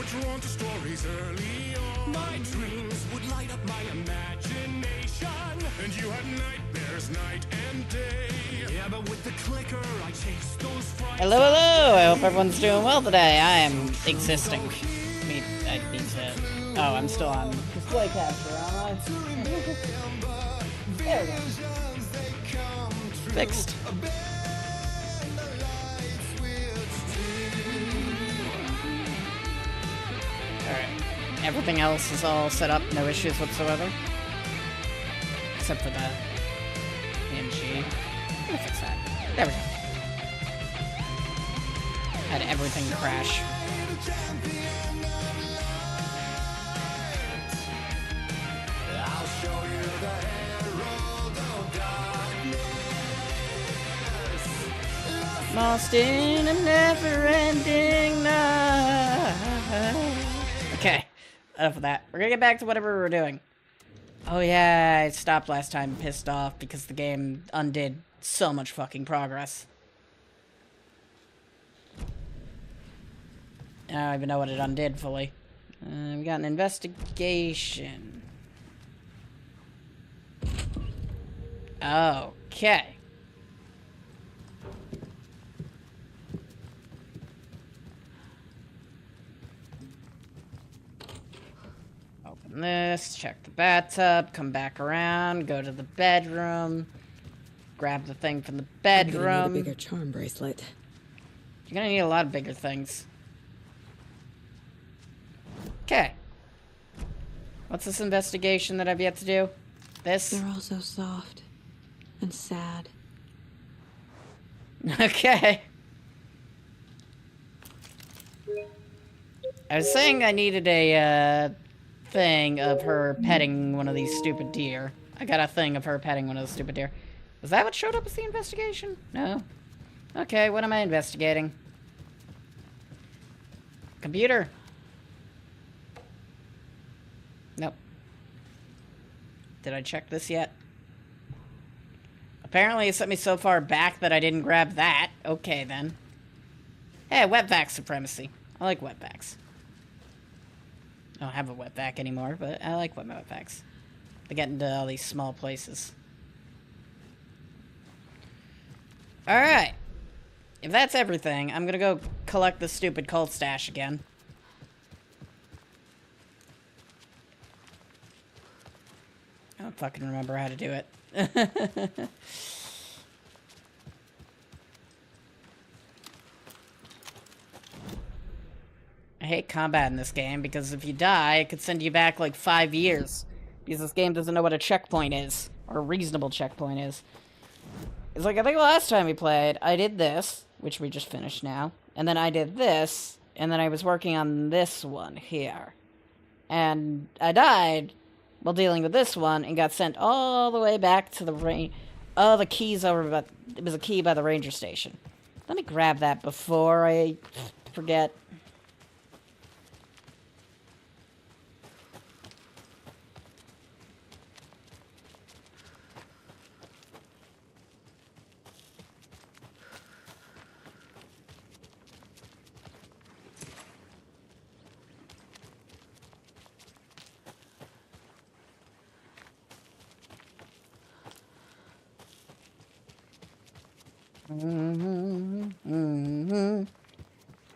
drawn to stories early on. My dreams would light up my imagination, and you had nightmares night and day. Yeah, but with the clicker, I chased those frights. Hello, hello! I hope everyone's doing well today. I am existing. I need to... Oh, I'm still on display capture, aren't I? There we go. Fixed. Alright. Everything else is all set up, no issues whatsoever. Except for the PNG. I'm gonna fix that. There we go. Had everything crash. Lost in a never-ending night. Okay, enough of that. We're gonna get back to whatever we're doing. Oh yeah, I stopped last time pissed off because the game undid so much fucking progress. I don't even know what it undid fully. We got an investigation. Okay. Open this, check the bathtub, come back around, go to the bedroom, grab the thing from the bedroom. I'm gonna need a bigger charm bracelet. You're gonna need a lot of bigger things. Okay. What's this investigation that I've yet to do? This? They're all so soft and sad. Okay. I was saying I needed a thing of her petting one of these stupid deer. I got a thing of her petting one of those stupid deer. Was that what showed up as the investigation? No. Okay, what am I investigating? Computer. Nope. Did I check this yet? Apparently it sent me so far back that I didn't grab that. Okay, then. Hey, wetback supremacy. I like wetbacks. I don't have a wetback anymore, but I like wetbacks. They get into all these small places. Alright. If that's everything, I'm gonna go collect the stupid cult stash again. I don't fucking remember how to do it. I hate combat in this game because if you die, it could send you back like 5 years. Because this game doesn't know what a checkpoint is. Or a reasonable checkpoint is. It's like, I think the last time we played, I did this, which we just finished now. And then I did this, and then I was working on this one here. And I died while dealing with this one, and got sent all the way back to the range. Oh, the key's over, but it was a key by the ranger station. Let me grab that before I forget.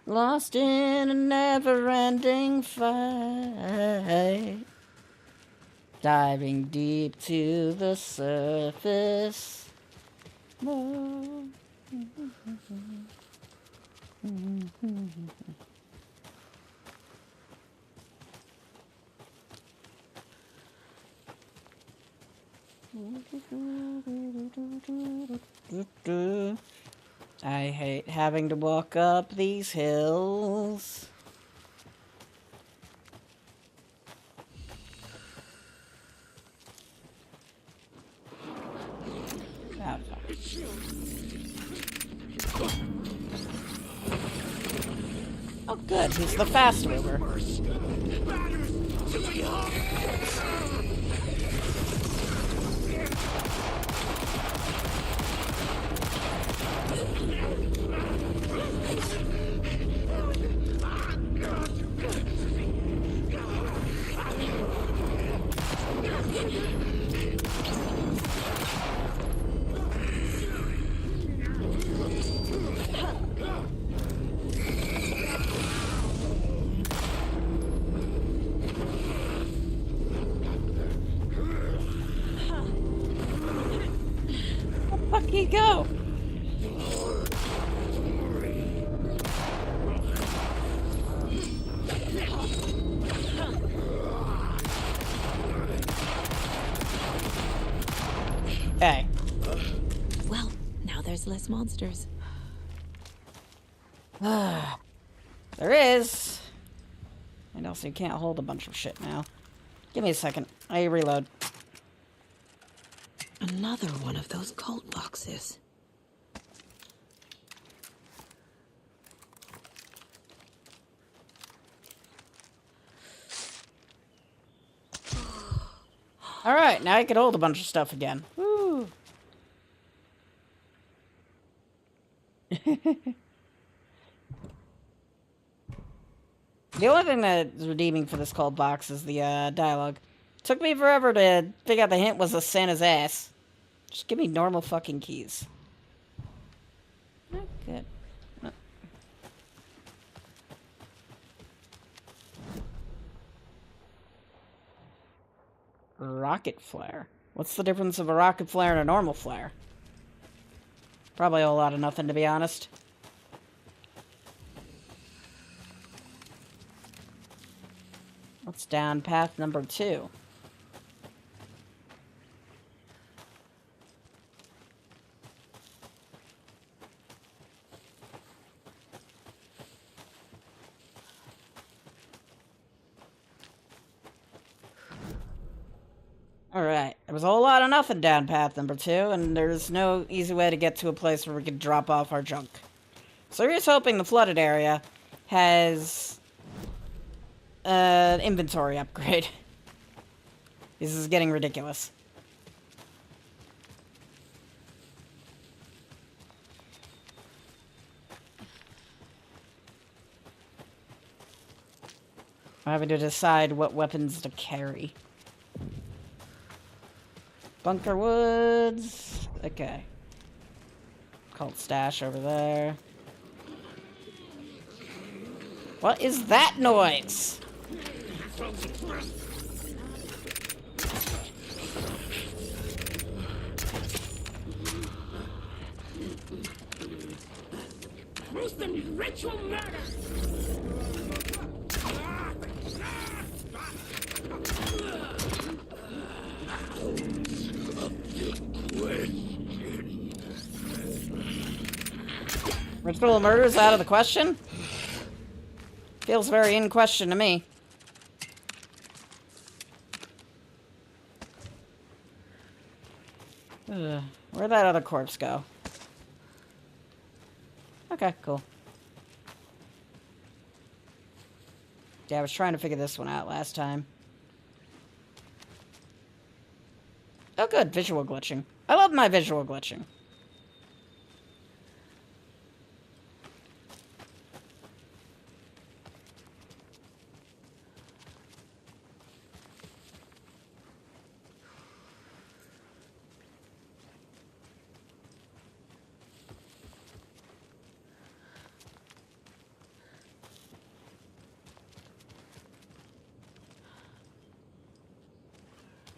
Lost in a never-ending fight, diving deep to the surface. I hate having to walk up these hills. Oh, oh good, he's the fast mover. Where the fuck he go? Okay. Well, now there's less monsters. There is. And also, you can't hold a bunch of shit now. Give me a second. I reload. Another one of those cult boxes. Alright, now I can hold a bunch of stuff again. Woo! The only thing that's redeeming for this cold box is the dialogue. Took me forever to figure out the hint was a Santa's ass. Just give me normal fucking keys. Oh, good. Oh. Rocket flare. What's the difference of a rocket flare and a normal flare? Probably a whole lot of nothing, to be honest. What's down path number 2? Alright, there was a whole lot of nothing down path number 2, and there's no easy way to get to a place where we could drop off our junk. So we're just hoping the flooded area has an inventory upgrade. This is getting ridiculous. I'm having to decide what weapons to carry. Bunker Woods. Okay. Cult stash over there. What is that noise? Gruesome ritual murder! Ritual murders out of the question? Feels very in question to me. Ugh, where'd that other corpse go? Okay, cool. Yeah, I was trying to figure this one out last time. Oh good, visual glitching. I love my visual glitching.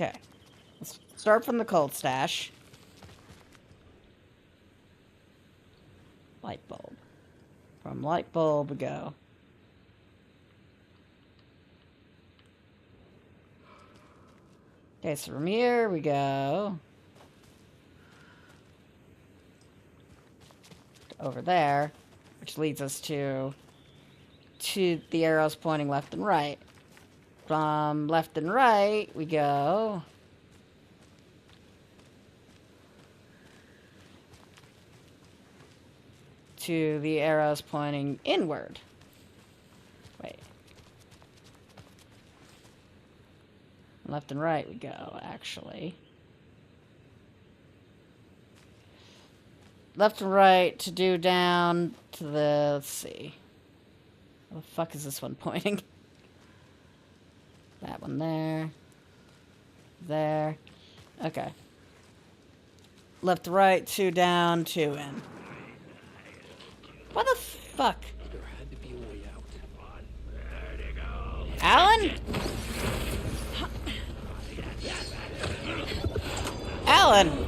Okay. Let's start from the cold stash. Light bulb. From light bulb we go. Okay, so from here we go over there, which leads us to the arrows pointing left and right. From left and right, we go to the arrows pointing inward. Wait. Left and right we go, actually. Left and right to do down to the, let's see. Where the fuck is this one pointing? That one there. there. Okay. Left, right, 2 down, 2 in. What the fuck? There had to be a way out. Alan? Alan!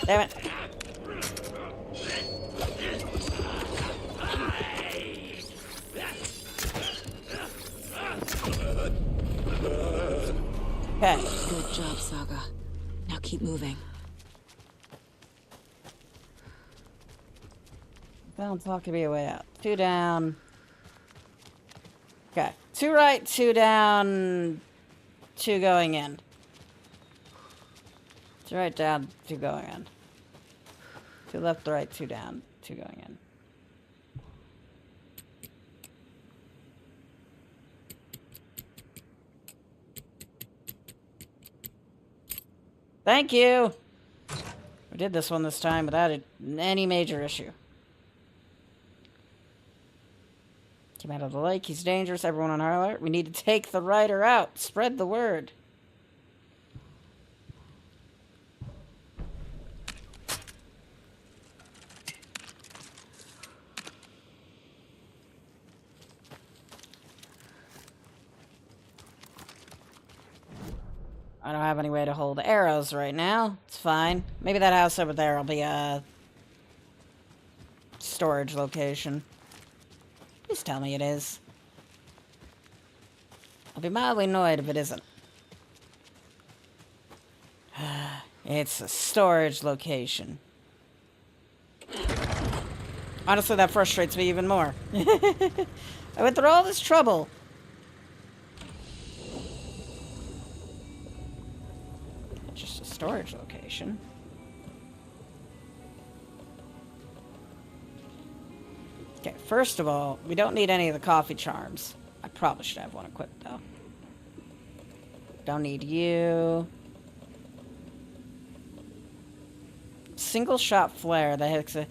Damn it. Okay. Good job, Saga. Now keep moving. Don't talk to me a way out. 2 down. Okay. 2 right, 2 down, 2 going in. 2 right, down, 2 going in. 2 left, right, 2 down, 2 going in. Thank you! We did this one this time without any major issue. Came out of the lake, he's dangerous, everyone on high alert. We need to take the rider out. Spread the word. I don't have any way to hold arrows right now. It's fine. Maybe that house over there will be a storage location. Please tell me it is. I'll be mildly annoyed if it isn't. It's a storage location. Honestly, that frustrates me even more. I went through all this trouble. Just a storage location. Okay, first of all, we don't need any of the coffee charms. I probably should have one equipped, though. Don't need you. Single shot flare. That hits a...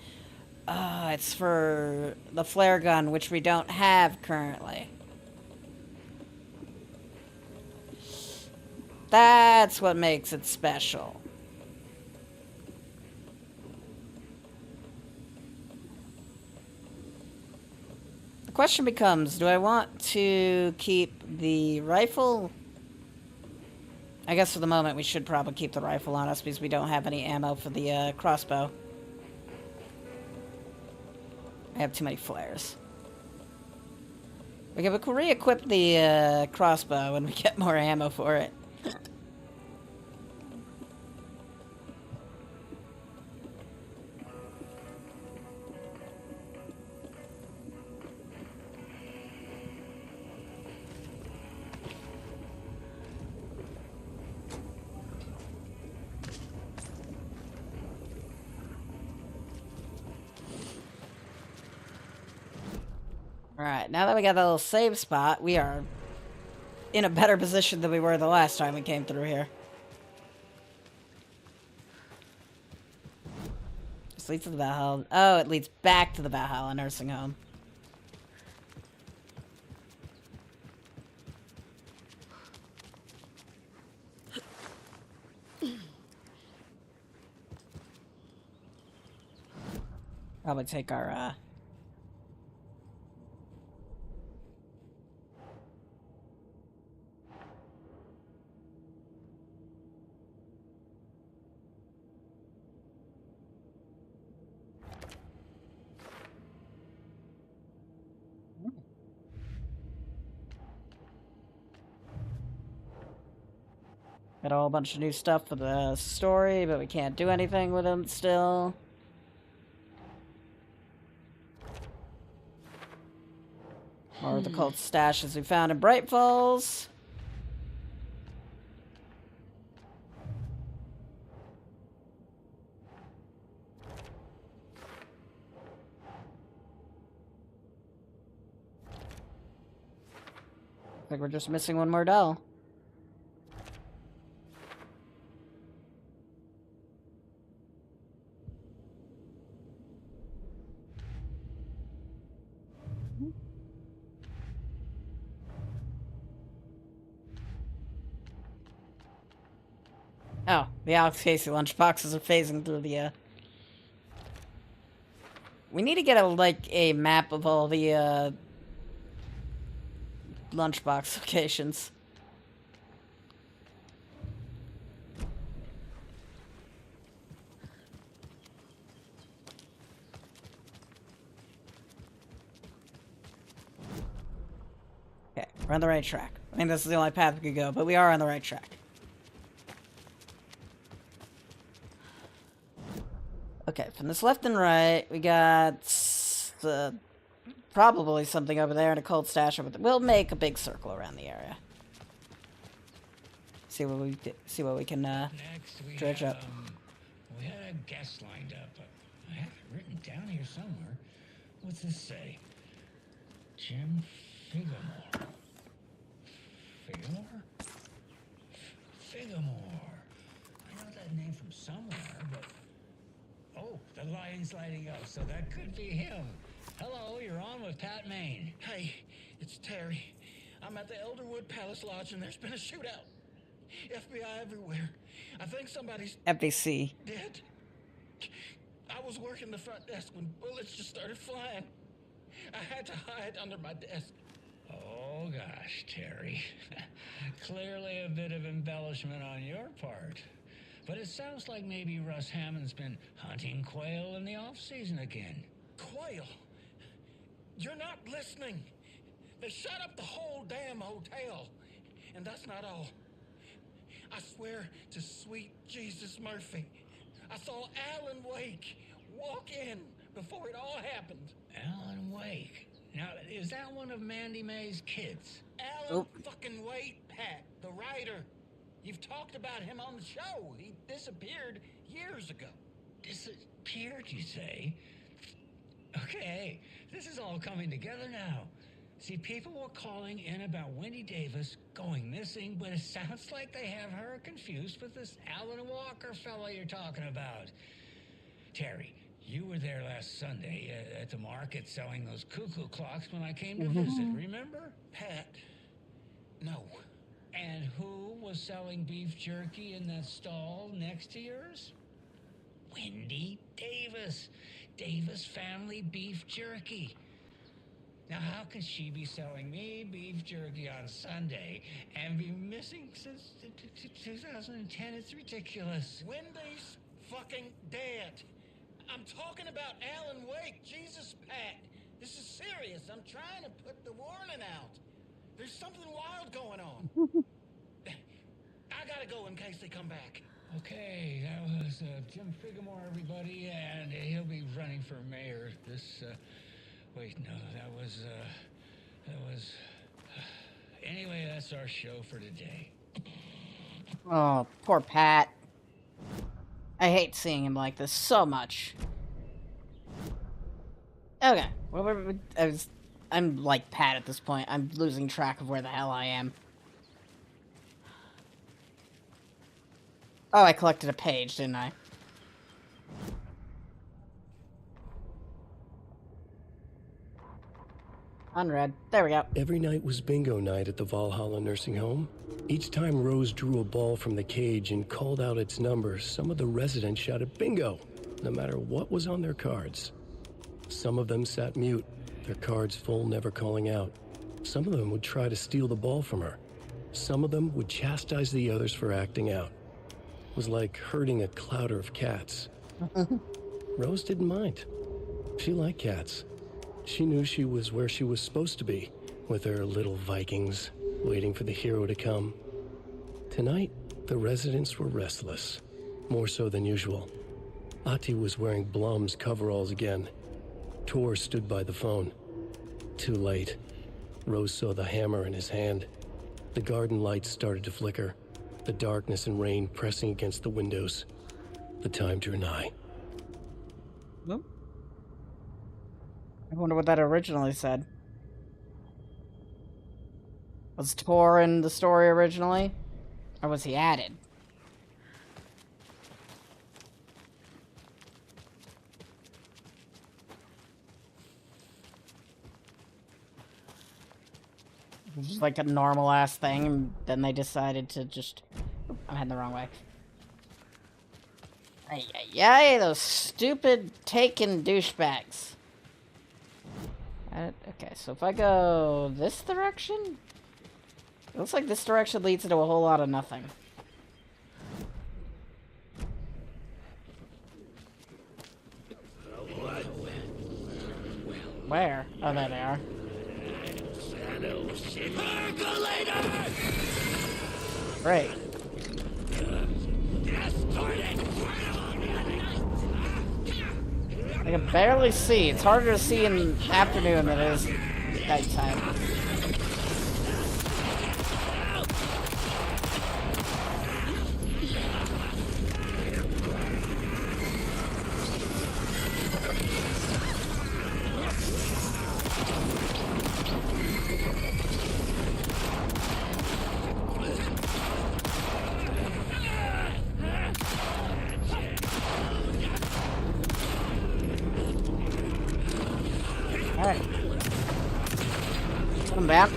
it's for the flare gun, which we don't have currently. That's what makes it special. The question becomes, do I want to keep the rifle? I guess for the moment we should probably keep the rifle on us because we don't have any ammo for the crossbow. I have too many flares. We can re-equip the crossbow when we get more ammo for it. Alright, now that we got that little save spot, we are in a better position than we were the last time we came through here. This leads to the Valhalla. Oh, it leads back to the Valhalla nursing home. Probably take our, got a whole bunch of new stuff for the story, but we can't do anything with them still. More of the cult stashes we found in Bright Falls. Looks like we're just missing one more doll. Oh, the Alex Casey lunchboxes are phasing through the, We need to get a map of all the, lunchbox locations. Okay, we're on the right track. I think this is the only path we could go, but we are on the right track. Okay, from this left and right, we got probably something over there and a cold stash over there. We'll make a big circle around the area. See what we can dredge up. We had a guest lined up. I have it written down here somewhere. What's this say? Jim Figamore. Figamore? Figamore. I know that name from somewhere, but... Oh, the line's lighting up, so that could be him. Hello, you're on with Pat Maine. Hey, it's Terry. I'm at the Elderwood Palace Lodge and there's been a shootout. FBI everywhere. I think somebody's FBC. dead. I was working the front desk when bullets just started flying. I had to hide under my desk. Oh, gosh, Terry. Clearly a bit of embellishment on your part. But it sounds like maybe Russ Hammond's been hunting quail in the off-season again. Quail? You're not listening. They shot up the whole damn hotel. And that's not all. I swear to sweet Jesus Murphy, I saw Alan Wake walk in before it all happened. Alan Wake. Now, is that one of Mandy May's kids? Alan fucking Wake, Pat, the writer. You've talked about him on the show. He disappeared years ago. Disappeared, you say? Okay, this is all coming together now. See, people were calling in about Wendy Davis going missing, but it sounds like they have her confused with this Alan Walker fellow you're talking about. Terry, you were there last Sunday at the market selling those cuckoo clocks when I came to visit, remember? Pat, no. And who was selling beef jerky in that stall next to yours? Wendy Davis. Davis Family Beef Jerky. Now, how can she be selling me beef jerky on Sunday and be missing since 2010? It's ridiculous. Wendy's fucking dead. I'm talking about Alan Wake. Jesus, Pat. This is serious. I'm trying to put the warning out. There's something wild going on. I gotta go in case they come back. Okay, that was Jim Figamore, everybody, and he'll be running for mayor this, wait, no, that was, anyway, that's our show for today. Oh, poor Pat. I hate seeing him like this so much. Okay, well, I'm like Pat at this point. I'm losing track of where the hell I am. Oh, I collected a page, didn't I? Unread. There we go. Every night was bingo night at the Valhalla nursing home. Each time Rose drew a ball from the cage and called out its number, some of the residents shouted bingo, no matter what was on their cards. Some of them sat mute, their cards full, never calling out. Some of them would try to steal the ball from her. Some of them would chastise the others for acting out. It was like herding a clouder of cats. Rose didn't mind. She liked cats. She knew she was where she was supposed to be, with her little Vikings, waiting for the hero to come. Tonight, the residents were restless, more so than usual. Ati was wearing Blum's coveralls again. Tor stood by the phone. Too late. Rose saw the hammer in his hand. The garden lights started to flicker, the darkness and rain pressing against the windows. The time drew nigh. Nope. I wonder what that originally said. Was Tor in the story originally? Or was he added? It was just like a normal ass thing, and then they decided to just... I'm heading the wrong way. Ay, ay, ay, those stupid taken douchebags. Okay, so if I go this direction? It looks like this direction leads into a whole lot of nothing. Where? Oh, there they are. Great. I can barely see. It's harder to see in the afternoon than it is nighttime. Alright. Come back.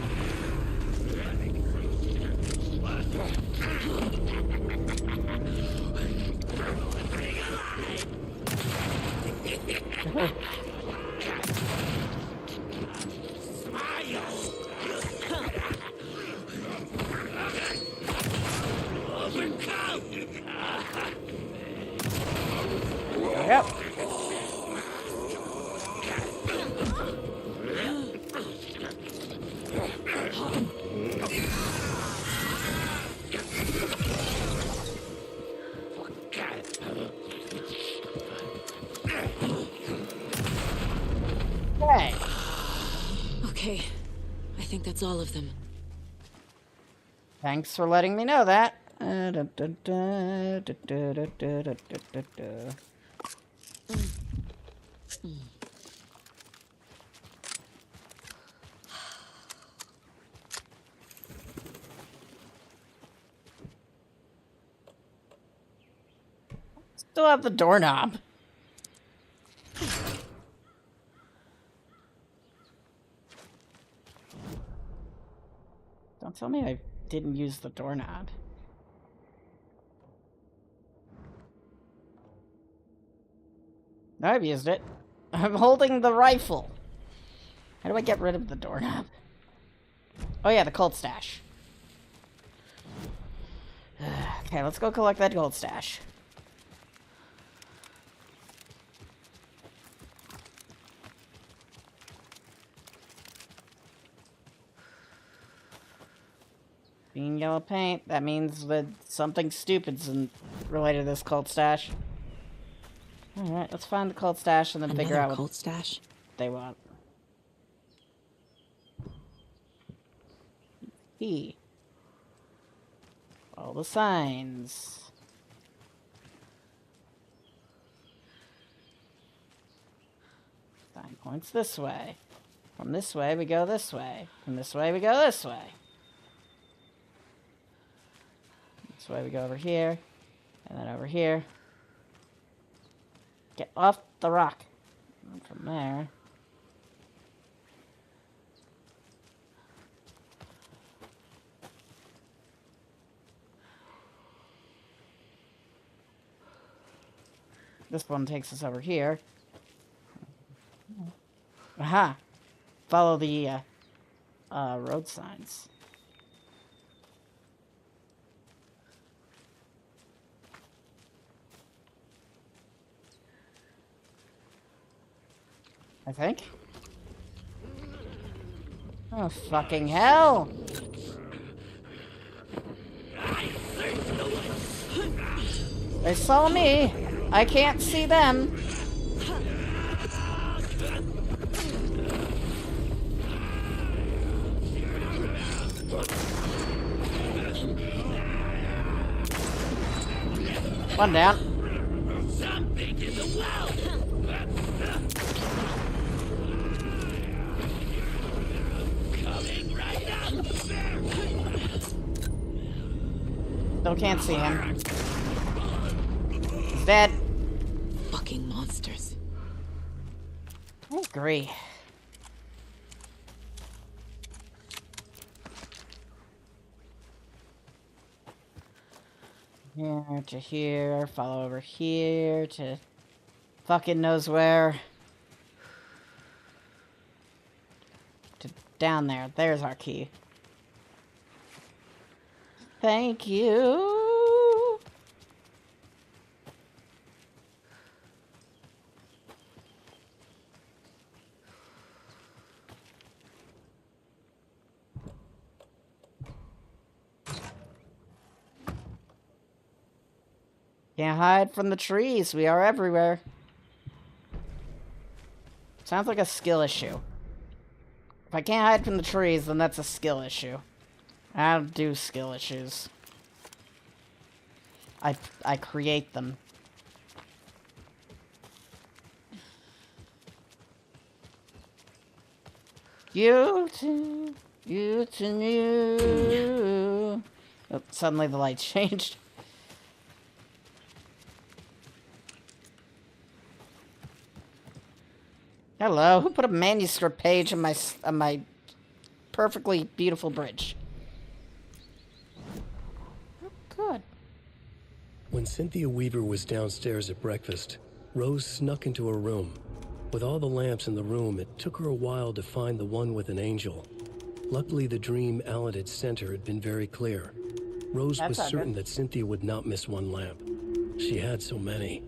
Yep. Hey. Okay, I think that's all of them. Thanks for letting me know that. Still have the doorknob. Don't tell me I didn't use the doorknob. No, I've used it. I'm holding the rifle. How do I get rid of the doorknob? Oh yeah, the cold stash. Okay, let's go collect that gold stash. Green yellow paint, that means that something stupid's related to this cult stash. Alright, let's find the cult stash and then figure out what cult stash they want. Key. All the signs. Sign points this way. From this way we go this way. From this way we go this way. This way we go over here. And then over here. Get off the rock. And from there. This one takes us over here. Aha! Follow the road signs. I think. Oh, fucking hell! They saw me. I can't see them. One down. Still can't see him. He's dead. Fucking monsters. I agree. Here to here, follow over here to fucking knows where. To down there. There's our key. Thank you. Can't hide from the trees. We are everywhere. Sounds like a skill issue. If I can't hide from the trees, then that's a skill issue. I don't do skill issues. I create them. You. Oh, suddenly the light changed. Hello, who put a manuscript page on my perfectly beautiful bridge? Oh, good. When Cynthia Weaver was downstairs at breakfast, Rose snuck into her room. With all the lamps in the room, it took her a while to find the one with an angel. Luckily, the dream Alan had sent her had been very clear. Rose was certain that Cynthia would not miss one lamp. She had so many.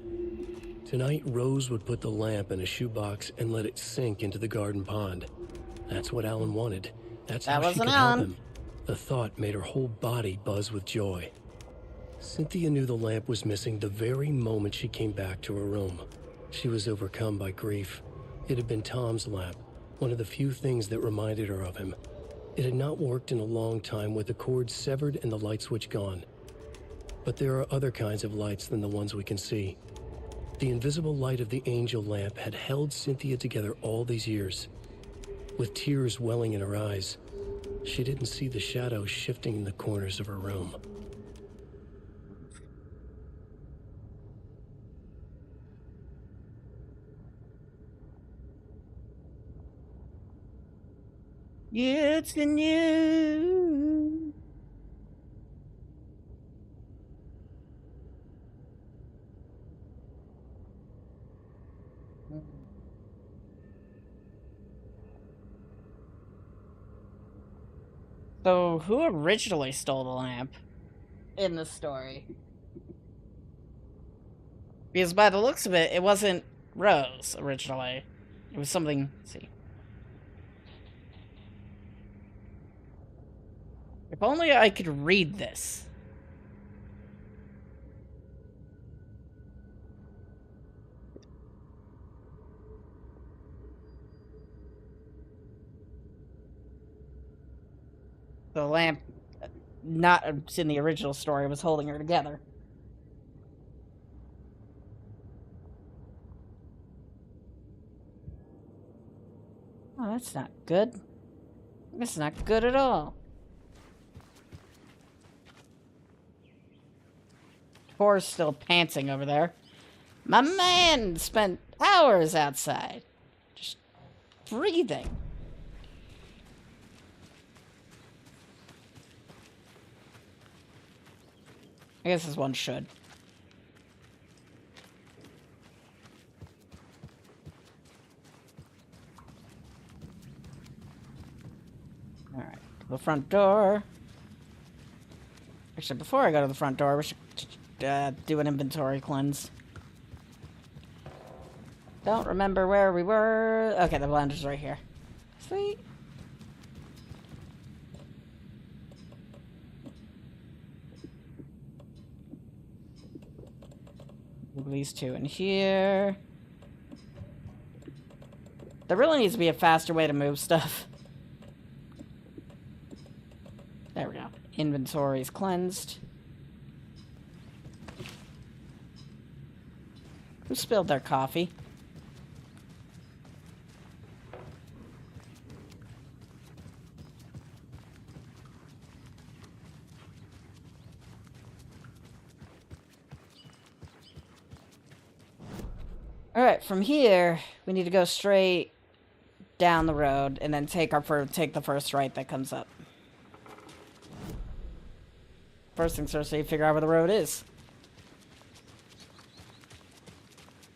Tonight, Rose would put the lamp in a shoebox and let it sink into the garden pond. That's what Alan wanted. That's how she could help him. The thought made her whole body buzz with joy. Cynthia knew the lamp was missing the very moment she came back to her room. She was overcome by grief. It had been Tom's lamp, one of the few things that reminded her of him. It had not worked in a long time with the cord severed and the light switch gone. But there are other kinds of lights than the ones we can see. The invisible light of the angel lamp had held Cynthia together all these years. With tears welling in her eyes, she didn't see the shadows shifting in the corners of her room. It's in you. So, who originally stole the lamp in the story? Because by the looks of it, it wasn't Rose originally. It was something. Let's see. If only I could read this. The lamp, not in the original story, was holding her together. Oh, that's not good. That's not good at all. Poor's still pantsing over there. My man spent hours outside. Just breathing. I guess this one should. Alright, the front door. Actually, before I go to the front door, we should do an inventory cleanse. Don't remember where we were. Okay, the blender's right here. Sweet. Move these two in here. There really needs to be a faster way to move stuff. There we go. Inventory's cleansed. Who spilled their coffee? Alright, from here, we need to go straight down the road and then take the first right that comes up. First things first, so you figure out where the road is.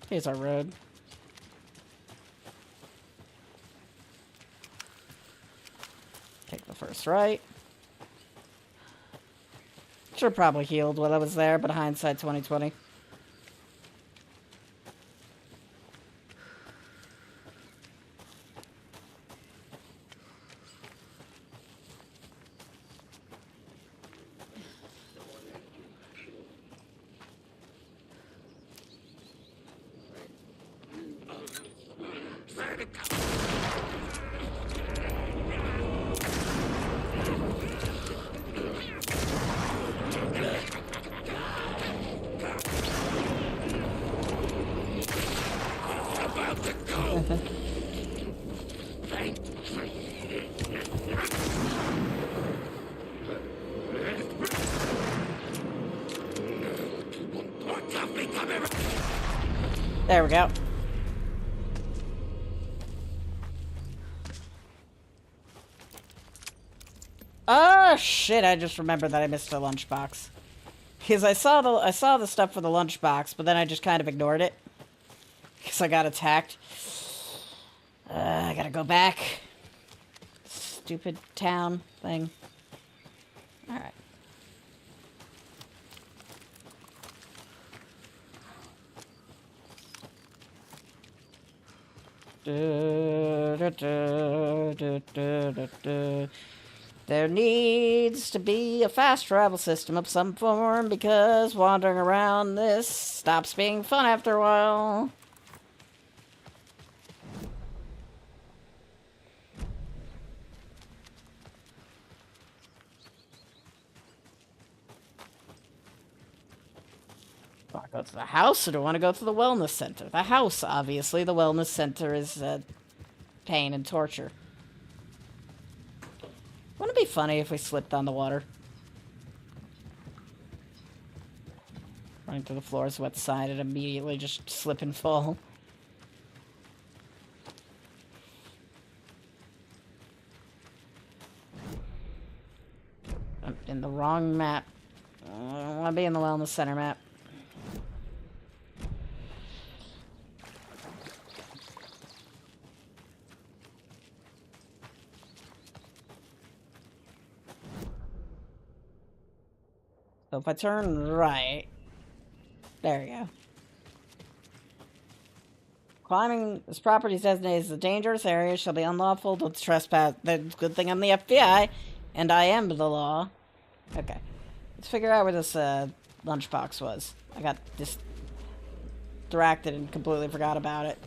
Here's our road. Take the first right. Should've probably healed while I was there, but hindsight 2020. There we go. Oh shit, I just remembered that I missed a lunchbox. Because I saw the stuff for the lunchbox, but then I just kind of ignored it. Because I got attacked. I gotta go back. Stupid town thing. Alright. There needs to be a fast travel system of some form because wandering around this stops being fun after a while. Do I go to the house or do I want to go to the wellness center? The house, obviously. The wellness center is pain and torture. Wouldn't it be funny if we slipped on the water? Running to the floor's wet side and immediately just slip and fall. I'm in the wrong map. I want to be in the wellness center map. So if I turn right, there we go. Climbing this property is designated as a dangerous area shall be unlawful to trespass. That's a good thing I'm the FBI, and I am the law. Okay, let's figure out where this lunchbox was. I got distracted and completely forgot about it.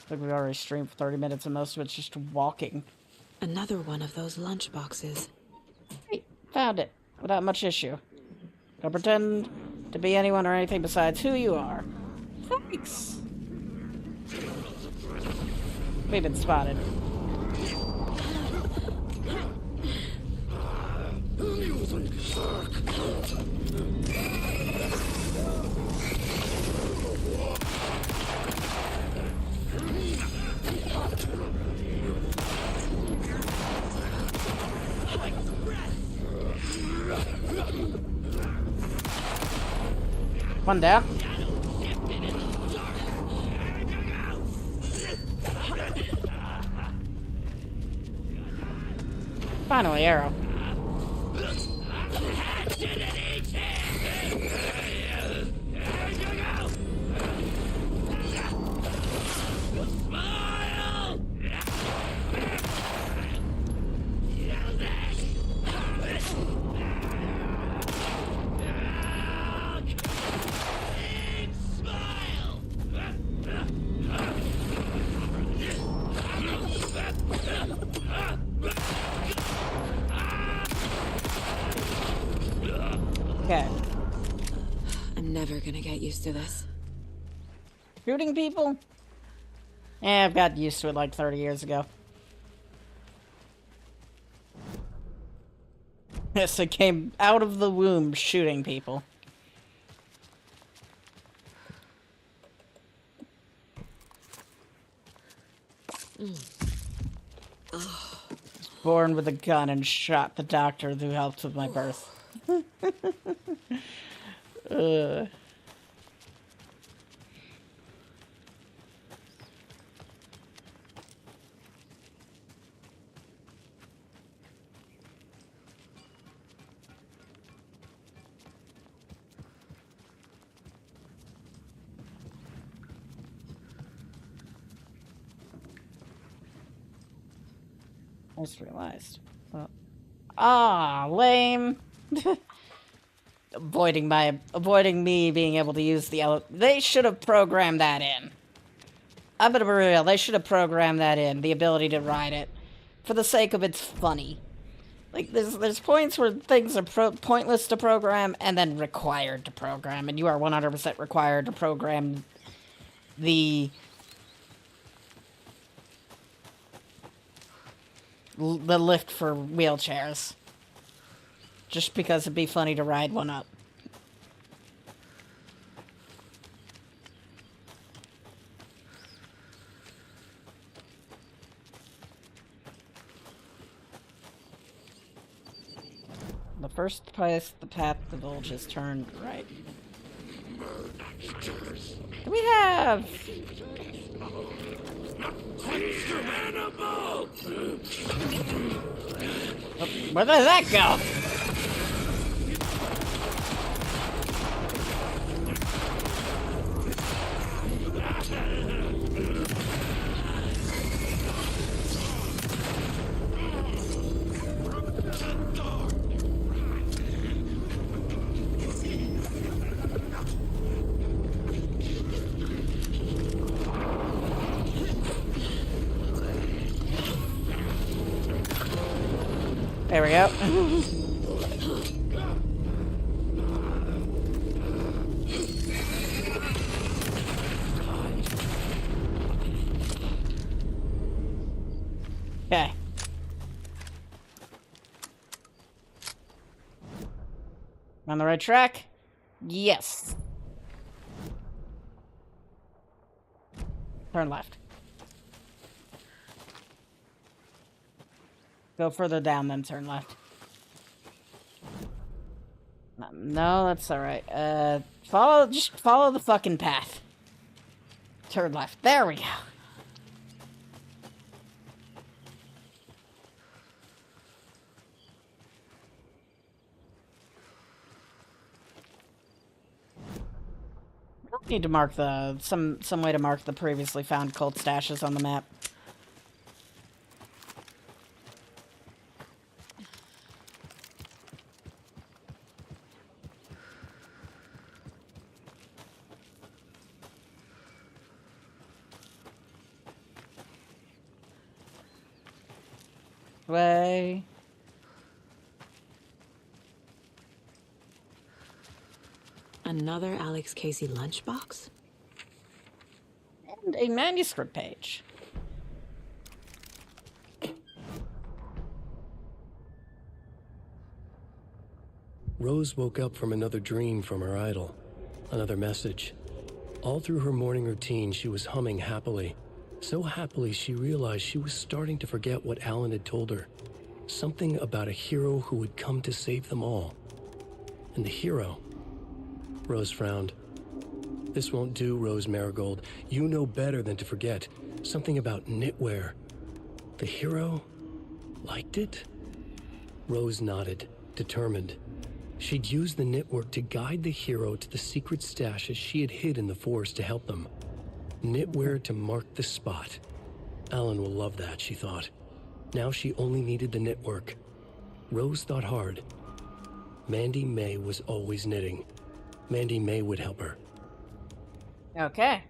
Like we already streamed for 30 minutes and most of it's just walking. Another one of those lunch boxes. Hey, found it. Without much issue. Don't pretend to be anyone or anything besides who you are. Thanks. We've been spotted. One down. Finally, arrow. Okay. I'm never gonna get used to this. Shooting people? Yeah, I've got used to it like 30 years ago. Yes, I came out of the womb shooting people. Born with a gun and shot the doctor who helped with my birth. I just realized. Lame. Avoiding me being able to use the they should have programmed that in. I'm gonna be real, they should have programmed that in, the ability to ride it. For the sake of it's funny. Like, there's points where things are pointless to program and then required to program, and you are 100% required to program the lift for wheelchairs. Just because it'd be funny to ride one up. The first place the path divulges, turn right. We have... Oh, where did that go? There we go. Okay. On the right track? Yes. Turn left. Go further down, then turn left. No, that's alright. Just follow the fucking path. Turn left. There we go. Need to mark the some way to mark the previously found cult stashes on the map. Way. Another Alex Casey lunchbox? And a manuscript page. Rose woke up from another dream from her idol. Another message. All through her morning routine, she was humming happily. So happily, she realized she was starting to forget what Alan had told her. Something about a hero who would come to save them all. And the hero... Rose frowned. This won't do, Rose Marigold. You know better than to forget. Something about knitwear. The hero liked it? Rose nodded, determined. She'd use the knitwork to guide the hero to the secret stashes she had hid in the forest to help them. Knitwear to mark the spot. Alan will love that, she thought. Now she only needed the knitwork. Rose thought hard. Mandy May was always knitting. Mandy May would help her. Okay.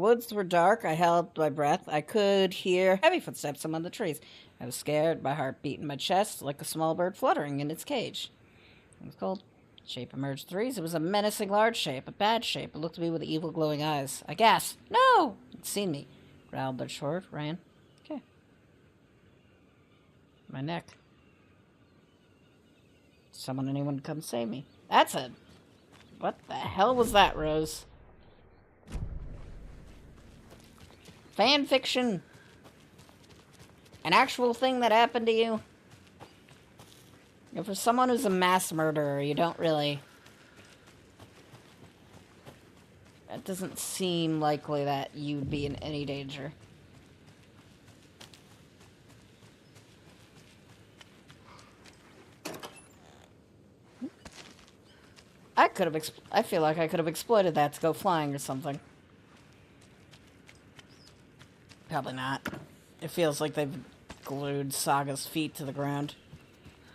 woods were dark. I held my breath. I could hear heavy footsteps among the trees. I was scared, my heart beat in my chest like a small bird fluttering in its cage. It was cold. Shape emerged threes. It was a menacing large shape, a bad shape. It looked at me with evil glowing eyes. I gasped. No! It's seen me. Growled but short, ran. Okay. My neck. Anyone come save me. That's it. What the hell was that, Rose? Fan fiction? An actual thing that happened to you? For someone who's a mass murderer, you don't really... It doesn't seem likely that you'd be in any danger. I feel like I could have exploited that to go flying or something. Probably not. It feels like they've glued Saga's feet to the ground.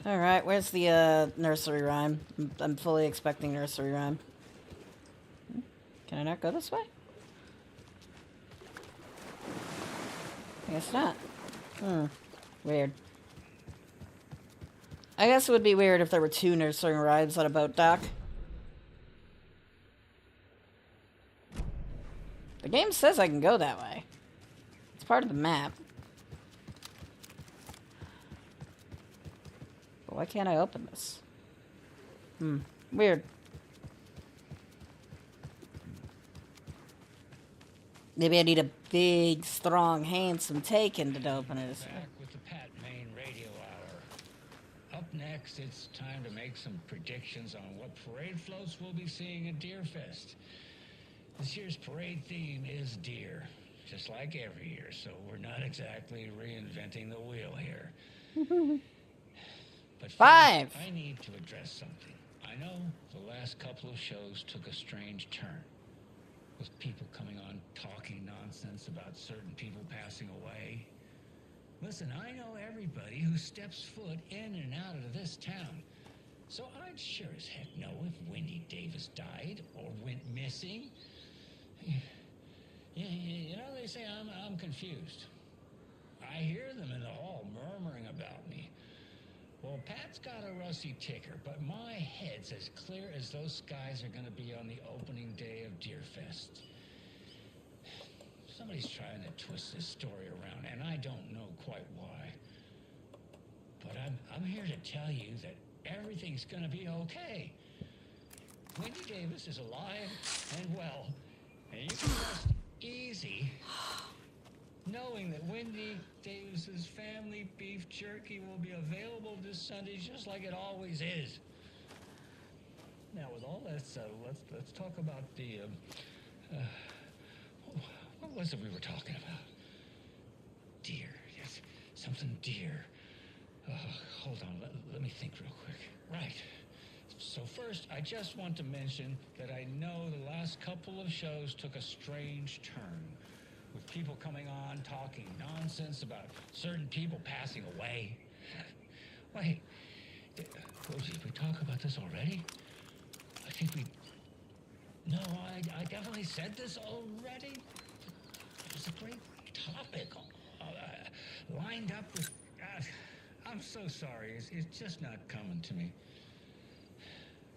Alright, where's the nursery rhyme? I'm fully expecting nursery rhyme. Can I not go this way? I guess not. Weird. I guess it would be weird if there were 2 nursery rhymes on a boat dock. The game says I can go that way. It's part of the map. But why can't I open this? Weird. Maybe I need a big, strong, handsome taken to open it. Back with the Pat Main Radio Hour. Up next, it's time to make some predictions on what parade floats we'll be seeing at Deerfest. This year's parade theme is deer, just like every year, so we're not exactly reinventing the wheel here. But 5. First, I need to address something. I know the last couple of shows took a strange turn, with people coming on talking nonsense about certain people passing away. Listen, I know everybody who steps foot in and out of this town, so I'd sure as heck know if Wendy Davis died or went missing. You know, they say I'm confused. I hear them in the hall murmuring about me. Well, Pat's got a rusty ticker, but my head's as clear as those skies are going to be on the opening day of Deerfest. Somebody's trying to twist this story around, and I don't know quite why. But I'm here to tell you that everything's going to be okay. Wendy Davis is alive and well. And you can rest easy knowing that Wendy Davis's family beef jerky will be available this Sunday just like it always is. Now, with all that said, let's talk about the what was it we were talking about? Deer. Yes, something deer. Hold on, let me think real quick. Right. So first, I just want to mention that I know the last couple of shows took a strange turn, with people coming on talking nonsense about certain people passing away. Wait, did we talk about this already? I think we... No, I definitely said this already. It was a great topic, lined up with... I'm so sorry, it's just not coming to me.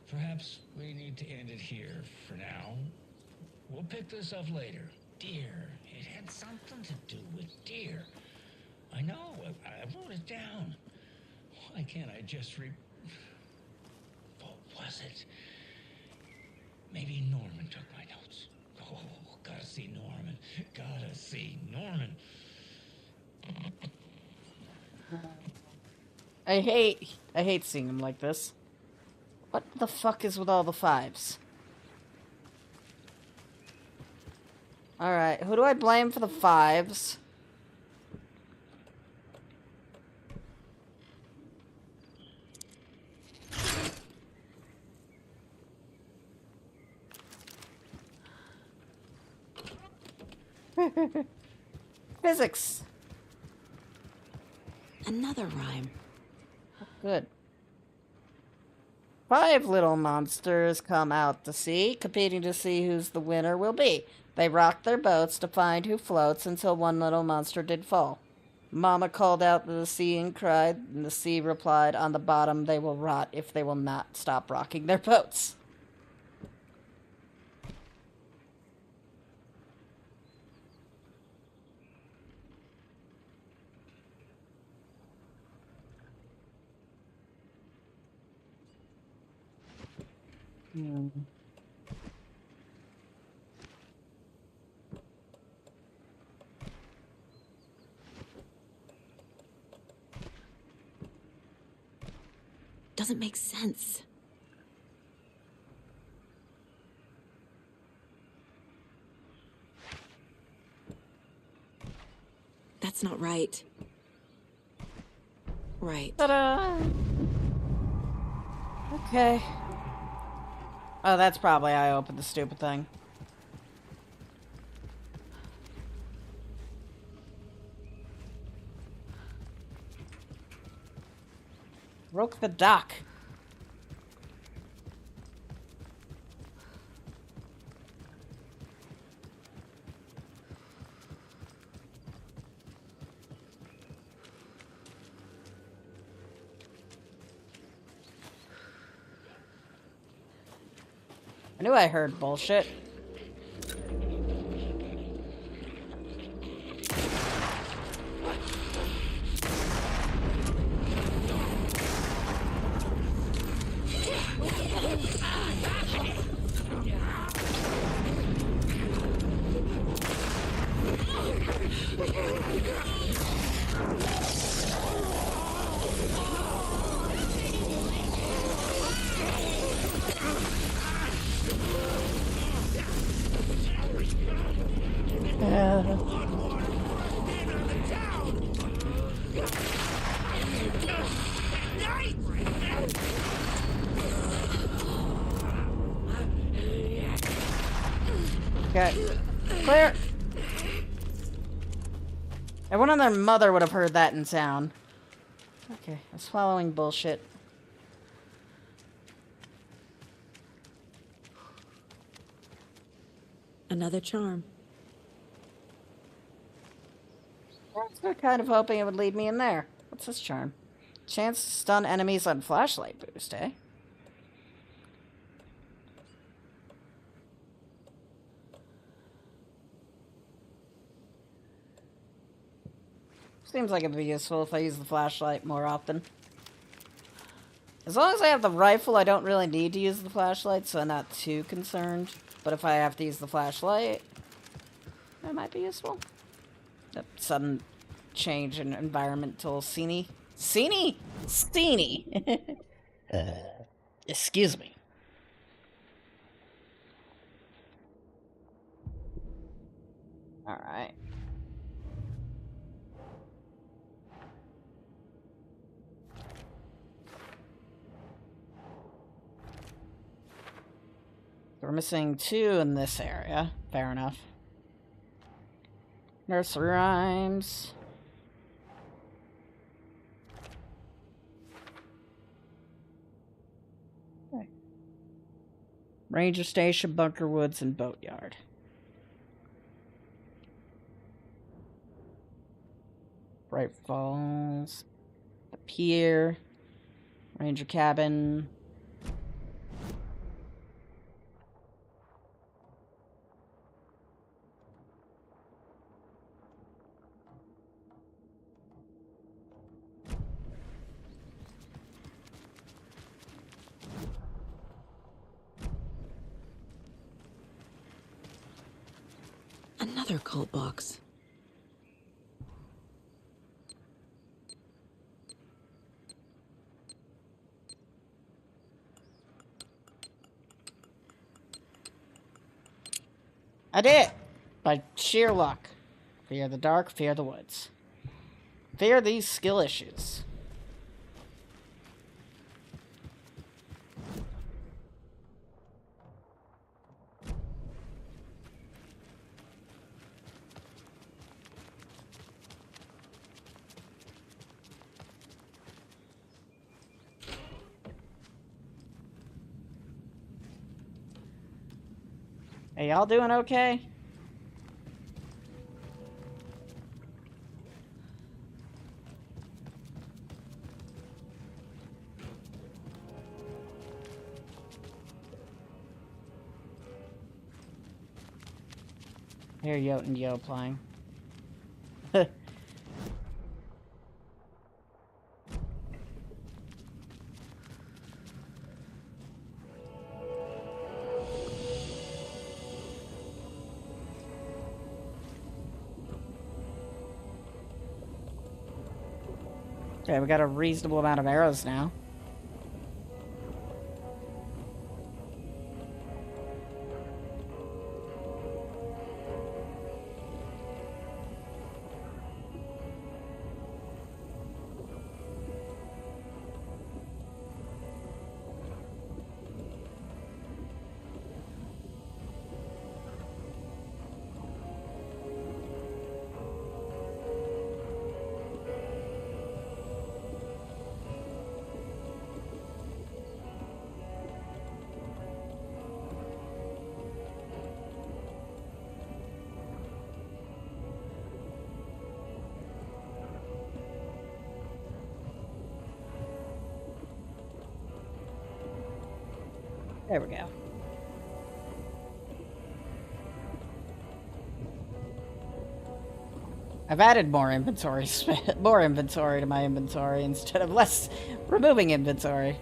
Perhaps we need to end it here for now. We'll pick this up later. Deer. It had something to do with deer. I know. I wrote it down. Why can't I just What was it? Maybe Norman took my notes. Oh, gotta see Norman. Gotta see Norman. I hate seeing him like this. What the fuck is with all the 5s? Alright, who do I blame for the 5s? Physics. Another rhyme. Good. 5 little monsters come out to sea, competing to see whose the winner will be. They rocked their boats to find who floats until one little monster did fall. Mama called out to the sea and cried, and the sea replied, on the bottom they will rot if they will not stop rocking their boats. Doesn't make sense. That's not right. Right. Ta-da! Okay. Oh, that's probably how I opened the stupid thing. Broke the dock. I knew I heard bullshit. Okay. Clear. Everyone and their mother would have heard that in sound. Okay, I'm swallowing bullshit. Another charm. I was kind of hoping it would lead me in there. What's this charm? Chance to stun enemies on flashlight boost, eh? Seems like it'd be useful if I use the flashlight more often. As long as I have the rifle, I don't really need to use the flashlight, so I'm not too concerned. But if I have to use the flashlight, that might be useful. That sudden change in environmental scenery. Scenery? Excuse me. Alright. We're missing 2 in this area. Fair enough. Nursery rhymes. Okay. Ranger station, bunker woods, and boatyard. Bright Falls. The pier. Ranger cabin. Another cult box. I did it! By sheer luck. Fear the dark, fear the woods. Fear these skill issues. Hey, y'all doing okay? Here, Yote and Yo playing. Okay, we got a reasonable amount of arrows now. There we go. I've added more inventory to my inventory instead of less removing inventory.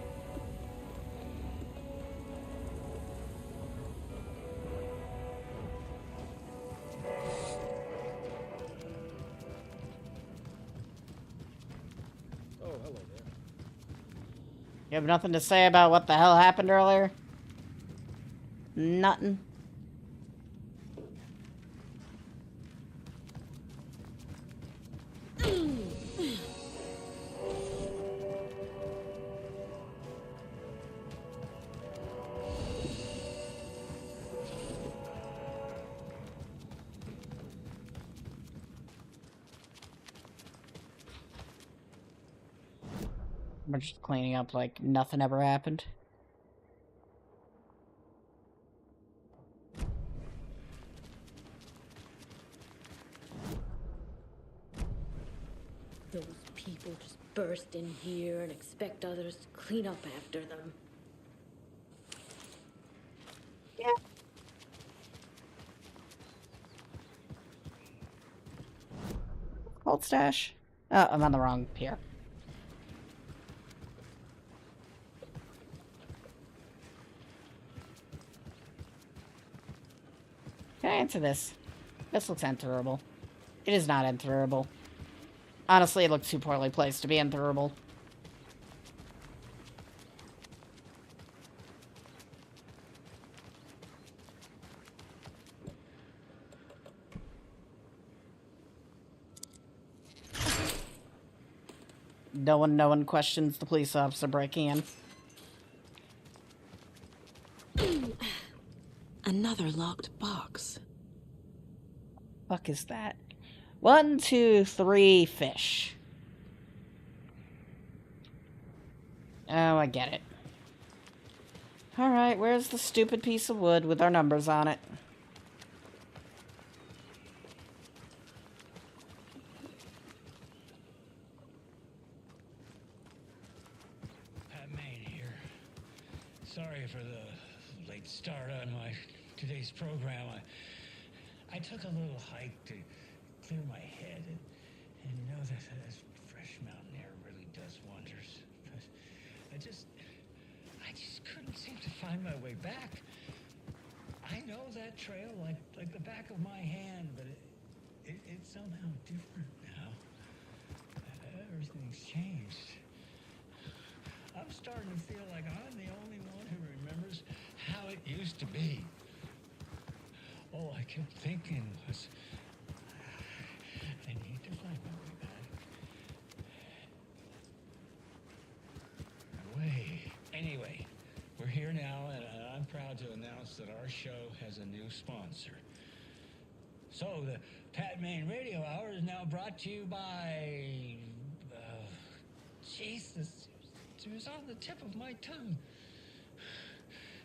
Oh, hello there. You have nothing to say about what the hell happened earlier? Nothing. We're just cleaning up like nothing ever happened. Those people just burst in here and expect others to clean up after them. Yeah. Gold stash. Oh, I'm on the wrong pier. Can I enter this? This looks enterable. It is not enterable. Honestly, it looks too poorly placed to be enterable. No one questions the police officer breaking in. Another locked box. Fuck is that? 1, 2, 3 fish. Oh, I get it. Alright, where's the stupid piece of wood with our numbers on it? Main here. Sorry for the late start on my today's program. I took a little hike to clear my head, and you know that fresh mountain air really does wonders. But I just couldn't seem to find my way back. I know that trail like the back of my hand, but it's somehow different now. Everything's changed. I'm starting to feel like I'm the only one who remembers how it used to be. All I kept thinking was, I need to find my way back. My way. Anyway, we're here now, and I'm proud to announce that our show has a new sponsor. So, the Pat Main Radio Hour is now brought to you by... Jesus, it was on the tip of my tongue.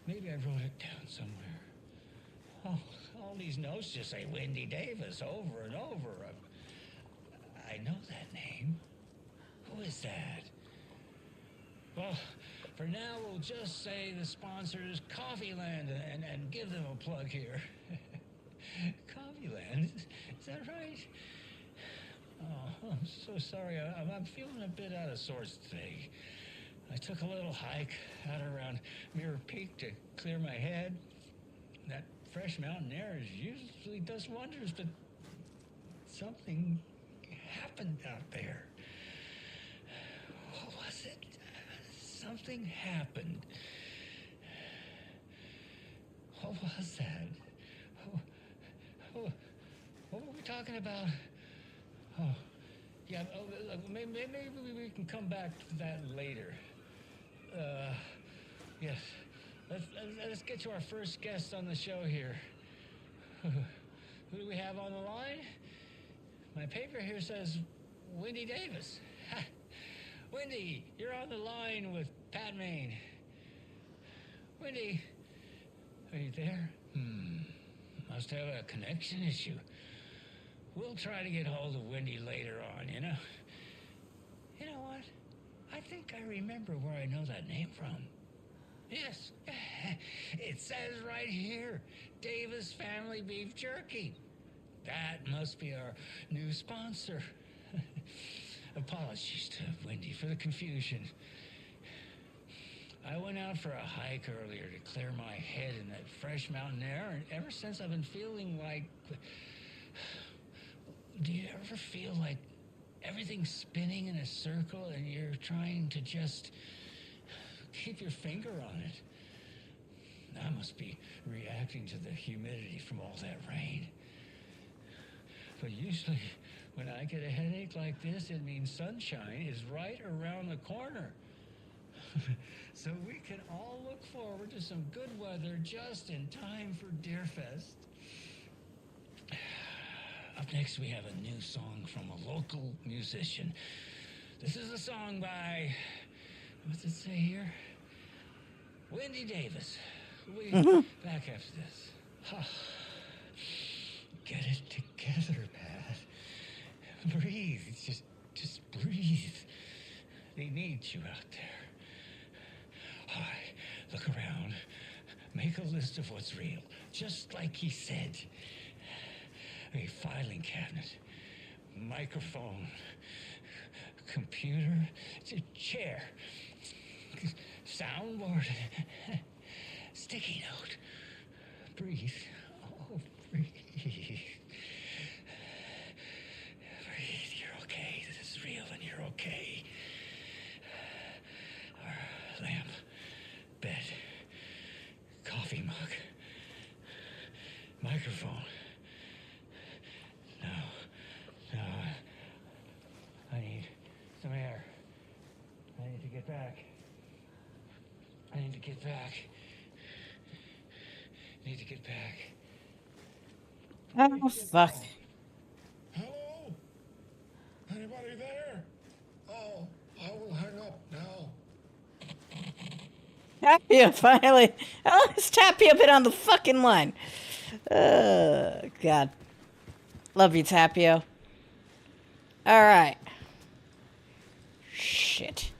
Maybe I wrote it down somewhere. Oh, all these notes just say Wendy Davis over and over. I know that name. Who is that? Well, for now, we'll just say the sponsor is Coffeeland and give them a plug here. Coffeeland? Is that right? Oh, I'm so sorry. I'm feeling a bit out of sorts today. I took a little hike out around Mirror Peak to clear my head. That fresh mountain air usually does wonders, but something happened out there. What was it? Something happened. What was that? What were we talking about? Oh, yeah, maybe we can come back to that later. Yes. Let's get to our first guest on the show here. Who do we have on the line? My paper here says Wendy Davis. Wendy, you're on the line with Pat Maine. Wendy, are you there? Must have a connection issue. We'll try to get hold of Wendy later on, you know? You know what? I think I remember where I know that name from. Yes, it says right here, Davis Family Beef Jerky. That must be our new sponsor. Apologies to Wendy for the confusion. I went out for a hike earlier to clear my head in that fresh mountain air, and ever since I've been feeling like... Do you ever feel like everything's spinning in a circle and you're trying to just keep your finger on it? I must be reacting to the humidity from all that rain. But usually, when I get a headache like this, it means sunshine is right around the corner. So we can all look forward to some good weather just in time for Deerfest. Up next, we have a new song from a local musician. This is a song by, what's it say here? Wendy Davis. We'll be back after this. Get it together, Pat. Breathe. Just breathe. They need you out there. Hi, look around. Make a list of what's real, just like he said. A filing cabinet, microphone, computer, chair, soundboard, sticky note. Breathe. Oh, breathe. Breathe. You're okay. This is real and you're okay. Our lamp, bed, coffee mug, microphone. No. I need some air. I need to get back. Need to get back. Oh, fuck. Hello? Anybody there? Oh, I will hang up now. Tapio, finally. Oh, it's Tapio been on the fucking line. God. Love you, Tapio. Alright. Shit.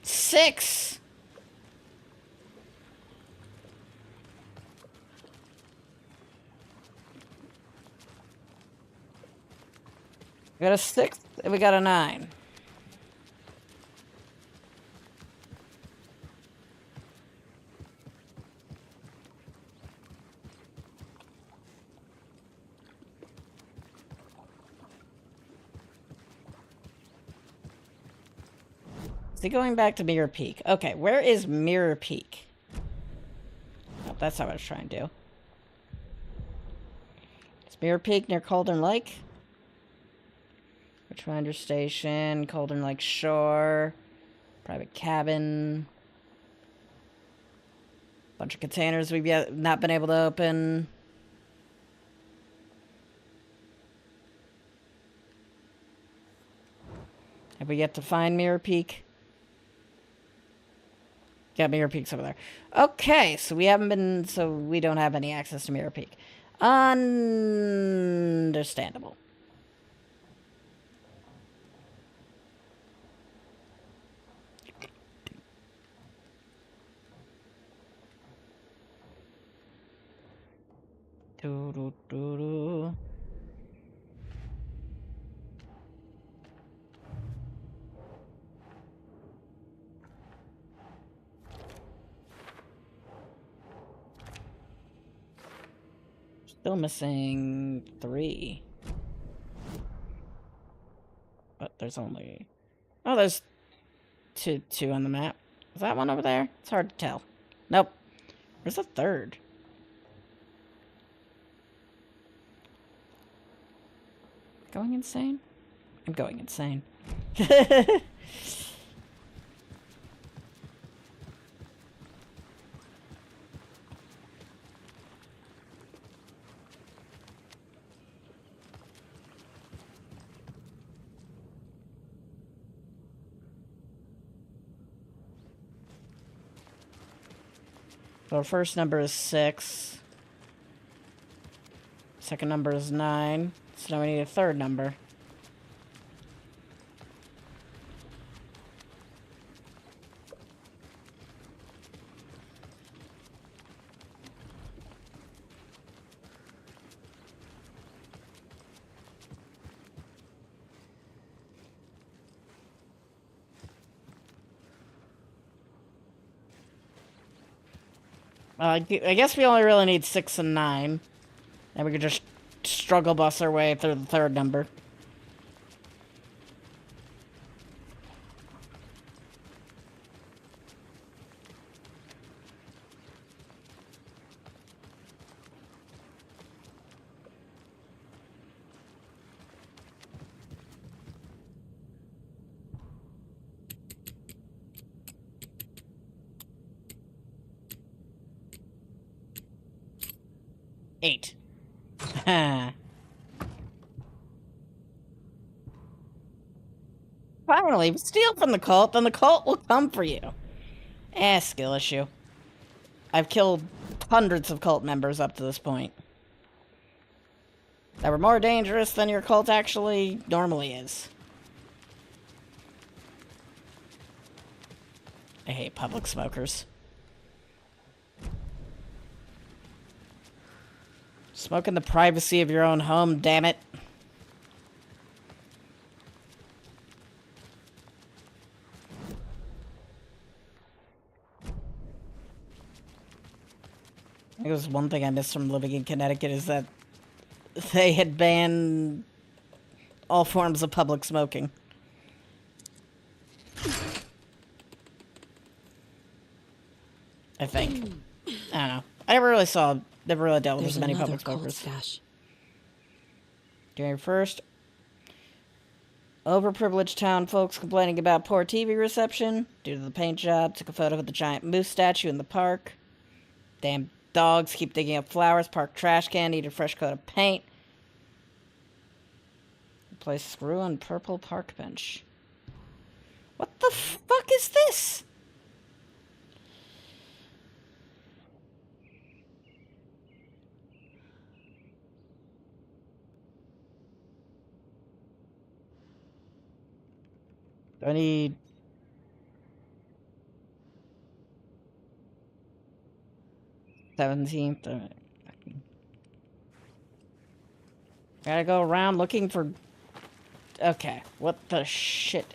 6. We got a 6 and we got a 9. Is he going back to Mirror Peak? Okay, where is Mirror Peak? Oh, that's not what I was trying to do. Is Mirror Peak near Cauldron Lake? Witchfinder Station, Cauldron Lake Shore, private cabin. Bunch of containers we've yet not been able to open. Have we yet to find Mirror Peak? Yeah, Mirror Peak's over there. Okay, so we haven't been... So we don't have any access to Mirror Peak. Understandable. Do, do, do, do. Still missing 3. But there's only... Oh, there's two on the map. Is that one over there? It's hard to tell. Nope. Where's the 3rd? Going insane? I'm going insane. So first number is 6. Second number is 9. So now we need a 3rd number. I guess we only really need 6 and 9. And we could just struggle bus our way through the 3rd number. Eight. Finally, steal from the cult, then the cult will come for you. Skill issue. I've killed hundreds of cult members up to this point. That were more dangerous than your cult actually normally is. I hate public smokers. Smoke in the privacy of your own home, damn it. I think it was one thing I missed from living in Connecticut is that they had banned all forms of public smoking. I think. I don't know. I never really dealt with as many public smokers. January 1st. Overprivileged town folks complaining about poor TV reception due to the paint job. Took a photo of the giant moose statue in the park. Damn dogs keep digging up flowers. Park trash can needed a fresh coat of paint. Replace screw on purple park bench. What the fuck is this? I need... $17th. Gotta go around looking for... Okay, what the shit?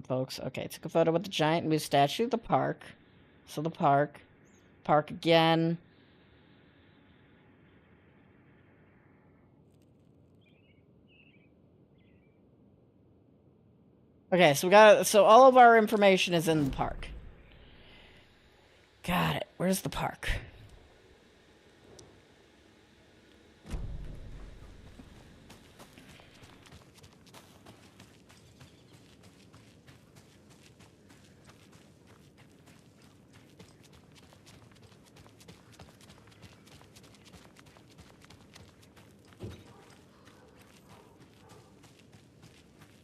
Folks. Okay, took a photo with the giant moose statue at the park. So the park. Park again. Okay, so all of our information is in the park. Got it. Where's the park?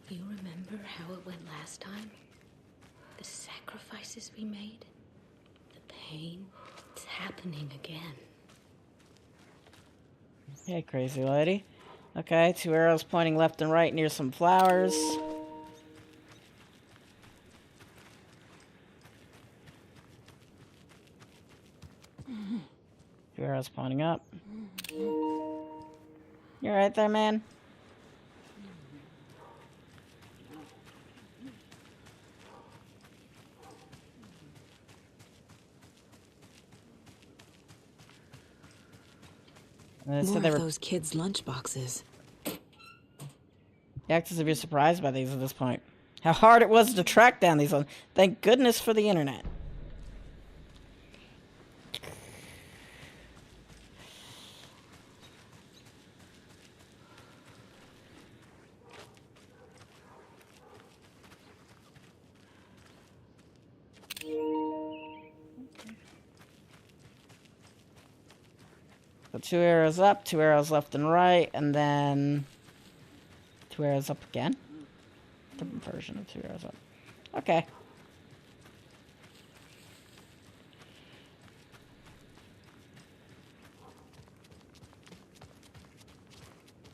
You remember how it went last time? The sacrifices we made? The pain? It's happening again. Hey, crazy lady. Okay, 2 arrows pointing left and right near some flowers. 2 arrows pointing up. You right there, man? More of those kids' lunchboxes. Act as if you're surprised by these at this point. How hard it was to track down these ones. Thank goodness for the internet. So 2 arrows up, 2 arrows left and right, and then 2 arrows up again. Different version of 2 arrows up. Okay.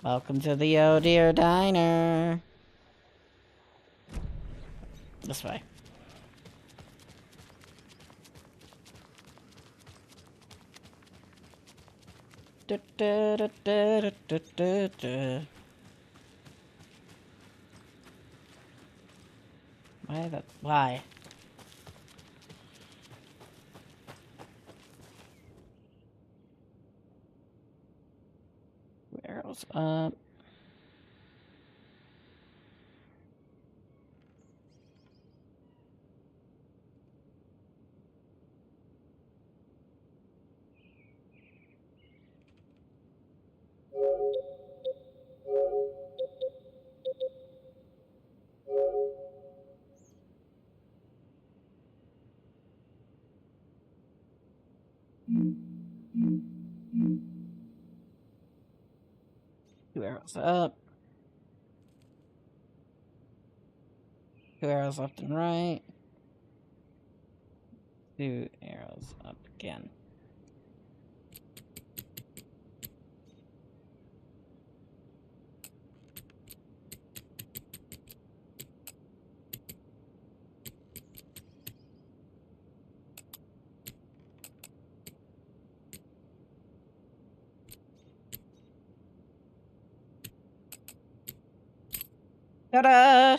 Welcome to the Oh Dear Diner. This way. Da, da, da, da, da, da, da. Why that? Why? Arrows up. Two arrows up. 2 arrows left and right. 2 arrows up again. Ta-da!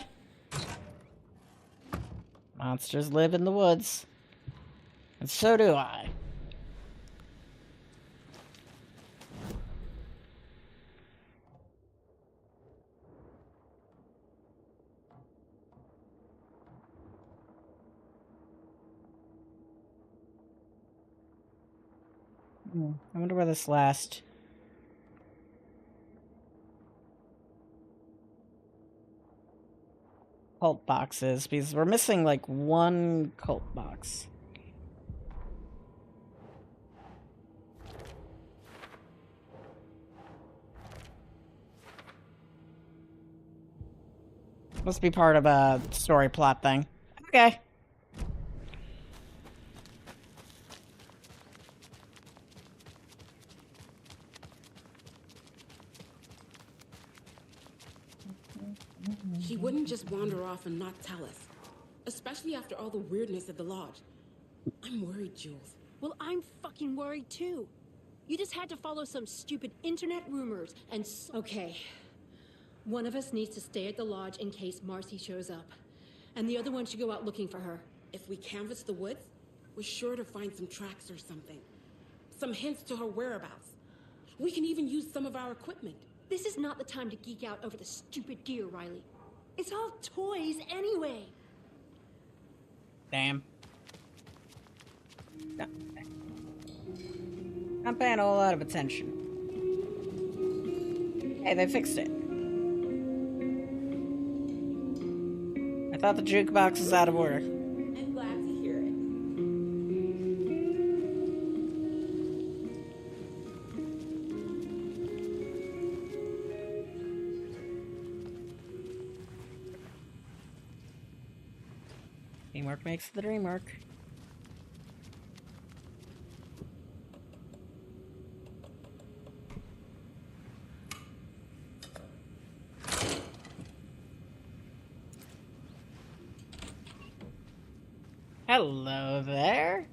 Monsters live in the woods. And so do I. I wonder where this last... cult box is, because we're missing like 1 cult box. Must be part of a story plot thing. Okay. He wouldn't just wander off and not tell us. Especially after all the weirdness at the lodge. I'm worried, Jules. Well, I'm fucking worried too. You just had to follow some stupid internet rumors and Okay. One of us needs to stay at the lodge in case Marcy shows up. And the other one should go out looking for her. If we canvass the woods, we're sure to find some tracks or something. Some hints to her whereabouts. We can even use some of our equipment. This is not the time to geek out over the stupid deer, Riley. It's all toys anyway. Damn. No. I'm paying a whole lot of attention. Hey, they fixed it. I thought the jukebox was out of order. I'm glad to hear it. Teamwork makes the dream work. Hello there.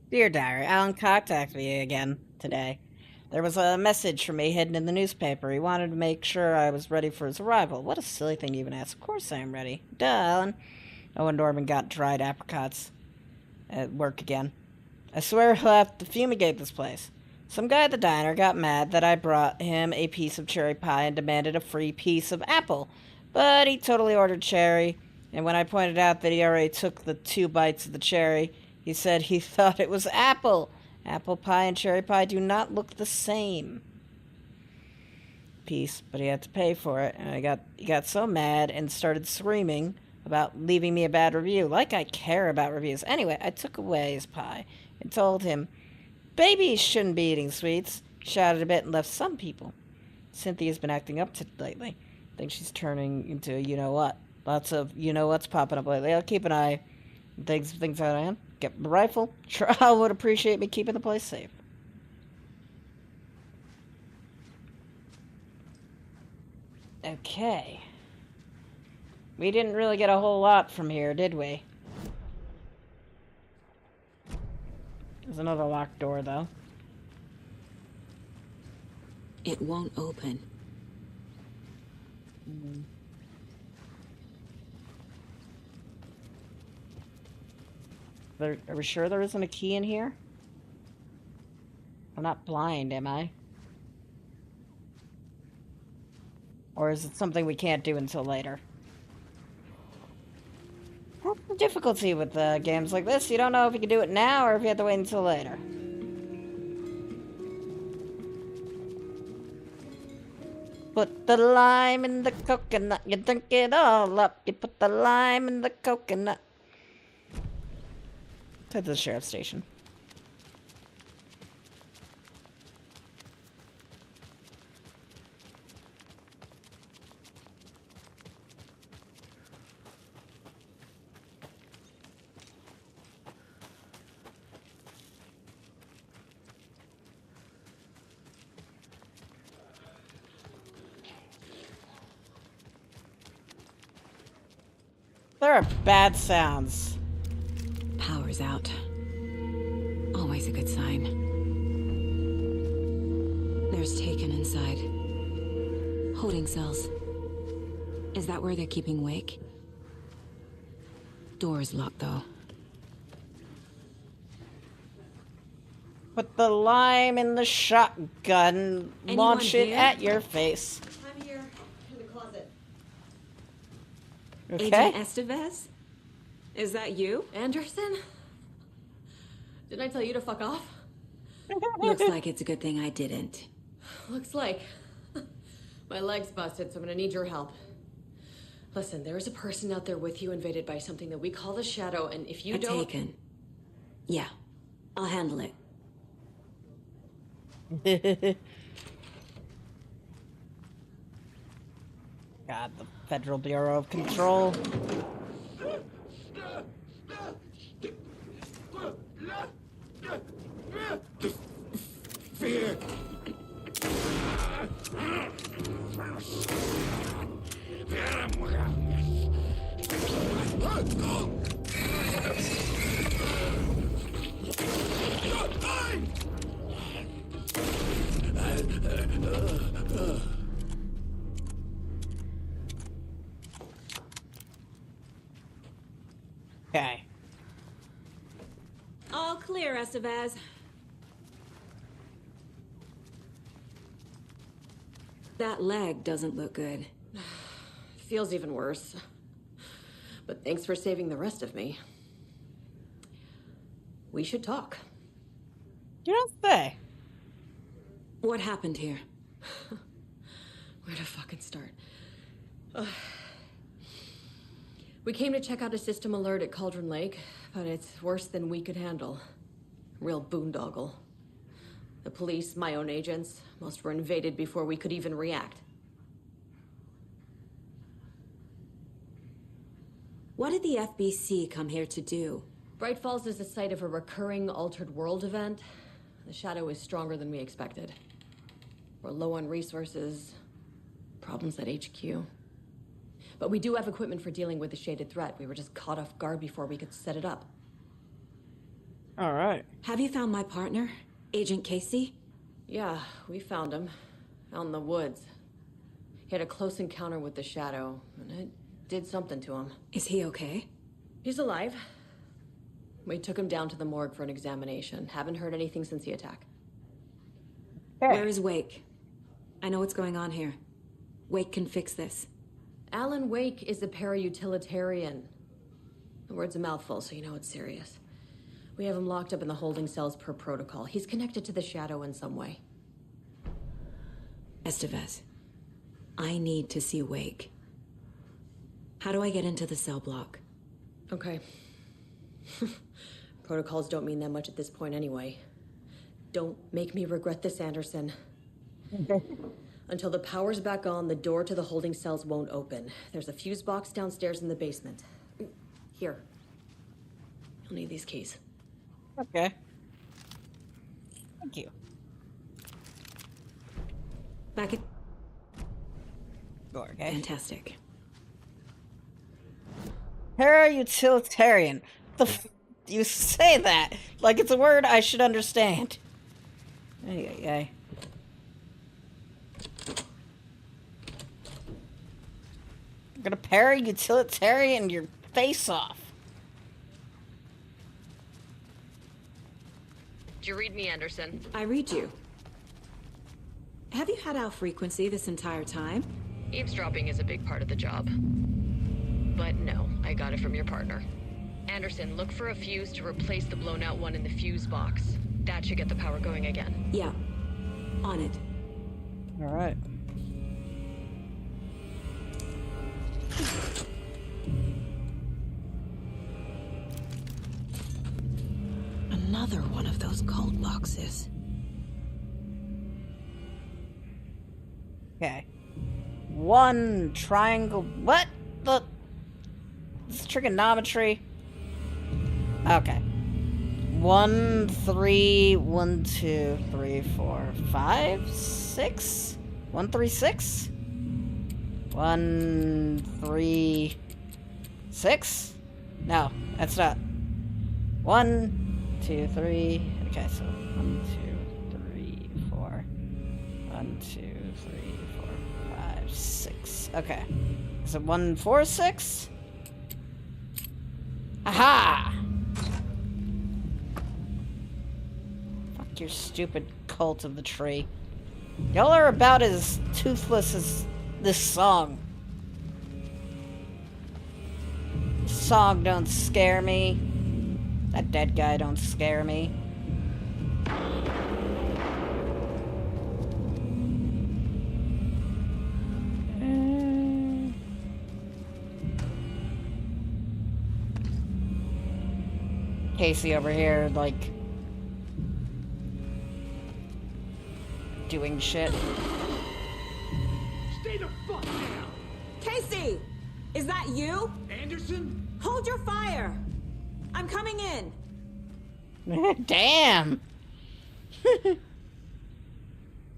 Dear Diary, Alan contacted me again today. There was a message from me hidden in the newspaper. He wanted to make sure I was ready for his arrival. What a silly thing to even ask. Of course I am ready. Duh, Alan. Owen Norman got dried apricots at work again. I swear he'll have to fumigate this place. Some guy at the diner got mad that I brought him a piece of cherry pie and demanded a free piece of apple. But he totally ordered cherry, and when I pointed out that he already took the 2 bites of the cherry, he said he thought it was apple. Apple pie and cherry pie do not look the same. Piece, but he had to pay for it, and he got so mad and started screaming about leaving me a bad review. Like I care about reviews. Anyway, I took away his pie and told him, babies shouldn't be eating sweets. Shouted a bit and left some people. Cynthia's been acting up to lately. I think she's turning into a you-know-what. Lots of you-know-what's popping up lately. I'll keep an eye on things out of hand. Get my rifle. Trial would appreciate me keeping the place safe. Okay. We didn't really get a whole lot from here, did we? There's another locked door, though. It won't open. Are we sure there isn't a key in here? I'm not blind, am I? Or is it something we can't do until later? That's the difficulty with games like this. You don't know if you can do it now or if you have to wait until later. Put the lime in the coconut, you drink it all up. You put the lime in the coconut. To the sheriff's station. There are bad sounds. Power's out. Always a good sign. There's Taken inside. Holding cells. Is that where they're keeping Wake? Door's locked, though. Put the lime in the shotgun. Launch it at your face. I'm here in the closet. Okay. Agent Estevez? Is that you? Anderson? Didn't I tell you to fuck off? Looks like it's a good thing I didn't. Looks like. My leg's busted, so I'm gonna need your help. Listen, there is a person out there with you invaded by something that we call the Shadow, and if you don't... Taken. Yeah, I'll handle it. God, the Federal Bureau of Control. Fear. Okay. All clear, Estevez. That leg doesn't look good. Feels even worse. But thanks for saving the rest of me. We should talk. You don't say. What happened here? Where to fucking start? We came to check out a system alert at Cauldron Lake, but it's worse than we could handle. Real boondoggle. The police, my own agents, most were invaded before we could even react. What did the FBC come here to do? Bright Falls is the site of a recurring Altered World event. The Shadow is stronger than we expected. We're low on resources, problems at HQ. But we do have equipment for dealing with the shaded threat. We were just caught off guard before we could set it up. All right. Have you found my partner, Agent Casey? Yeah, we found him. Out in the woods. He had a close encounter with the Shadow, and it did something to him. Is he okay? He's alive. We took him down to the morgue for an examination. Haven't heard anything since the attack. Hey. Where is Wake? I know what's going on here. Wake can fix this. Alan Wake is a para-utilitarian. The word's a mouthful, so you know it's serious. We have him locked up in the holding cells per protocol. He's connected to the Shadow in some way. Estevez, I need to see Wake. How do I get into the cell block? Okay. Protocols don't mean that much at this point anyway. Don't make me regret this, Anderson. Until the power's back on, the door to the holding cells won't open. There's a fuse box downstairs in the basement. Here. You'll need these keys. Okay. Thank you. Back at... Okay. Fantastic. Para-utilitarian. You say that like it's a word I should understand. Ay. I'm gonna para-utilitarian your face off. Did you read me, Anderson? I read you. Have you had our frequency this entire time? Eavesdropping is a big part of the job. But no, I got it from your partner. Anderson, look for a fuse to replace the blown out one in the fuse box. That should get the power going again. Yeah. On it. All right. Another one of those cold boxes. Okay. One triangle. What the? It's trigonometry. Okay. 1, 3, 1, 2, 3, 4, 5, 6. 1, 3, 6. 1, 3, 6. No, that's not. 1, 2, 3. Okay, so 1, 2, 3, 4. 1, 2, 3, 4, 5, 6. Okay. Is it 1, 4, 6? Aha! Fuck your stupid cult of the tree. Y'all are about as toothless as this song. This song don't scare me. That dead guy don't scare me. Casey over here, like, doing shit. Stay the fuck down! Casey! Is that you? Anderson? Hold your fire! I'm coming in! Damn!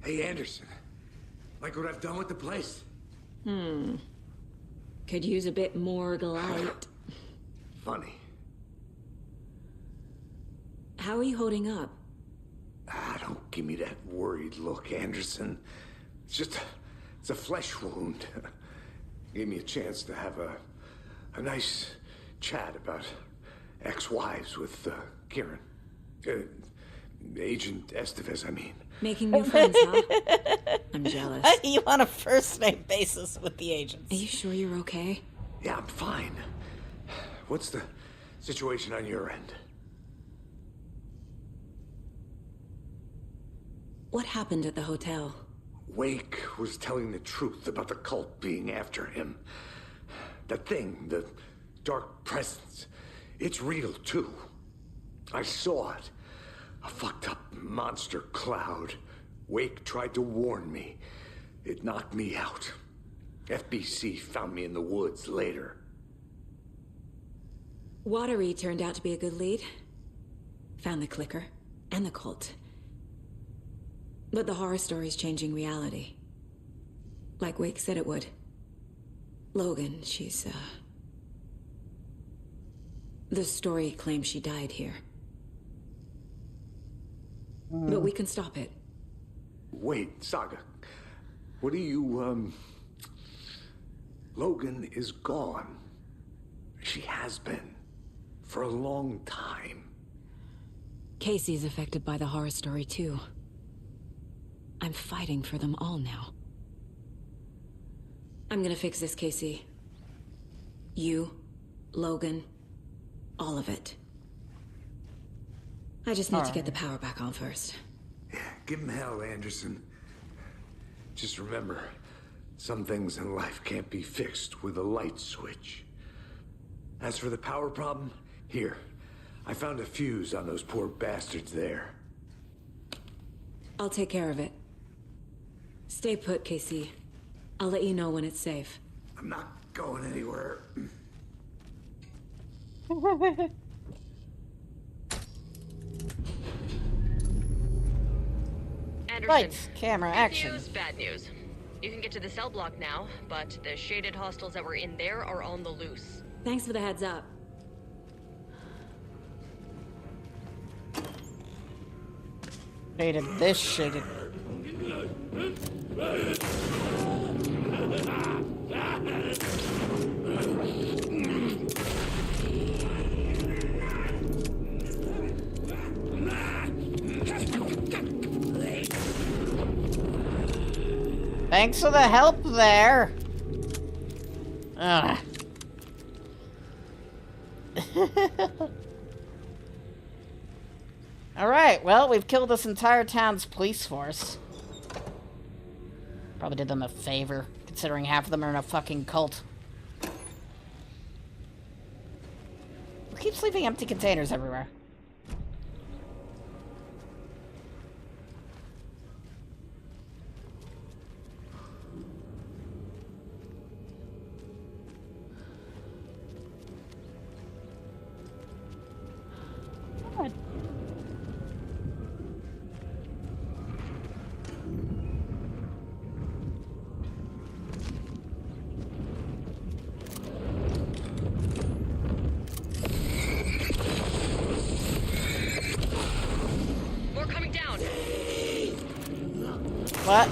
Hey, Anderson. Like what I've done with the place? Could use a bit more light. Funny. How are you holding up? Don't give me that worried look, Anderson. It's a flesh wound. Gave me a chance to have a nice chat about ex-wives with Kieran. Agent Estevez, I mean. Making new friends, huh? I'm jealous. You on a first-name basis with the agents. Are you sure you're okay? Yeah, I'm fine. What's the situation on your end? What happened at the hotel? Wake was telling the truth about the cult being after him. That thing, the dark presence, it's real too. I saw it. A fucked up monster cloud. Wake tried to warn me. It knocked me out. FBC found me in the woods later. Watery turned out to be a good lead. Found the clicker and the cult. But the horror story's changing reality. Like Wake said it would. Logan, she's, the story claims she died here. But we can stop it. Wait, Saga. What do you, Logan is gone. She has been. For a long time. Casey's affected by the horror story, too. I'm fighting for them all now. I'm gonna fix this, Casey. You, Logan, all of it. I just need to get the power back on first. Yeah, give him hell, Anderson. Just remember, some things in life can't be fixed with a light switch. As for the power problem, here, I found a fuse on those poor bastards there. I'll take care of it. Stay put, Casey. I'll let you know when it's safe. I'm not going anywhere. Anderson, Lights, camera, action. Good news, bad news. You can get to the cell block now, but the shaded hostiles that were in there are on the loose. Thanks for the heads up. Shaded this shaded. Thanks for the help there. Ugh. Alright, well, we've killed this entire town's police force. Probably did them a favor, considering half of them are in a fucking cult. Who keeps leaving empty containers everywhere? God. More coming down. What?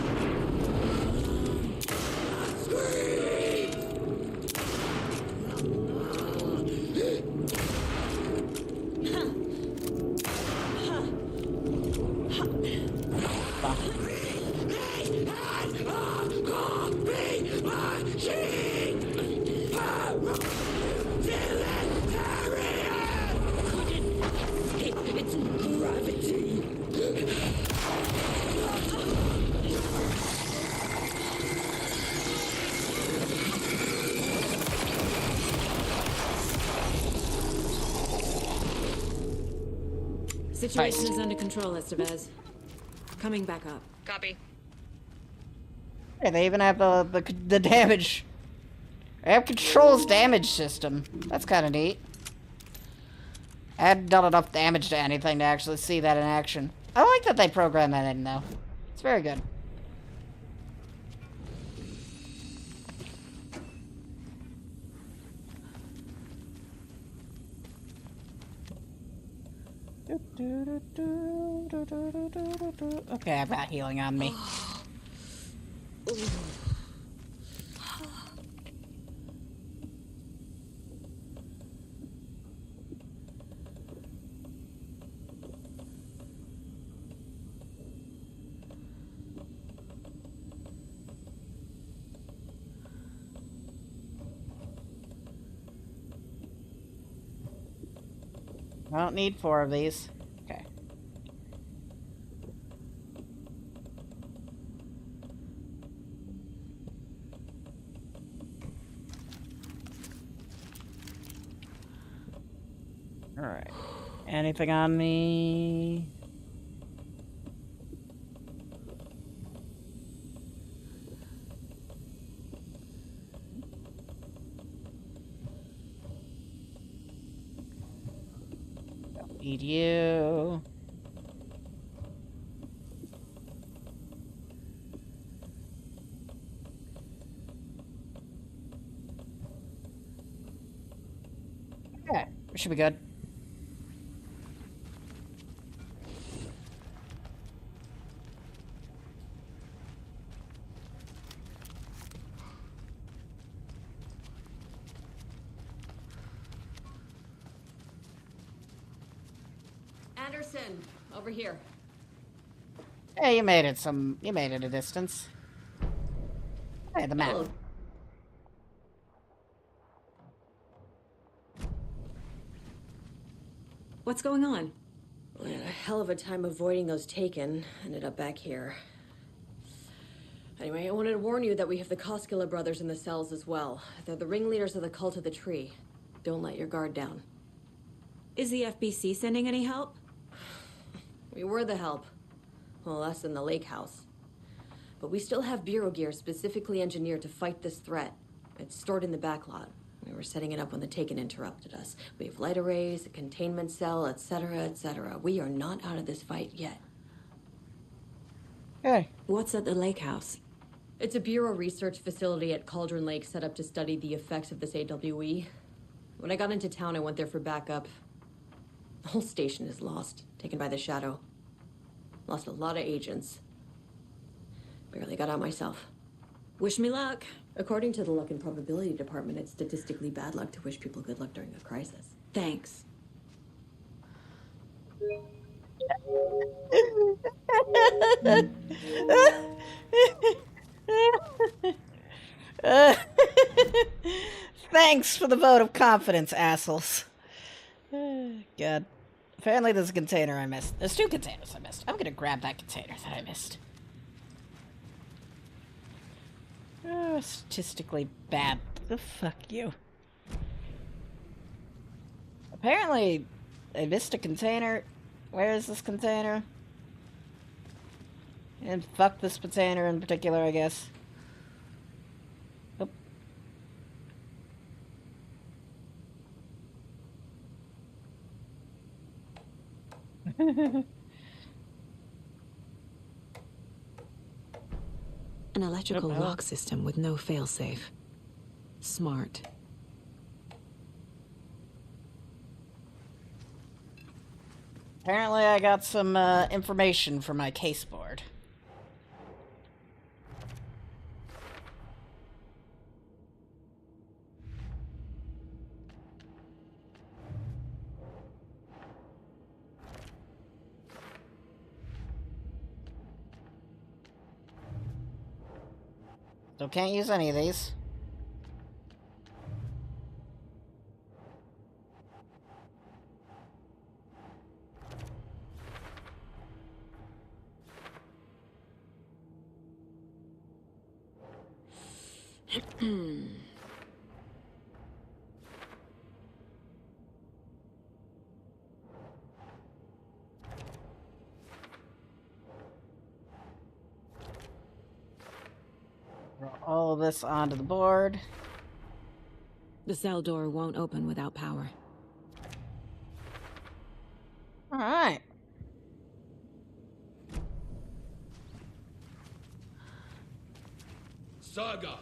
Situation is under control, Estevez. Coming back up. Copy. Hey, they even have the damage. They have controls damage system. That's kind of neat. I hadn't done enough damage to anything to actually see that in action. I like that they programmed that in, though. It's very good. Okay, I've got healing on me. I don't need 4 of these. Okay. Alright. Anything on me? Need you. Should be good. Anderson, over here. Hey, you made it a distance. Hey, the map. Oh. What's going on? We had a hell of a time avoiding those taken. Ended up back here. Anyway, I wanted to warn you that we have the Koskela brothers in the cells as well. They're the ringleaders of the Cult of the Tree. Don't let your guard down. Is the FBC sending any help? We were the help. Well, us in the lake house. But we still have Bureau gear specifically engineered to fight this threat. It's stored in the backlot. We were setting it up when the Taken interrupted us. We have light arrays, a containment cell, etc., etc. We are not out of this fight yet. Hey. What's at the lake house? It's a Bureau research facility at Cauldron Lake set up to study the effects of this AWE. When I got into town, I went there for backup. The whole station is lost, taken by the Shadow. Lost a lot of agents. Barely got out myself. Wish me luck. According to the Luck and Probability Department, it's statistically bad luck to wish people good luck during a crisis. Thanks. Thanks for the vote of confidence, assholes. God. Apparently there's a container I missed. There's 2 containers I missed. I'm gonna grab that container that I missed. Oh, statistically bad. The fuck you. Apparently, I missed a container. Where is this container? And fuck this container in particular, I guess. Oh. An electrical lock system with no failsafe. Smart. Apparently I got some information from my case board. So can't use any of these. Roll all of this onto the board. The cell door won't open without power. Alright. Saga!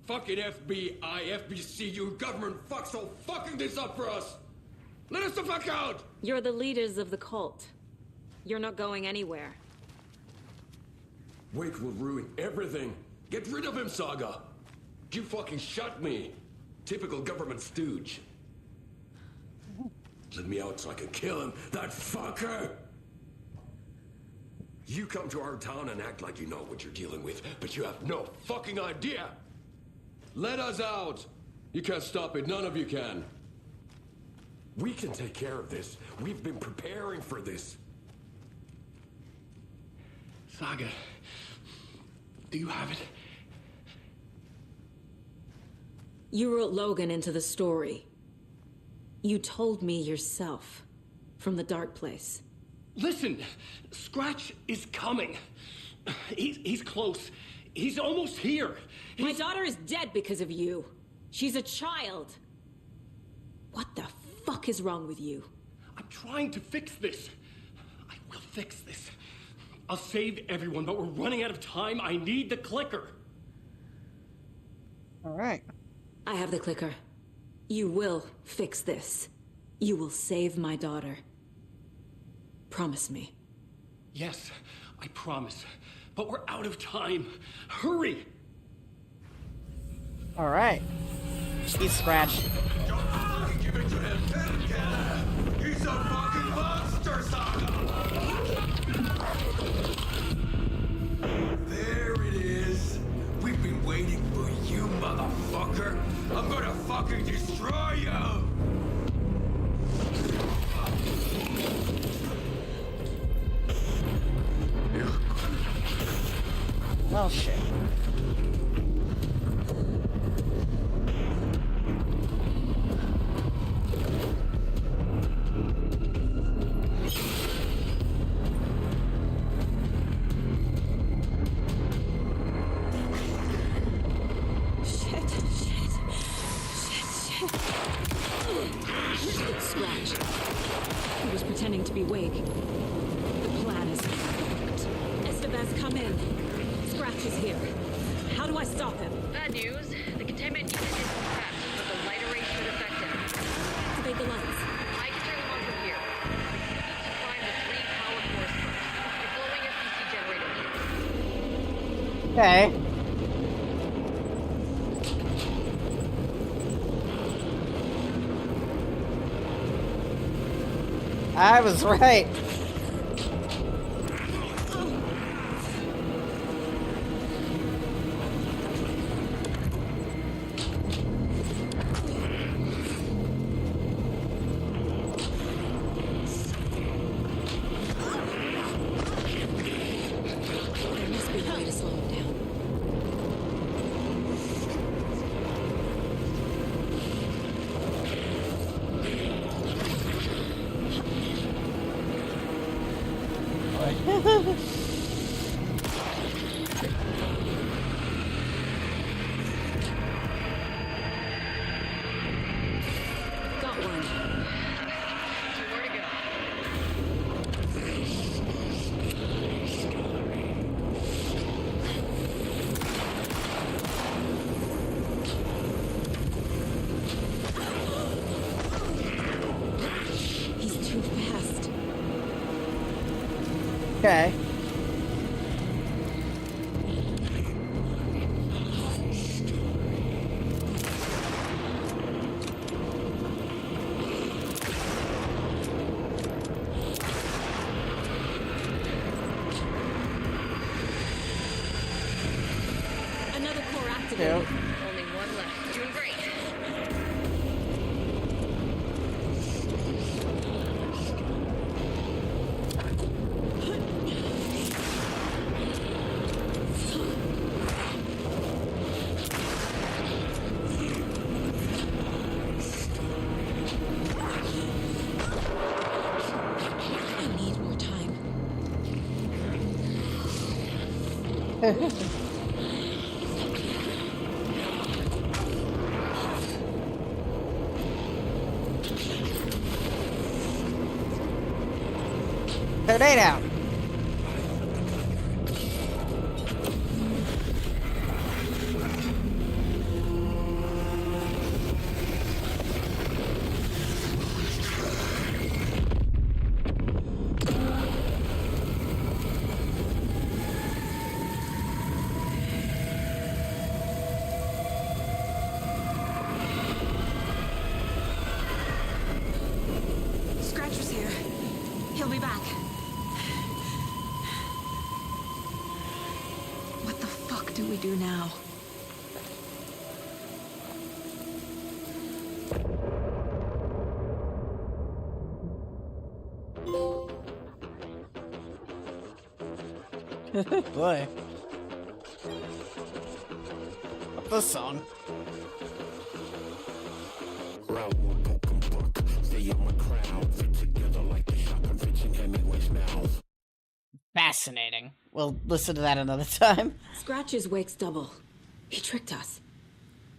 Fucking FBI, FBC, you government fucks all fucking this up for us! Let us the fuck out! You're the leaders of the cult. You're not going anywhere. Wait will ruin everything. Get rid of him, Saga! You fucking shot me! Typical government stooge. Let me out so I can kill him, that fucker! You come to our town and act like you know what you're dealing with, but you have no fucking idea! Let us out! You can't stop it, none of you can. We can take care of this. We've been preparing for this. Saga, do you have it? You wrote Logan into the story. You told me yourself. From the dark place. Listen, Scratch is coming. He's close. He's almost here. My daughter is dead because of you. She's a child. What the fuck is wrong with you? I'm trying to fix this. I will fix this. I'll save everyone, but we're running out of time. I need the clicker. All right. I have the clicker. You will fix this. You will save my daughter. Promise me. Yes, I promise. But we're out of time. Hurry! Alright. He's Scratch. Give it to him! He's a fucking monster, Saga! There it is. We've been waiting for you, motherfucker. I'm gonna fucking destroy you! Oh shit. Scratch. He was pretending to be Wig. The plan is fucked. Estevez, come in. Scratch is here. How do I stop him? Bad news. The containment unit is trapped, but the light array should affect him. Activate the lights. I can turn them on from here. You need to find the 3 power cores first. The glowing FPC generator. Okay. I was right. There must be a way to slow him down. Got one. Where to go? He's too fast. Okay. Another core activated. Yep. Only one left. Doing great. I need more time. Tornado out. Scratch was here. He'll be back. What the fuck do we do now? Boy. What's this song? Fascinating. We'll listen to that another time. Scratch's Wake's double. He tricked us.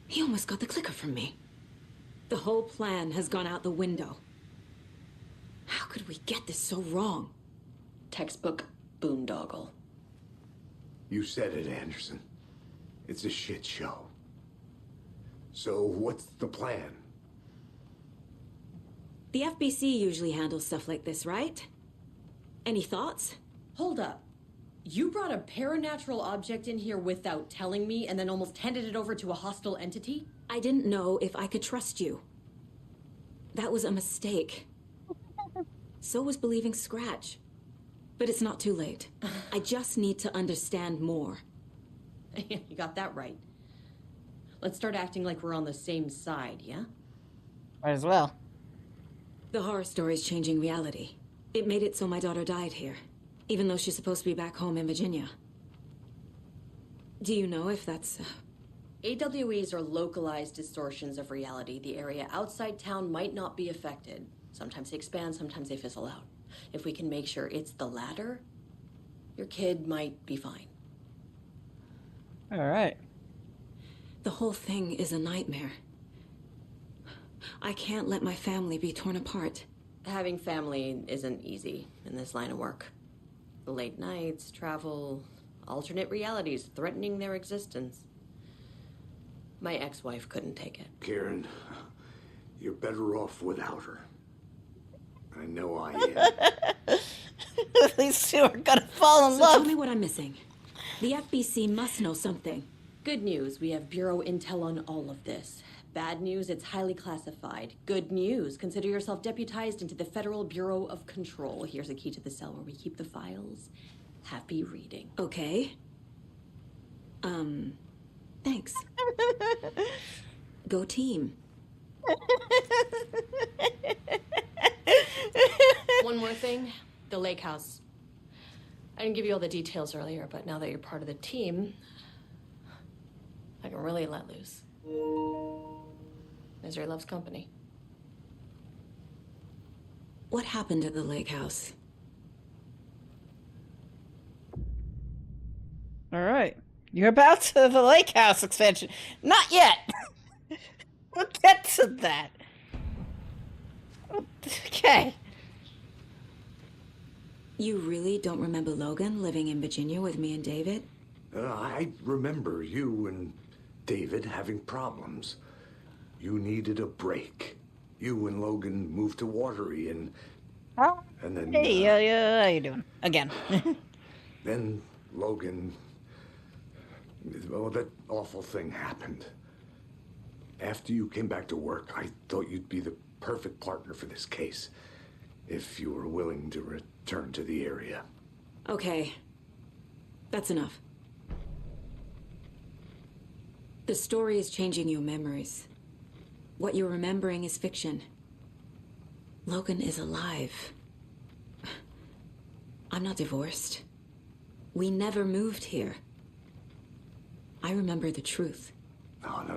He almost got the clicker from me. The whole plan has gone out the window. How could we get this so wrong? Textbook boondoggle. You said it, Anderson. It's a shit show. So what's the plan? The FBC usually handles stuff like this, right? Any thoughts? Hold up. You brought a paranatural object in here without telling me and then almost handed it over to a hostile entity? I didn't know if I could trust you. That was a mistake. So was believing Scratch. But it's not too late. I just need to understand more. You got that right. Let's start acting like we're on the same side, yeah? Might as well. The horror story's changing reality. It made it so my daughter died here, even though she's supposed to be back home in Virginia. Do you know if that's... AWEs are localized distortions of reality. The area outside town might not be affected. Sometimes they expand, sometimes they fizzle out. If we can make sure it's the latter, your kid might be fine. All right. The whole thing is a nightmare. I can't let my family be torn apart. Having family isn't easy in this line of work. The late nights, travel, alternate realities threatening their existence. My ex-wife couldn't take it. Karen, you're better off without her. I know I am. These two are gonna fall in So love. tell me what I'm missing. The FBC must know something. Good news, we have Bureau intel on all of this. Bad news, it's highly classified. Good news, consider yourself deputized into the Federal Bureau of Control. Here's a key to the cell where we keep the files. Happy reading. Okay. Thanks. Go team. One more thing, the lake house. I didn't give you all the details earlier, but now that you're part of the team, I can really let loose. Misery loves company. What happened at the lake house? All right. You're about to the lake house expansion. Not yet. We'll get to that. Okay. You really don't remember Logan living in Virginia with me and David? I remember you and David having problems. You needed a break. You and Logan moved to Watery and then... Hey, how you doing? Again. Then Logan... Well, that awful thing happened. After you came back to work, I thought you'd be the perfect partner for this case. If you were willing to return to the area. Okay. That's enough. The story is changing your memories. What you're remembering is fiction. Logan is alive. I'm not divorced. We never moved here. I remember the truth.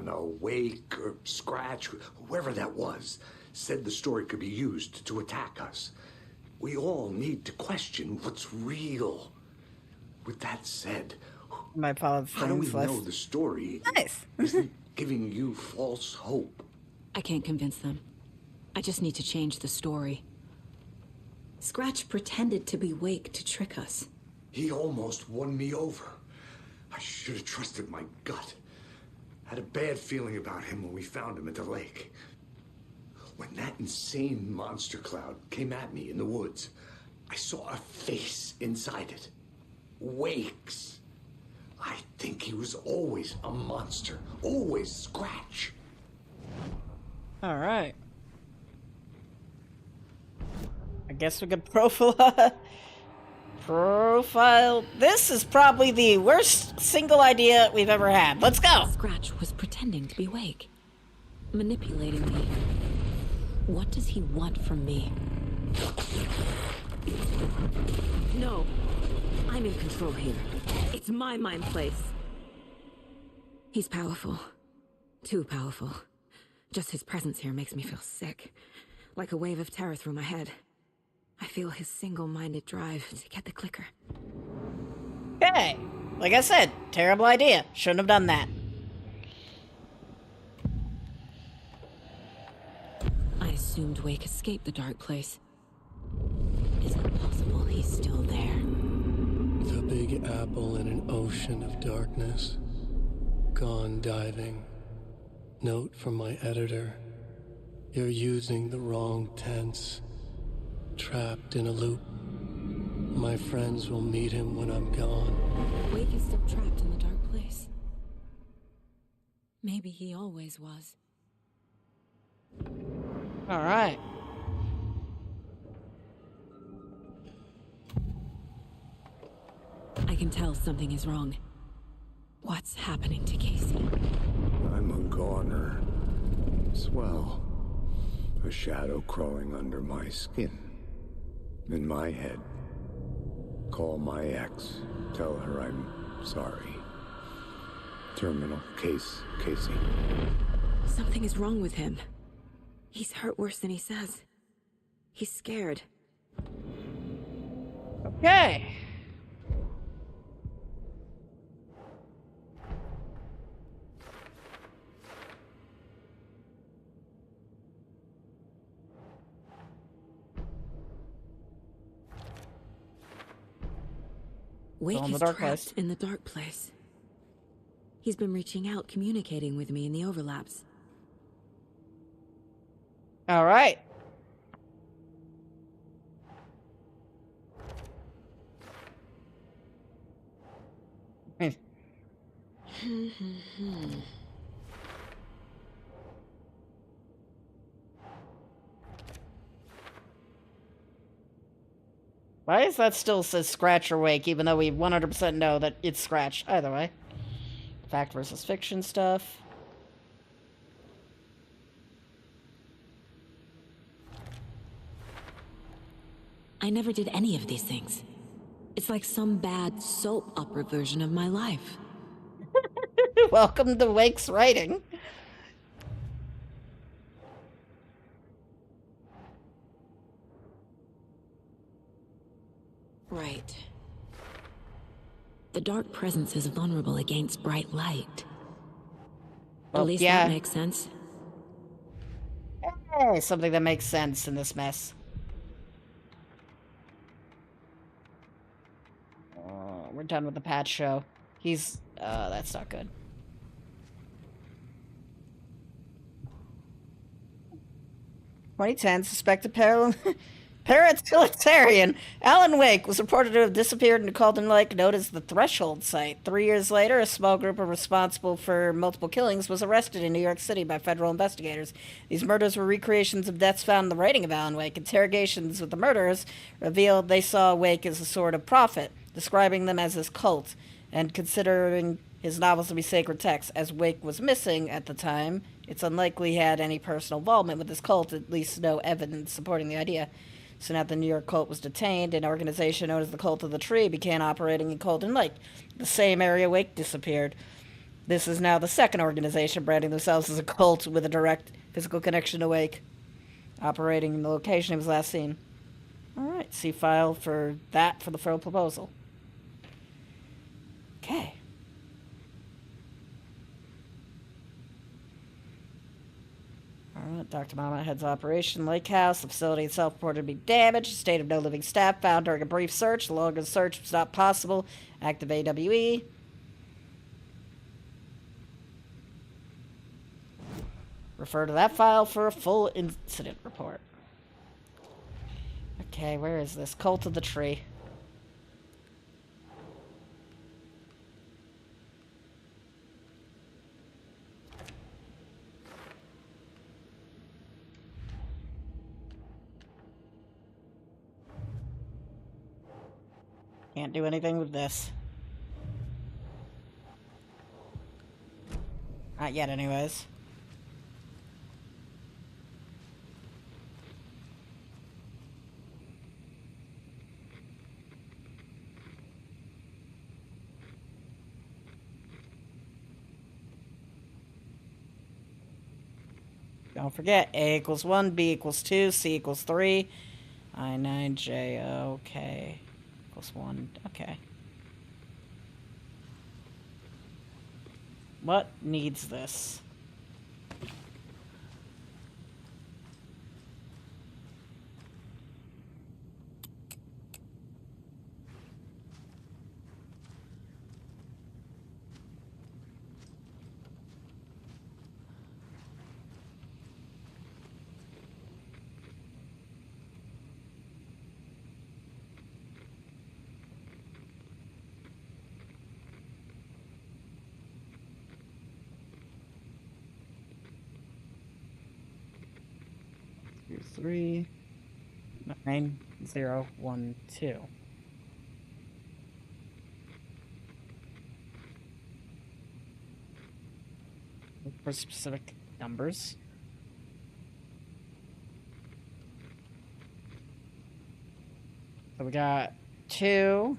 No. Wake or Scratch, whoever that was, said the story could be used to attack us. We all need to question what's real. With that said, My apologies. how do we know the story isn't giving you false hope? I can't convince them. I just need to change the story. Scratch pretended to be Wake to trick us. He almost won me over. I should have trusted my gut. Had a bad feeling about him when we found him at the lake. When that insane monster cloud came at me in the woods, I saw a face inside it. Wake's. I think he was always a monster. Always Scratch. All right. I guess we could profile. This is probably the worst single idea we've ever had. Let's go. Scratch was pretending to be Wake, manipulating me. What does he want from me? No, I'm in control here. It's my mind place. He's powerful. Too powerful. Just his presence here makes me feel sick. Like a wave of terror through my head. I feel his single-minded drive to get the clicker. Okay. Like I said, terrible idea. Shouldn't have done that. I assumed Wake escaped the dark place. Is it possible he's still there? The Big Apple in an ocean of darkness. Gone diving. Note from my editor. You're using the wrong tense. Trapped in a loop. My friends will meet him when I'm gone. Wake is still trapped in the dark place. Maybe he always was. All right. I can tell something is wrong. What's happening to Casey? I'm a goner. Swell. A shadow crawling under my skin. In my head. Call my ex. Tell her I'm sorry. Terminal case, Casey. Something is wrong with him. He's hurt worse than he says. He's scared. Okay. Wake in the is dark trapped place. in the dark place. He's been reaching out, communicating with me in the overlaps. All right. Why is that still says Scratch or Wake, even though we 100% know that it's Scratch? Either way. Fact versus fiction stuff. I never did any of these things. It's like some bad soap opera version of my life. Welcome to Wake's writing. Right. The dark presence is vulnerable against bright light. Well, At least yeah. that makes sense. Hey, something that makes sense in this mess. We're done with the Pat show. He's, that's not good. (2010) Suspected paratiliterian Alan Wake was reported to have disappeared in a Calden Lake known as the Threshold Site. 3 years later, a small group responsible for multiple killings was arrested in New York City by federal investigators. These murders were recreations of deaths found in the writing of Alan Wake. Interrogations with the murderers revealed they saw Wake as a sort of prophet, describing them as his cult, and considering his novels to be sacred texts. As Wake was missing at the time, it's unlikely he had any personal involvement with this cult, at least no evidence supporting the idea. Soon after the New York cult was detained, an organization known as the Cult of the Tree began operating in Calden Lake, the same area Wake disappeared. This is now the second organization branding themselves as a cult with a direct physical connection to Wake, operating in the location he was last seen. Alright, see file for that for the full proposal. Okay. Alright, Dr. Mama heads Operation Lake House. The facility itself reported to be damaged. State of no living staff found during a brief search. The longer the search was not possible. Active AWE. Refer to that file for a full incident report. Okay, where is this? Cult of the Tree. Can't do anything with this. Not yet, anyways. Don't forget, A equals 1, B equals 2, C equals 3, I9, J, O, K equals 1. Okay. What needs this? 39012. Look for specific numbers. So we got 2.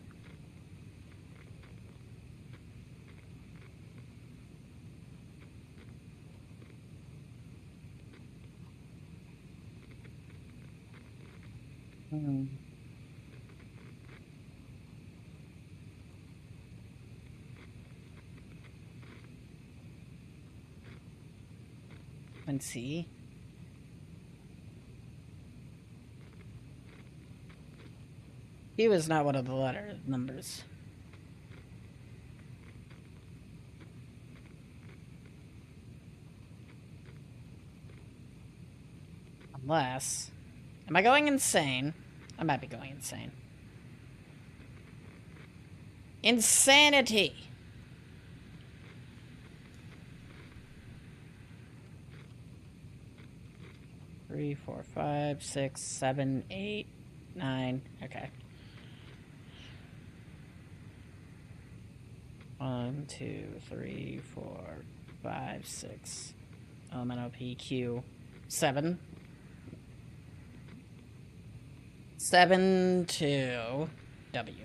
And see. He was not one of the letter numbers. Unless... Am I going insane? I might be going insane. Insanity! Three, 4, 5, 6, 7, 8, 9. Okay. 1, 2, 3, 4, 5, 6. LMNOP, 7. 7 to W.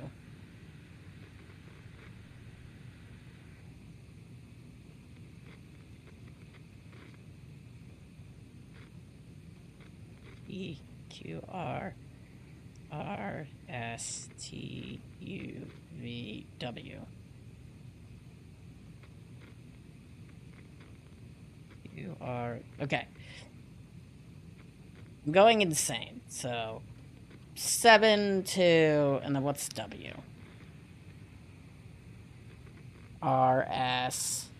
E Q R R S T U V W. You are okay. I'm going insane. So 7 to, and then what's W? R S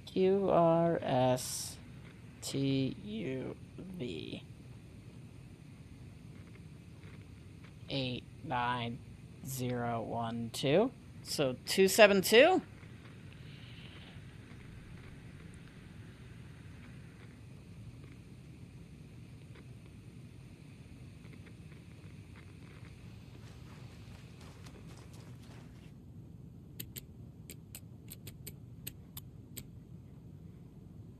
Q R S T U V 89012. So 272.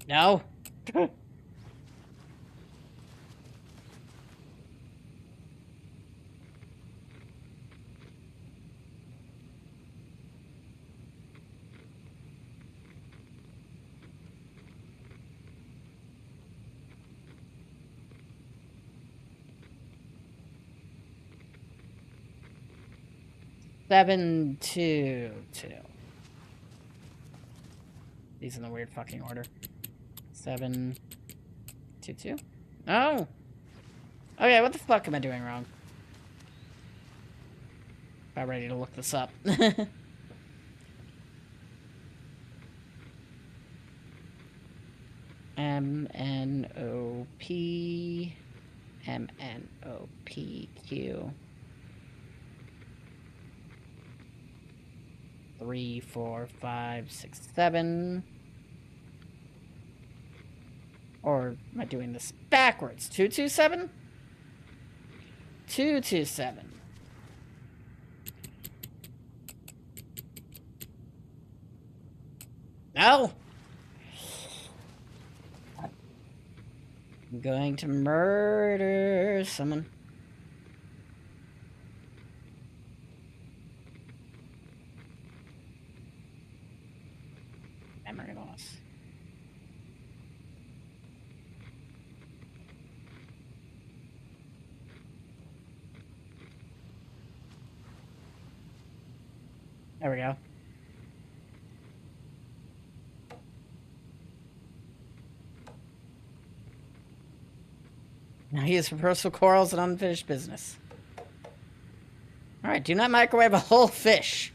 No. Seven, 2, 2. These in the weird fucking order. 7, 2, 2. Oh. Okay, what the fuck am I doing wrong? About ready to look this up. MNOP MNOPQ 3, 4, 5, 6, 7. Or am I doing this backwards? 227? 227. No! I'm going to murder someone. Memory loss. There we go. Now he is for personal quarrels and unfinished business. Alright, do not microwave a whole fish.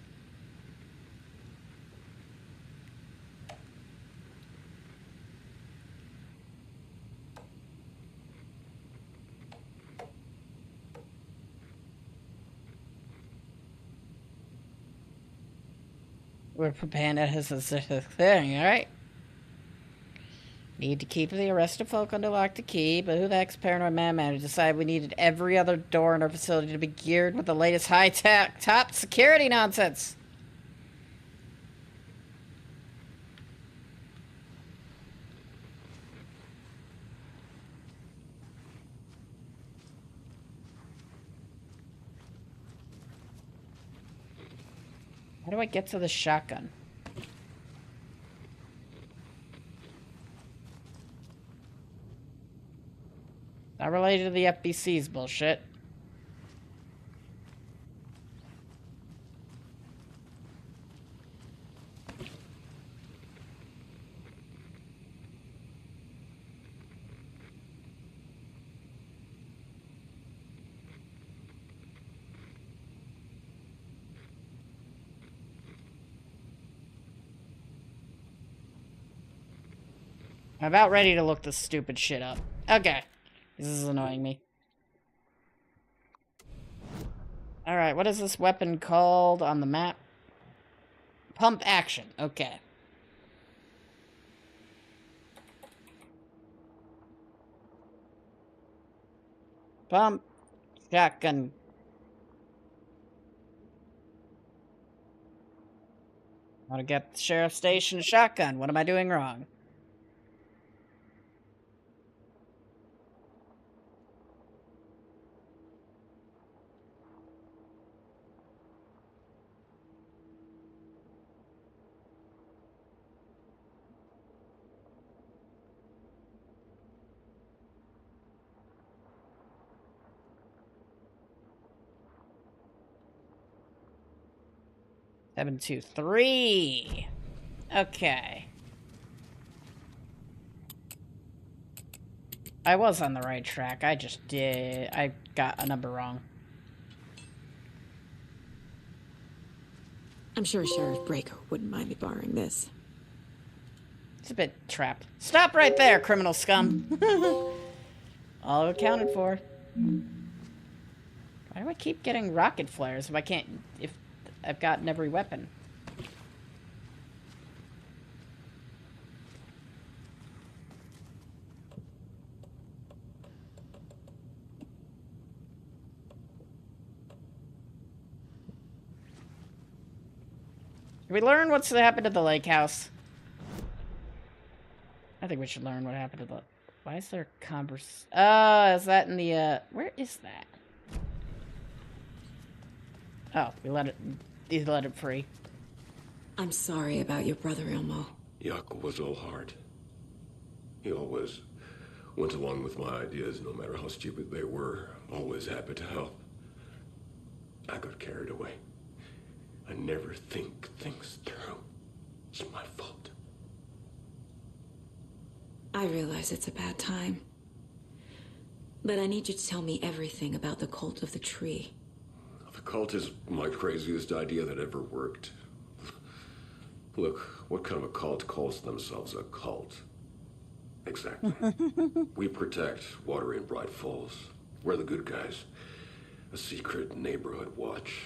We're preparing it as a thing, alright? Need to keep the arrested folk under lock to key, but who the heck's paranoid madman who decided we needed every other door in our facility to be geared with the latest high-tech top security nonsense? How do I get to the shotgun? Not related to the FBC's bullshit. I'm about ready to look this stupid shit up. Okay. This is annoying me. Alright, what is this weapon called on the map? Pump action. Okay. Pump. Shotgun. I want to get the sheriff's station shotgun. What am I doing wrong? Seven, 2, 3. Okay. I was on the right track. I got a number wrong. I'm sure Sheriff Breaker wouldn't mind me borrowing this. It's a bit trapped. Stop right there, criminal scum. All accounted for. Why do I keep getting rocket flares if I've gotten every weapon? Did we learn what's happened to the lake house? I think we should learn what happened to the... Why is there is that in the, where is that? Oh, he let it free. I'm sorry about your brother, Ilmo. Jaakko was all heart. He always went along with my ideas, no matter how stupid they were. Always happy to help. I got carried away. I never think things through. It's my fault. I realize it's a bad time. But I need you to tell me everything about the cult of the tree. The cult is my craziest idea that ever worked. Look, what kind of a cult calls themselves a cult? Exactly. We protect water in Bright Falls. We're the good guys. A secret neighborhood watch.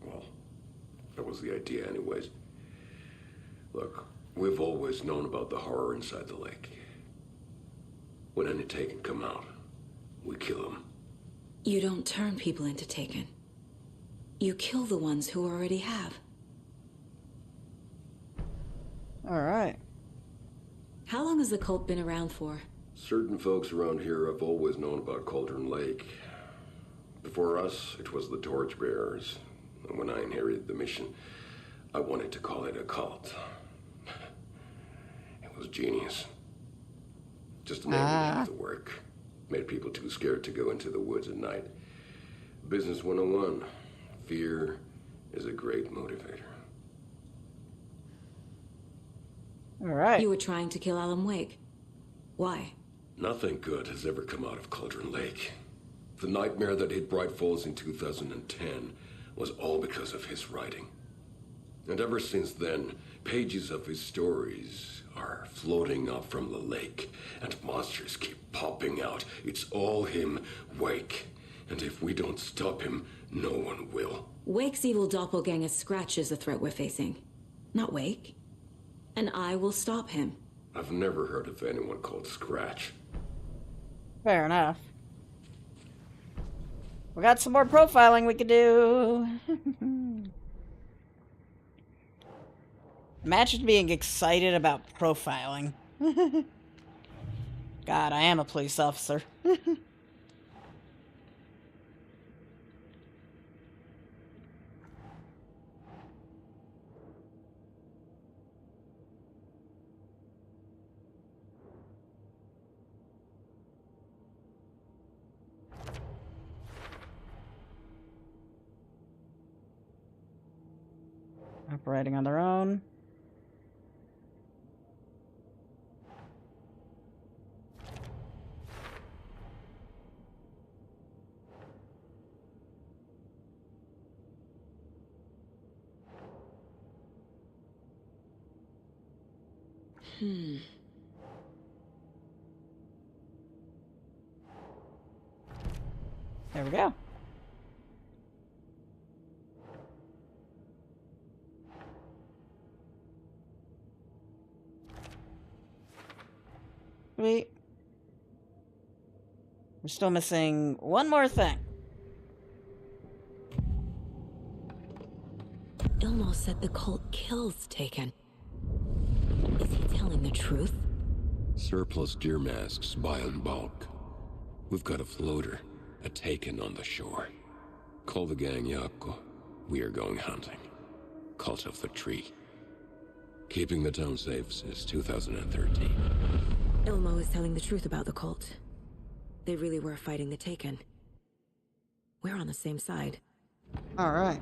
Well, that was the idea anyways. Look, we've always known about the horror inside the lake. When any Taken come out, we kill them. You don't turn people into Taken. You kill the ones who already have. Alright. How long has the cult been around for? Certain folks around here have always known about Cauldron Lake. Before us, it was the Torchbearers. And when I inherited the mission, I wanted to call it a cult. It was genius. Just a name that did the work. Made people too scared to go into the woods at night. Business 101. Fear is a great motivator. Alright. You were trying to kill Alan Wake. Why? Nothing good has ever come out of Cauldron Lake. The nightmare that hit Bright Falls in 2010 was all because of his writing. And ever since then, pages of his stories are floating up from the lake, and monsters keep popping out. It's all him, Wake. And if we don't stop him, no one will. Wake's evil doppelganger Scratch is the threat we're facing, not Wake. And I will stop him. I've never heard of anyone called Scratch. Fair enough. We got some more profiling we could do. Imagine being excited about profiling. God, I am a police officer. Operating on their own. There we go. We're still missing one more thing. Ilmo said the cult kills Taken. Is he telling the truth? Surplus deer masks buy in bulk. We've got a floater, a Taken on the shore. Call the gang Yako. We are going hunting. Cult of the Tree. Keeping the town safe since 2013. Ilmo is telling the truth about the cult. They really were fighting the Taken. We're on the same side. Alright.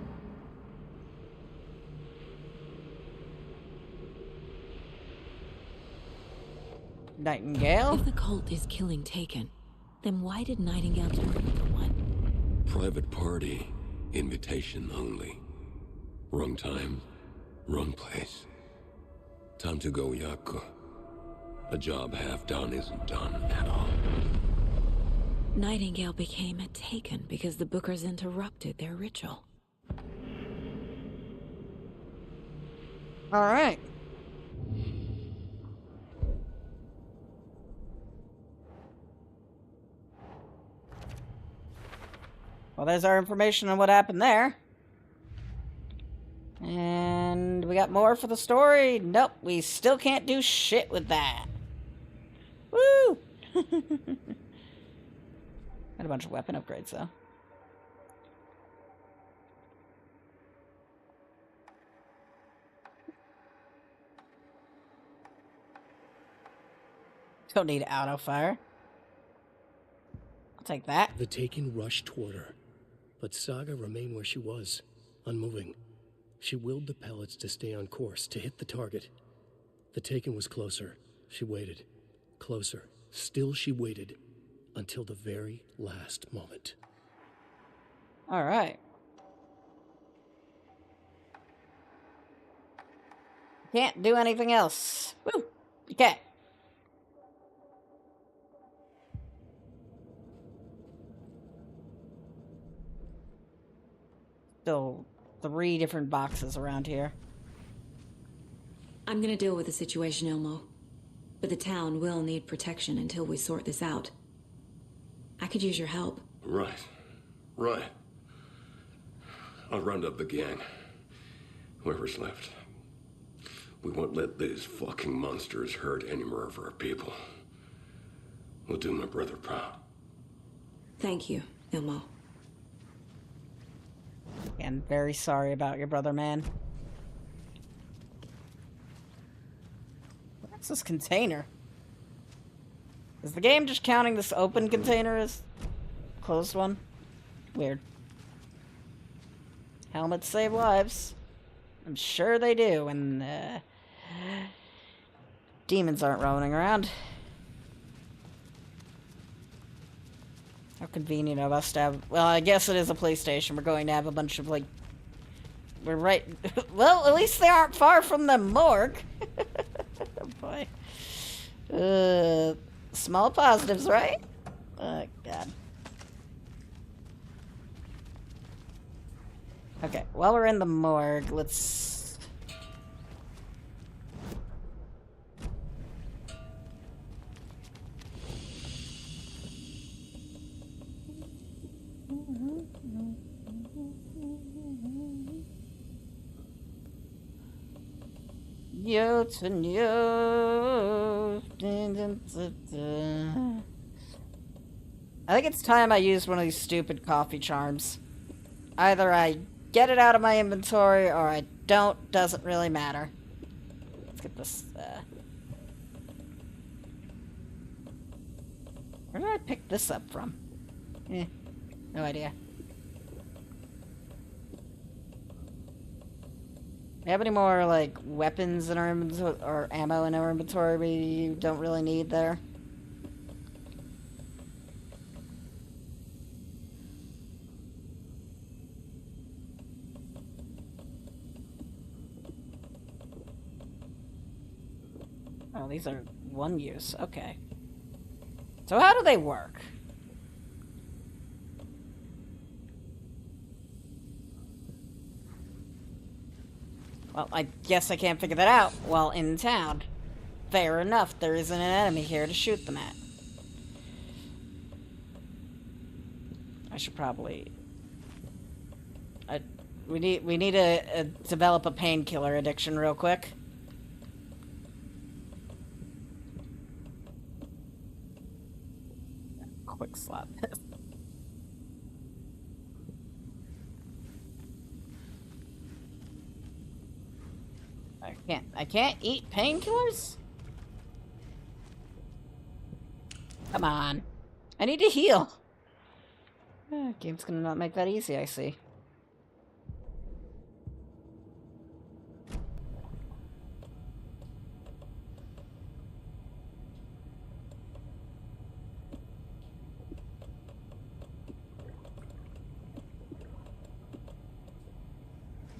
Nightingale? If the cult is killing Taken, then why did Nightingale turn into one? Private party. Invitation only. Wrong time, wrong place. Time to go, Yako. A job half done isn't done at all. Nightingale became a Taken because the Bookers interrupted their ritual. Alright. Well, there's our information on what happened there. And we got more for the story. Nope, we still can't do shit with that. Woo! Got a bunch of weapon upgrades, though. Don't need auto fire. I'll take that. The Taken rushed toward her, but Saga remained where she was, unmoving. She willed the pellets to stay on course, to hit the target. The Taken was closer. She waited. Closer. Still she waited. Until the very last moment. Alright. Can't do anything else. Woo! Okay. Still 3 different boxes around here. I'm gonna deal with the situation, Ilmo. But the town will need protection until we sort this out. I could use your help. Right. I'll round up the gang. Whoever's left. We won't let these fucking monsters hurt any more of our people. We'll do my brother proud. Thank you, Ilmo. And very sorry about your brother, man. What's this container? Is the game just counting this open container as closed one? Weird. Helmets save lives. I'm sure they do, and demons aren't roaming around. How convenient of us to have... Well, I guess it is a PlayStation. We're going to have a bunch of, like... We're right... Well, at least they aren't far from the morgue. Oh, boy. Small positives, right? Oh, God. Okay, while we're in the morgue, let's... You to you. I think it's time I used one of these stupid coffee charms. Either I get it out of my inventory or I don't. Doesn't really matter. Let's get this. Where did I pick this up from? No idea. Do we have any more, like, weapons in our inventory, or ammo in our inventory we don't really need there? Oh, these are one use. Okay. So how do they work? Well, I guess I can't figure that out while in town. Fair enough, there isn't an enemy here to shoot them at. I should probably... we need to develop a painkiller addiction real quick. Quick slap. I can't eat painkillers? Come on. I need to heal. Game's gonna not make that easy, I see.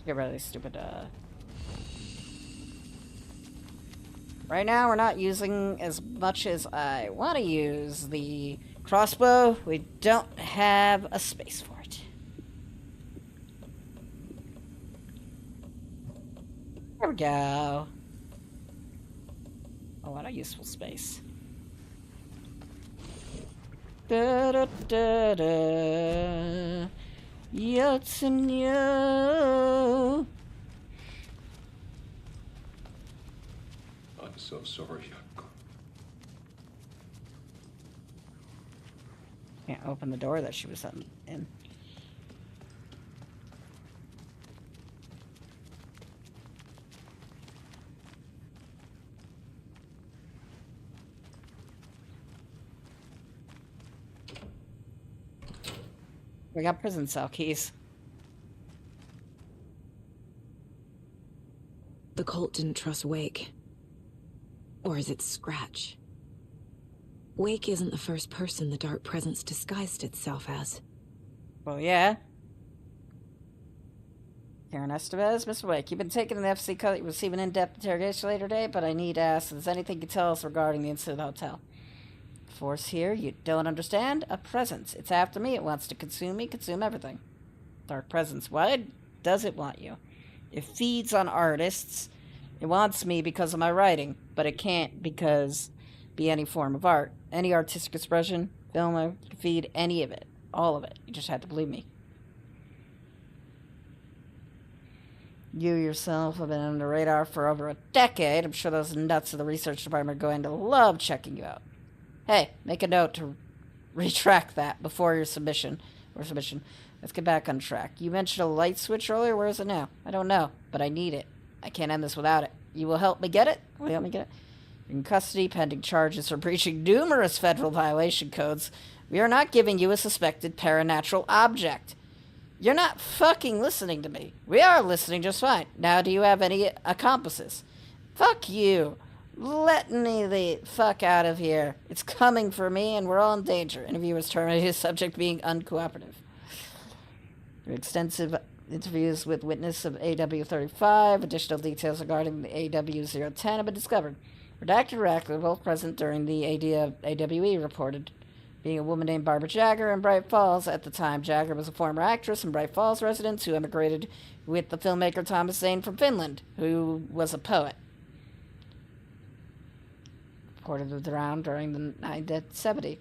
Get rid of these stupid, Right now, we're not using as much as I want to use the crossbow. We don't have a space for it. There we go. Oh, what a useful space. Da da da da. Yes and you. I'm so sorry. Can't open the door that she was in. We got prison cell keys. The cult didn't trust Wake. Or is it Scratch? Wake isn't the first person the Dark Presence disguised itself as. Well, yeah. Karen Estevez, Mr. Wake, you've been taken in the FC cut. You'll receive an in-depth interrogation later today, but I need to ask, is there anything you can tell us regarding the incident at the hotel? Force here, you don't understand? A presence. It's after me. It wants to consume me, consume everything. Dark Presence. Why does it want you? It feeds on artists. It wants me because of my writing, but it can't because be any form of art. Any artistic expression, film, you can feed any of it. All of it. You just have to believe me. You yourself have been on the radar for over a decade. I'm sure those nuts of the research department are going to love checking you out. Hey, make a note to retract that before your submission. Let's get back on track. You mentioned a light switch earlier. Where is it now? I don't know, but I need it. I can't end this without it. You will help me get it? Will you help me get it? You're in custody pending charges for breaching numerous federal violation codes. We are not giving you a suspected paranatural object. You're not fucking listening to me. We are listening just fine. Now, do you have any accomplices? Fuck you. Let me the fuck out of here. It's coming for me, and we're all in danger. Interview was terminated, subject being uncooperative. Extensive interviews with witness of AW35. Additional details regarding the AW010 have been discovered. Redacted were both present during the AWE reported. Being a woman named Barbara Jagger in Bright Falls. At the time, Jagger was a former actress and Bright Falls resident who emigrated with the filmmaker Thomas Zane from Finland, who was a poet. Reported around during the 1970.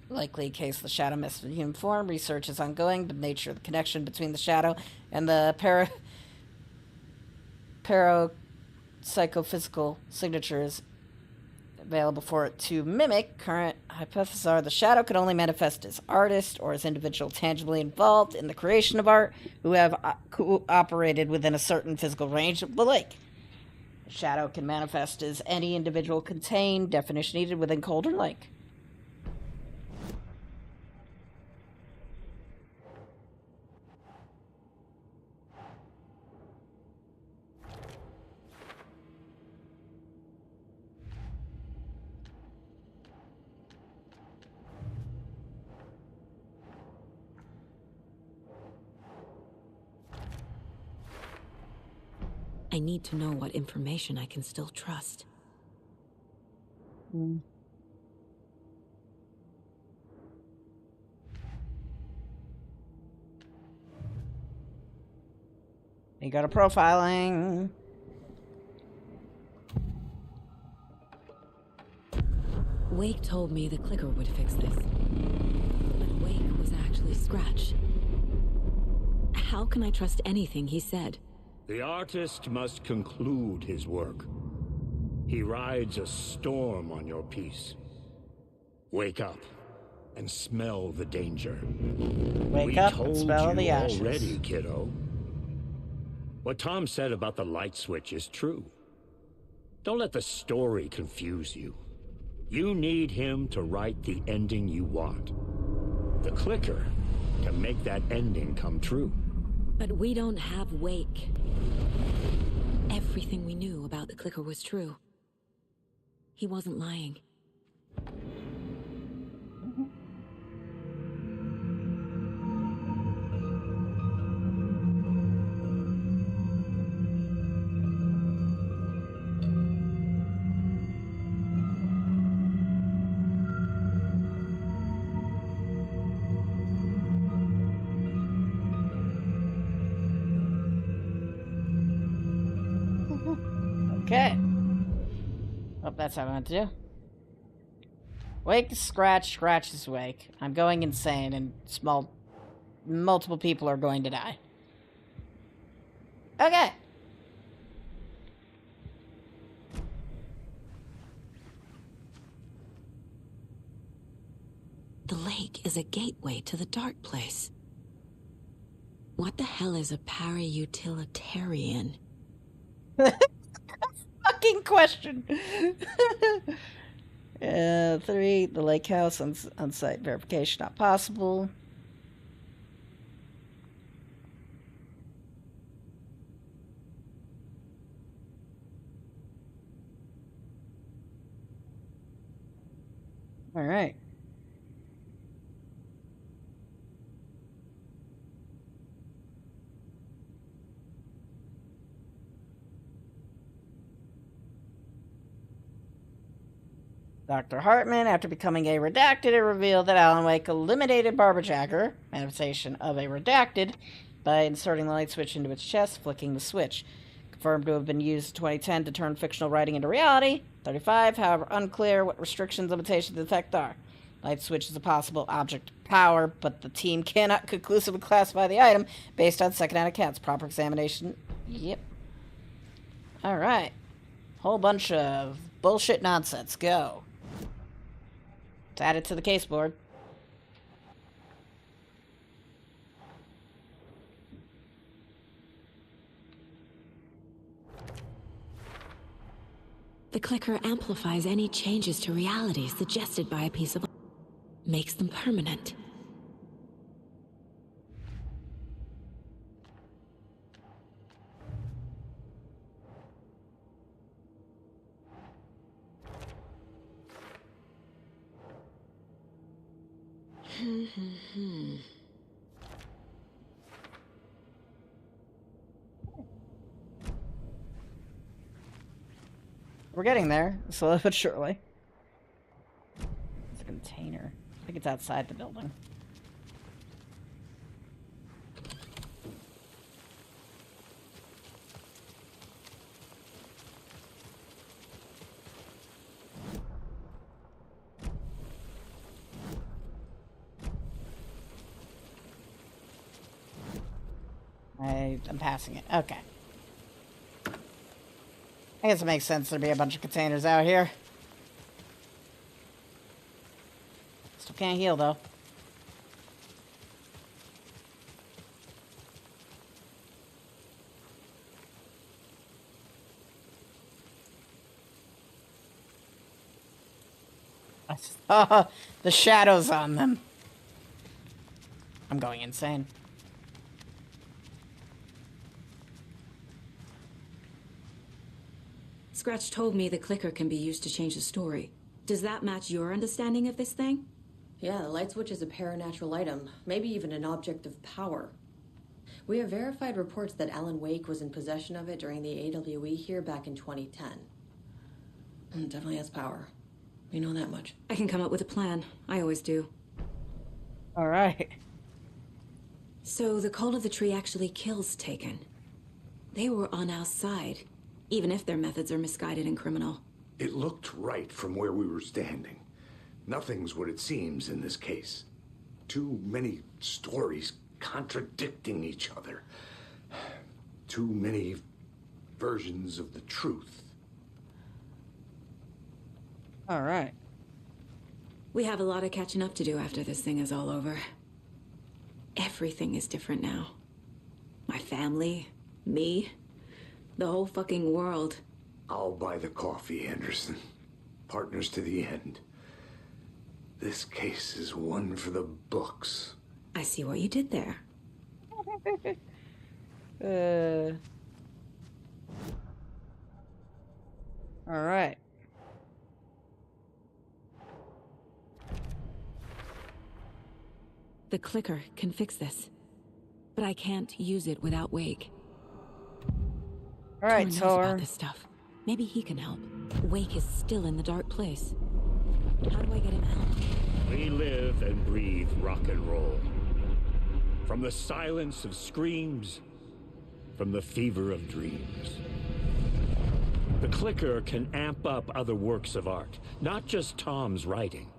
Likely case of the shadow mist in human form. Research is ongoing, but the nature of the connection between the shadow and the parapsychophysical signatures available for it to mimic. Current hypotheses are the shadow could only manifest as artists or as individual tangibly involved in the creation of art who have operated within a certain physical range of the lake. The shadow can manifest as any individual contained, definition needed within Cauldron Lake. I need to know what information I can still trust. You go to profiling. Wake told me the clicker would fix this. But Wake was actually Scratch. How can I trust anything he said? The artist must conclude his work. He rides a storm on your piece. Wake up and smell the danger. Wake up and smell the ashes. Already, kiddo. What Tom said about the light switch is true. Don't let the story confuse you. You need him to write the ending you want. The clicker can make that ending come true. But we don't have Wake. Everything we knew about the clicker was true. He wasn't lying. Okay. Oh, that's how I meant to do. Wake is Scratch, Scratch is Wake. I'm going insane, and multiple people are going to die. Okay. The lake is a gateway to the dark place. What the hell is a para-utilitarian? Fucking question. 3, the lake house on-site verification not possible. All right. Dr. Hartman, after becoming a redacted, it revealed that Alan Wake eliminated Barbara Jagger, manifestation of a redacted, by inserting the light switch into its chest, flicking the switch. Confirmed to have been used in 2010 to turn fictional writing into reality. 35, however, unclear what restrictions, limitations, the effect are. Light switch is a possible object of power, but the team cannot conclusively classify the item based on second-hand accounts. Proper examination. Yep. Alright. Whole bunch of bullshit nonsense. Go. Let's add it to the case board. The clicker amplifies any changes to reality suggested by a piece of... makes them permanent. We're getting there, slowly but surely. It's a container. I think it's outside the building. I'm passing it. Okay. I guess it makes sense there'd be a bunch of containers out here. Still can't heal, though. I saw the shadows on them. I'm going insane. Scratch told me the clicker can be used to change the story. Does that match your understanding of this thing? Yeah, the light switch is a paranatural item, maybe even an object of power. We have verified reports that Alan Wake was in possession of it during the AWE here back in 2010. It definitely has power. We know that much. I can come up with a plan. I always do. All right. So the Cult of the Tree actually kills Taken. They were on our side, even if their methods are misguided and criminal. It looked right from where we were standing. Nothing's what it seems in this case. Too many stories contradicting each other. Too many versions of the truth. All right. We have a lot of catching up to do after this thing is all over. Everything is different now. My family, me, the whole fucking world. I'll buy the coffee, Anderson. Partners to the end. This case is one for the books. I see what you did there. All right. The clicker can fix this, but I can't use it without Wake. All right, Tor knows Tor. about this stuff. Maybe he can help. Wake is still in the dark place. How do I get him out? We live and breathe rock and roll. From the silence of screams, from the fever of dreams. The clicker can amp up other works of art, not just Tom's writing.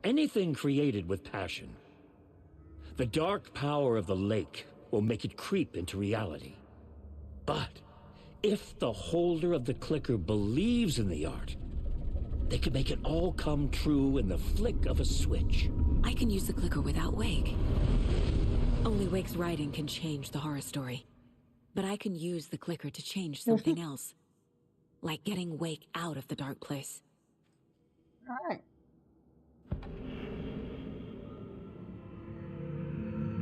Anything created with passion. The dark power of the lake will make it creep into reality. But if the holder of the clicker believes in the art, they can make it all come true in the flick of a switch. I can use the clicker without Wake. Only Wake's writing can change the horror story. But I can use the clicker to change something else. Like getting Wake out of the dark place. All right.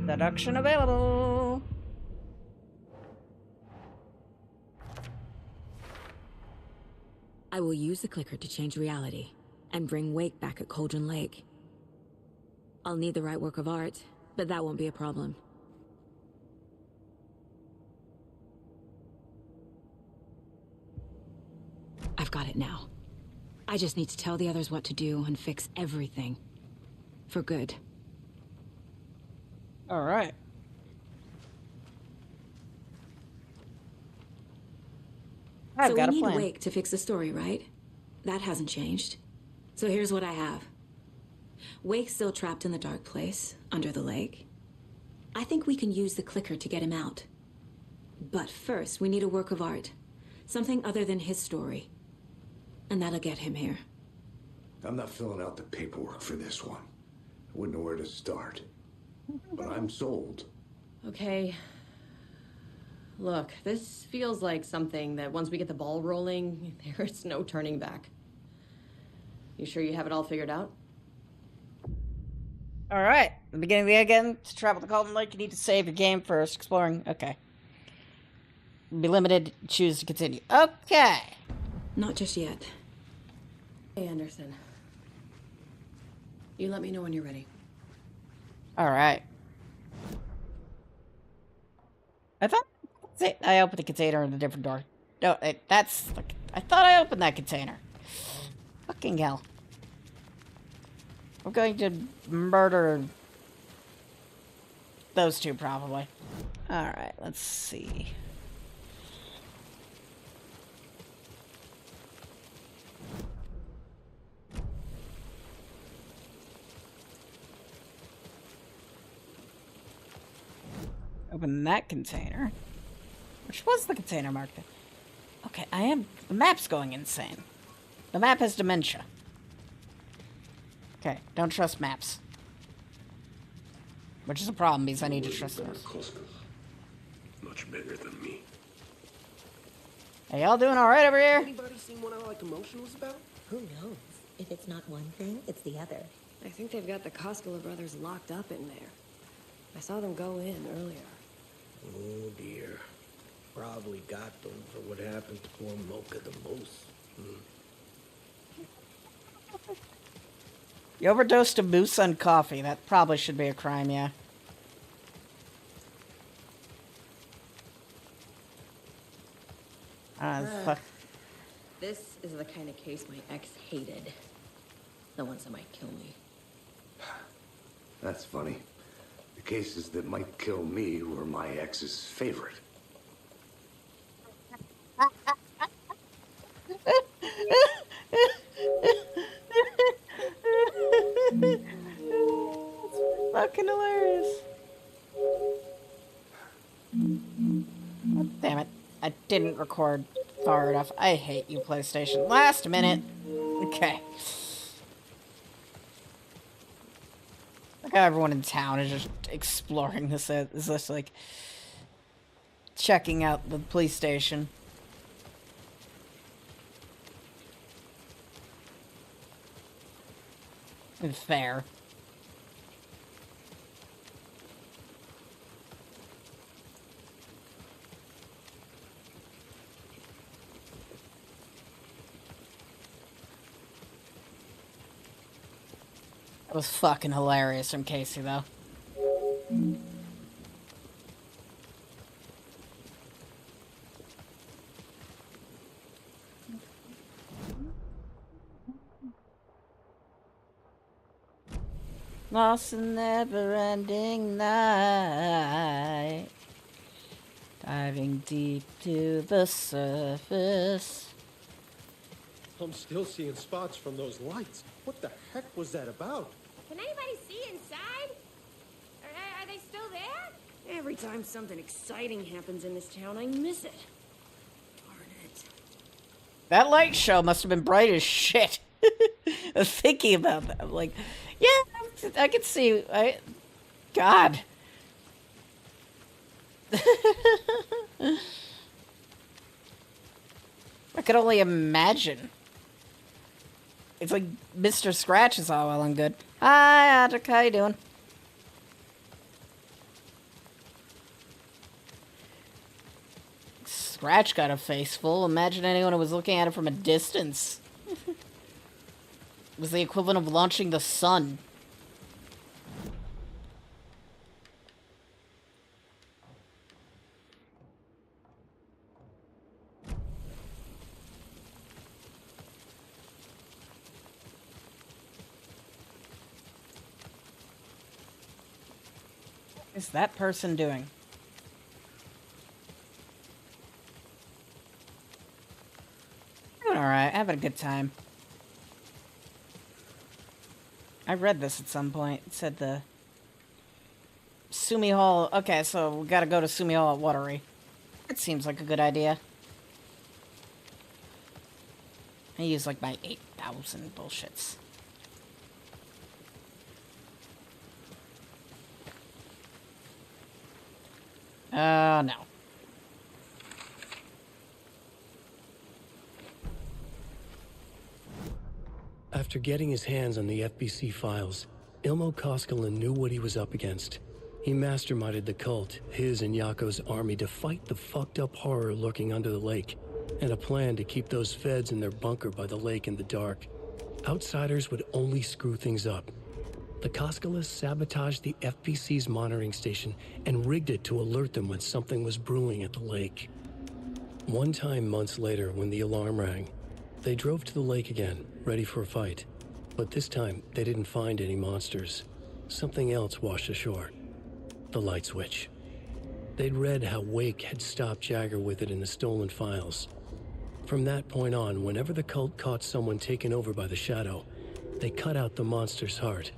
Deduction available. I will use the clicker to change reality and bring Wake back at Cauldron Lake. I'll need the right work of art, but that won't be a problem. I've got it now. I just need to tell the others what to do and fix everything. For good. All right. I've got a plan. So we need Wake to fix the story, right? That hasn't changed. So here's what I have. Wake's still trapped in the dark place, under the lake. I think we can use the clicker to get him out. But first, we need a work of art. Something other than his story. And that'll get him here. I'm not filling out the paperwork for this one. I wouldn't know where to start. But I'm sold. Okay. Look, this feels like something that once we get the ball rolling, there's no turning back. You sure you have it all figured out? All right. The beginning of the again. To travel to Cauldron Lake, you need to save your game first. Exploring. Okay. Be limited. Choose to continue. Okay. Not just yet. Hey, Anderson. You let me know when you're ready. All right. I thought I opened the container in a different door. No, that's like I thought I opened that container. Fucking hell. I'm going to murder those two probably. All right, let's see. Open that container. Which was the container marked? Okay, the map's going insane. The map has dementia. Okay, don't trust maps. Which is a problem because I need to trust those. Much bigger than me. Hey, y'all doing alright over here? Anybody seen what All That Commotion was about? Who knows? If it's not one thing, it's the other. I think they've got the Koskela brothers locked up in there. I saw them go in earlier. Oh dear. Probably got them for what happened to poor Mocha the Moose. You overdosed a moose on coffee. That probably should be a crime, yeah. Fuck. This is the kind of case my ex hated. The ones that might kill me. That's funny. The cases that might kill me were my ex's favorite. Fucking hilarious. Oh, damn it. I didn't record far enough. I hate you, PlayStation. Last minute. Okay. Look how everyone in town is just exploring this. Is this like checking out the police station? Fair. That was fucking hilarious from Casey, though. Lost in never-ending night, diving deep to the surface. I'm still seeing spots from those lights. What the heck was that about? Can anybody see inside? Are they still there? Every time something exciting happens in this town, I miss it. Darn it. That light show must have been bright as shit. I was thinking about that. I'm like, yeah, I could see. God. I could only imagine. It's like Mr. Scratch is all well and good. Hi, Adric, how you doing? Scratch got a face full. Imagine anyone who was looking at it from a distance. It was the equivalent of launching the sun. What is that person doing? Doing alright, having a good time. I read this at some point. It said the Sumi Hall. Okay, so we gotta go to Sumi Hall at Watery. That seems like a good idea. I use like my 8,000 bullshits. No. After getting his hands on the FBC files, Ilmo Koskela knew what he was up against. He masterminded the cult, his and Yako's army, to fight the fucked up horror lurking under the lake, and a plan to keep those feds in their bunker by the lake in the dark. Outsiders would only screw things up. The Koskelas sabotaged the FBC's monitoring station and rigged it to alert them when something was brewing at the lake. One time months later, when the alarm rang, they drove to the lake again, ready for a fight. But this time, they didn't find any monsters. Something else washed ashore. The light switch. They'd read how Wake had stopped Jagger with it in the stolen files. From that point on, whenever the cult caught someone taken over by the shadow, they cut out the monster's heart,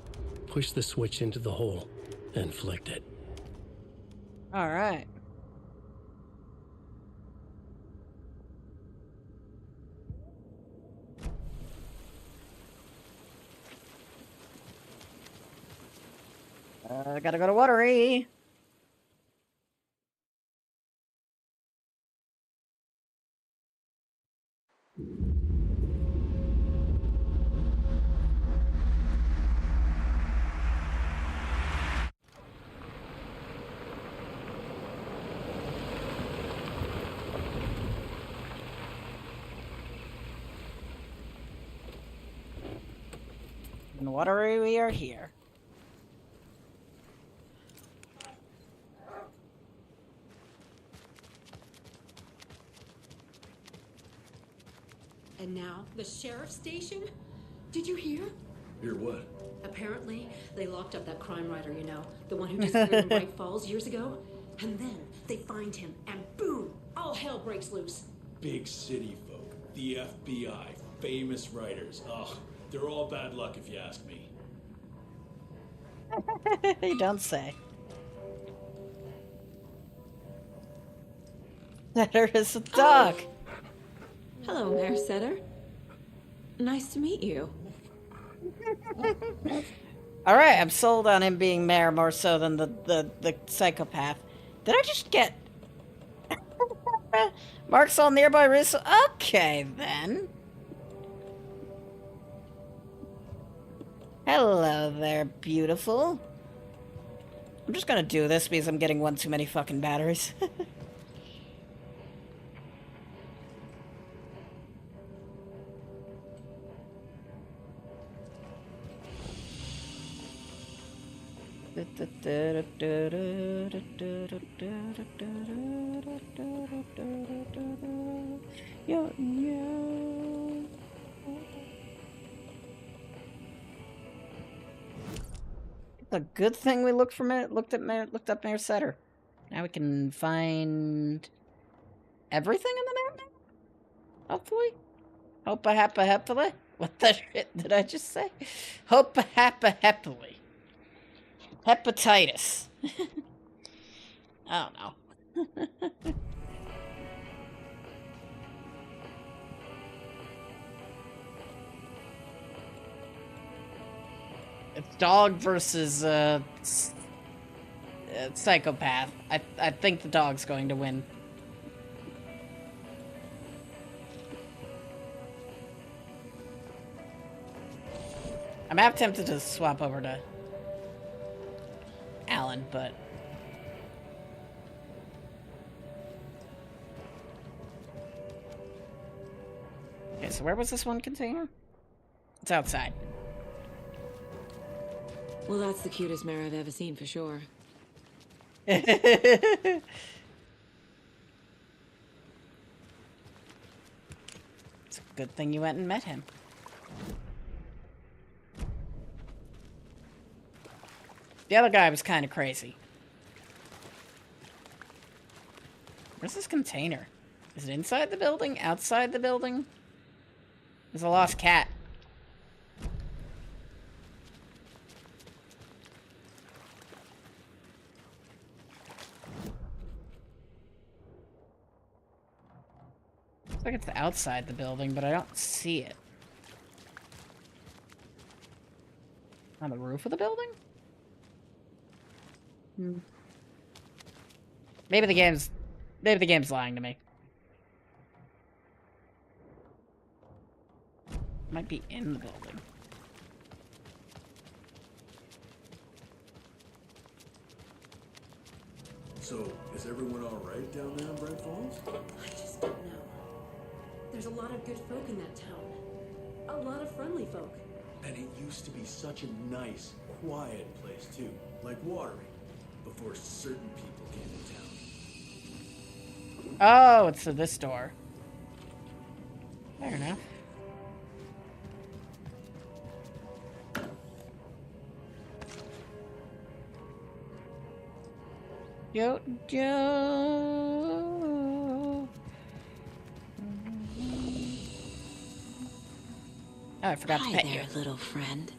pushed the switch into the hole, and flicked it. Alright. Gotta go to Watery. In Watery, we are here. And now, the sheriff's station? Did you hear? Hear what? Apparently, they locked up that crime writer, you know, the one who disappeared in Bright Falls years ago. And then they find him, and boom, all hell breaks loose. Big city folk, the FBI, famous writers. Ugh, they're all bad luck if you ask me. You don't say. There is a dog. Hello, Mayor Setter. Nice to meet you. Alright, I'm sold on him being mayor more so than the psychopath. Did I just get... Marks all nearby risks? Okay, then. Hello there, beautiful. I'm just gonna do this because I'm getting one too many fucking batteries. It's a good thing we looked up Mayor Setter. Now we can find everything in the map now? Hopefully. Hopefully. What the shit did I just say? Hopefully. Hepatitis. I don't know. It's dog versus psychopath. I think the dog's going to win. I'm half tempted to swap over to Alan, but... Okay, so where was this one container? It's outside. Well, that's the cutest mare I've ever seen, for sure. It's a good thing you went and met him. The other guy was kind of crazy. Where's this container? Is it inside the building? Outside the building? There's a lost cat. Looks like it's outside the building, but I don't see it. On the roof of the building? Maybe the game's lying to me. Might be in the building. So, is everyone alright down there in Bright Falls? I just don't know. There's a lot of good folk in that town. A lot of friendly folk. And it used to be such a nice, quiet place too, like Watery, before certain people came to town. Oh, it's to this door. Fair enough. Yo. Oh, I forgot to pet you. Hi there, little friend.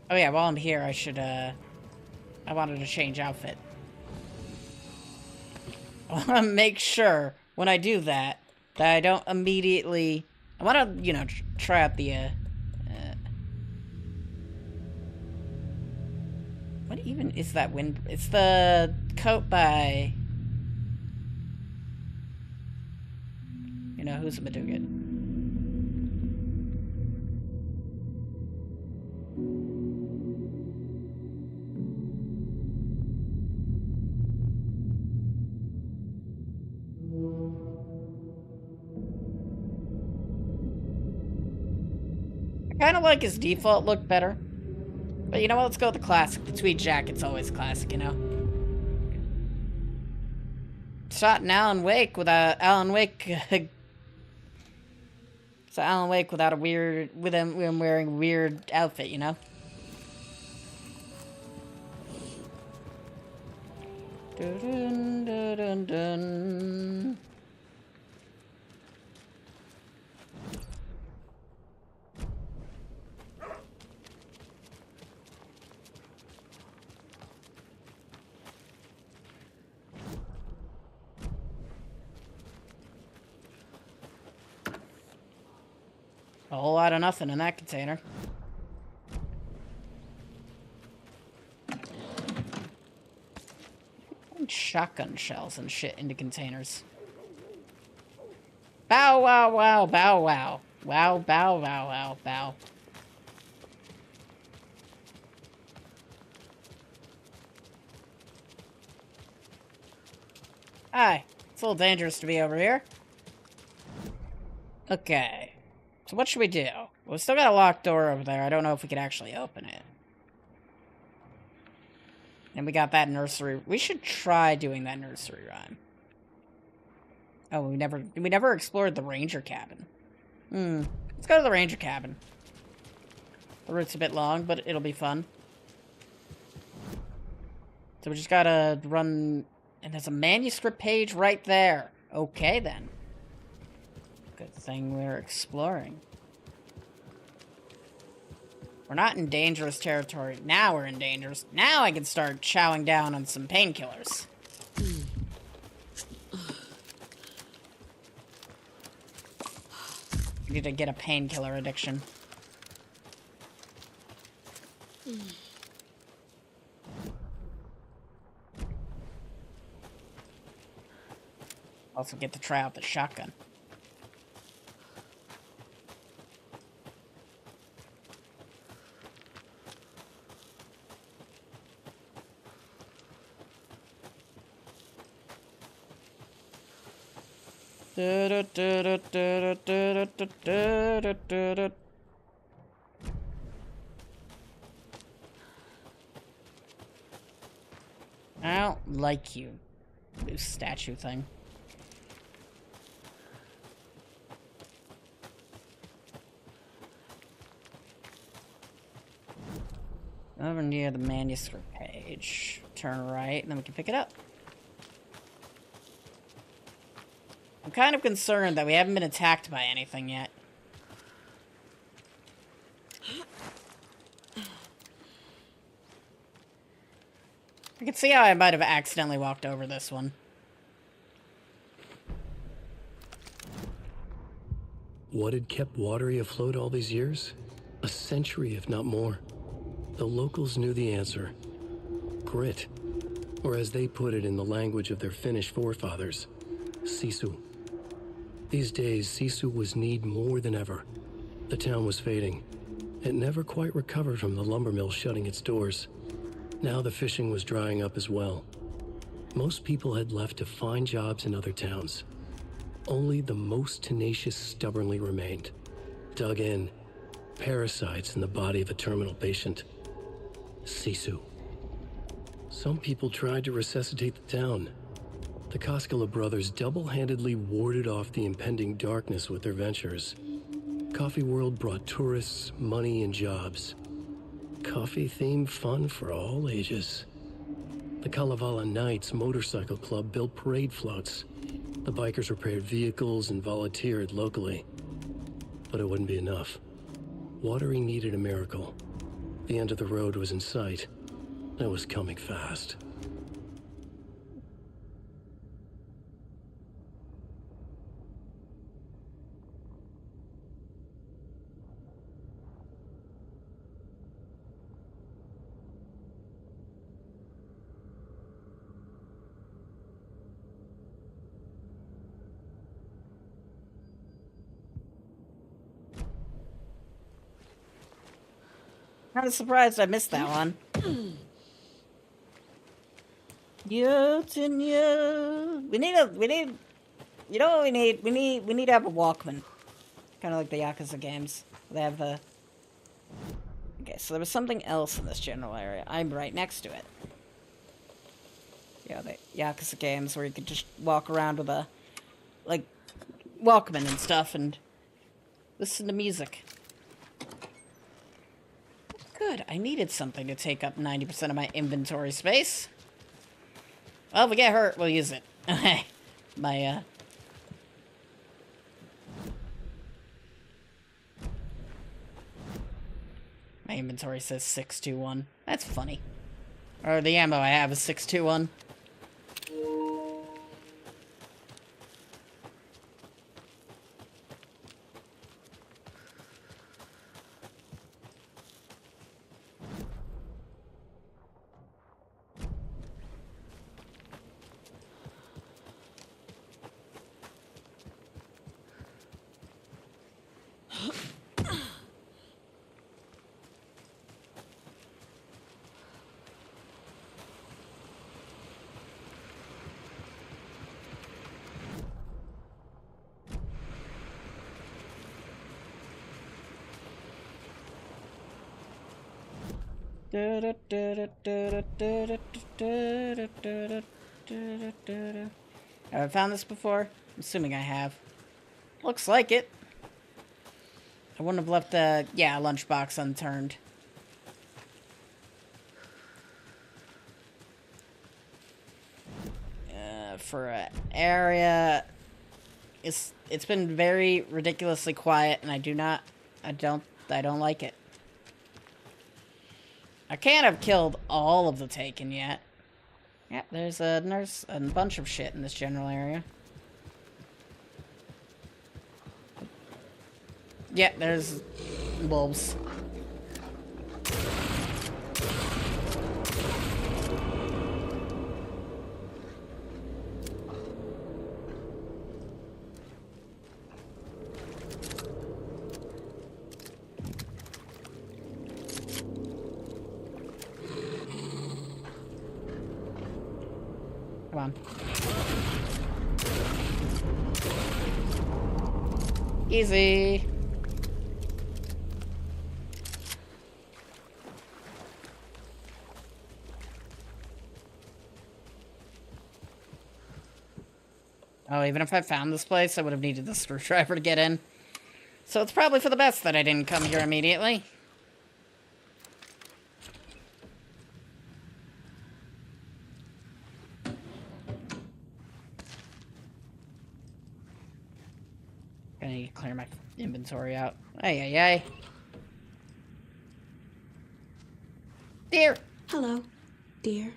Oh yeah, while I'm here, I should, I wanted to change outfit. I want to make sure when I do that I don't immediately... I want to, you know, try out the, what even is that wind? It's the coat by... You know, who's a Madugan? I kind of like his default look better. But you know what? Let's go with the classic. The tweed jacket's always classic, you know? Shot in Alan Wake without Alan Wake... So Alan Wake without a weird... with him wearing a weird outfit, you know? Dun, dun, dun, dun. A whole lot of nothing in that container. Shotgun shells and shit into containers. Bow wow wow bow wow. Wow bow wow wow bow. Hi. It's a little dangerous to be over here. Okay. So what should we do? Well, we still got a locked door over there. I don't know if we could actually open it. And we got that nursery. We should try doing that nursery rhyme. Oh, we never explored the ranger cabin. Let's go to the ranger cabin. The route's a bit long, but it'll be fun. So we just gotta run... And there's a manuscript page right there. Okay, then. Good thing we're exploring. We're not in dangerous territory. Now we're in dangerous. Now I can start chowing down on some painkillers. I need to get a painkiller addiction. Also get to try out the shotgun. I don't like you, this statue thing. Over near the manuscript page. Turn right, and then we can pick it up. I'm kind of concerned that we haven't been attacked by anything yet. I can see how I might have accidentally walked over this one. What had kept Watery afloat all these years? A century, if not more. The locals knew the answer. Grit. Or as they put it in the language of their Finnish forefathers, sisu. These days, sisu was needed more than ever. The town was fading. It never quite recovered from the lumber mill shutting its doors. Now the fishing was drying up as well. Most people had left to find jobs in other towns. Only the most tenacious stubbornly remained. Dug in. Parasites in the body of a terminal patient. Sisu. Some people tried to resuscitate the town. The Koskela brothers double-handedly warded off the impending darkness with their ventures. Coffee World brought tourists, money, and jobs. Coffee-themed fun for all ages. The Kalevala Knights Motorcycle Club built parade floats. The bikers repaired vehicles and volunteered locally. But it wouldn't be enough. Watery needed a miracle. The end of the road was in sight. It was coming fast. Kind of surprised I missed that one. You need, you know what we need? We need to have a Walkman. Kind of like the Yakuza games. They have the... Okay, so there was something else in this general area. I'm right next to it. Yeah, the Yakuza games where you could just walk around with a, like, Walkman and stuff and listen to music. Good, I needed something to take up 90% of my inventory space. Well, if we get hurt, we'll use it. My inventory says 621. That's funny. Or the ammo I have is 621. Have I found this before? I'm assuming I have. Looks like it. I wouldn't have left the, lunchbox unturned. For an area, it's been very ridiculously quiet, and I don't like it. I can't have killed all of the Taken yet. Yep, there's a nurse and a bunch of shit in this general area. Yeah, there's wolves. Come on. Easy. Oh, even if I found this place, I would have needed the screwdriver to get in. So it's probably for the best that I didn't come here immediately. I need to clear my inventory out. Ay. Deer! Hello, dear.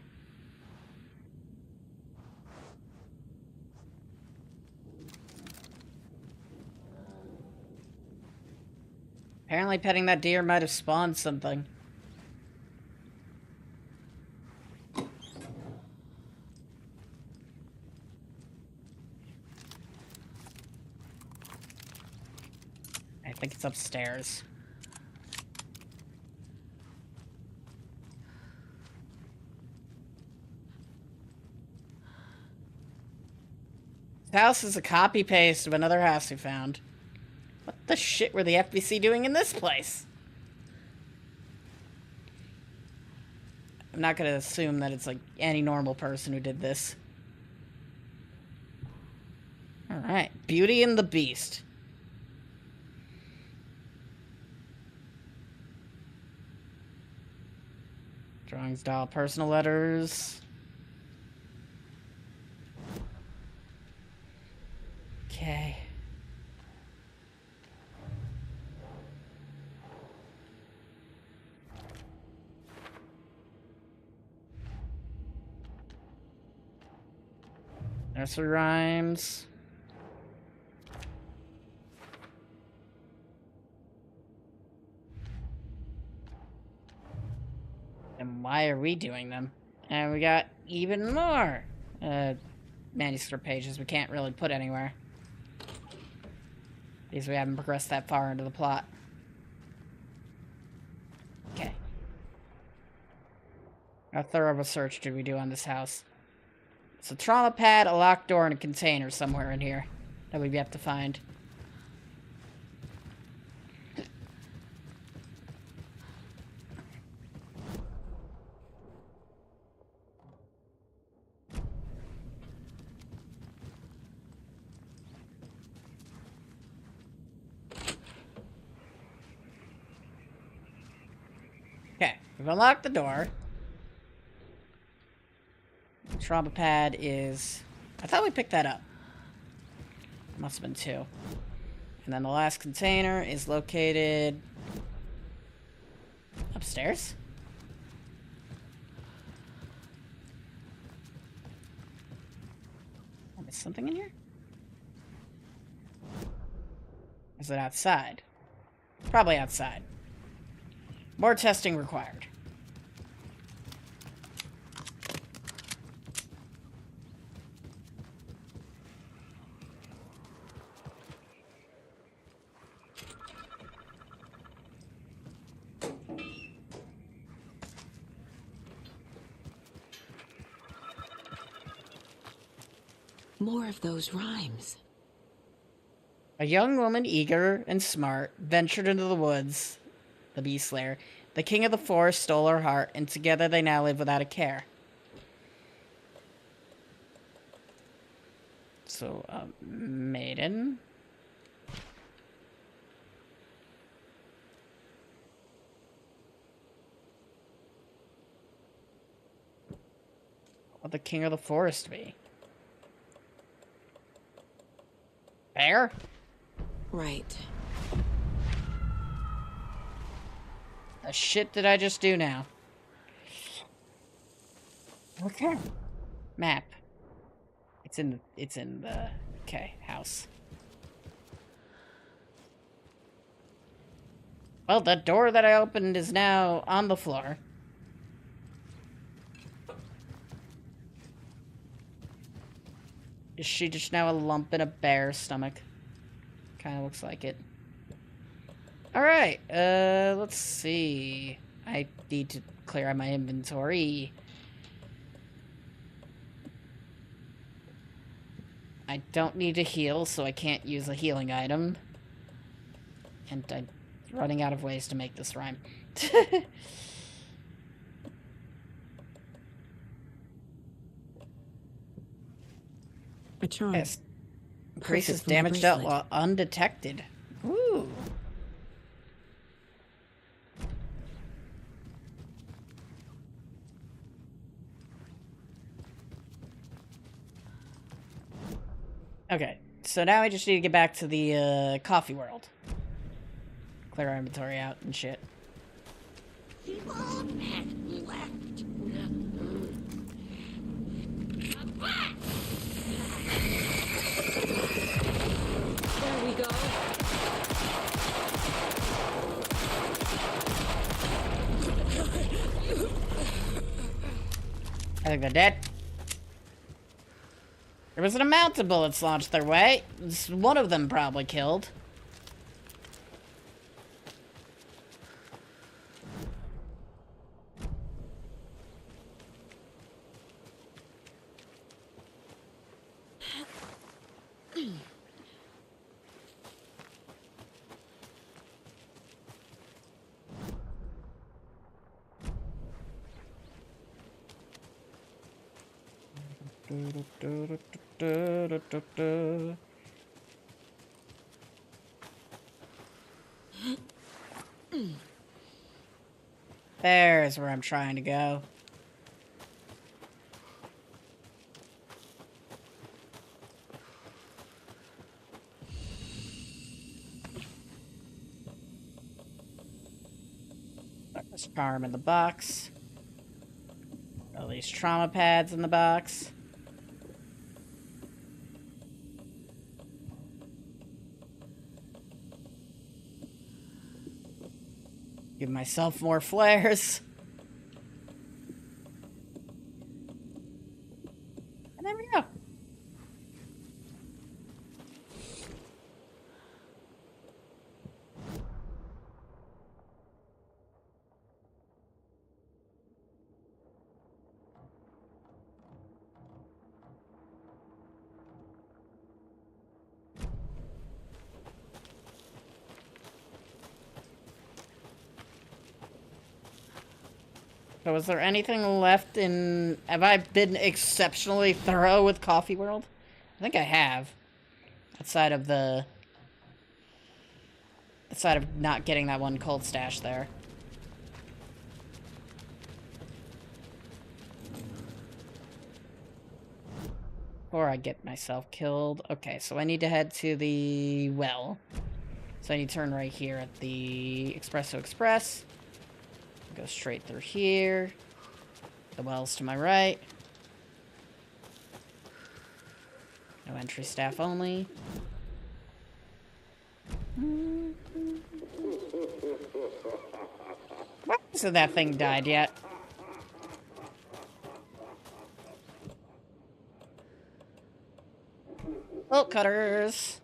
Apparently petting that deer might have spawned something. I think it's upstairs. This house is a copy-paste of another house we found. What the shit were the FBC doing in this place? I'm not gonna assume that it's like any normal person who did this. Alright, Beauty and the Beast. Drawings, doll, personal letters. Okay. Nursery rhymes. And why are we doing them? And we got even more manuscript pages we can't really put anywhere. Because we haven't progressed that far into the plot. Okay. How thorough of a search did we do on this house? It's a trauma pad, a locked door, and a container somewhere in here that we've yet to find. Okay, we've unlocked the door. Trauma pad is... I thought we picked that up. Must have been 2. And then the last container is located... upstairs? I missed something in here? Is it outside? Probably outside. More testing required. More of those rhymes. A young woman, eager and smart, ventured into the woods, the beast lair. The king of the forest stole her heart, and together they now live without a care. So, maiden. What would the king of the forest be? Bear? Right. The shit did I just do now? Okay. Map. It's in the okay, house. Well, the door that I opened is now on the floor. Is she just now a lump in a bear's stomach? Kinda looks like it. Alright, let's see. I need to clear out my inventory. I don't need to heal, so I can't use a healing item. And I'm running out of ways to make this rhyme. A charm. Yes. Increases damage dealt while undetected. Ooh. Okay, so now I just need to get back to the coffee world. Clear our inventory out and shit. People have left. There we go. I think they're dead. There was an amount of bullets launched their way. One of them probably killed. There's where I'm trying to go. There's charm in the box. All these trauma pads in the box. Give myself more flares. And there we go. So is there anything left in... Have I been exceptionally thorough with Coffee World? I think I have. Outside of the... Outside of not getting that one cold stash there. Or I get myself killed. Okay, so I need to head to the well. So I need to turn right here at the Espresso Express. Go straight through here. The well's to my right. No entry staff only. What? So that thing died yet? Bolt cutters.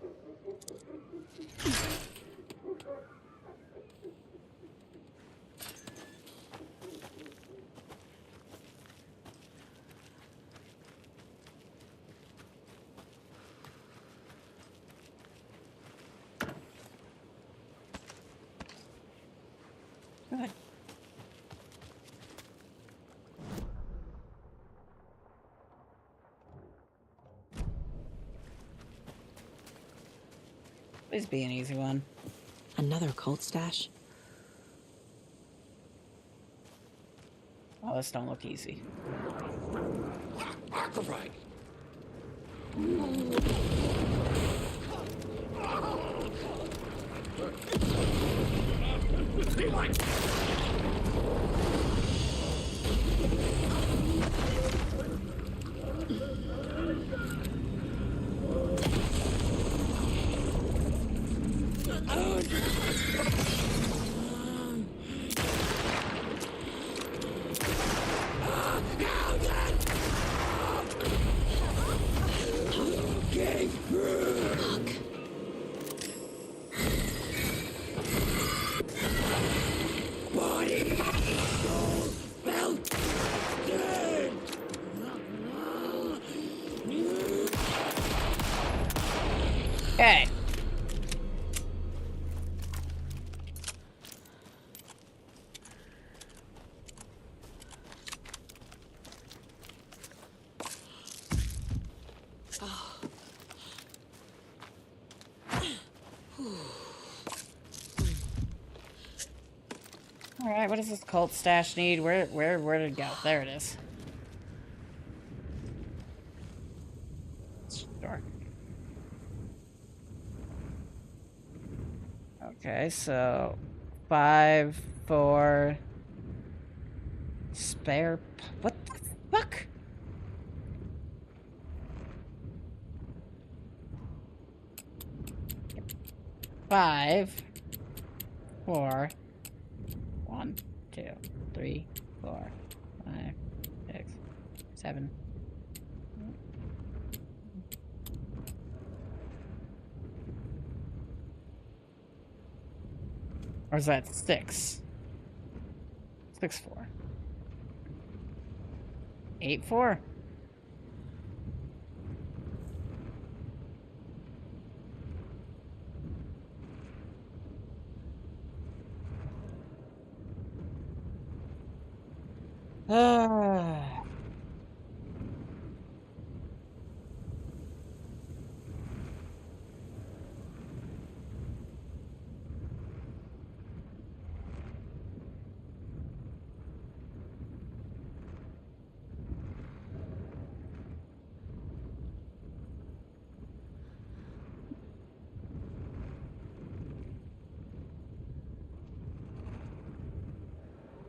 Good. Please be an easy one. Another cold stash? Oh, this don't look easy. Right. Okay. Alright, what does this cult stash need? Where did it go? There it is. Sure. Okay, so 5, 4 spare. What the fuck? Five, 4, 1, 2, 3, 4, 5, 6, 7. Or is that 6? 6, 4. 8, 4.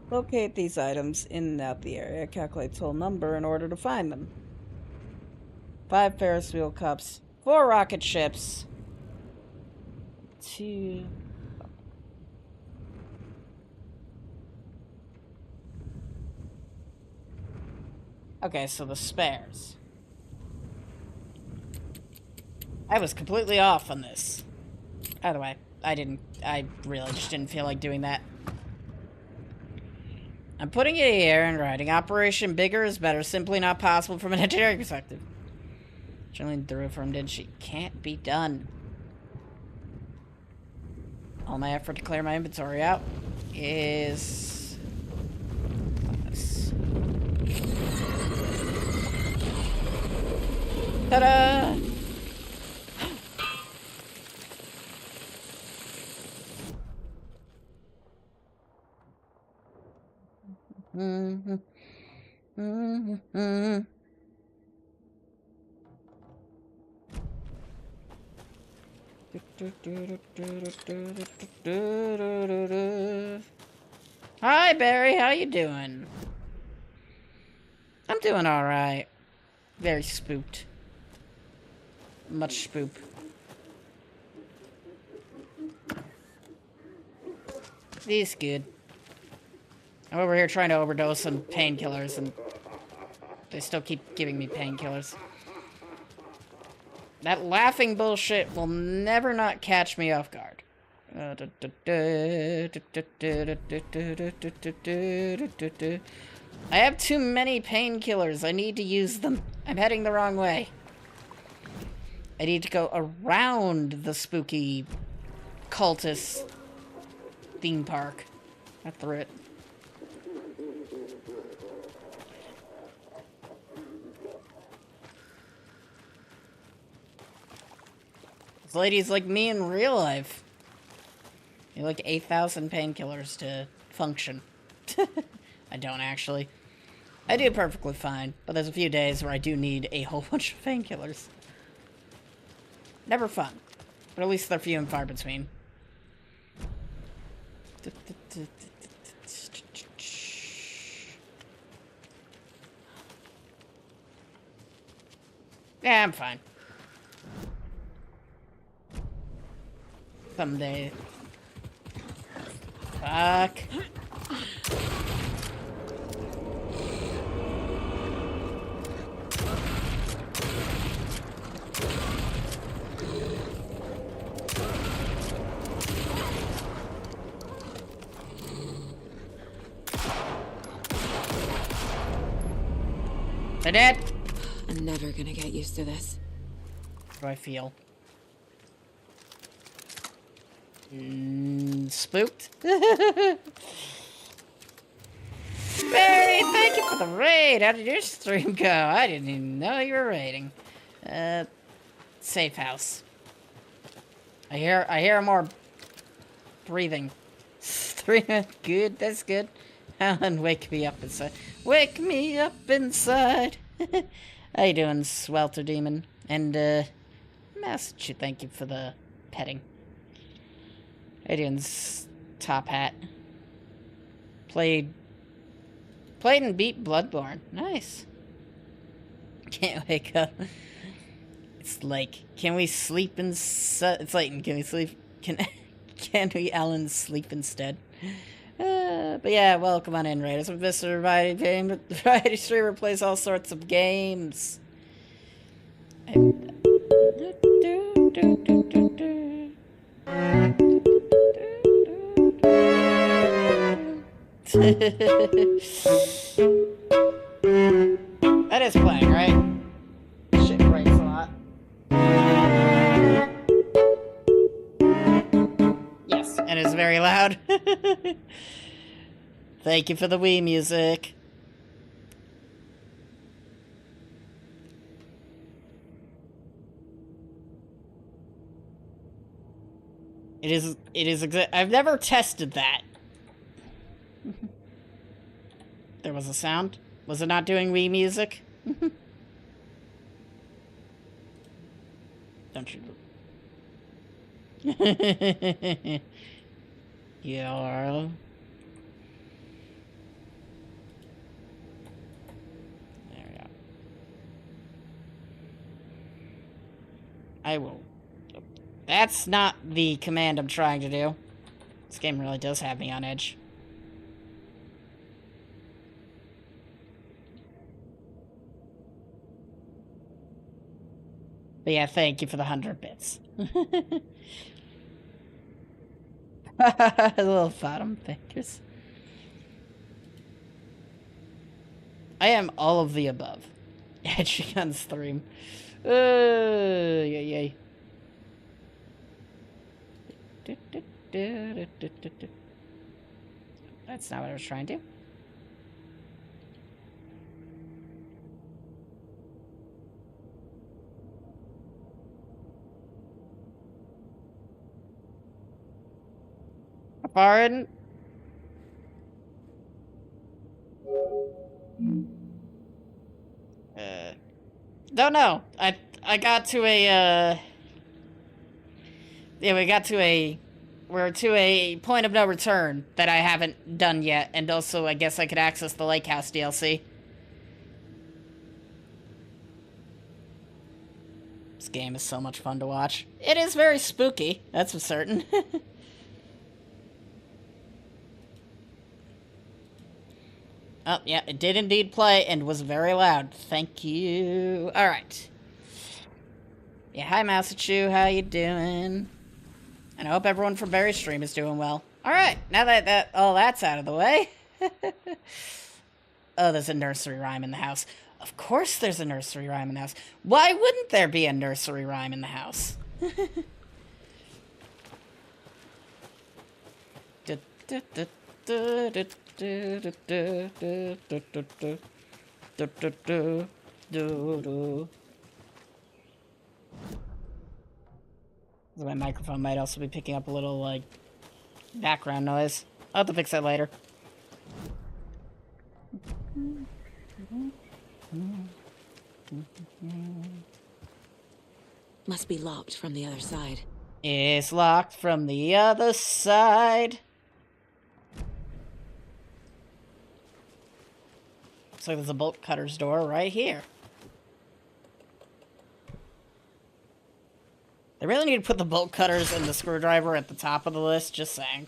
Locate these items in and out the area. Calculate total number in order to find them. 5 Ferris wheel cups. 4 rocket ships. 2... Okay, so the spares. I was completely off on this. By the way, I really just didn't feel like doing that. I'm putting it here in writing. Operation Bigger is Better. Simply not possible from an engineering perspective. Jillian threw it from did she? Can't be done. All my effort to clear my inventory out is Ta-da! Mm-hmm. Mm-hmm. Hi, Barry. How you doing? I'm doing all right. Very spooked. Much spook. He's good. I'm over here trying to overdose on painkillers, and they still keep giving me painkillers. That laughing bullshit will never not catch me off guard. I have too many painkillers. I need to use them. I'm heading the wrong way. I need to go around the spooky cultist theme park. Not through it. This lady's like me in real life. You like 8,000 painkillers to function. I don't actually. I do perfectly fine, but there's a few days where I do need a whole bunch of painkillers. Never fun, but at least they're few and far between. Yeah, I'm fine. Someday. Fuck. They're dead. I'm never gonna get used to this. How do I feel? Spooked? Barry, thank you for the raid. How did your stream go? I didn't even know you were raiding. Safe house. I hear more breathing. Good, that's good. Alan, wake me up inside. Wake me up inside. How you doing, Swelter Demon? And, Massachusetts, thank you for the petting. How you doing, Top Hat? Played and beat Bloodborne. Nice. Can't wake up. It's like, can we sleep inside? It's like, can we sleep? Can we, Alan, sleep instead? But yeah, welcome on in, Raiders. I'm Mr. Variety Streamer, plays all sorts of games. That is playing, right? Shit breaks a lot. Yes, and it's very loud. Thank you for the Wii music. It is I've never tested that. There was a sound? Was it not doing Wii music? Don't you? Yeah. There we go. I will. That's not the command I'm trying to do. This game really does have me on edge. But yeah, thank you for the 100 bits. Little bottom fingers. I am all of the above. Edgy on stream. Yay. That's not what I was trying to do. Pardon? Don't know. I got to a, yeah, we're to a point of no return that I haven't done yet, and also I guess I could access the Lake House DLC. This game is so much fun to watch. It is very spooky, that's for certain. Oh, yeah, it did indeed play and was very loud. Thank you. Alright. Yeah, hi, Masachu. How you doing? And I hope everyone from Barry's stream is doing well. Alright, now that all that's out of the way. Oh, there's a nursery rhyme in the house. Of course there's a nursery rhyme in the house. Why wouldn't there be a nursery rhyme in the house? My microphone might also be picking up a little, like, background noise. I'll have to fix that later. Must be locked from the other side. It's locked from the other side. Looks like there's a bolt cutter's door right here. They really need to put the bolt cutters and the screwdriver at the top of the list, just saying.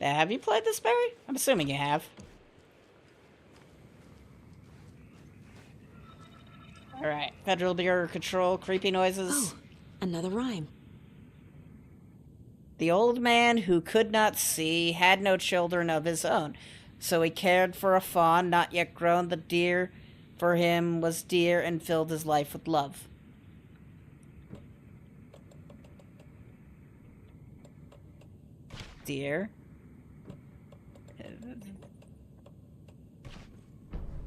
Have you played this, Barry? I'm assuming you have. Alright, Federal Bureau of Control, creepy noises. Oh, another rhyme. The old man who could not see had no children of his own. So he cared for a fawn not yet grown. The deer for him was dear and filled his life with love. Deer.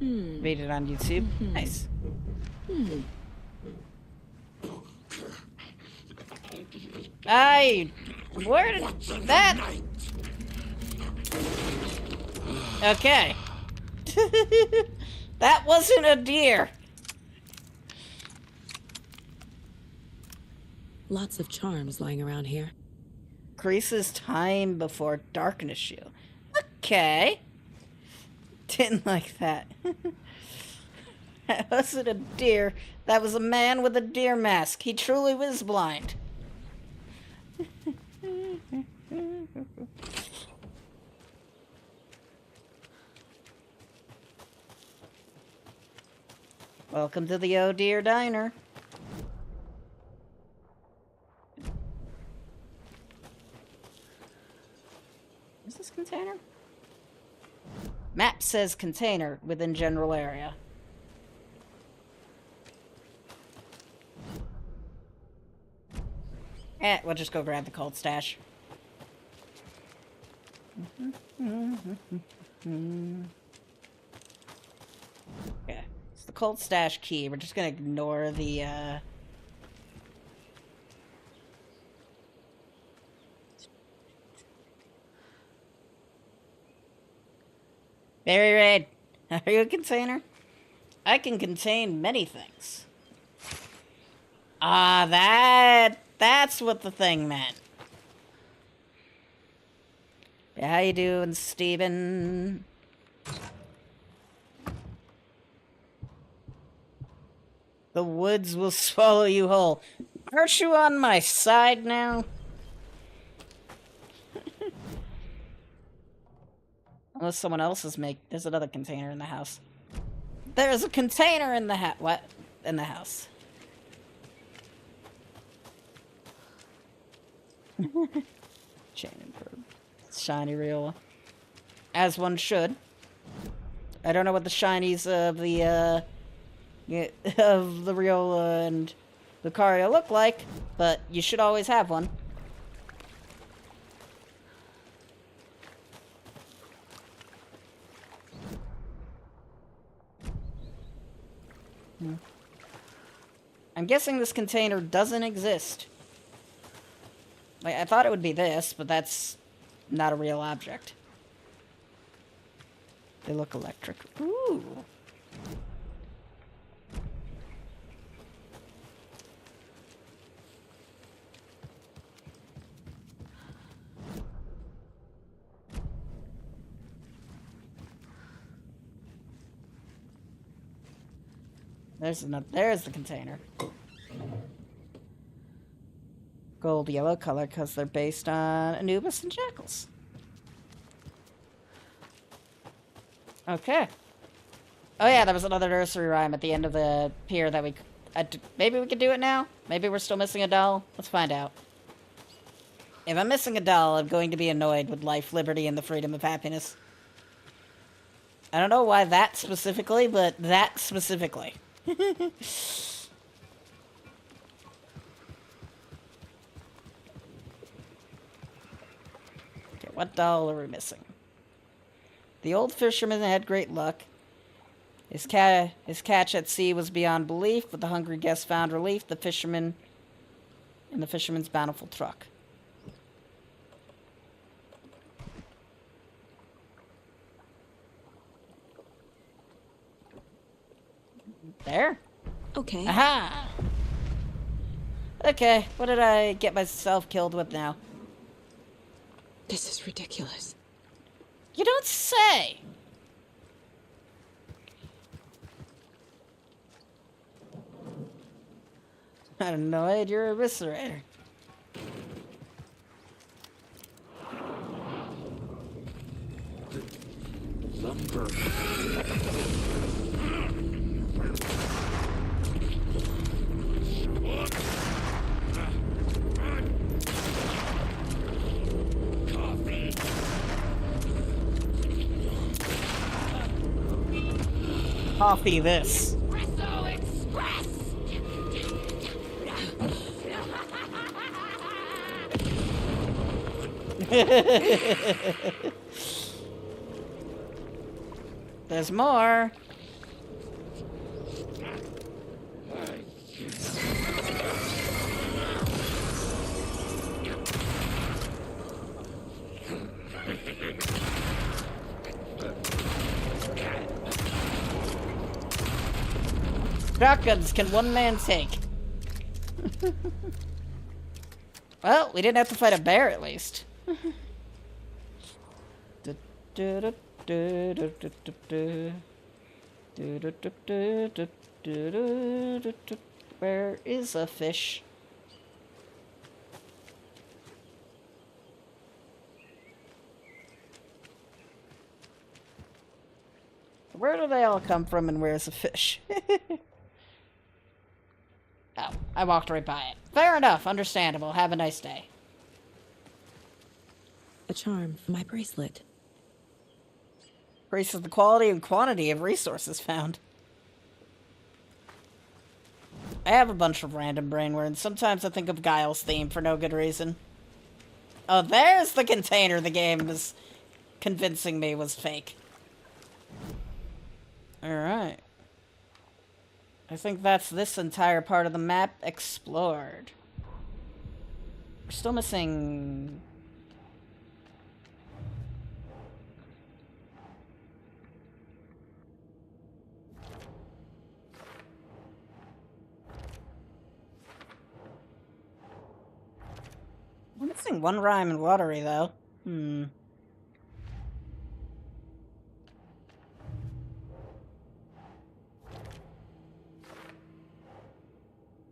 Read it on YouTube. Nice. Where did that? Okay. That wasn't a deer. Lots of charms lying around here. Increases time before darkness shield. Okay. Didn't like that. That wasn't a deer. That was a man with a deer mask. He truly was blind. Welcome to the Oh Dear Diner. Is this container? Map says container within general area. We'll just go grab the cold stash. Okay. It's the cold stash key. We're just gonna ignore the, Very Red, are you a container? I can contain many things. Ah, that's what the thing meant. Yeah, how you doing, Steven? The woods will swallow you whole. Aren't you on my side now? Unless someone else is there's another container in the house. There's a container in the what? In the house. Chain and probe. Shiny Riola. As one should. I don't know what the shinies of the Riola and Lucario look like, but you should always have one. I'm guessing this container doesn't exist. Like, I thought it would be this, but that's not a real object. They look electric. Ooh. There's the container. Gold yellow color because they're based on Anubis and jackals. Okay. Oh yeah, there was another nursery rhyme at the end of the pier that we... maybe we could do it now? Maybe we're still missing a doll? Let's find out. If I'm missing a doll, I'm going to be annoyed with life, liberty, and the freedom of happiness. I don't know why that specifically, but that specifically. Okay, what doll are we missing? The old fisherman had great luck. His catch at sea was beyond belief, but the hungry guest found relief. The fisherman in the fisherman's bountiful truck. There. Okay. Aha! Okay, what did I get myself killed with now? This is ridiculous. You don't say! I'm annoyed you're Eviscerator. Lumber. Coffee this. There's more. Shotguns can one man take. Well, we didn't have to fight a bear at least. Where is a fish? Where do they all come from and where's a fish? Oh, I walked right by it. Fair enough, understandable. Have a nice day. A charm for my bracelet. Increases the quality and quantity of resources found. I have a bunch of random brain words. Sometimes I think of Guile's theme for no good reason. Oh, there's the container the game was convincing me was fake. Alright. I think that's this entire part of the map explored. We're still missing... We're missing one rhyme and watery, though.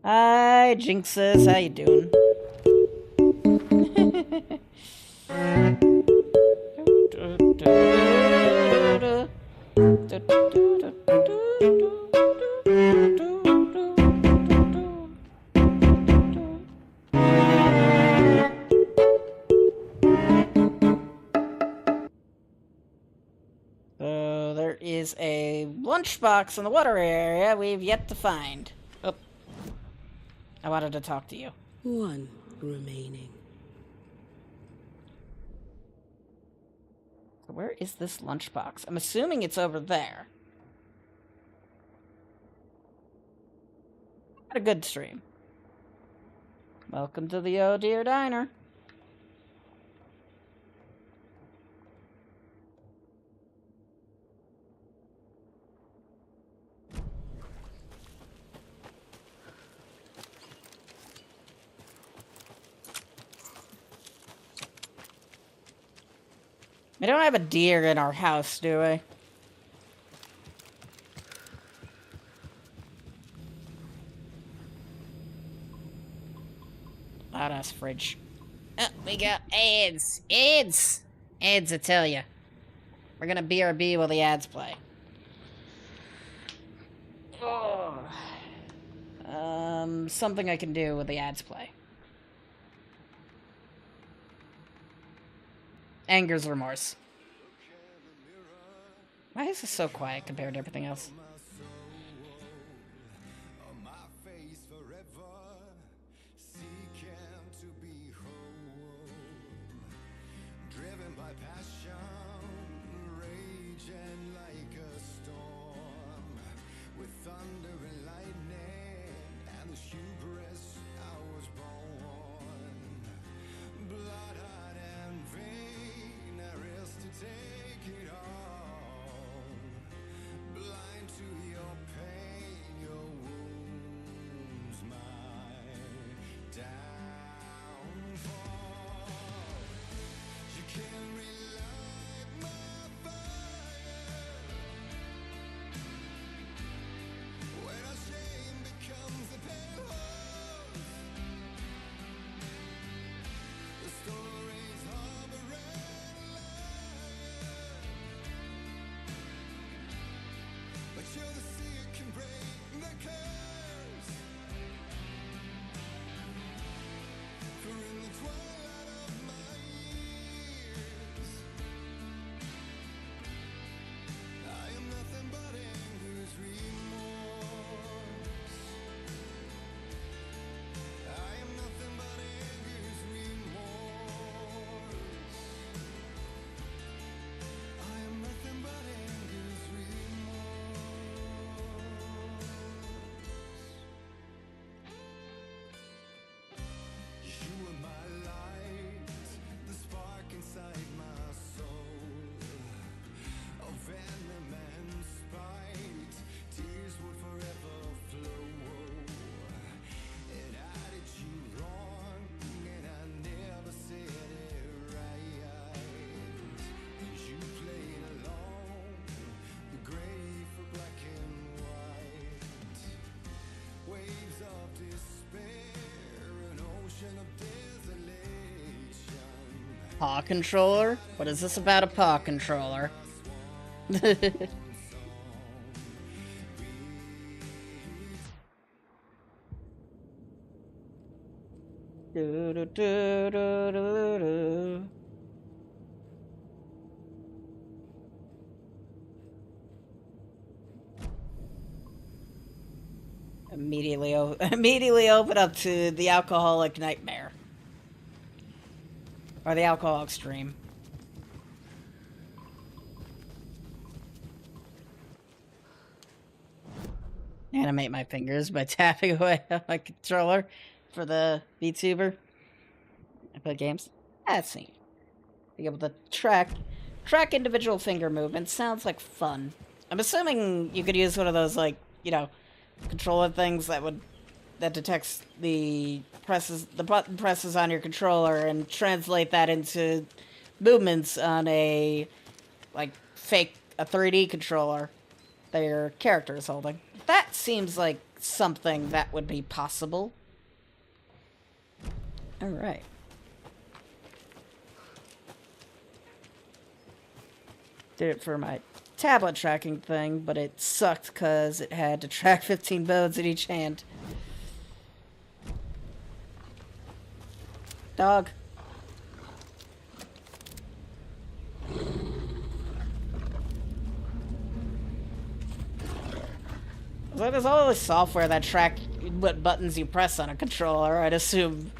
Hi, Jinxes. How you doing? So there is a lunchbox in the water area we've yet to find. Oh. I wanted to talk to you. One remaining. So where is this lunchbox? I'm assuming it's over there. Had a good stream. Welcome to the Oh Dear Diner. We don't have a deer in our house, do we? Loud ass fridge. Oh, we got ads. Ads! Ads, I tell ya. We're gonna BRB while the ads play. Oh. Something I can do with the ads play. Anger's remorse. Why is this so quiet compared to everything else? Paw controller? What is this about a paw controller? Immediately open up to the alcoholic nightmare. Or the alcoholic stream. Animate my fingers by tapping away on my controller for the VTuber. I play games. That's neat. Be able to track individual finger movements. Sounds like fun. I'm assuming you could use one of those, like, you know, controller things that detects the button presses on your controller and translate that into movements on a, like, a 3D controller that your character is holding. That seems like something that would be possible. Alright. Did it for my tablet tracking thing, but it sucked because it had to track 15 bones in each hand. Dog. So there's all this software that track what buttons you press on a controller. I'd assume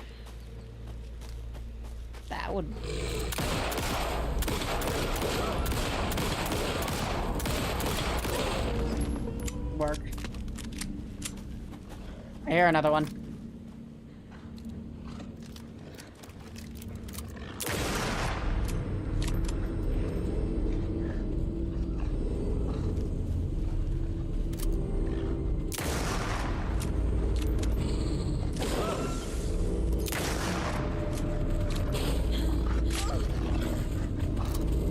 that would work. I hear another one.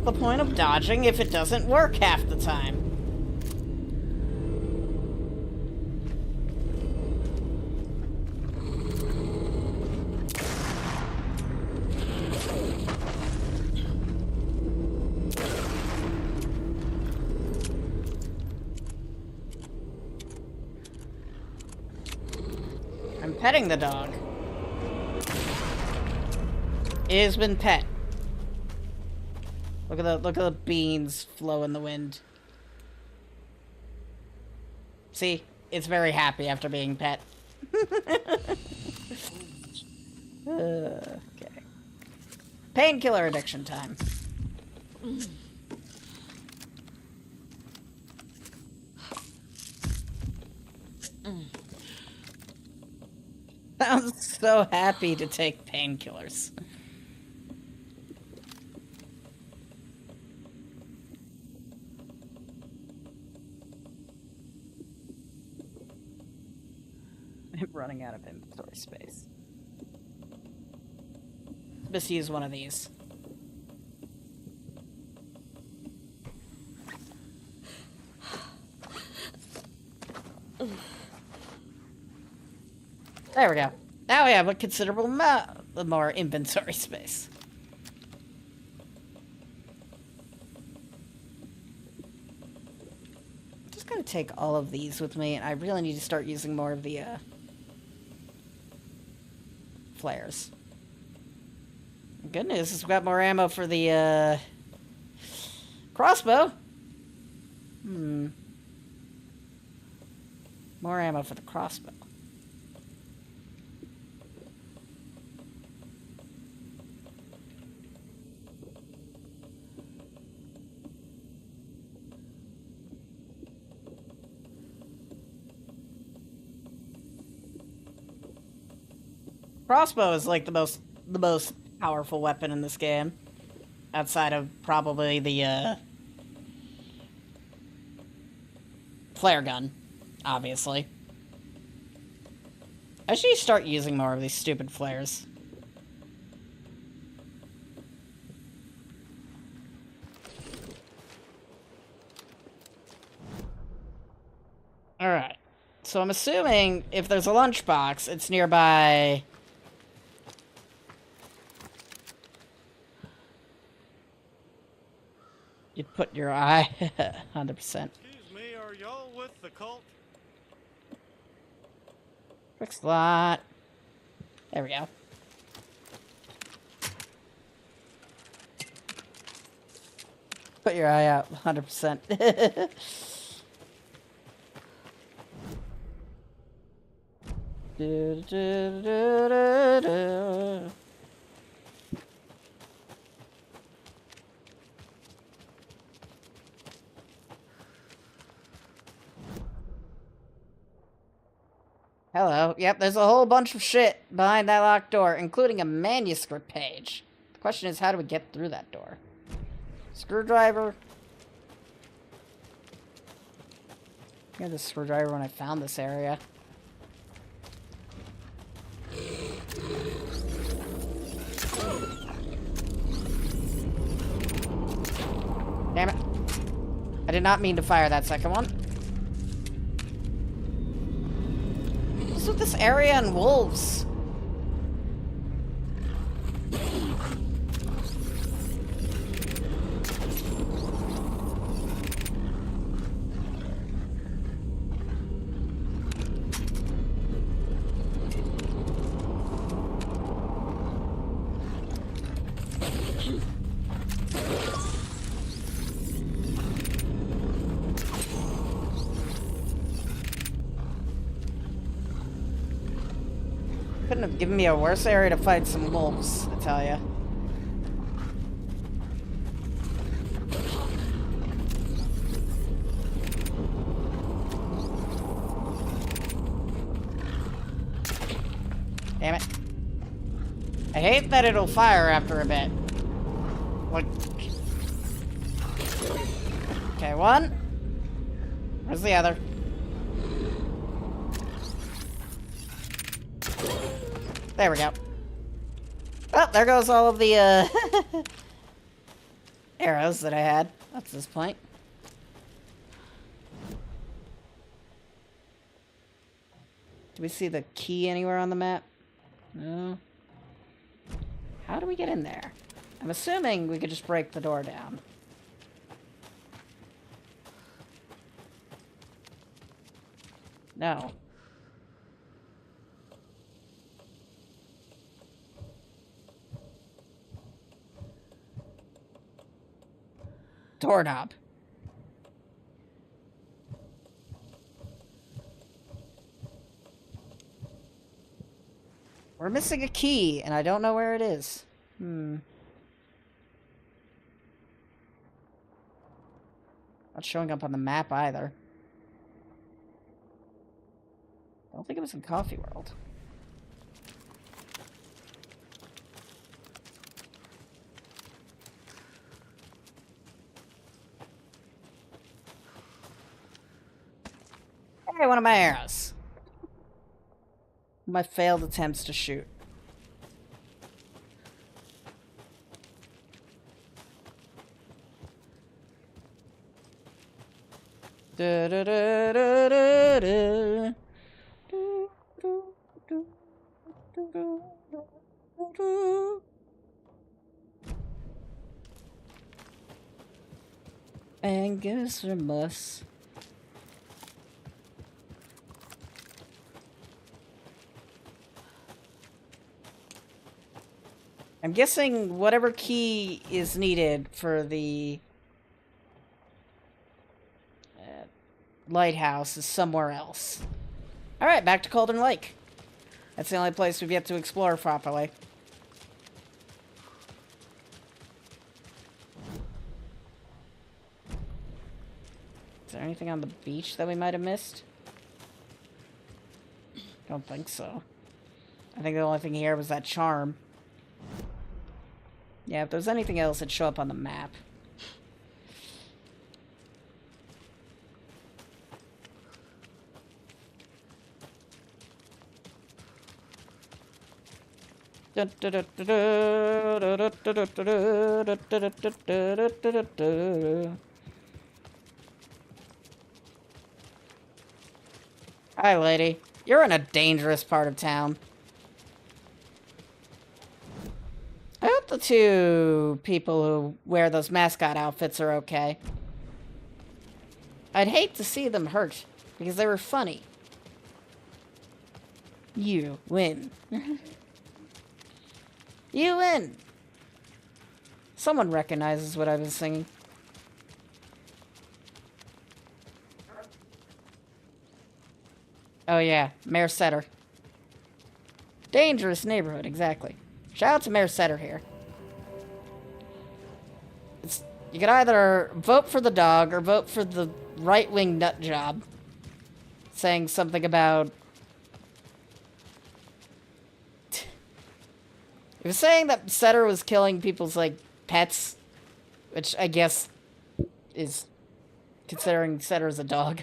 The point of dodging if it doesn't work half the time? I'm petting the dog. It has been pet. Look at the beans flow in the wind. See, it's very happy after being pet. Okay. Painkiller addiction time. I'm so happy to take painkillers. I'm running out of inventory space. Let's use one of these. There we go. Now we have a considerable amount more inventory space. I'm just gonna take all of these with me, and I really need to start using more of the flares. Good news is we've got more ammo for the crossbow. More ammo for the crossbow. Crossbow is like the most powerful weapon in this game, outside of probably the flare gun, obviously. I should start using more of these stupid flares. Alright, so I'm assuming if there's a lunchbox, it's nearby. You'd put your eye 100%. Excuse me, are y'all with the cult? Quick slot. There we go. Put your eye out 100%. Do, do, do, do, do. Hello. Yep, there's a whole bunch of shit behind that locked door, including a manuscript page. The question is, how do we get through that door? Screwdriver. I had the screwdriver when I found this area. Damn it. I did not mean to fire that second one. What's with this area and wolves? Couldn't have given me a worse area to fight some wolves, I tell ya. Damn it. I hate that it'll fire after a bit. Like... Okay, one. Where's the other? There we go. Oh, there goes all of the, arrows that I had up to this point. Do we see the key anywhere on the map? No. How do we get in there? I'm assuming we could just break the door down. No. Doorknob. We're missing a key, and I don't know where it is. Not showing up on the map either. I don't think it was in Coffee World. Hey, one of my arrows. My failed attempts to shoot. Da, da, da, da, da, da. Angus Remus. I'm guessing whatever key is needed for the lighthouse is somewhere else. Alright, back to Cauldron Lake. That's the only place we've yet to explore properly. Is there anything on the beach that we might have missed? Don't think so. I think the only thing here was that charm. Yeah, if there was anything else, it'd show up on the map. Hi, lady. You're in a dangerous part of town. I hope the two people who wear those mascot outfits are okay. I'd hate to see them hurt, because they were funny. You win. You win! Someone recognizes what I was singing. Oh yeah, Mayor Setter. Dangerous neighborhood, exactly. Shout out to Mayor Setter here. You can either vote for the dog or vote for the right-wing nut job. Saying something about... It was saying that Setter was killing people's, like, pets. Which I guess is considering Setter as a dog.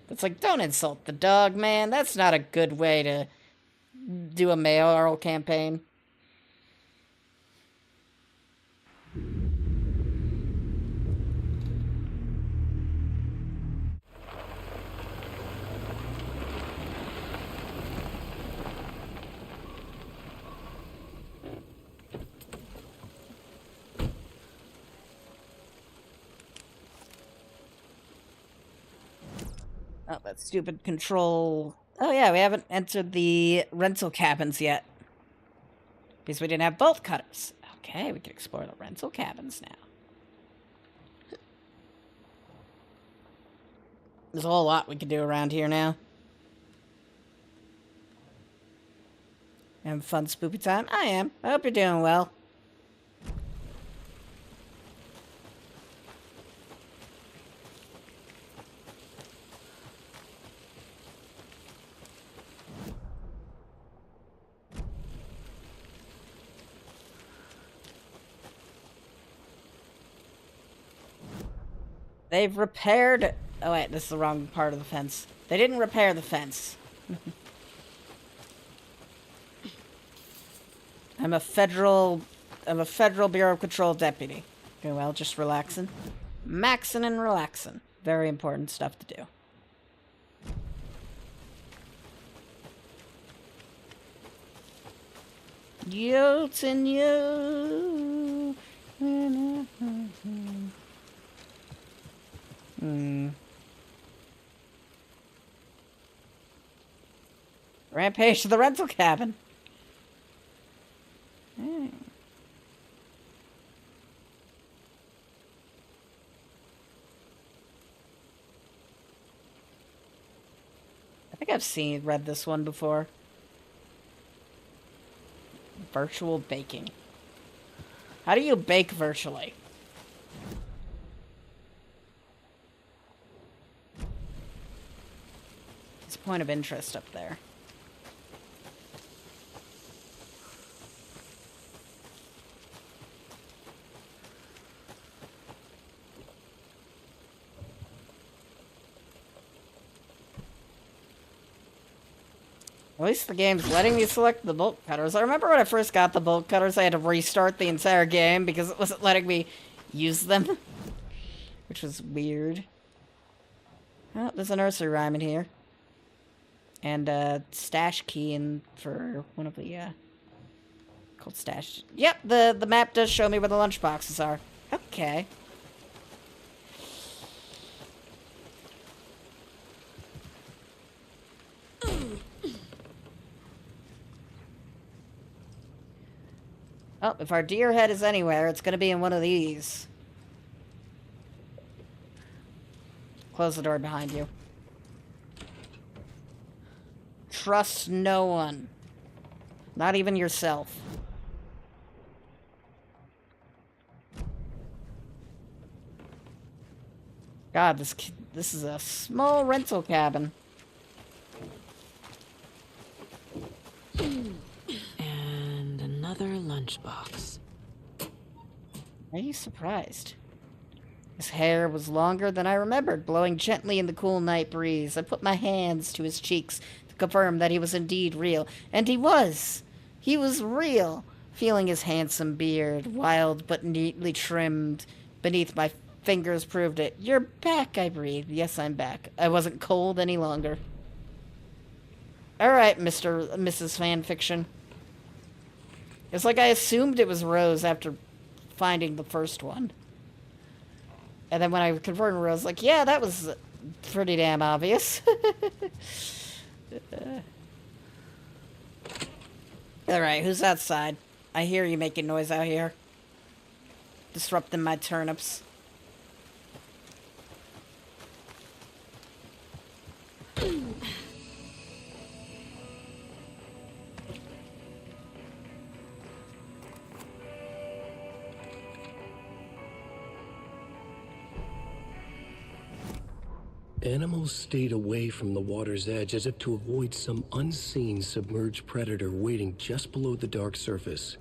It's like, don't insult the dog, man. That's not a good way to do a mayoral campaign. Oh, that stupid control. Oh yeah, we haven't entered the rental cabins yet. Because we didn't have bolt cutters. Okay, we can explore the rental cabins now. There's a whole lot we can do around here now. Having fun spoopy time? I am. I hope you're doing well. They've repaired... Oh wait, this is the wrong part of the fence. They didn't repair the fence. I'm a federal Bureau of Control deputy. Okay, well, just relaxing. Maxing and relaxing. Very important stuff to do. Joltin' you. Rampage to the rental cabin. I think I've read this one before. Virtual baking. How do you bake virtually? It's a point of interest up there. At least the game's letting me select the bolt cutters. I remember when I first got the bolt cutters, I had to restart the entire game because it wasn't letting me use them. Which was weird. Oh, there's a nursery rhyme in here. And a stash key in for one of the, called stash. Yep, the map does show me where the lunchboxes are. Okay. Oh, if our deer head is anywhere, it's gonna be in one of these. Close the door behind you. Trust no one. Not even yourself. God, this is a small rental cabin. And another lunchbox. Are you surprised? His hair was longer than I remembered, blowing gently in the cool night breeze. I put my hands to his cheeks to confirm that he was indeed real. And he was! He was real! Feeling his handsome beard, wild but neatly trimmed, beneath my fingers proved it. You're back, I breathed. Yes, I'm back. I wasn't cold any longer. Alright, Mrs. Fanfiction. It's like I assumed it was Rose after finding the first one. And then when I confirmed Rose, like, yeah, that was pretty damn obvious. Alright, who's outside? I hear you making noise out here. Disrupting my turnips. Animals stayed away from the water's edge as if to avoid some unseen submerged predator waiting just below the dark surface.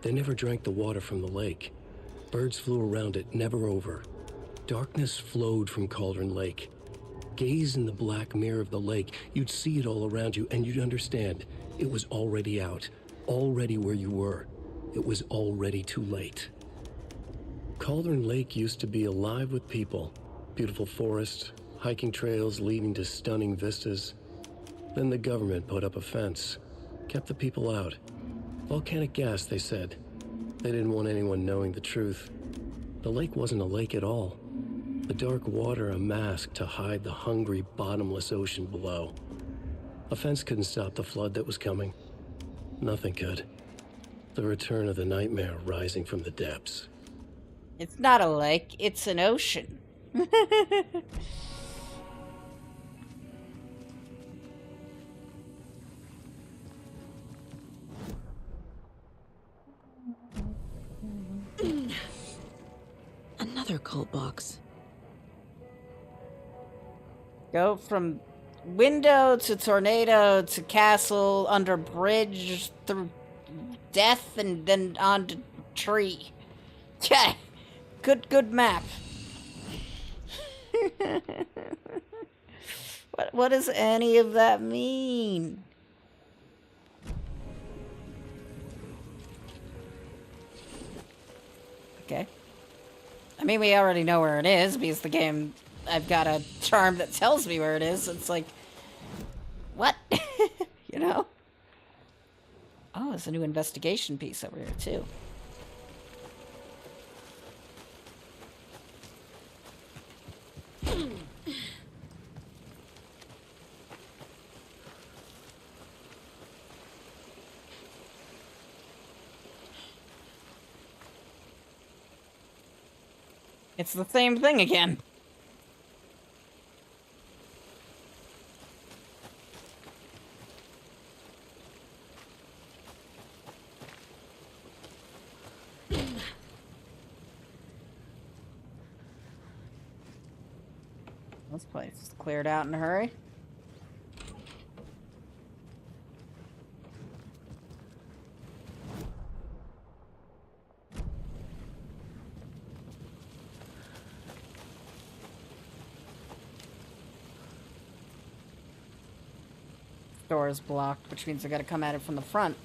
They never drank the water from the lake. Birds flew around it, never over. Darkness flowed from Cauldron Lake. Gaze in the black mirror of the lake, you'd see it all around you, and you'd understand. It was already out, already where you were. It was already too late. Cauldron Lake used to be alive with people. Beautiful forests, hiking trails leading to stunning vistas. Then the government put up a fence, kept the people out. Volcanic gas, they said. They didn't want anyone knowing the truth. The lake wasn't a lake at all. The dark water a mask to hide the hungry, bottomless ocean below. A fence couldn't stop the flood that was coming. Nothing could. The return of the nightmare rising from the depths. It's not a lake, it's an ocean. Another cult box. Go from window to tornado to castle, under bridge, through death, and then on to tree. Yeah, good map. What does any of that mean? Okay. I mean, we already know where it is because the game, I've got a charm that tells me where it is. It's like, what? You know? Oh, there's a new investigation piece over here, too. It's the same thing again. This place is cleared out in a hurry. Door is blocked, which means I gotta come at it from the front.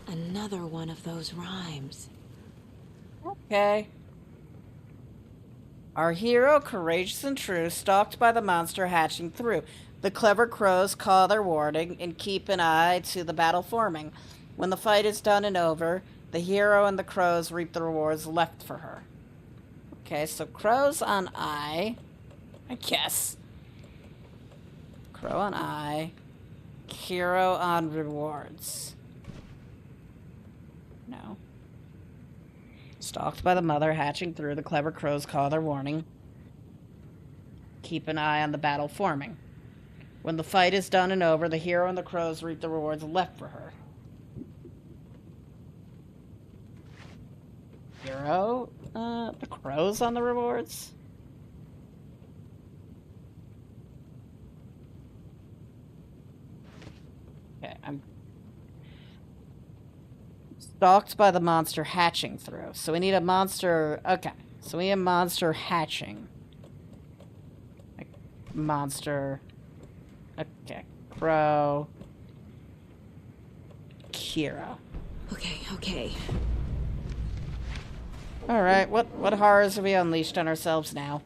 Another one of those rhymes. Okay. Our hero, courageous and true, stalked by the monster hatching through. The clever crows call their warning and keep an eye to the battle forming. When the fight is done and over, the hero and the crows reap the rewards left for her. Okay, so crows on I guess. Crow on I. Hero on rewards. No. Stalked by the mother, hatching through, the clever crows call their warning. Keep an eye on the battle forming. When the fight is done and over, the hero and the crows reap the rewards left for her. Hero? The crows on the rewards? Okay, I'm stalked by the monster hatching through. So we need a monster. Okay, so we need a monster hatching. Like, monster. Okay, crow. Kira. Okay. Alright, what horrors have we unleashed on ourselves now?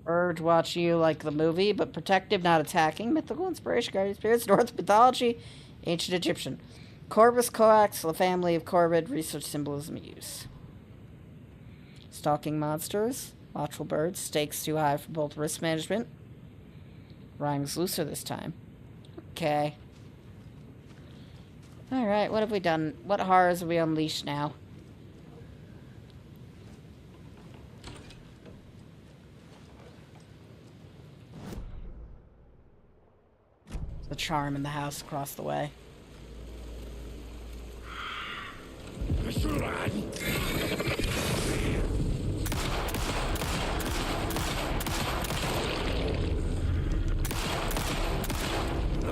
Urge watching you like the movie, but protective, not attacking. Mythical inspiration, guardian spirits, North mythology, ancient Egyptian. Corvus coax, the family of Corvid, research symbolism use. Stalking monsters, watchful birds, stakes too high for both risk management. Rhymes looser this time. Okay. Alright, what have we done? What horrors have we unleashed now? The charm in the house across the way.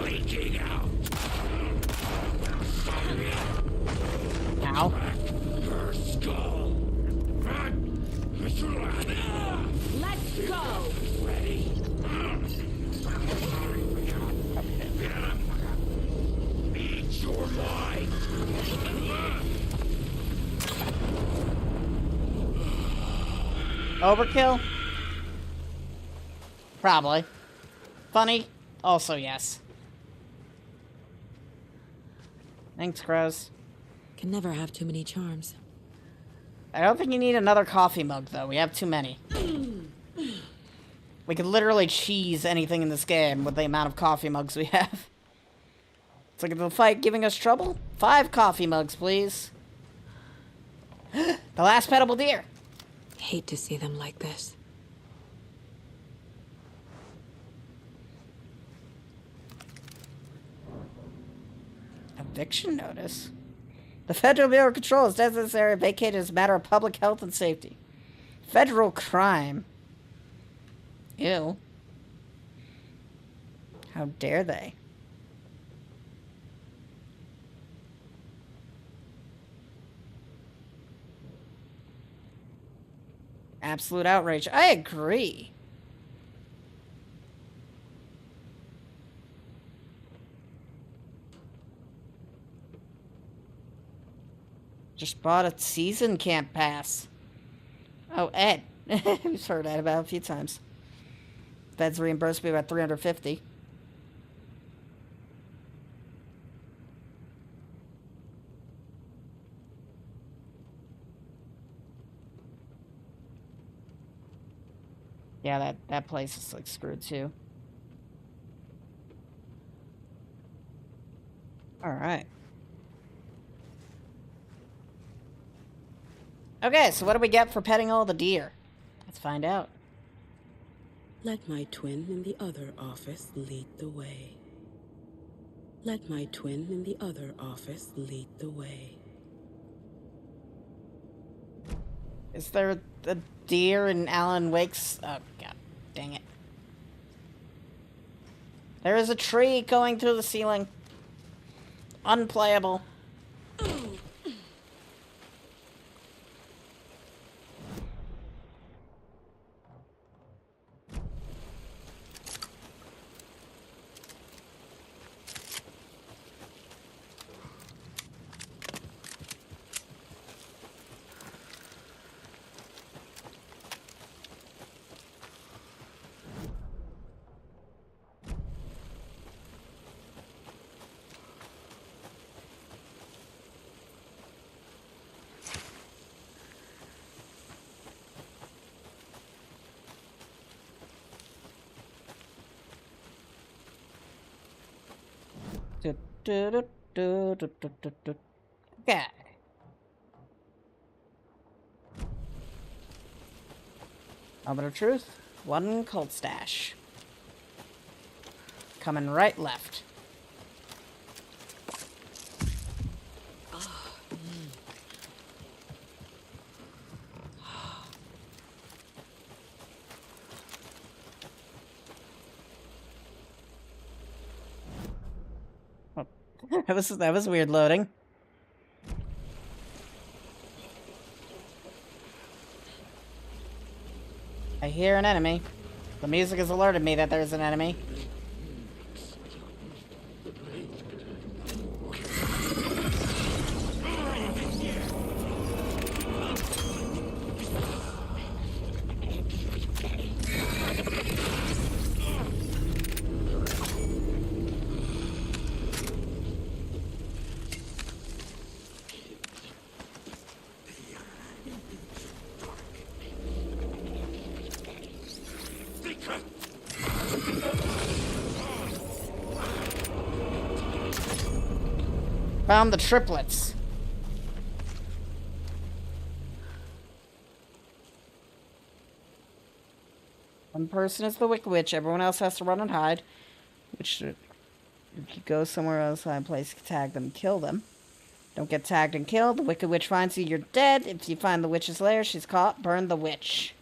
Leaking out. Ow. Her skull. Let's go. Ready. Eat your life. Overkill? Probably. Funny? Also yes. Thanks, Crows. Can never have too many charms. I don't think you need another coffee mug, though. We have too many. We could literally cheese anything in this game with the amount of coffee mugs we have. It's like the fight giving us trouble. 5 coffee mugs, please. The last petable deer. Hate to see them like this. Eviction notice? The Federal Bureau of Control has designated this area vacated as a matter of public health and safety. Federal crime. Ew. How dare they? Absolute outrage. I agree. Just bought a season camp pass. Oh, Ed. We've heard that about a few times. Feds reimbursed me about $350. Yeah, that place is like screwed too. Alright. Okay, so what do we get for petting all the deer? Let's find out. Let my twin in the other office lead the way. Let my twin in the other office lead the way. Is there a deer in Alan Wake's... Oh, god dang it. There is a tree going through the ceiling. Unplayable. Okay. Moment of truth. One cold stash. Coming right left. That was weird loading. I hear an enemy. The music has alerted me that there's an enemy. Found the triplets. One person is the Wicked Witch. Everyone else has to run and hide. Which, if you go somewhere else, I place, tag them, kill them. Don't get tagged and killed. The Wicked Witch finds you, you're dead. If you find the witch's lair, she's caught. Burn the witch.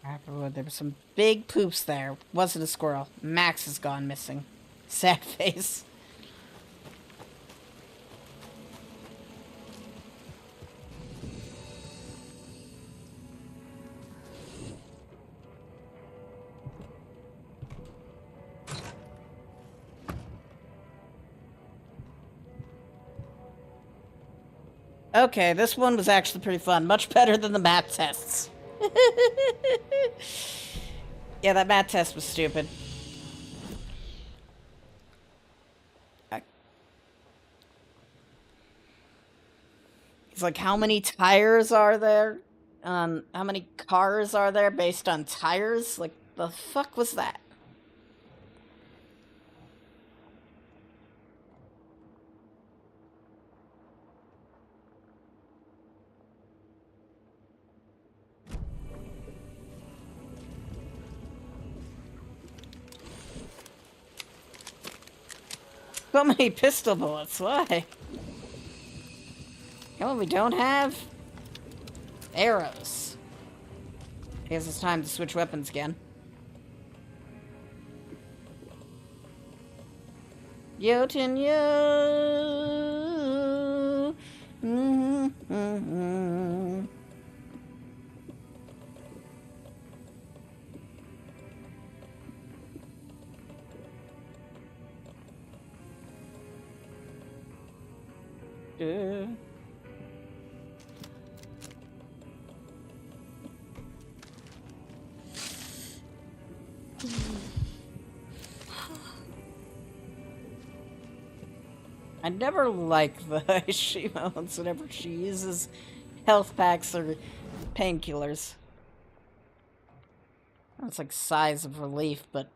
Afterward, there were some big poops there. Wasn't a squirrel. Max has gone missing. Sad face. Okay, this one was actually pretty fun. Much better than the math tests. Yeah, that math test was stupid. It's like, how many tires are there? How many cars are there based on tires? Like, the fuck was that? So many pistol bullets, why? Come on, we don't have arrows. I guess it's time to switch weapons again. Jotun, yo. Yeah. I never like the she moans whenever she uses health packs or painkillers. It's like sighs of relief, but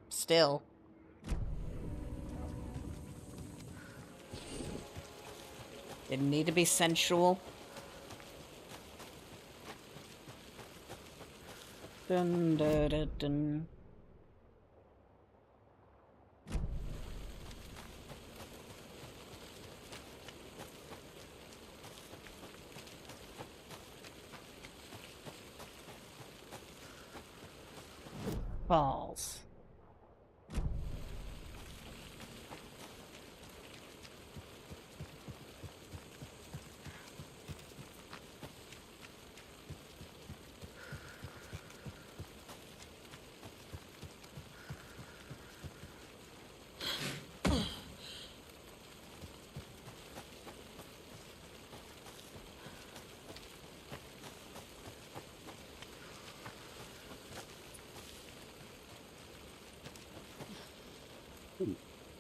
still. Didn't need to be sensual. Dun dun dun dun. Balls.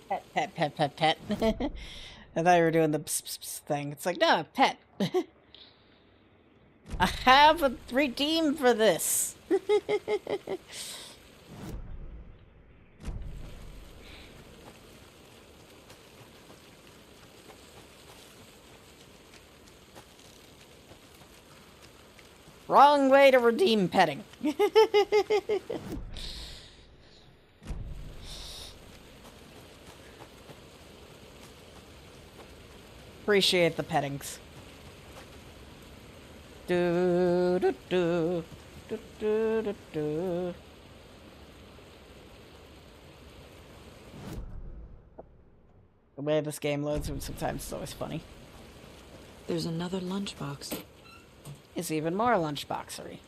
Pet, pet, pet, pet, pet. I thought you were doing the pss, pss, pss thing. It's like, no, pet. I have a redeem for this. Wrong way to redeem petting. Appreciate the pettings. Do do do do do do do. The way this game loads sometimes is always funny. There's another lunchbox. It's even more lunchboxery.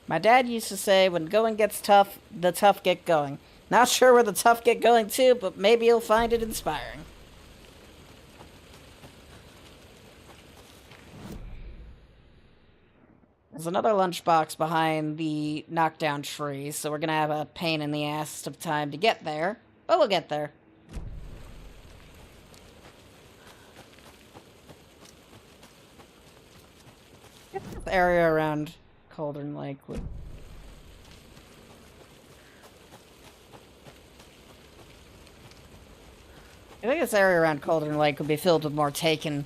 My dad used to say, when going gets tough, the tough get going. Not sure where the tough get going to, but maybe you'll find it inspiring. There's another lunchbox behind the knockdown tree, so we're gonna have a pain in the ass of time to get there, but we'll get there. The area around Cauldron Lake would... I think this area around Cauldron Lake would be filled with more Taken,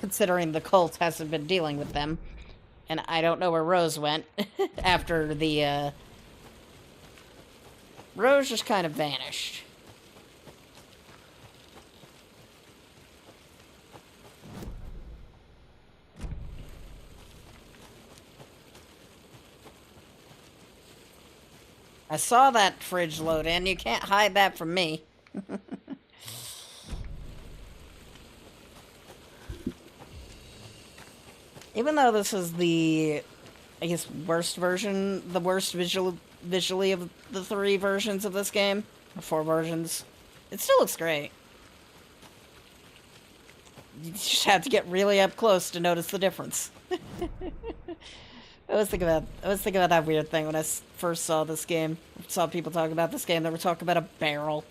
considering the cult hasn't been dealing with them. And I don't know where Rose went after the, Rose just kind of vanished. I saw that fridge load in. You can't hide that from me. Even though this is the, I guess, worst version, the worst visually of the 3 versions of this game, or 4 versions, it still looks great. You just have to get really up close to notice the difference. I was thinking about that weird thing when I first saw this game. Saw people talking about this game. They were talking about a barrel.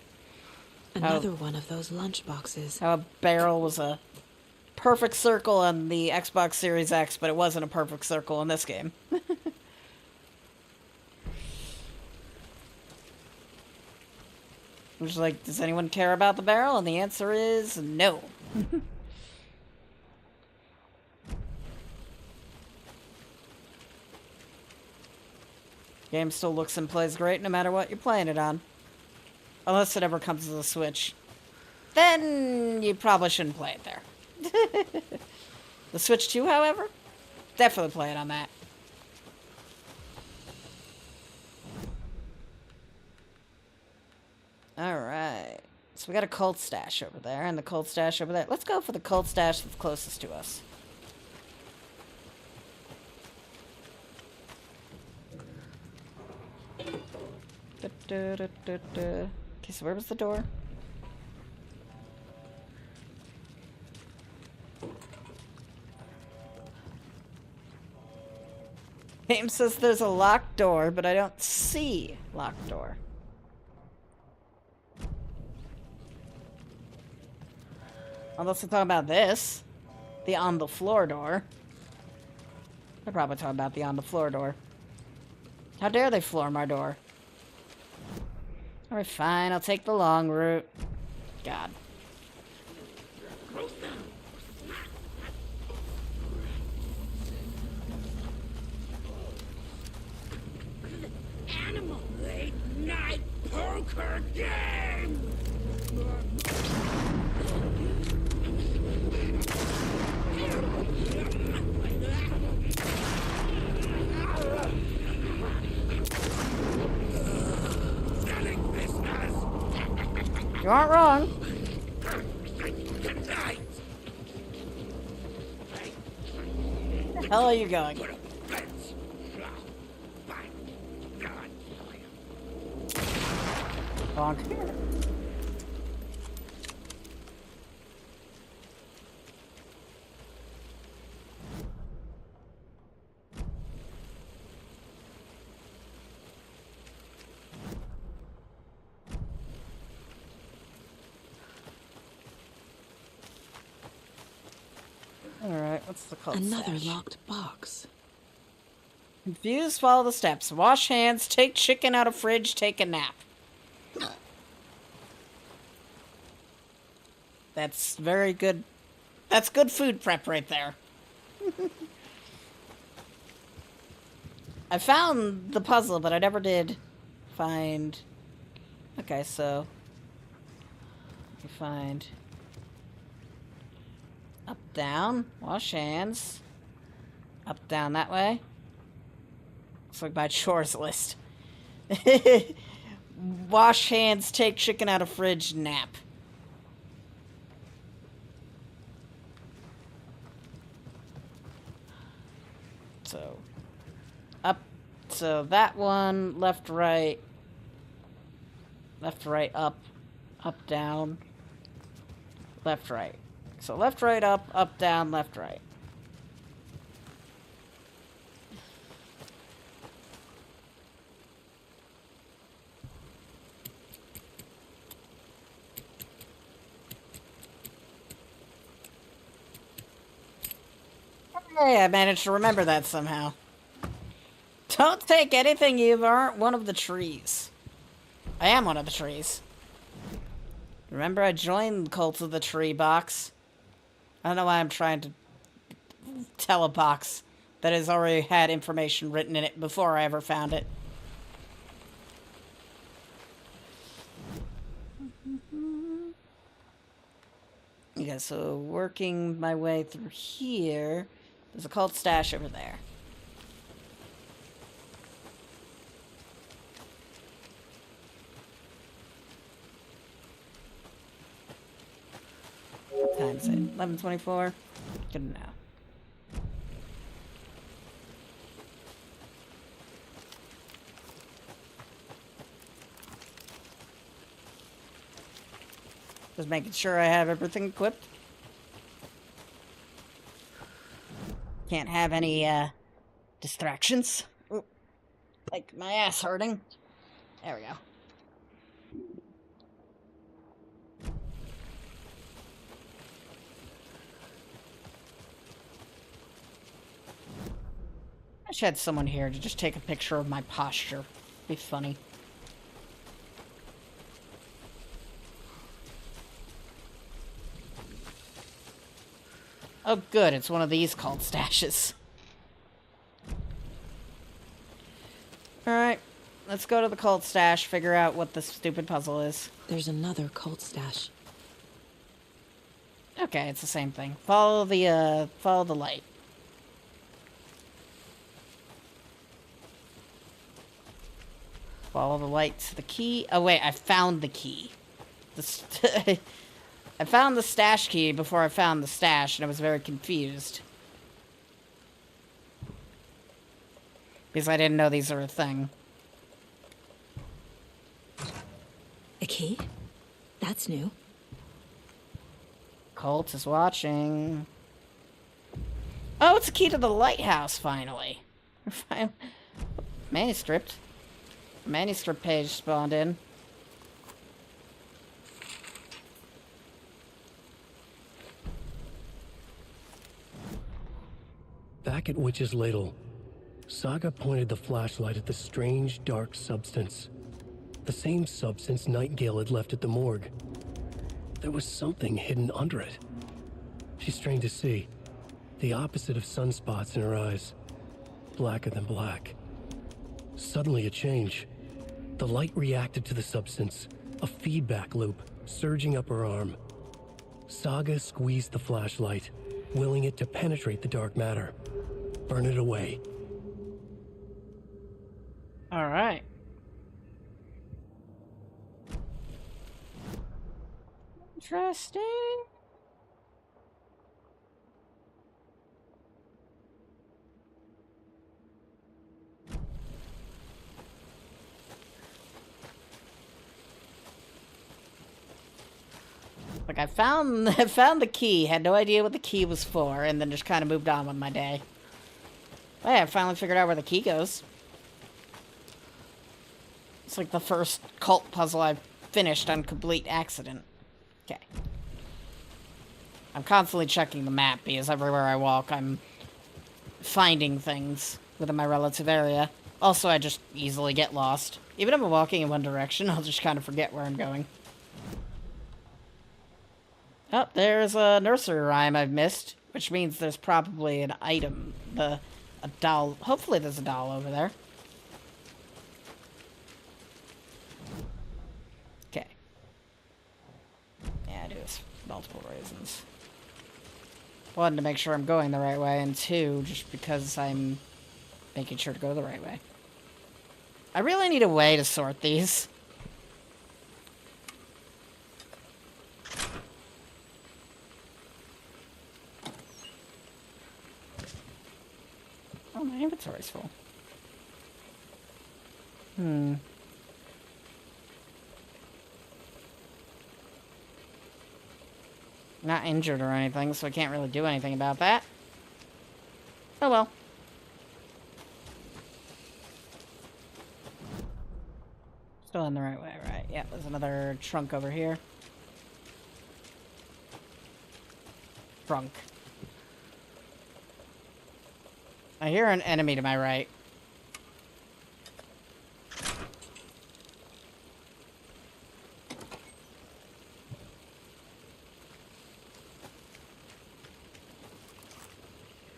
Another one of those lunchboxes. How a barrel was a perfect circle on the Xbox Series X, but it wasn't a perfect circle in this game. Which is like, does anyone care about the barrel? And the answer is no. Game still looks and plays great no matter what you're playing it on. Unless it ever comes to the Switch. Then you probably shouldn't play it there. The Switch 2, however, definitely play it on that. Alright. So we got a cult stash over there, and the cult stash over there. Let's go for the cult stash that's closest to us. Okay, so where was the door? Game says there's a locked door, but I don't see locked door. Unless we're talking about this. The on the floor door. They're probably talking about the on the floor door. How dare they floor my door? Alright, fine. I'll take the long route. God. Animal late night poker game! You aren't wrong. Where the hell are you going? Bonk. Alright, what's the cult Another stash? locked box. Confused, follow the steps. Wash hands, take chicken out of fridge, take a nap. That's very good. That's good food prep right there. I found the puzzle, but I never did find... Okay, so... You find... Up, down, wash hands. Up, down that way. Looks like my chores list. Wash hands, take chicken out of fridge, nap. So, up, so that one, left, right, up, down, left, right. So left, right, up, down, left, right. Hey, I managed to remember that somehow. Don't take anything you aren't one of the trees. I am one of the trees. Remember, I joined Cult of the Tree box. I don't know why I'm trying to tell a box that has already had information written in it before I ever found it. Yeah, so working my way through here, there's a cult stash over there. What time is it? 11:24? Good to know. Just making sure I have everything equipped. Can't have any, distractions. Ooh, like my ass hurting. There we go. I should have someone here to just take a picture of my posture. Be funny. Oh, good. It's one of these cult stashes. Alright. let's go to the cult stash, figure out what this stupid puzzle is. There's another cult stash. Okay, it's the same thing. Follow the light. Follow the light to the key. Oh wait, I found the key. I found the stash key before I found the stash, and I was very confused. Because I didn't know these are a thing. A key? That's new. Colt is watching. Oh, it's a key to the lighthouse, finally. Manuscript. Manuscript page spawned in. Back at Witch's Ladle, Saga pointed the flashlight at the strange, dark substance. The same substance Nightingale had left at the morgue. There was something hidden under it. She strained to see. The opposite of sunspots in her eyes. Blacker than black. Suddenly a change. The light reacted to the substance. A feedback loop, surging up her arm. Saga squeezed the flashlight, willing it to penetrate the dark matter. Burn it away. Alright. Interesting. Like, I found the key, had no idea what the key was for, and then just kind of moved on with my day. But yeah, I finally figured out where the key goes. It's like the first cult puzzle I've finished on complete accident. Okay. I'm constantly checking the map because everywhere I walk, I'm finding things within my relative area. Also, I just easily get lost. Even if I'm walking in one direction, I'll just kind of forget where I'm going. Oh, there's a nursery rhyme I've missed, which means there's probably an item. A doll. Hopefully there's a doll over there. Okay. Yeah, I do this for multiple reasons. One, to make sure I'm going the right way, and two, just because I'm making sure to go the right way. I really need a way to sort these. Oh, my inventory's full. Not injured or anything, so I can't really do anything about that. Oh well. Still in the right way, right? Yeah, there's another trunk over here. Trunk. I hear an enemy to my right.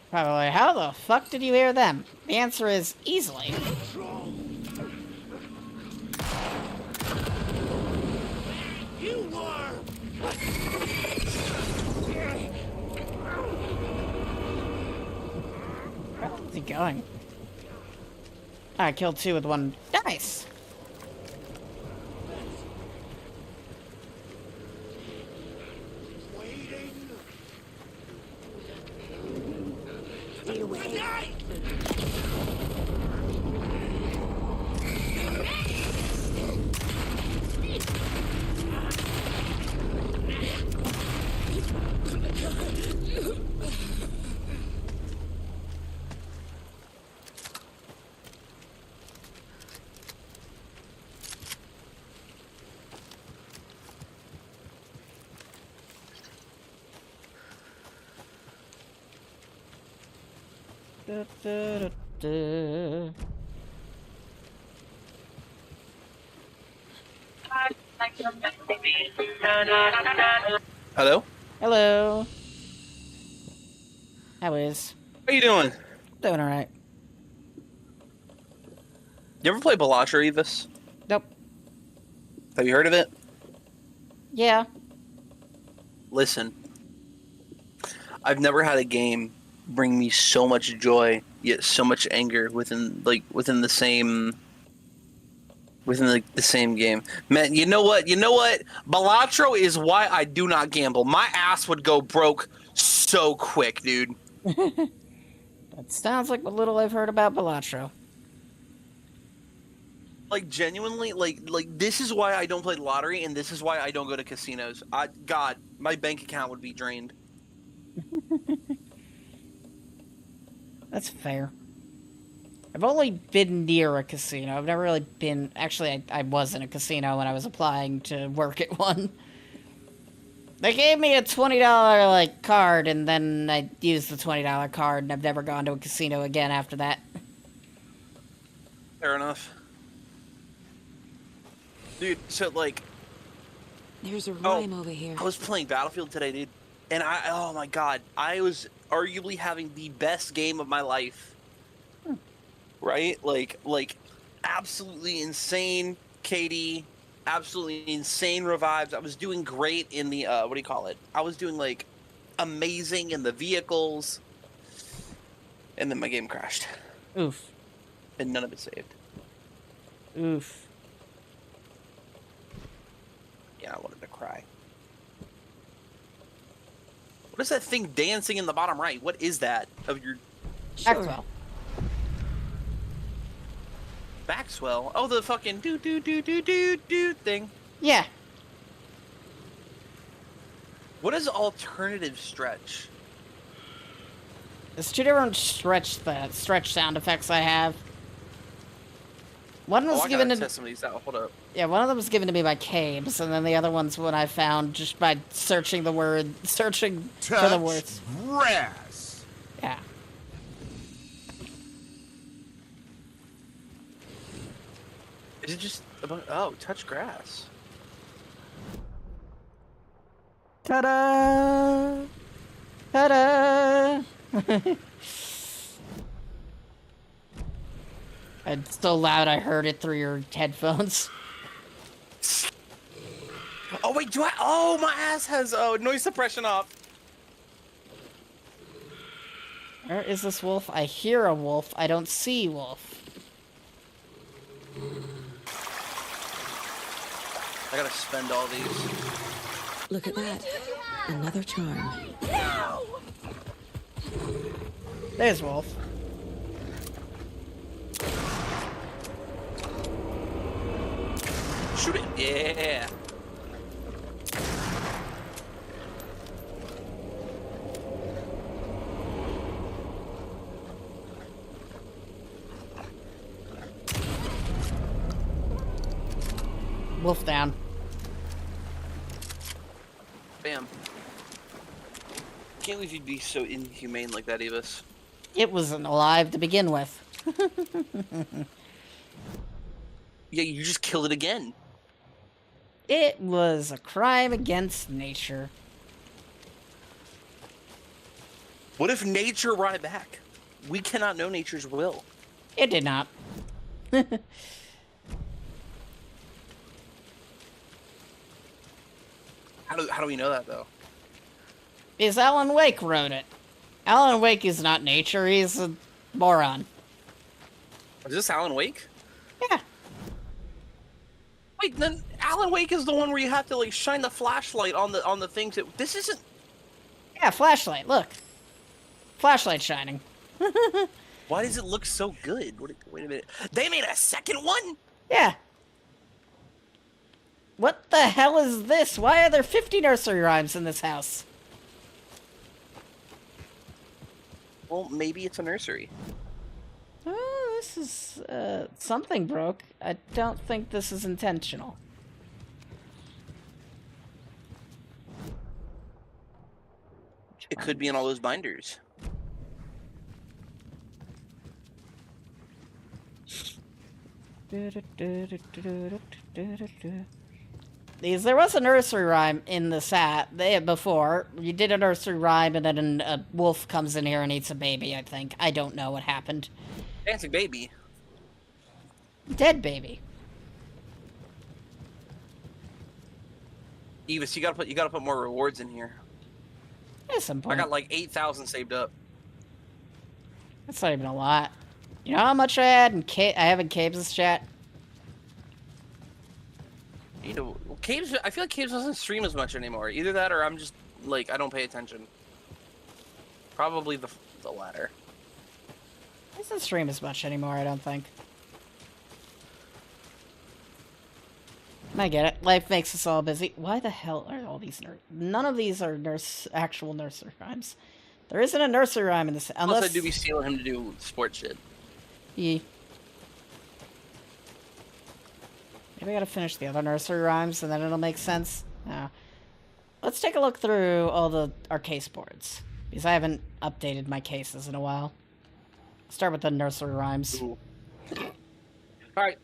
Probably, how the fuck did you hear them? The answer is easily. You were. Where's he going? I killed two with one. Nice. Stay away. Hello? Hello. How is? How you doing? Doing alright. You ever play Balatro, Evis? Nope. Have you heard of it? Yeah. Listen. I've never had a game bring me so much joy, yet so much anger within the same game. Man, you know what? Balatro is why I do not gamble. My ass would go broke so quick, dude. That sounds like what little I've heard about Balatro. Like, genuinely, like this is why I don't play the lottery, and this is why I don't go to casinos. God, my bank account would be drained. That's fair. I've only been near a casino. I've never really been... Actually, I was in a casino when I was applying to work at one. They gave me a $20, like, card, and then I used the $20 card, and I've never gone to a casino again after that. Fair enough. Dude, so, like... There's a rhyme over here. I was playing Battlefield today, dude. And oh my god, I was arguably having the best game of my life. Right? Like, absolutely insane KD, absolutely insane revives. I was doing great in the, what do you call it? I was doing, like, amazing in the vehicles. And then my game crashed. Oof. And none of it saved. Oof. Yeah, I wanted to cry. What is that thing dancing in the bottom right? What is that of your... Maxwell. Maxwell? Oh, the fucking do thing. Yeah. What is alternative stretch? There's two different stretch sound effects I have. One was given to test some of these out. Hold up. Yeah, one of them was given to me by Cabes, and then the other one's what I found just by searching for the words. Grass. Yeah. Is it just about... Oh, touch grass. Ta-da! Ta-da! It's so loud I heard it through your headphones. Oh, wait, do I... Oh, my ass has noise suppression off. Where is this wolf? I hear a wolf. I don't see wolf. I gotta spend all these. Look at that. Another charm. There's wolf. Shoot it. Yeah. Wolf down. Bam. Can't believe you'd be so inhumane like that, Evis. It wasn't alive to begin with. Yeah, you just killed it again. It was a crime against nature. What if nature brought it back? We cannot know nature's will. It did not. How do we know that, though? Because Alan Wake wrote it. Alan Wake is not nature, he's a moron. Is this Alan Wake? Yeah. Wait, then Alan Wake is the one where you have to, like, shine the flashlight on the things that... This isn't... Yeah, flashlight, look. Flashlight shining. Why does it look so good? Wait a minute. They made a second one? Yeah. What the hell is this? Why are there 50 nursery rhymes in this house? Well, maybe it's a nursery. Oh, this is, something broke. I don't think this is intentional. It could be in all those binders. There was a nursery rhyme in the set before. You did a nursery rhyme and then a wolf comes in here and eats a baby, I think. I don't know what happened. Dancing baby. Dead baby. Evis, you gotta put more rewards in here. At some I point. got like 8,000 saved up. That's not even a lot. You know how much I had in I have in Caves' chat? You know, Caves. I feel like Caves doesn't stream as much anymore. Either that, or I'm just like I don't pay attention. Probably the latter. He doesn't stream as much anymore, I don't think. I get it. Life makes us all busy. Why the hell are all these None of these are actual nursery rhymes. There isn't a nursery rhyme in this. Unless I do be stealing him to do sports shit. Yeah. Maybe I gotta finish the other nursery rhymes and then it'll make sense. Let's take a look through all our case boards. Because I haven't updated my cases in a while. Start with the nursery rhymes. Alright.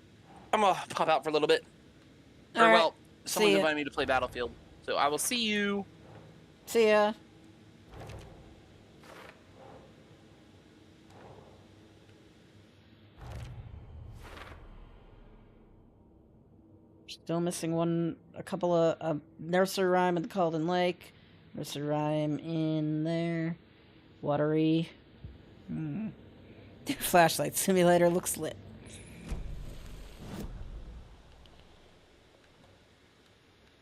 I'm gonna pop out for a little bit. Or, well, someone's invited me to play Battlefield. So I will see you. See ya. Still missing a couple of nursery rhyme in the Calden Lake. Nursery rhyme in there. Watery. Flashlight simulator looks lit.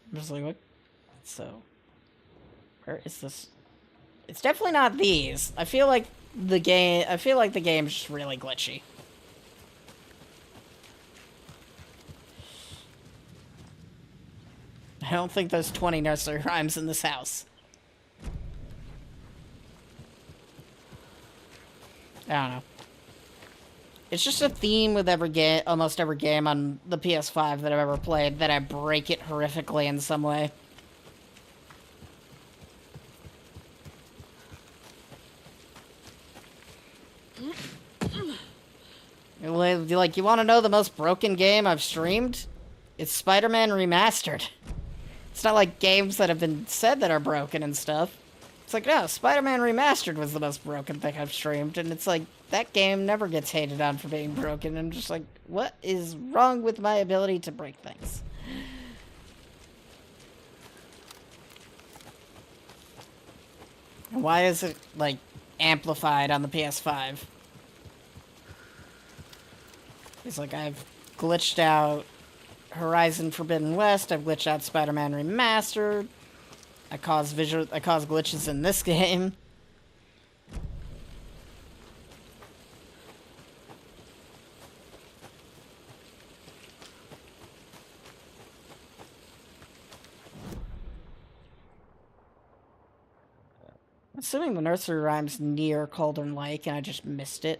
I'm just like, what? So, where is this? It's definitely not these. I feel like the game's just really glitchy. I don't think there's 20 nursery rhymes in this house. I don't know. It's just a theme with almost every game on the PS5 that I've ever played, that I break it horrifically in some way. Like, you want to know the most broken game I've streamed? It's Spider-Man Remastered. It's not like games that have been said that are broken and stuff. It's like, no, Spider-Man Remastered was the most broken thing I've streamed, and it's like, that game never gets hated on for being broken. I'm just like, what is wrong with my ability to break things? Why is it, like, amplified on the PS5? It's like, I've glitched out Horizon Forbidden West, I've glitched out Spider-Man Remastered. I cause glitches in this game. Assuming the nursery rhyme's near Cauldron Lake and I just missed it.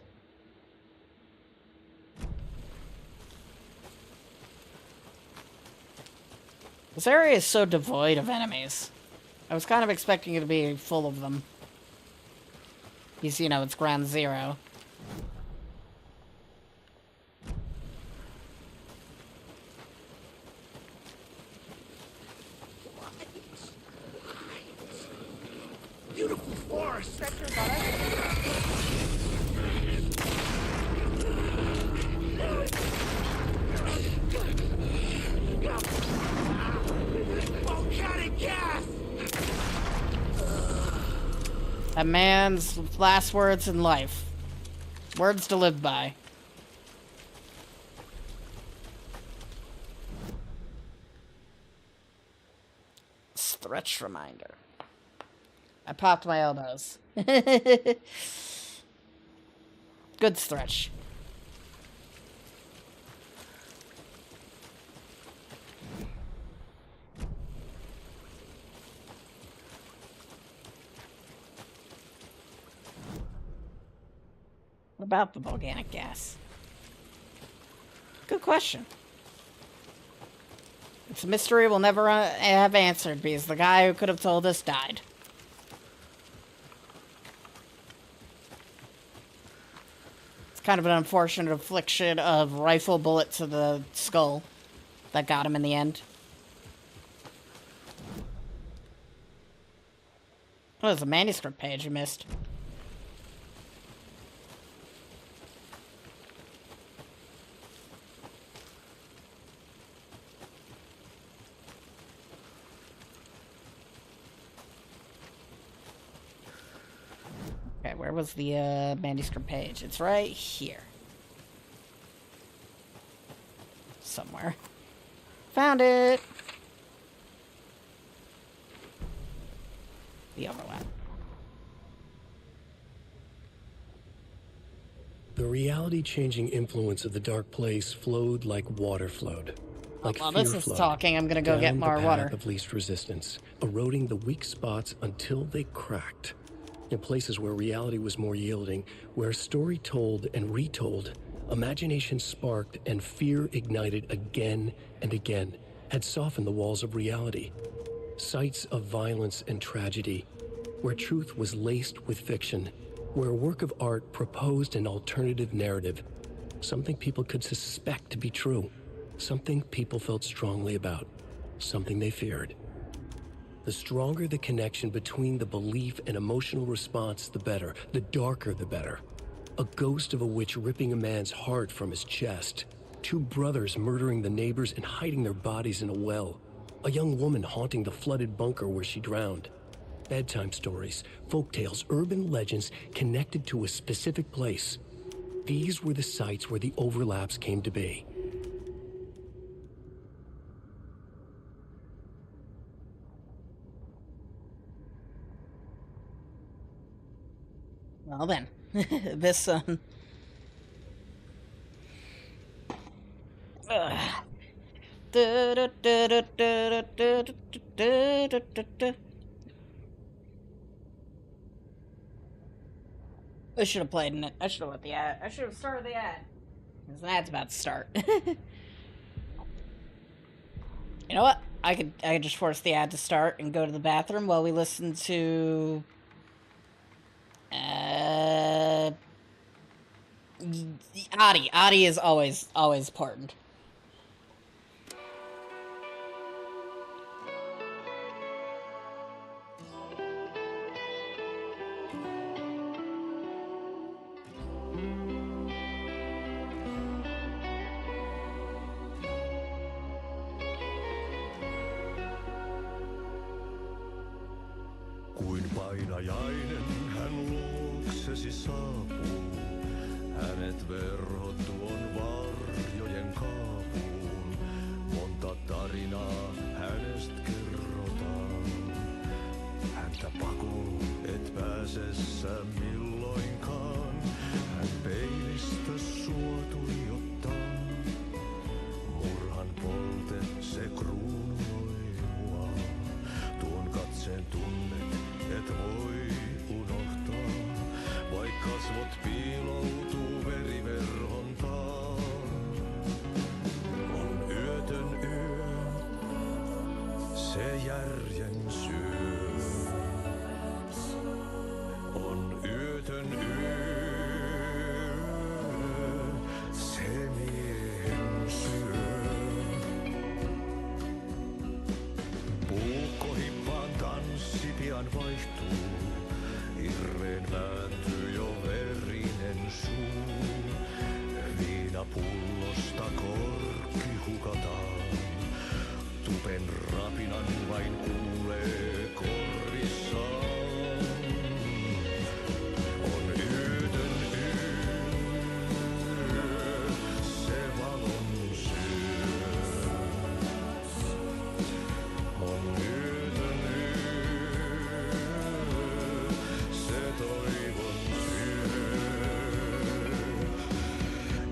This area is so devoid of enemies. I was kind of expecting it to be full of them. Because, you know, it's Ground Zero. Beautiful forest. Volcanic gas. A man's last words in life. Words to live by. Stretch reminder. I popped my elbows. Good stretch. What about the volcanic gas? Good question. It's a mystery we'll never have answered because the guy who could have told us died. It's kind of an unfortunate affliction of rifle bullet to the skull that got him in the end. Oh, there's a manuscript page you missed. Okay, where was the manuscript page? It's right here. Somewhere. Found it! The overlap. The reality-changing influence of the dark place flowed like water flowed. Like while fear this is flowed, talking, I'm gonna go get down more the path water. of least resistance, eroding the weak spots until they cracked. In places where reality was more yielding, where story told and retold, imagination sparked and fear ignited again and again, had softened the walls of reality. Sites of violence and tragedy, where truth was laced with fiction, where a work of art proposed an alternative narrative, something people could suspect to be true, something people felt strongly about, something they feared. The stronger the connection between the belief and emotional response, the better. The darker, the better. A ghost of a witch ripping a man's heart from his chest. Two brothers murdering the neighbors and hiding their bodies in a well. A young woman haunting the flooded bunker where she drowned. Bedtime stories, folktales, urban legends connected to a specific place. These were the sites where the overlaps came to be. Well then, this I should have played in it. I should have let the ad. I should have started the ad. Because the ad's about to start. You know what? I could just force the ad to start and go to the bathroom while we listen to Adi. Adi is always important. Kuin painajainen hän luoksesi saapuu. Hänet verhot tuon varjojen kaapuun. Monta tarinaa hänestä kerrotaan. Häntä pakoon et pääse sä milloinkaan. Hän peilistä sua tuijottaa. Murhan polte se kruunui mua. Tuon katseen tunnet et voi unohtaa. Vaik kasvot piiloutuu veriverhontaan. On yötön yö, se järjen syö. On yötön yö, se miehen syö. Puukkohippaan tanssi pian vaihtuu. Irreen vääntyy jo verinen suu. Viinapullosta korkki hukataan. Tupen rapinan vain kuulee korvissaan. On yötön yö, se valon syö. On yötön yö, se toivon syö.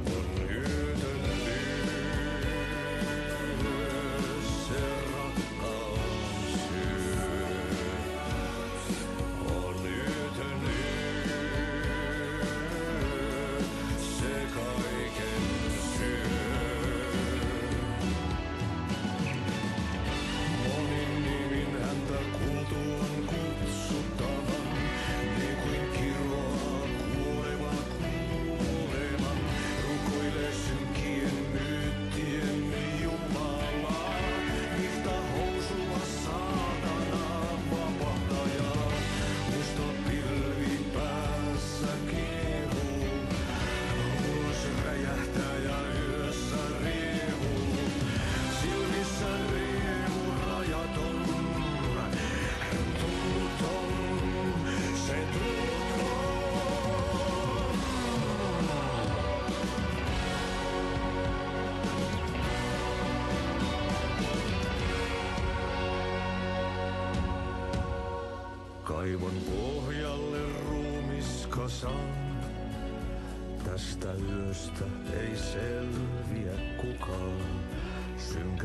On yötön yö, se rakkaus syö.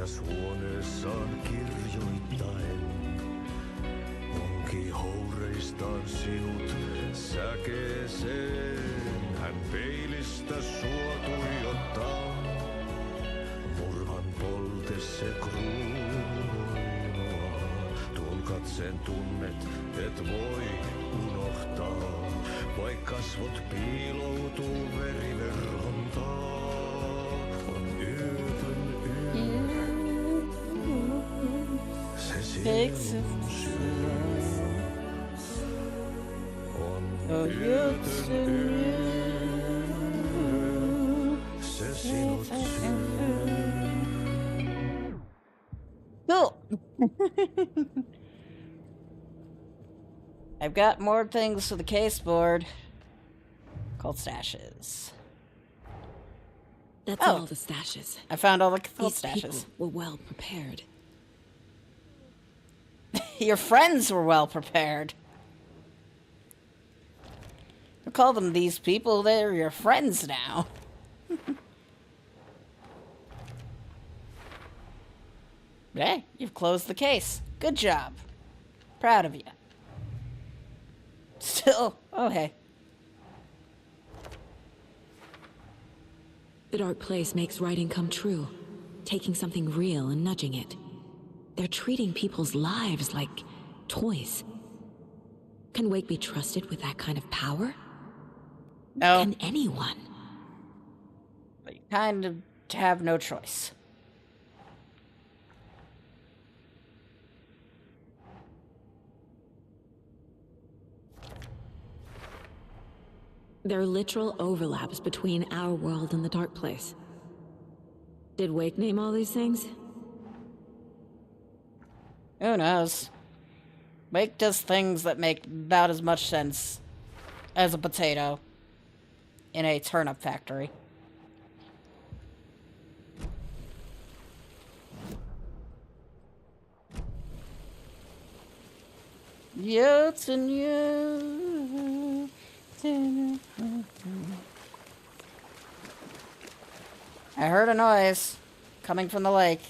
hiljas huoneessaan kirjoittaen. Onki houreistaan sinut säkeeseen. Hän peilistä sua tuijottaa. Murhan polte se kruunoinua. Tuon katseen tunnet, et voi unohtaa. Vaik kasvot piiloutuu veriverhon taa. On yötön yö. Se sinun syö. On yötön yö. Se sinut syö. Cool. I've got more things for the case board. Called stashes. That's all the stashes. I found all the These stashes. people were well prepared. Your friends were well prepared. I call them these people, they're your friends now. Hey, you've closed the case. Good job. Proud of you. Still, oh hey. The dark place makes writing come true, taking something real and nudging it. They're treating people's lives like toys. Can Wake be trusted with that kind of power? No. Can anyone? But you kind of have no choice. There are literal overlaps between our world and the dark place. Did Wake name all these things? Who knows? Wake does things that make about as much sense as a potato in a turnip factory. Yes, and you. I heard a noise coming from the lake.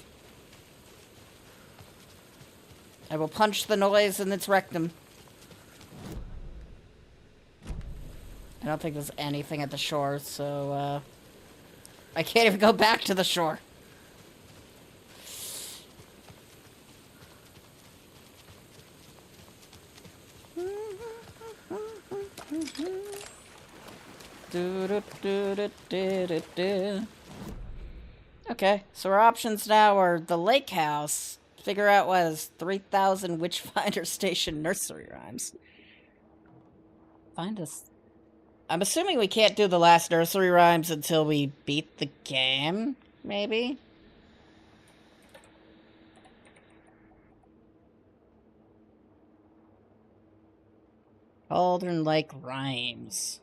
I will punch the noise in its rectum. I don't think there's anything at the shore, so, I can't even go back to the shore. Okay, so our options now are the lake house. Figure out what is 3,000 Witchfinder Station nursery rhymes. Find us. I'm assuming we can't do the last nursery rhymes until we beat the game, maybe? Cauldron Lake Rhymes.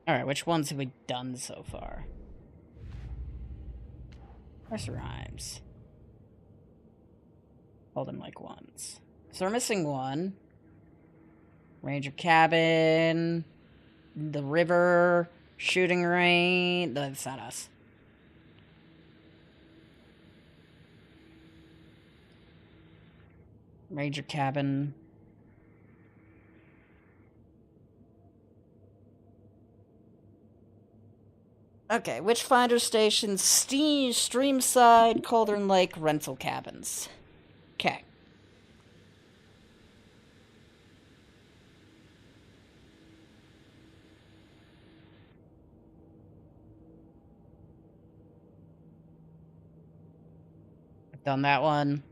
Alright, which ones have we done so far? Nursery Rhymes. Cauldron Lake ones. So we're missing one. Ranger Cabin, the river, shooting range. That's not us. Ranger Cabin. Okay, Witchfinder Station, Streamside, Cauldron Lake, rental cabins. Okay. Done that one.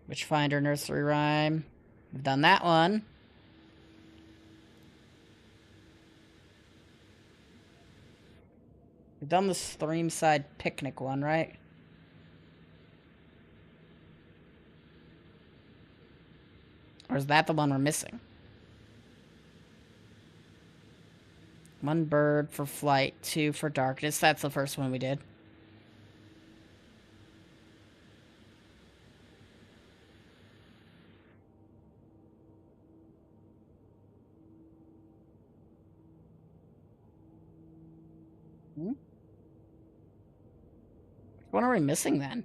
Witchfinder Nursery Rhyme. We've done that one. We've done the Streamside Picnic one, right? Or is that the one we're missing? One bird for flight, two for darkness. That's the first one we did. Hmm? What are we missing then?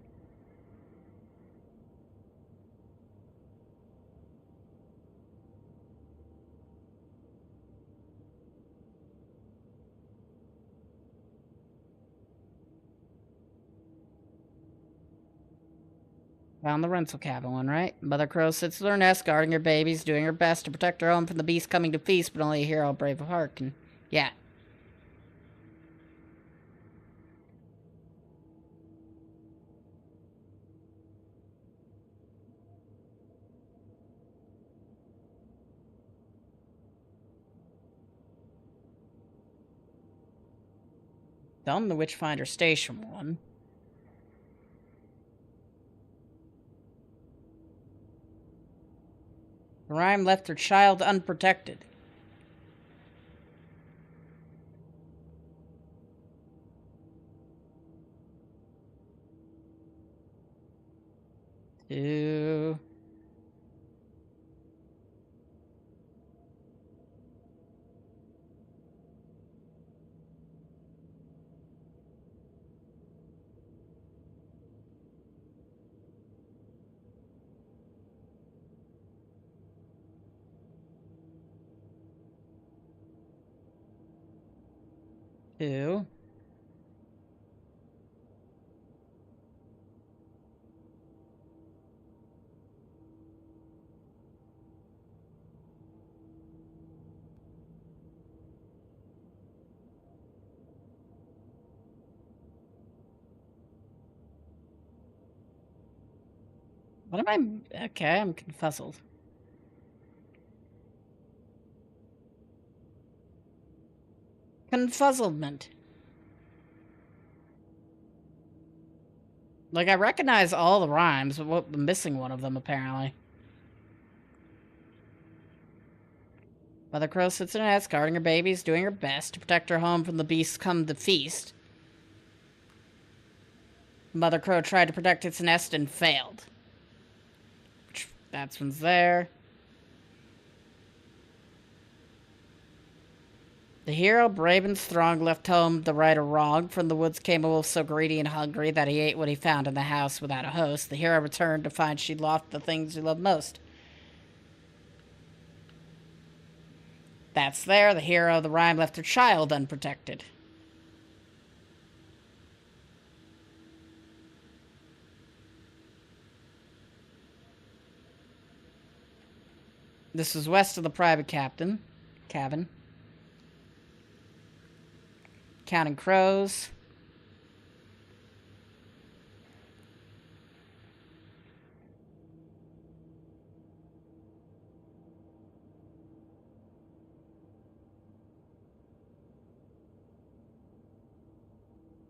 Found the rental cabin one, right? Mother Crow sits in her nest, guarding her babies, doing her best to protect her home from the beast coming to feast, but only a hero brave of heart can... Yeah. Done the Witchfinder Station one. The rhyme left her child unprotected. Two. Two. What am I... Okay, I'm confuzzled. Confuzzlement. Like, I recognize all the rhymes, but I'm missing one of them, apparently. Mother Crow sits in her nest, guarding her babies, doing her best to protect her home from the beasts come to feast. Mother Crow tried to protect its nest and failed. That one's there. The hero, brave and strong, left home the right or wrong. From the woods came a wolf so greedy and hungry that he ate what he found in the house without a host. The hero returned to find she'd lost the things he loved most. That's there. The hero, the rhyme left her child unprotected. This is west of the private cabin. Counting crows.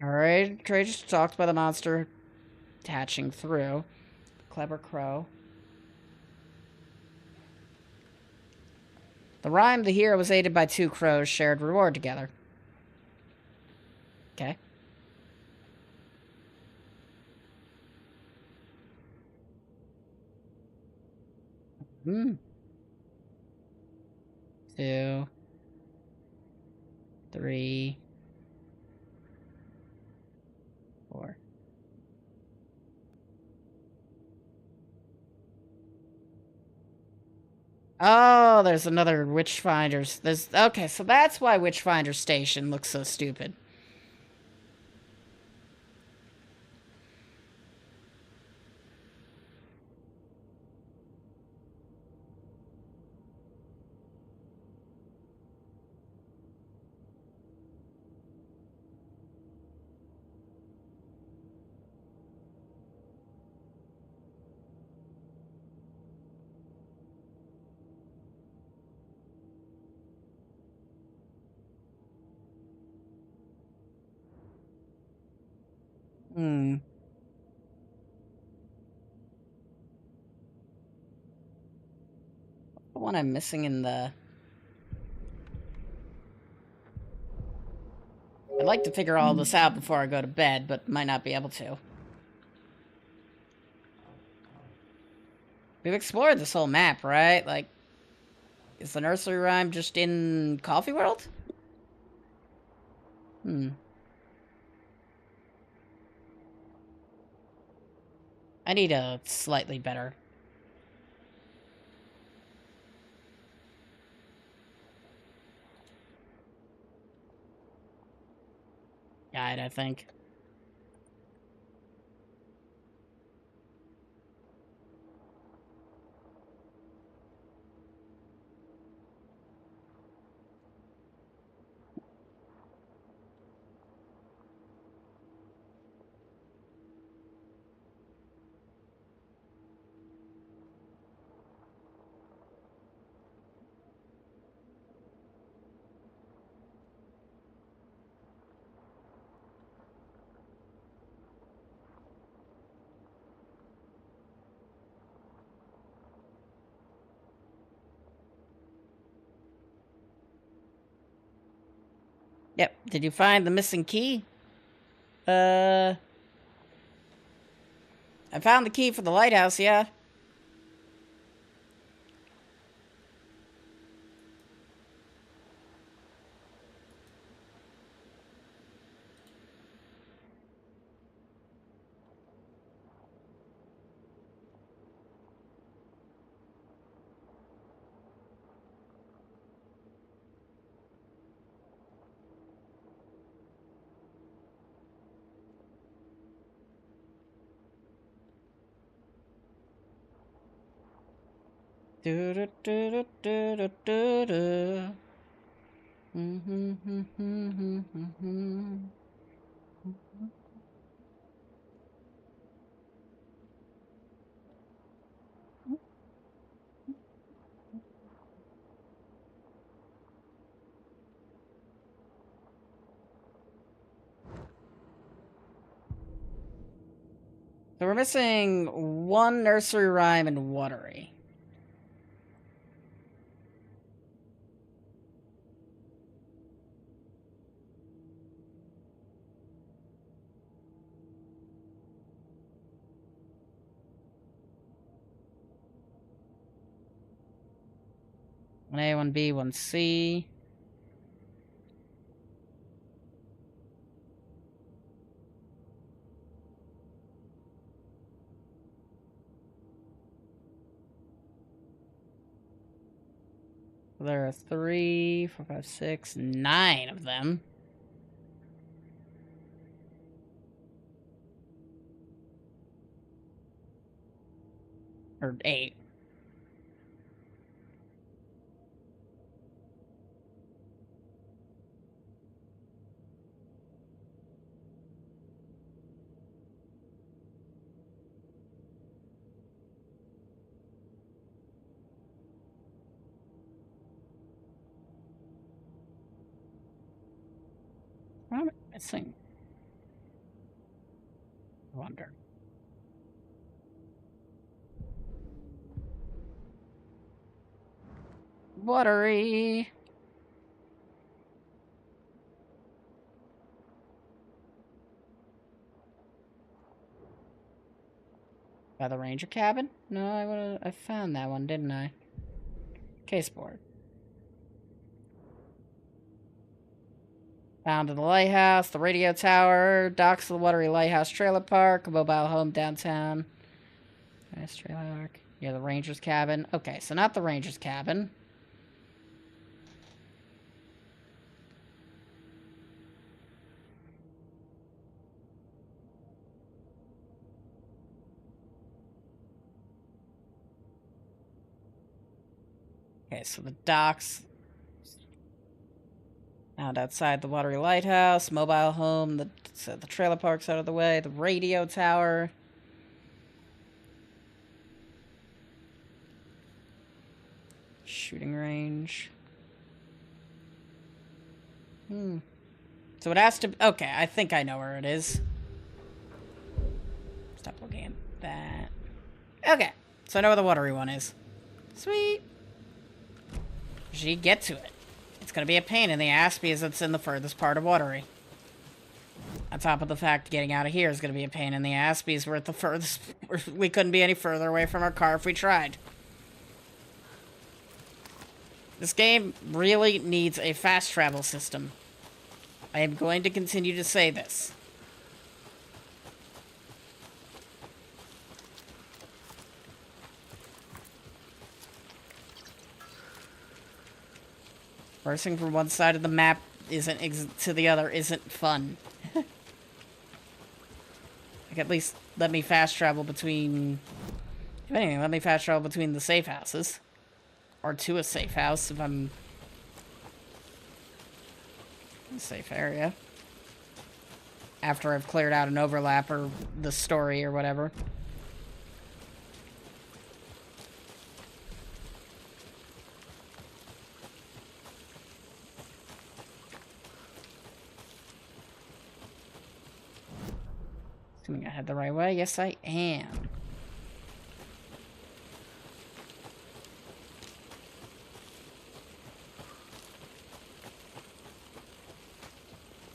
Alright, Trajan stalked by the monster attaching through. Clever crow. The rhyme, the hero was aided by two crows, shared reward together. Okay. Two. Three. Four. Oh, there's another Witchfinder's. Okay, so that's why Witchfinder Station looks so stupid. The one I'm missing in the... I'd like to figure all this out before I go to bed, but might not be able to. We've explored this whole map, right? Like, is the nursery rhyme just in Coffee World? I need a slightly better. Guide, I think. Yep. Did you find the missing key? I found the key for the lighthouse, yeah. Do do do do do do do. So we're missing one nursery rhyme and watery. One A, one B, one C. There are 3, 4, 5, 6, 9 of them. Or 8. What am I missing? I wonder. Watery. By the ranger cabin? No, I found that one, didn't I? Case board. Found in the lighthouse, the radio tower, docks of the Watery Lighthouse Trailer Park, a mobile home downtown. Nice trailer park. Yeah, the ranger's cabin. Okay, so not the ranger's cabin. Okay, so the docks. Out outside the Watery Lighthouse, mobile home, the trailer park's out of the way, the radio tower. Shooting range. So it has to... Okay, I think I know where it is. Stop looking at that. Okay, so I know where the watery one is. Sweet. She get to it. It's gonna be a pain in the ass because it's in the furthest part of watery. On top of the fact getting out of here is gonna be a pain in the ass because we're at the furthest... We couldn't be any further away from our car if we tried. This game really needs a fast travel system. I am going to continue to say this. Traversing from one side of the map to the other isn't fun. Like, at least let me fast travel between... If anything, let me fast travel between the safe houses. Or to a safe house if I'm... in a safe area. After I've cleared out an overlap or the story or whatever. Assuming I head the right way. Yes, I am.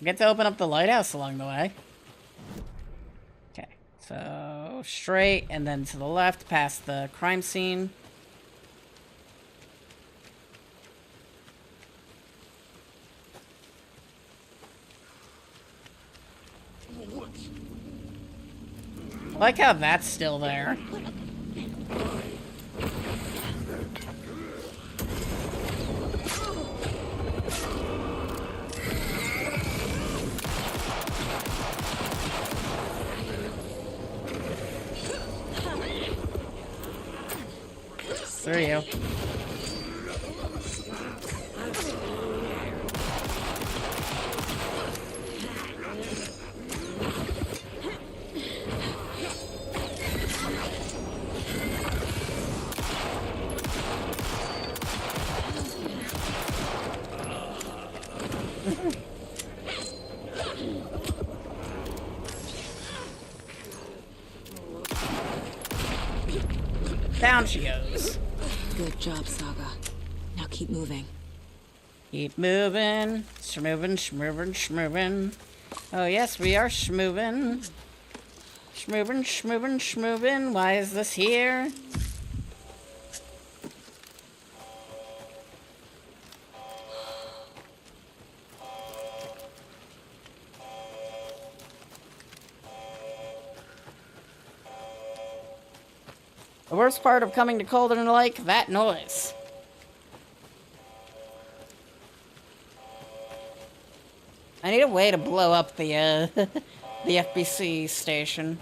Get to open up the lighthouse along the way. Okay, so straight and then to the left past the crime scene. I like how that's still there. There you go. Down she goes. Good job, Saga. Now keep moving. Keep moving. Schmovin', schmovin', schmovin'. Oh yes, we are schmovin'. Schmovin', schmovin', schmovin'. Why is this here? The worst part of coming to Cauldron Lake, that noise. I need a way to blow up the the FBC station.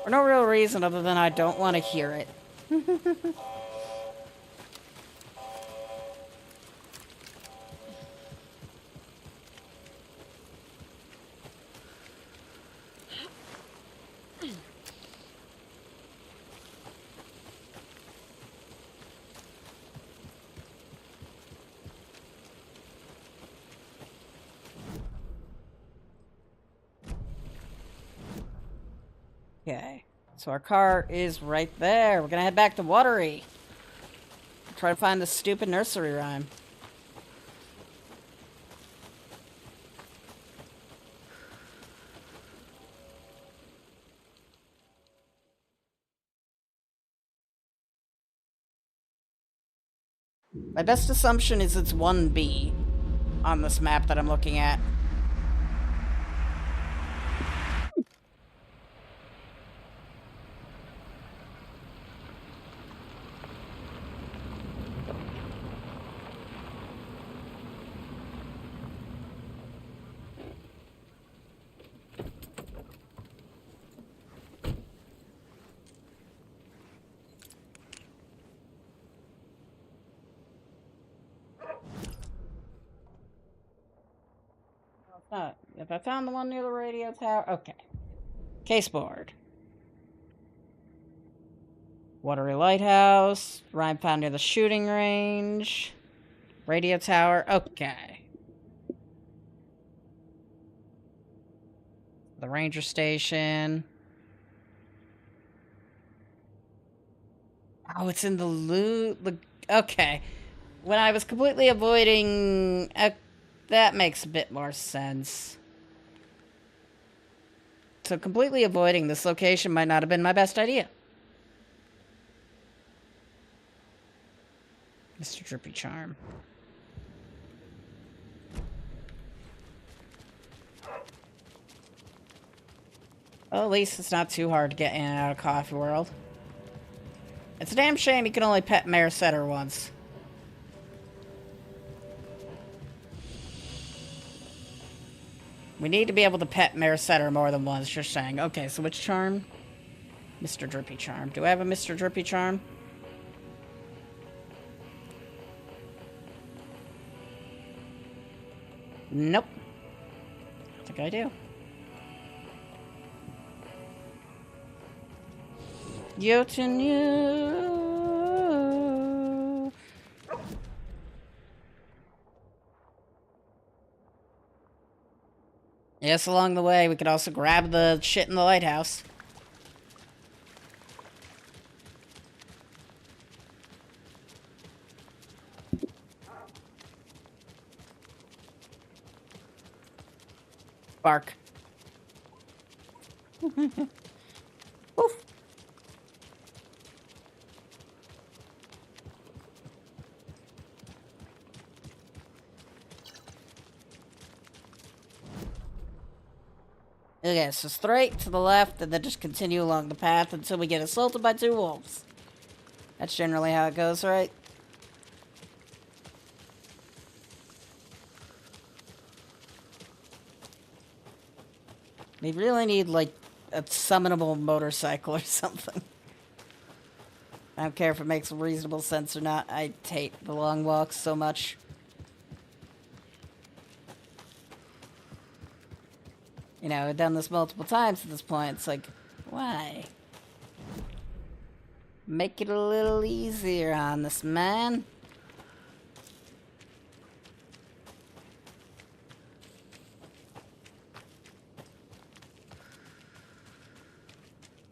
For no real reason other than I don't want to hear it. Okay, so our car is right there. We're gonna head back to Watery. Try to find the stupid nursery rhyme. My best assumption is it's 1B on this map that I'm looking at. If I found the one near the radio tower, okay. Case board. Watery Lighthouse. Rhyme found near the shooting range. Radio tower, okay. The ranger station. Oh, it's in the loot. Okay. When I was completely avoiding... that makes a bit more sense. So completely avoiding this location might not have been my best idea. Mr. Drippy Charm. Well, at least it's not too hard to get in and out of Coffee World. It's a damn shame you can only pet Mayor Setter once. We need to be able to pet Mayor Setter more than once, just saying. Okay, so which charm? Mr. Drippy Charm. Do I have a Mr. Drippy Charm? Nope. I think I do. Jotun you. Yes, along the way, we could also grab the shit in the lighthouse. Bark. Oof. Okay, so straight to the left, and then just continue along the path until we get assaulted by 2 wolves. That's generally how it goes, right? We really need, like, a summonable motorcycle or something. I don't care if it makes reasonable sense or not. I hate the long walks so much. You know, I've done this multiple times at this point. It's like, why? Make it a little easier on this man.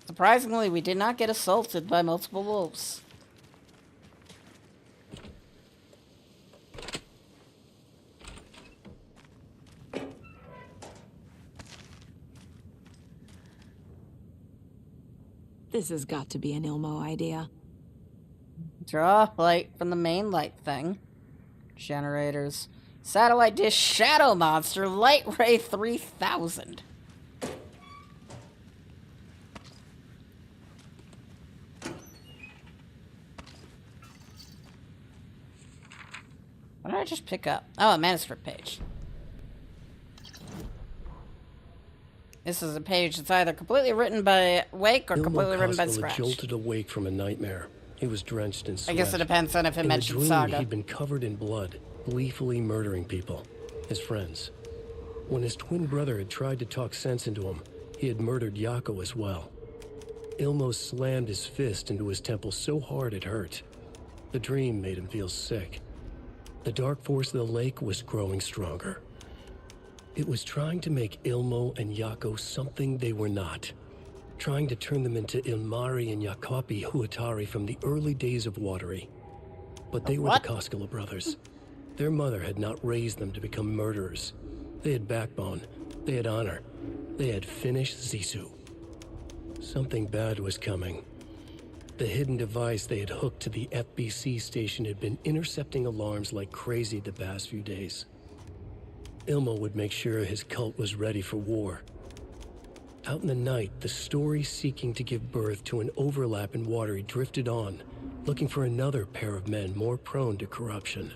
Surprisingly, we did not get assaulted by multiple wolves. This has got to be an Ilmo idea. Draw light from the main light thing. Generators. Satellite dish shadow monster. Light ray 3000. What did I just pick up? Oh, a manuscript page. This is a page that's either completely written by Wake or completely written by Scratch. Jolted awake from a nightmare. He was drenched in sweat. I guess it depends on if it mentions dream, Saga. He'd been covered in blood, gleefully murdering people, his friends. When his twin brother had tried to talk sense into him, he had murdered Yako as well. Ilmo slammed his fist into his temple so hard it hurt. The dream made him feel sick. The dark force of the lake was growing stronger. It was trying to make Ilmo and Yako something they were not. Trying to turn them into Ilmari and Yakopi Huatari from the early days of Watery. But they were the Koskela brothers. Their mother had not raised them to become murderers. They had backbone. They had honor. They had finished Zissou. Something bad was coming. The hidden device they had hooked to the FBC station had been intercepting alarms like crazy the past few days. Ilmo would make sure his cult was ready for war. Out in the night, the story seeking to give birth to an overlap in Watery drifted on, looking for another pair of men more prone to corruption.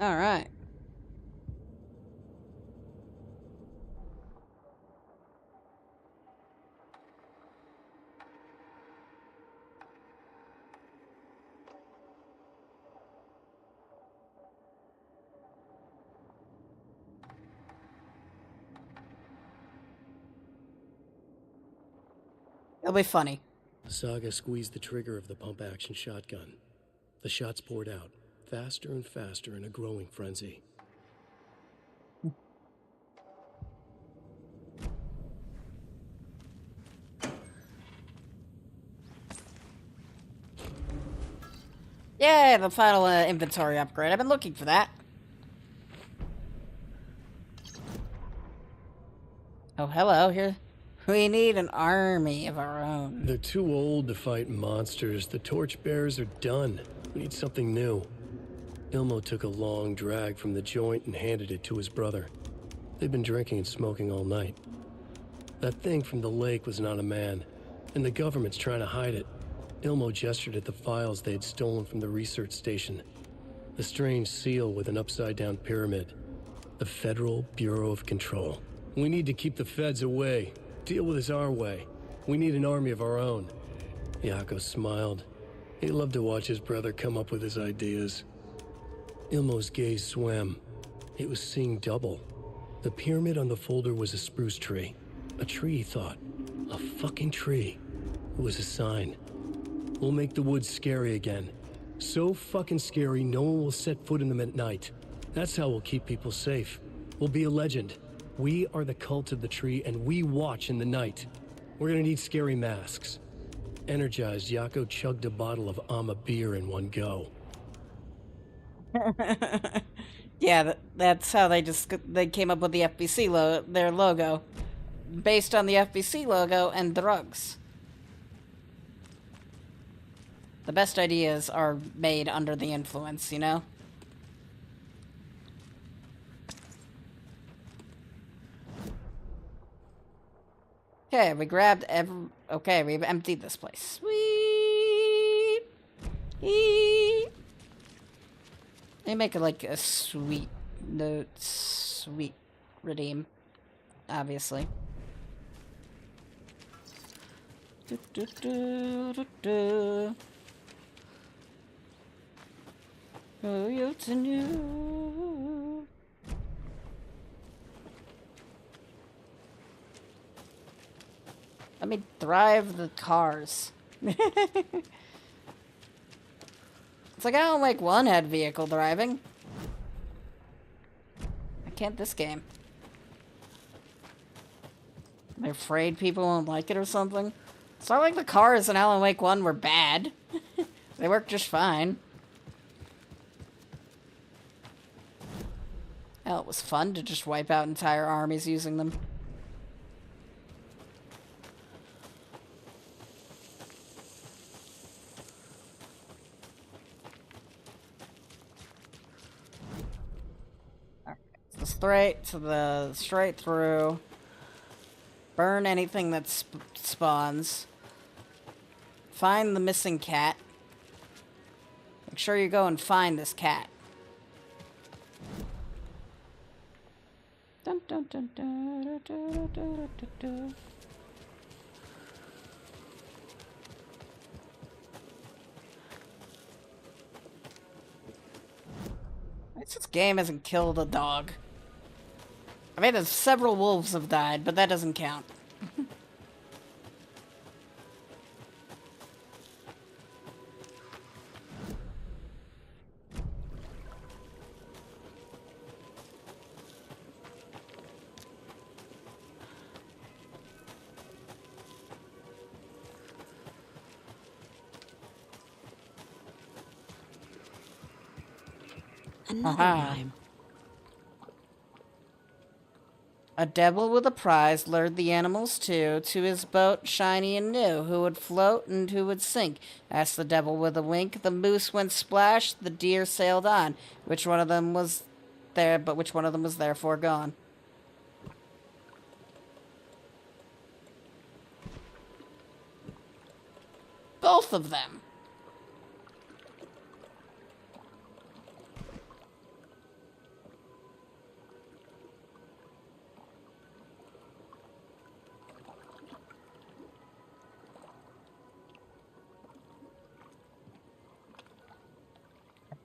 All right. It'll be funny. Saga squeezed the trigger of the pump-action shotgun. The shots poured out, faster and faster in a growing frenzy. Yeah, the final inventory upgrade. I've been looking for that. Oh, hello. Here. We need an army of our own. They're too old to fight monsters. The torchbearers are done. We need something new. Ilmo took a long drag from the joint and handed it to his brother. They'd been drinking and smoking all night. That thing from the lake was not a man, and the government's trying to hide it. Ilmo gestured at the files they had stolen from the research station. The strange seal with an upside-down pyramid. The Federal Bureau of Control. We need to keep the feds away. Deal with this our way. We need an army of our own. Yako smiled. He loved to watch his brother come up with his ideas. Ilmo's gaze swam. It was seeing double. The pyramid on the folder was a spruce tree. A tree, he thought. A fucking tree. It was a sign. We'll make the woods scary again. So fucking scary, no one will set foot in them at night. That's how we'll keep people safe. We'll be a legend. We are the cult of the tree, and we watch in the night. We're gonna need scary masks. Energized, Yako chugged a bottle of Ama beer in one go. Yeah, that's how they came up with the FBC their logo. Based on the FBC logo and drugs. The best ideas are made under the influence, you know? Okay, we grabbed okay, we've emptied this place. Sweet! They make it like a sweet note. Sweet redeem. Obviously. Oh, you to new. Let me drive the cars. It's like Alan Wake 1 had vehicle driving. I can't this game. Am I afraid people won't like it or something? It's not like the cars in Alan Wake 1 were bad. They worked just fine. Hell, it was fun to just wipe out entire armies using them. Okay, so straight through. Burn anything that spawns. Find the missing cat. Make sure you go and find this cat. Dun, dun, dun, dun, dun, dun, dun, dun, dun. This game hasn't killed a dog. I mean, there's several wolves have died, but that doesn't count. Another rhyme. A devil with a prize lured the animals to his boat, shiny and new. Who would float and who would sink? Asked the devil with a wink. The moose went splash, the deer sailed on. Which one of them was there, but which one of them was therefore gone? Both of them.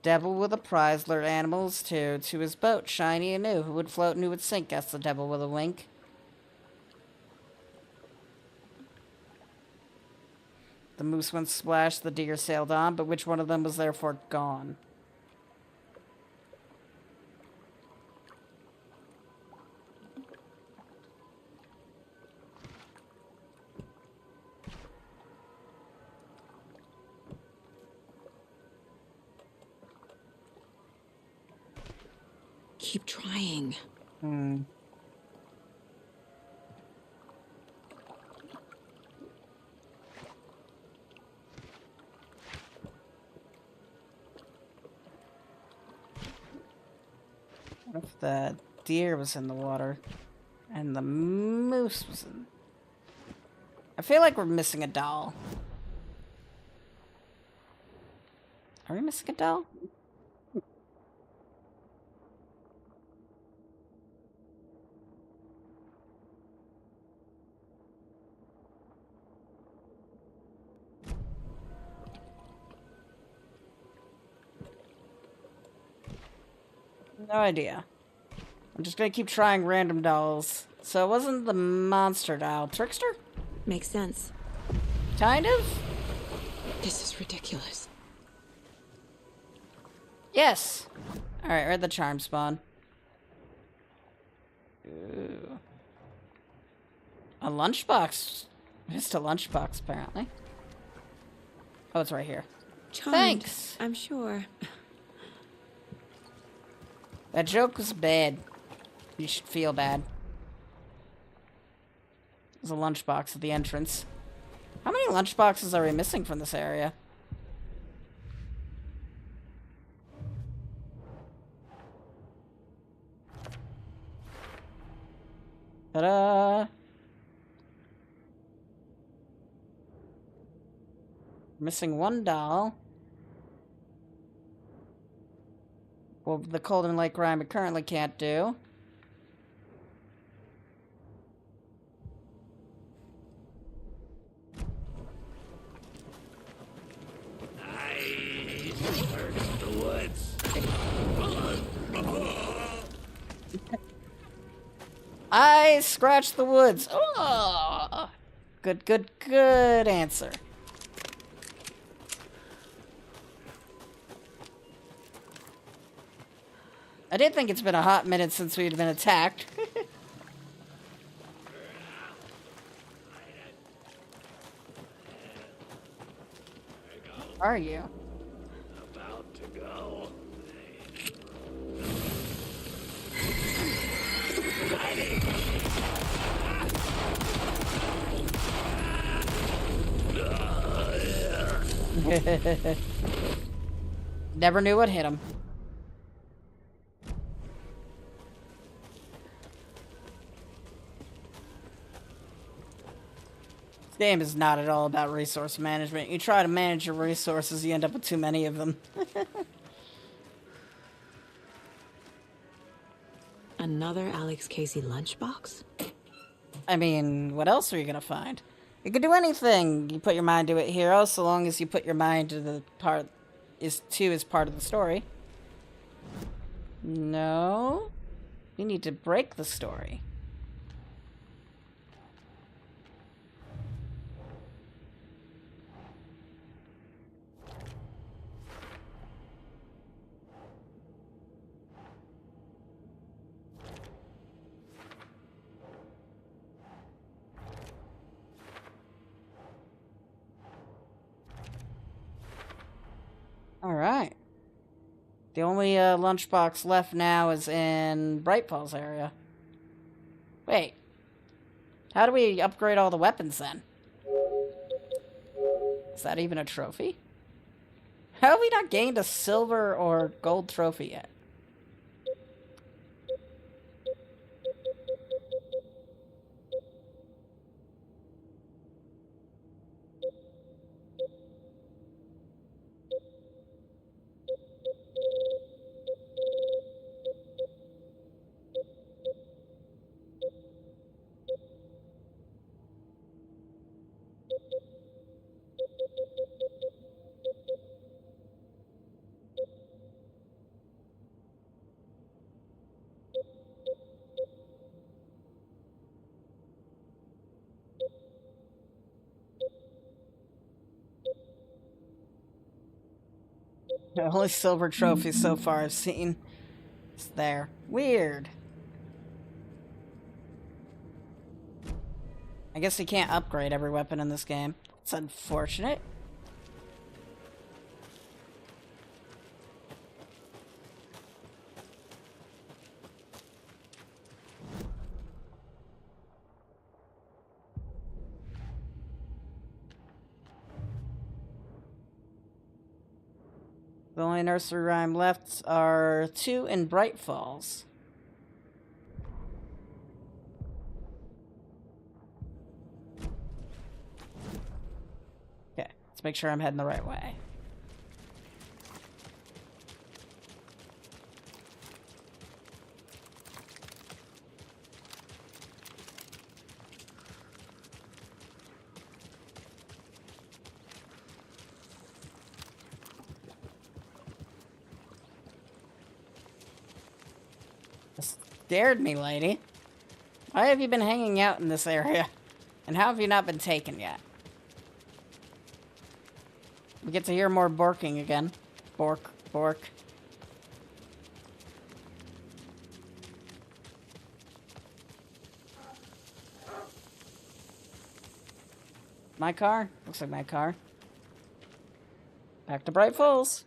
Devil with a prize lured animals to his boat, shiny and new. Who would float and who would sink? Asked the devil with a wink. The moose went splash, the deer sailed on, but which one of them was therefore gone? Keep trying. What if the deer was in the water and the moose was in... I feel like we're missing a doll. Are we missing a doll? No idea. I'm just gonna keep trying random dolls. So it wasn't the monster doll. Trickster? Makes sense. Kind of? This is ridiculous. Yes. Alright, we're at the charm spawn. Ooh. A lunchbox. Missed a lunchbox, apparently. Oh, it's right here. Charmed, Thanks. I'm sure. That joke was bad. You should feel bad. There's a lunchbox at the entrance. How many lunchboxes are we missing from this area? Ta-da! Missing one doll. Well, the cold and light crime it currently can't do. The woods. I scratched the woods. Oh! Good answer. I did think it's been a hot minute since we'd been attacked. Are you? About to go. Never knew what hit him. This game is not at all about resource management. You try to manage your resources, you end up with too many of them. Another Alex Casey lunchbox? I mean, what else are you gonna find? You can do anything. You put your mind to it, hero, so long as you put your mind to the part is part of the story. No. You need to break the story. Alright. The only lunchbox left now is in Bright Falls area. Wait. How do we upgrade all the weapons then? Is that even a trophy? How have we not gained a silver or gold trophy yet? The only silver trophy so far I've seen is there. Weird. I guess you can't upgrade every weapon in this game. It's unfortunate. The only nursery rhyme left are 2 in Bright Falls. Let's make sure I'm heading the right way. Scared me, lady. Why have you been hanging out in this area? And how have you not been taken yet? We get to hear more borking again. Bork, bork. My car? Looks like my car. Back to Bright Falls.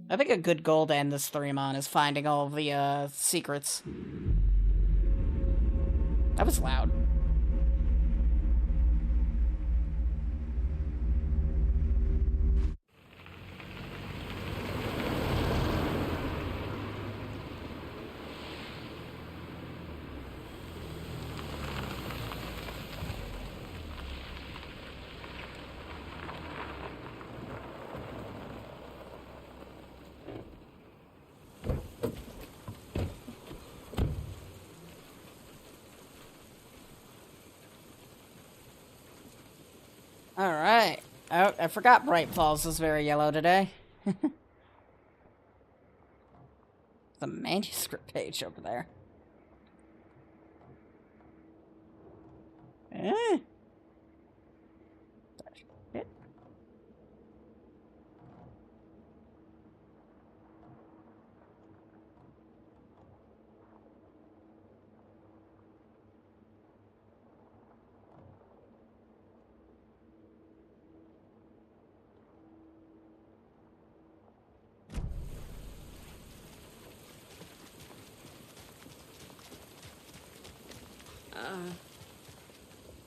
I think a good goal to end this stream on is finding all of the, secrets. That was loud. Alright. I forgot Bright Falls was very yellow today. The manuscript page over there. Eh? Shit.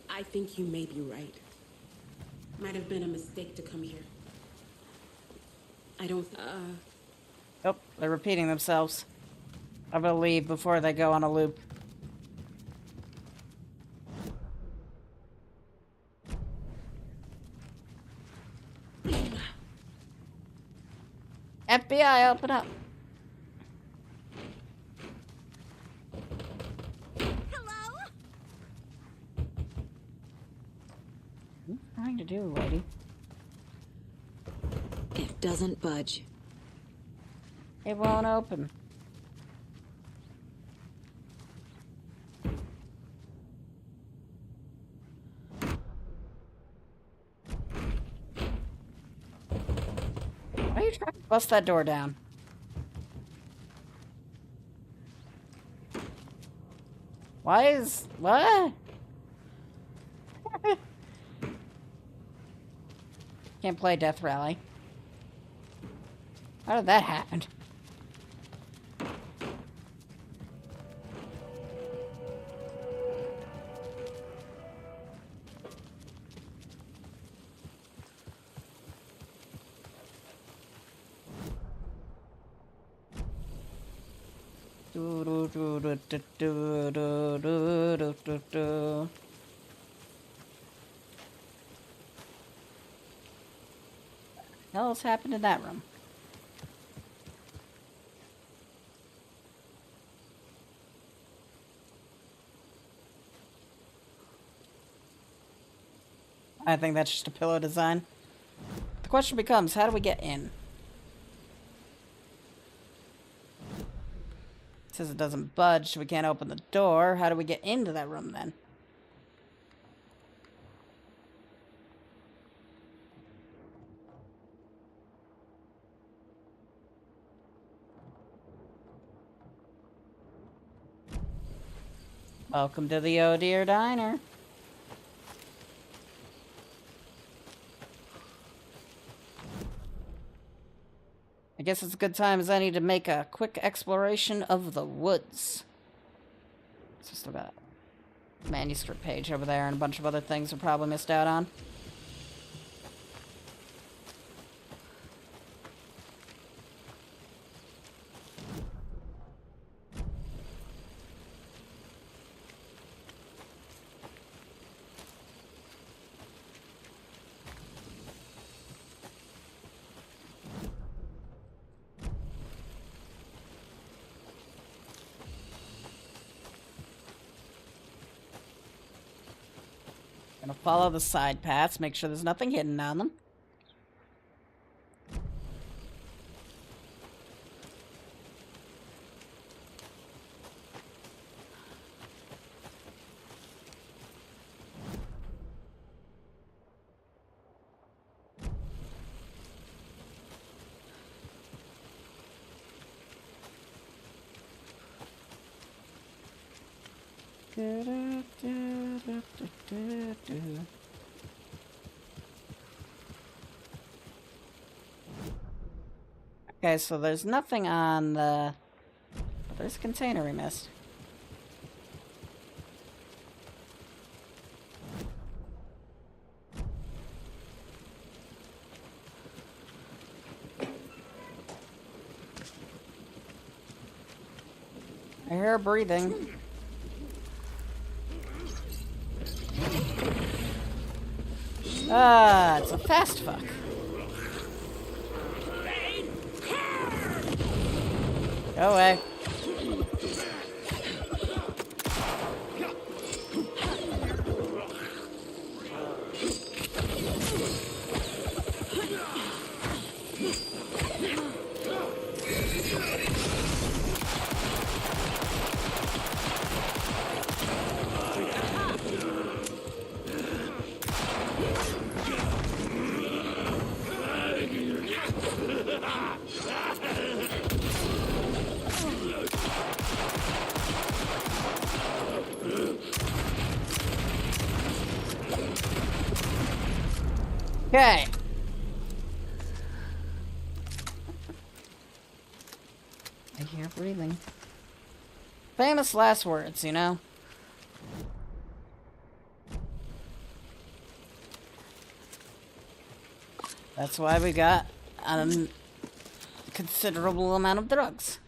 I think you may be right. Might have been a mistake to come here. I don't, Oh, they're repeating themselves. I'm gonna leave before they go on a loop. FBI, open up. What are you trying to do, lady? It doesn't budge. It won't open. Why are you trying to bust that door down? Why is... what? Can't play Death Rally. How did that happen? What else happened in that room? I think that's just a pillow design. The question becomes, how do we get in? It says it doesn't budge, so we can't open the door. How do we get into that room then? Welcome to the Oh Dear Diner. I guess it's a good time as any to make a quick exploration of the woods. So still got a manuscript page over there and a bunch of other things we probably missed out on. Gonna follow the side paths, make sure there's nothing hidden on them. Okay, so there's nothing on the... There's a container we missed. I hear her breathing. Ah, it's a fast fuck. Go away. Okay. I hear breathing. Famous last words, you know? That's why we got a considerable amount of drugs.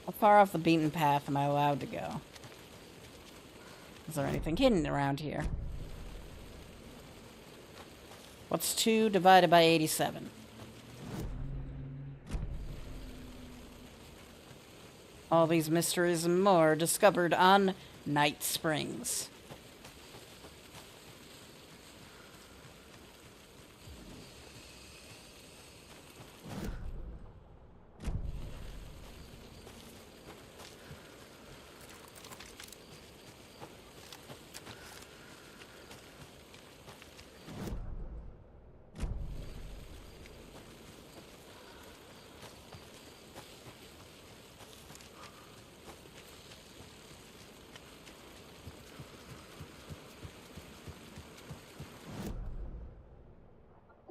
How far off the beaten path am I allowed to go? Is there anything hidden around here? What's 2 divided by 87? All these mysteries and more discovered on Night Springs.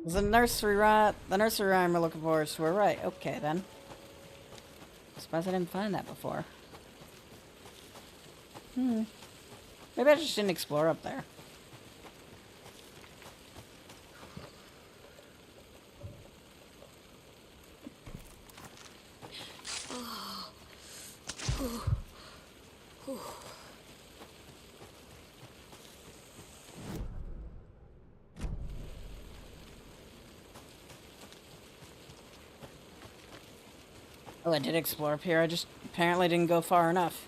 The nursery rhyme we're looking for is we're right. Okay, then. I suppose I didn't find that before. Maybe I just didn't explore up there. Oh, I did explore up here. I just apparently didn't go far enough.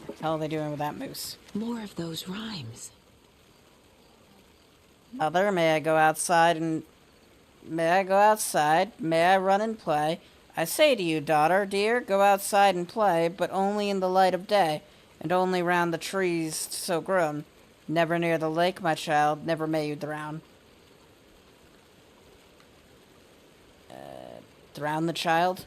What the hell are they doing with that moose? More of those rhymes. Mother, may I go outside and... May I go outside? May I run and play? I say to you, daughter, dear, go outside and play, but only in the light of day, and only round the trees so grown. Never near the lake, my child, never may you drown. Drown the child?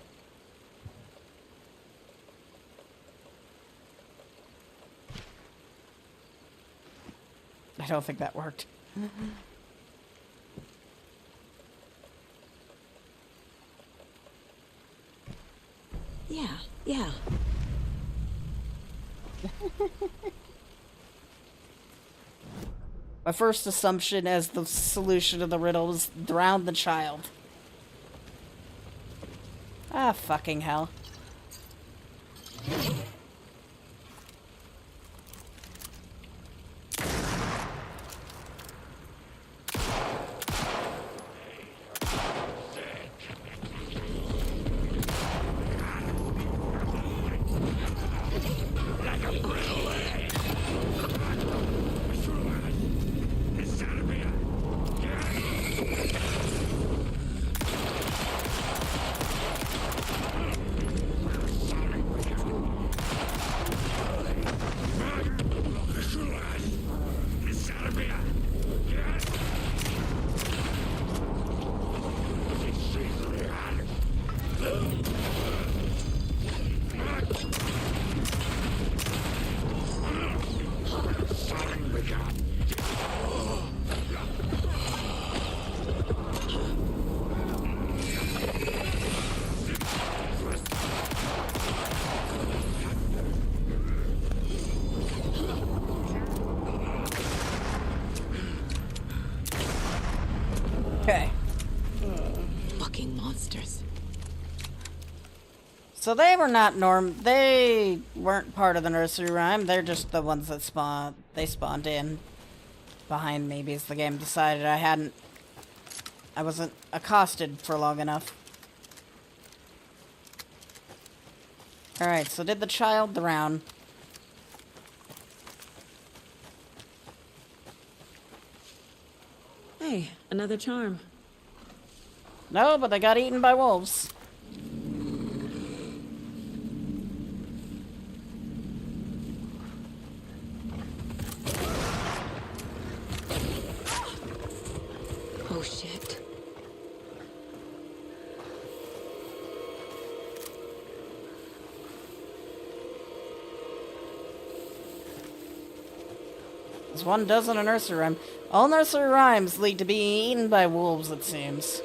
I don't think that worked. Yeah. My first assumption as the solution to the riddle was drown the child. Ah, fucking hell. Okay. Fucking monsters. So they were not they weren't part of the nursery rhyme. They're just the ones that spawned in behind me because the game decided I wasn't accosted for long enough. Alright, so did the child drown? Hey, another charm. No, but they got eaten by wolves. Oh shit. There's one dozen a nursery rhyme. All nursery rhymes lead to being eaten by wolves, it seems.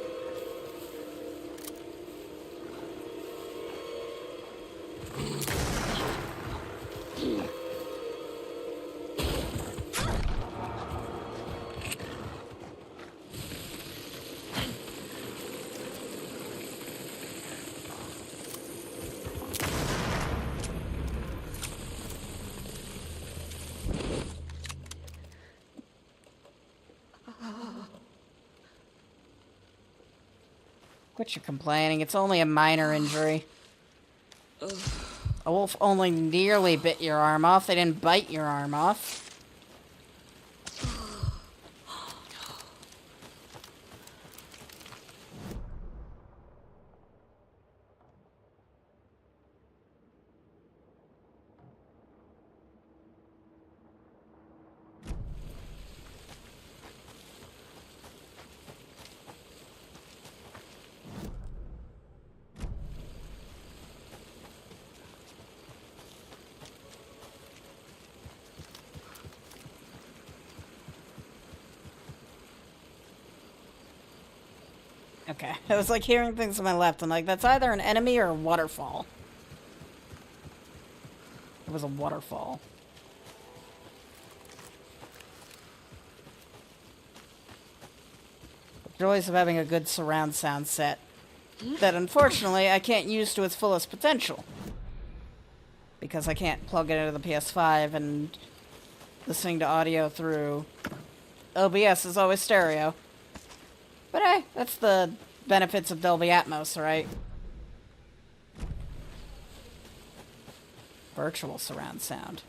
Quit your complaining, it's only a minor injury. A wolf only nearly bit your arm off, they didn't bite your arm off. Okay, I was like hearing things to my left. I'm like, that's either an enemy or a waterfall. It was a waterfall. The joys of having a good surround sound set that unfortunately I can't use to its fullest potential. Because I can't plug it into the PS5 and listening to audio through OBS is always stereo. But hey, that's the benefits of Dolby Atmos, right? Virtual surround sound.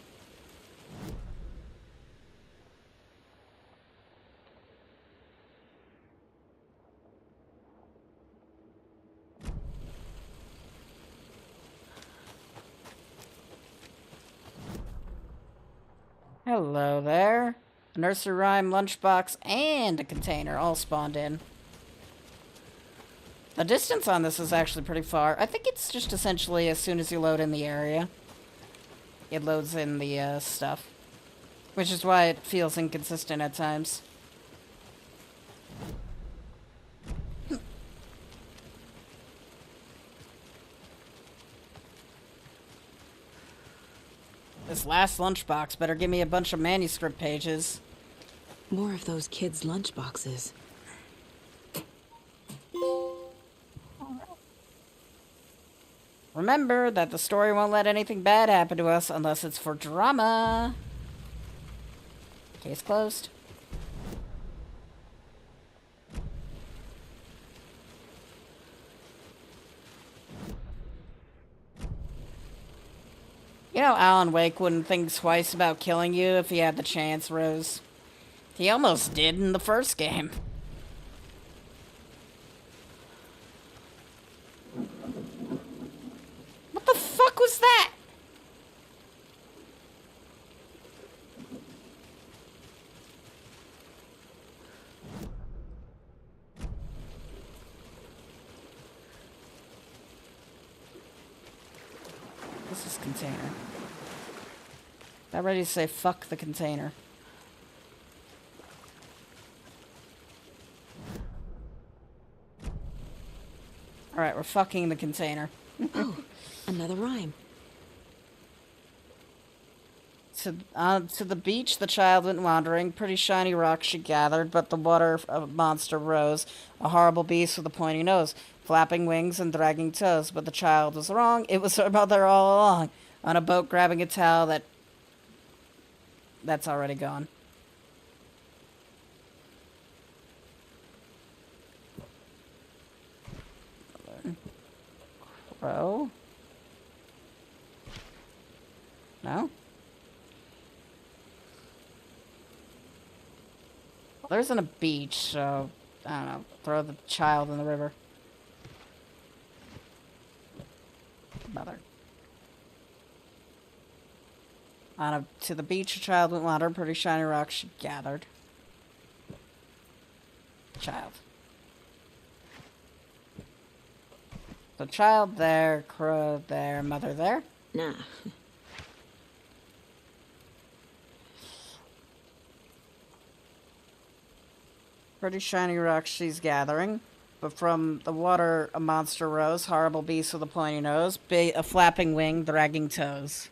Hello there. A nursery rhyme, lunchbox, and a container all spawned in. The distance on this is actually pretty far. I think it's just essentially as soon as you load in the area, it loads in the stuff. Which is why it feels inconsistent at times. This last lunchbox better give me a bunch of manuscript pages. More of those kids' lunchboxes. Remember that the story won't let anything bad happen to us unless it's for drama. Case closed. You know Alan Wake wouldn't think twice about killing you if he had the chance, Rose. He almost did in the first game. What the fuck was that? This is container. Not ready to say fuck the container. Alright, we're fucking the container. Oh, another rhyme. To the beach the child went wandering. Pretty shiny rocks she gathered, but the water monster rose. A horrible beast with a pointy nose, flapping wings and dragging toes. But the child was wrong. It was her mother all along. On a boat grabbing a towel that's already gone. Crow? No? Well, there isn't a beach, so I don't know. Throw the child in the river. Mother. To the beach, a child went wandering. Pretty shiny rocks she gathered. Child. So child there, crow there, mother there? Nah. Pretty shiny rocks she's gathering. But from the water a monster rose. Horrible beast with a pointy nose. A flapping wing, dragging toes.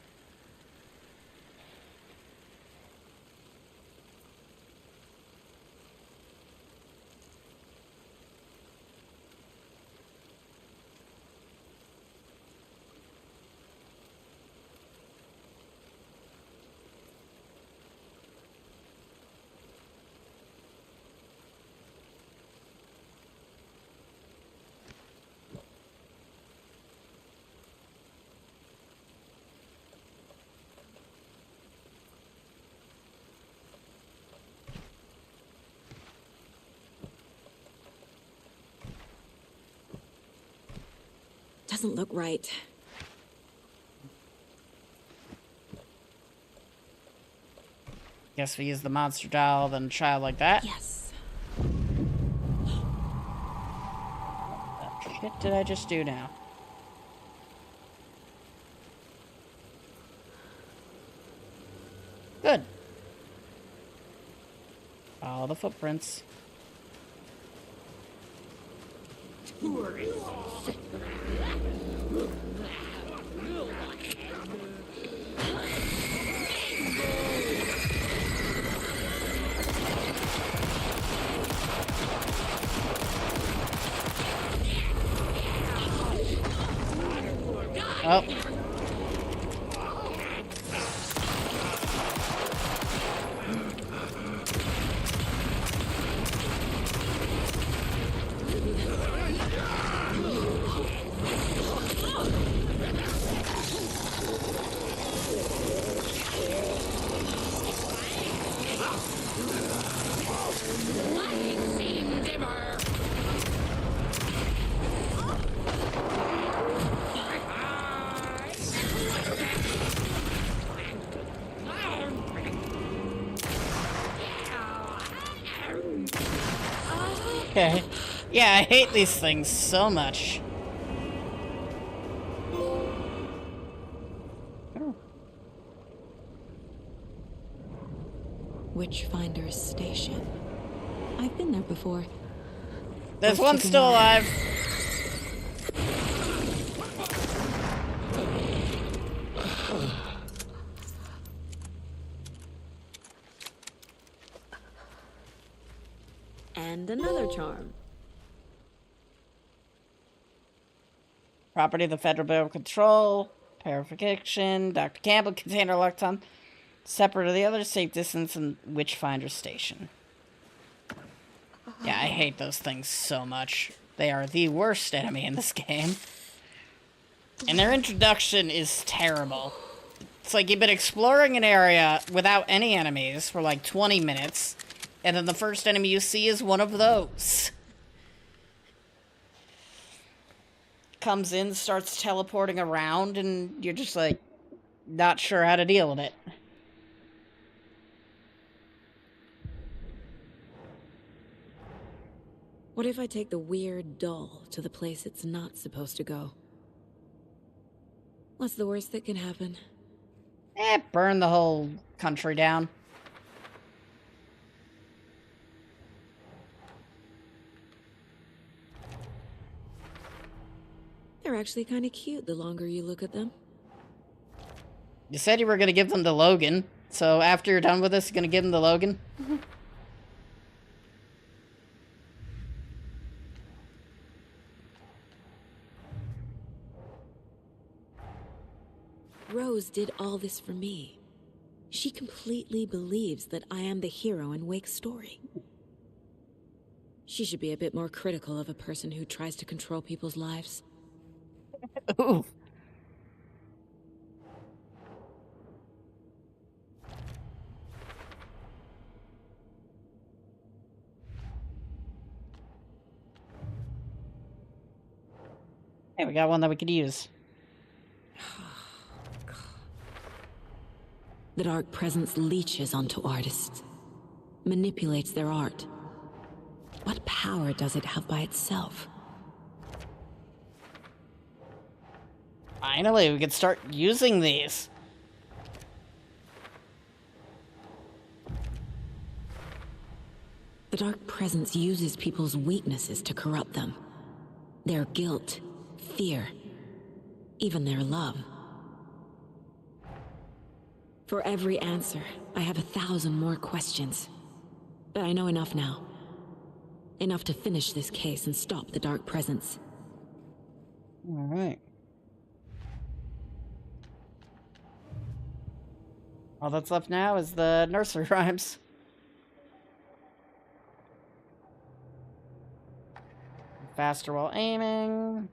Doesn't look right. Guess we use the monster doll, then child like that? Yes. What the shit did I just do now? Good. Follow the footprints. Oh. Okay. Yeah, I hate these things so much. Witchfinder's Station. I've been there before. There's one still alive. And another charm. Property of the Federal Bureau of Control. Purification. Dr. Campbell. Container locked on. Separate of the others. Safe distance and Witchfinder Station. Yeah, I hate those things so much. They are the worst enemy in this game. And their introduction is terrible. It's like you've been exploring an area without any enemies for like 20 minutes, and then the first enemy you see is one of those. Comes in, starts teleporting around, and you're just like, not sure how to deal with it. What if I take the weird doll to the place it's not supposed to go? What's the worst that can happen? Burn the whole country down. They're actually kind of cute the longer you look at them. You said you were going to give them to Logan, so after you're done with this, you're going to give them to Logan? Rose did all this for me. She completely believes that I am the hero in Wake's story. She should be a bit more critical of a person who tries to control people's lives. Ooh. Hey, we got one that we could use. The Dark Presence leeches onto artists, manipulates their art. What power does it have by itself? Finally, we could start using these. The Dark Presence uses people's weaknesses to corrupt them. Their guilt, fear, even their love. For every answer, I have 1,000 more questions. But I know enough now. Enough to finish this case and stop the Dark Presence. All right. All that's left now is the nursery rhymes. Faster while aiming.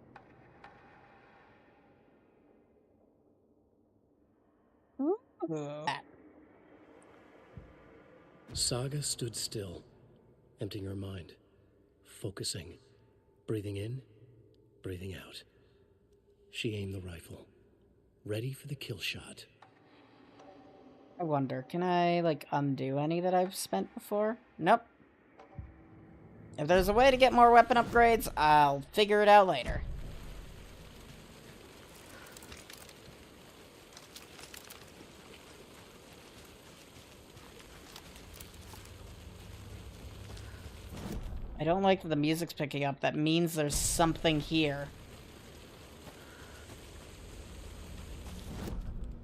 Saga stood still, emptying her mind, focusing, breathing in, breathing out. She aimed the rifle, ready for the kill shot. I wonder, can I, like, undo any that I've spent before? Nope. If there's a way to get more weapon upgrades, I'll figure it out later. I don't like that the music's picking up. That means there's something here.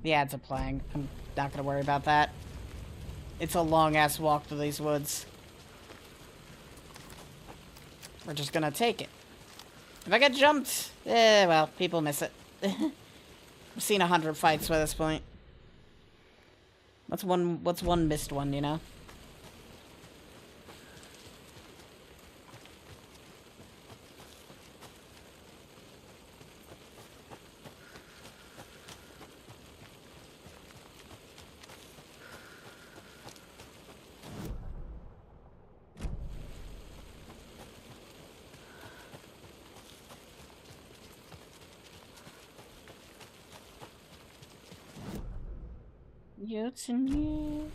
The ads are playing. I'm not gonna worry about that. It's a long-ass walk through these woods. We're just gonna take it. If I get jumped, well, people miss it. I've seen 100 fights by this point. What's one missed one, you know? It's in you.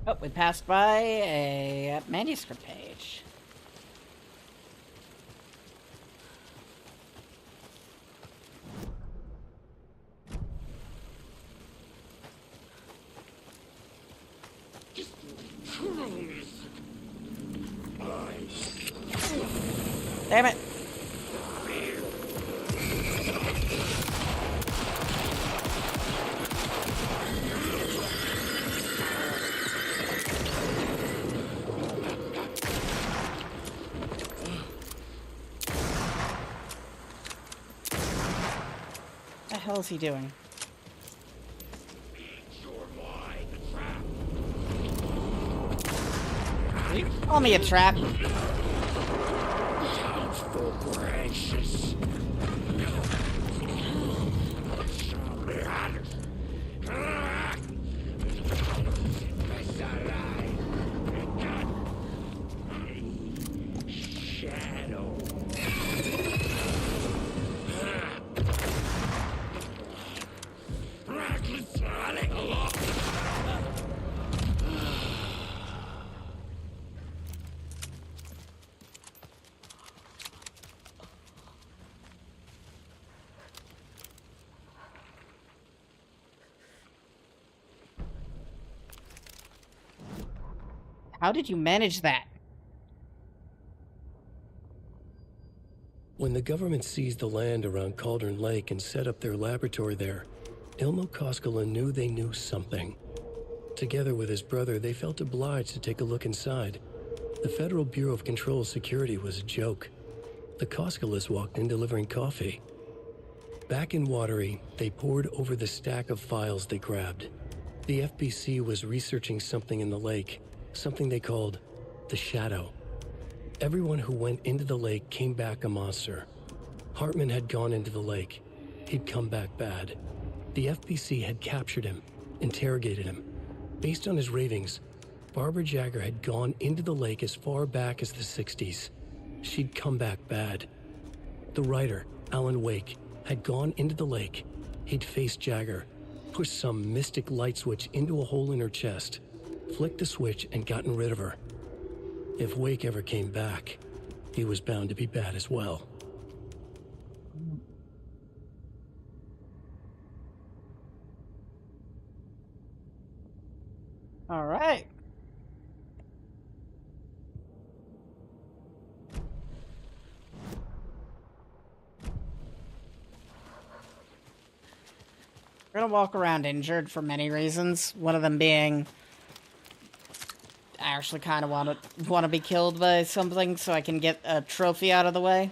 Oh, we passed by a manuscript page. Damn it. What the hell is he doing? Will you call me a trap? How did you manage that? When the government seized the land around Cauldron Lake and set up their laboratory there, Ilmo Koskela knew they knew something. Together with his brother, they felt obliged to take a look inside. The Federal Bureau of Control Security was a joke. The Koskelas walked in delivering coffee. Back in Watery, they pored over the stack of files they grabbed. The FBC was researching something in the lake, something they called the Shadow. Everyone who went into the lake came back a monster. Hartman had gone into the lake. He'd come back bad. The FBC had captured him, interrogated him. Based on his ravings, Barbara Jagger had gone into the lake as far back as the 60s. She'd come back bad. The writer, Alan Wake, had gone into the lake. He'd faced Jagger, pushed some mystic light switch into a hole in her chest, flicked the switch and gotten rid of her. If Wake ever came back, he was bound to be bad as well. All right. We're gonna walk around injured for many reasons. One of them being I actually kind of want to be killed by something so I can get a trophy out of the way.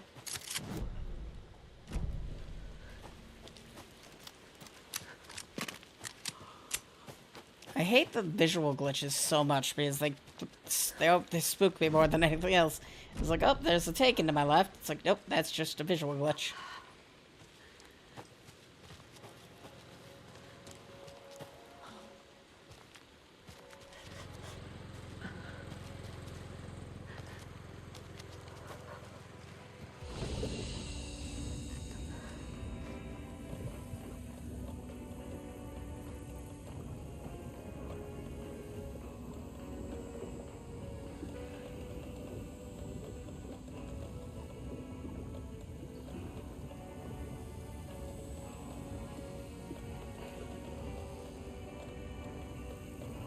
I hate the visual glitches so much because they spook me more than anything else. It's like, oh, there's a taken to my left. It's like, nope, that's just a visual glitch.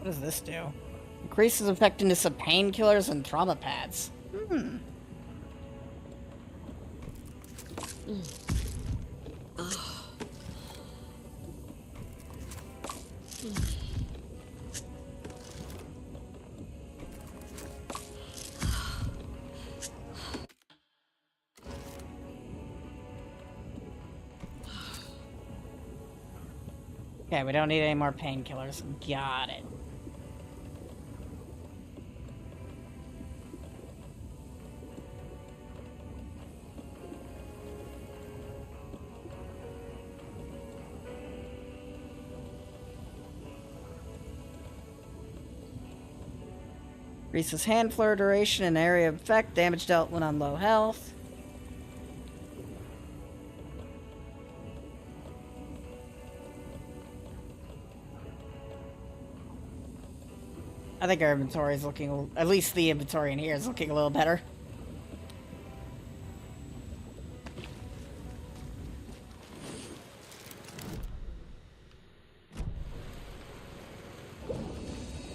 What does this do? Increases effectiveness of painkillers and trauma pads. Okay, we don't need any more painkillers. Got it. Increases hand flare duration and area of effect. Damage dealt when on low health. I think our inventory is looking, at least the inventory in here is looking a little better.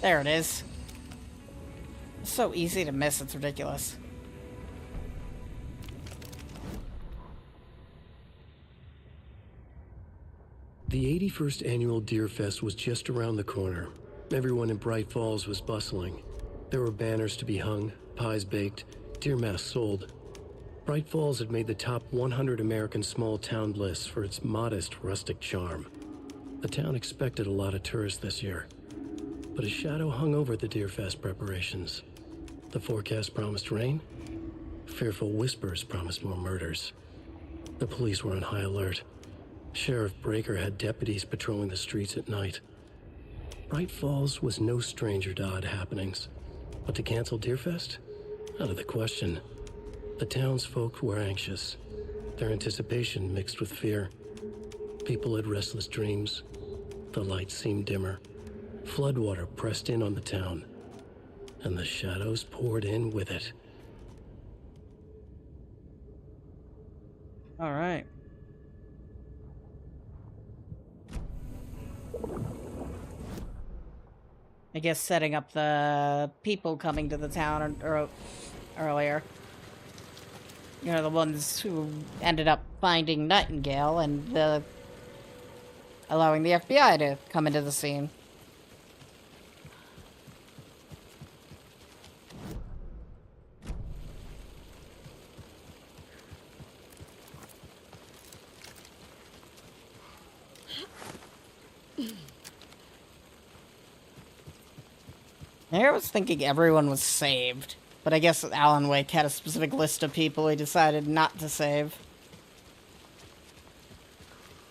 There it is. It's so easy to miss, it's ridiculous. The 81st annual Deer Fest was just around the corner. Everyone in Bright Falls was bustling. There were banners to be hung, pies baked, deer masks sold. Bright Falls had made the top 100 American small town list for its modest, rustic charm. The town expected a lot of tourists this year, but a shadow hung over the Deer Fest preparations. The forecast promised rain. Fearful whispers promised more murders. The police were on high alert. Sheriff Breaker had deputies patrolling the streets at night. Bright Falls was no stranger to odd happenings, but to cancel Deerfest? Out of the question. The townsfolk were anxious, their anticipation mixed with fear. People had restless dreams. The lights seemed dimmer. Floodwater pressed in on the town, and the shadows poured in with it. All right. I guess setting up the people coming to the town earlier. You know, the ones who ended up finding Nightingale and allowing the FBI to come into the scene. I was thinking everyone was saved, but I guess Alan Wake had a specific list of people he decided not to save.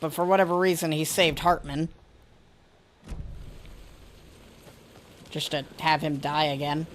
But for whatever reason, he saved Hartman. Just to have him die again.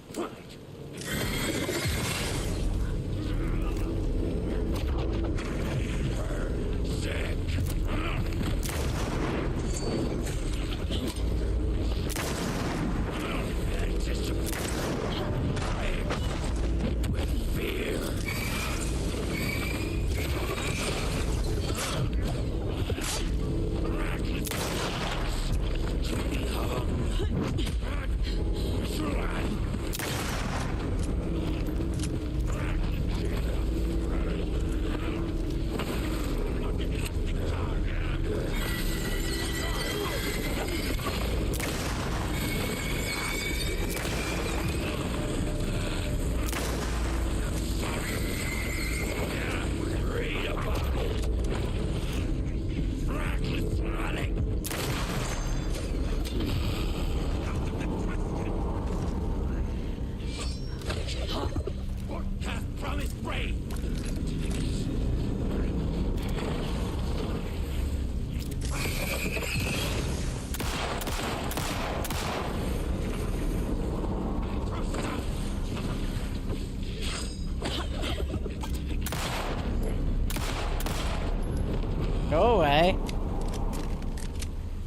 Go away.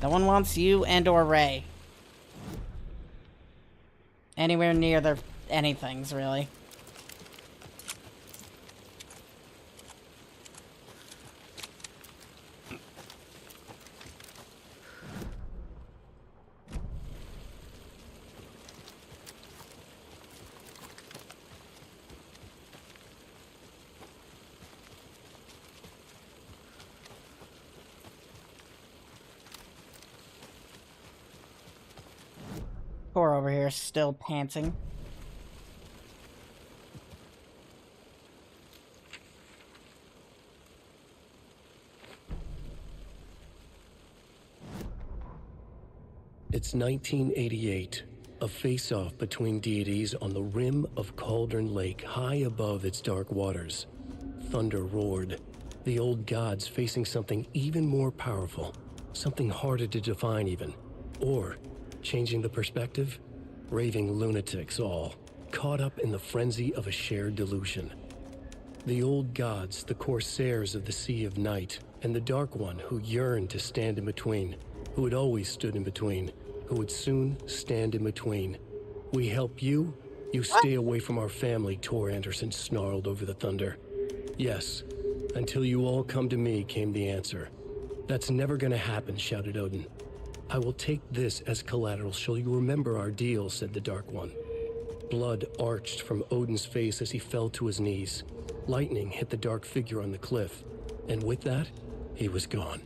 No one wants you and or Ray. Anywhere near their anythings, really. Poor over here, still panting. It's 1988, a face-off between deities on the rim of Cauldron Lake, high above its dark waters. Thunder roared, the old gods facing something even more powerful, something harder to define even, or, changing the perspective, raving lunatics all, caught up in the frenzy of a shared delusion. The old gods, the corsairs of the Sea of Night, and the Dark One who yearned to stand in between, who had always stood in between, who would soon stand in between. We help you, you stay away from our family, Tor Anderson snarled over the thunder. Yes, until you all come to me, came the answer. That's never gonna happen, shouted Odin. I will take this as collateral, shall you remember our deal, said the Dark One. Blood arched from Odin's face as he fell to his knees. Lightning hit the dark figure on the cliff, and with that, he was gone.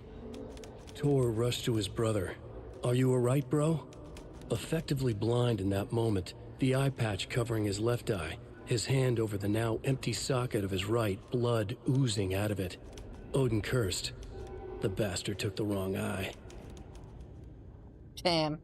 Tor rushed to his brother. "Are you alright, bro?" Effectively blind in that moment, the eye patch covering his left eye, his hand over the now empty socket of his right, blood oozing out of it. Odin cursed. The bastard took the wrong eye. Damn.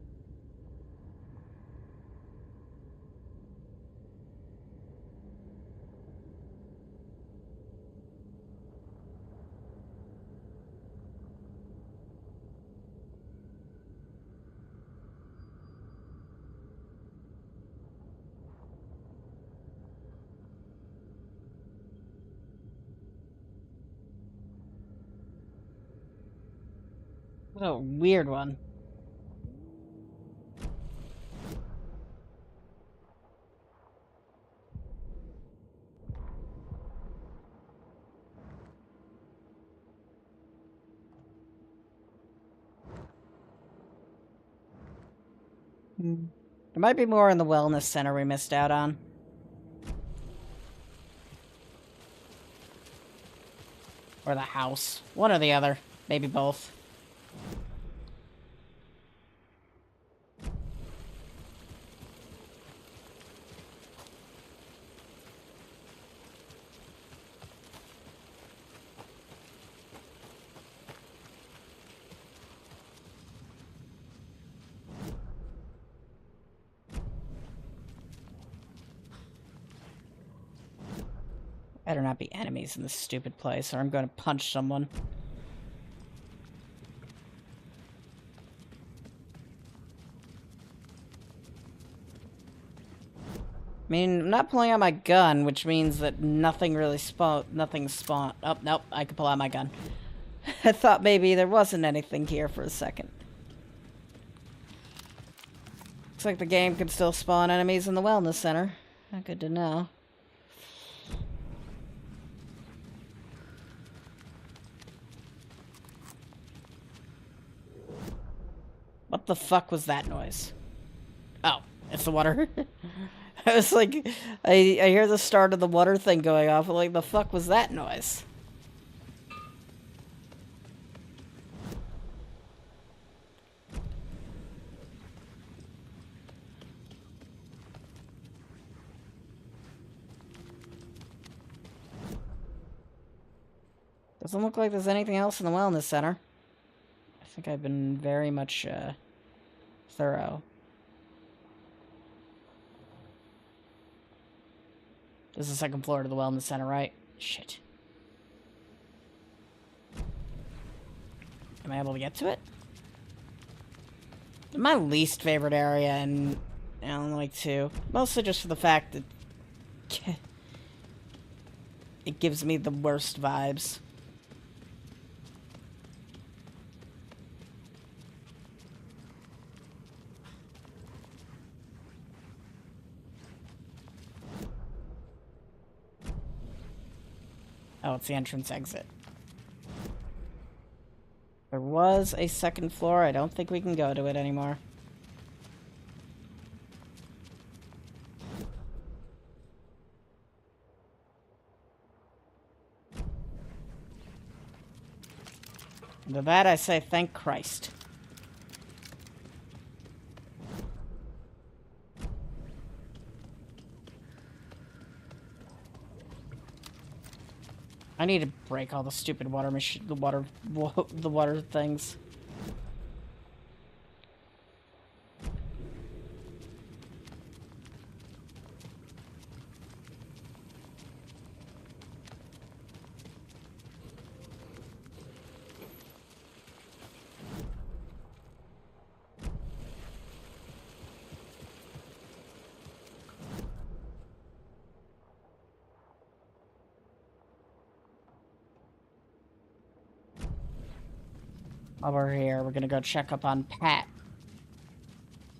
What a weird one. There might be more in the wellness center we missed out on. Or the house. One or the other. Maybe both. Better not be enemies in this stupid place, or I'm going to punch someone. I mean, I'm not pulling out my gun, which means that nothing really nothing spawned. Oh, nope, I can pull out my gun. I thought maybe there wasn't anything here for a second. Looks like the game can still spawn enemies in the wellness center. Good to know. What the fuck was that noise? Oh, it's the water. I was like, I hear the start of the water thing going off. Like, the fuck was that noise? Doesn't look like there's anything else in the wellness center. I think I've been very much thorough. This is the second floor to the wellness center, right? Shit. Am I able to get to it? My least favorite area, and I don't like to. Mostly just for the fact that it gives me the worst vibes. Oh, it's the entrance exit. There was a second floor. I don't think we can go to it anymore. And to that I say thank Christ. I need to break all the stupid water the water things. While we're here, we're gonna go check up on Pat.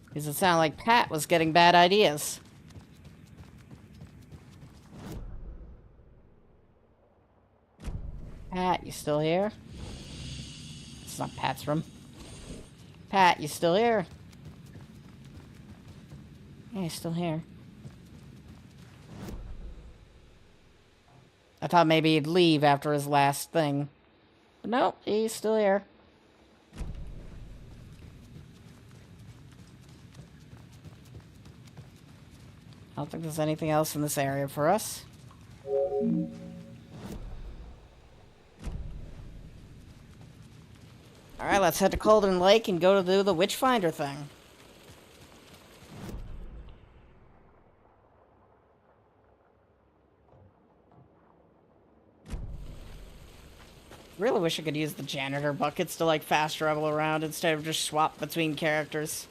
Because it sounded like Pat was getting bad ideas. Pat, you still here? It's not Pat's room. Pat, you still here? Yeah, he's still here. I thought maybe he'd leave after his last thing. But no, he's still here. I don't think there's anything else in this area for us. Alright, let's head to Cauldron Lake and go to do the Witchfinder thing. Really wish I could use the janitor buckets to, like, fast travel around instead of just swap between characters.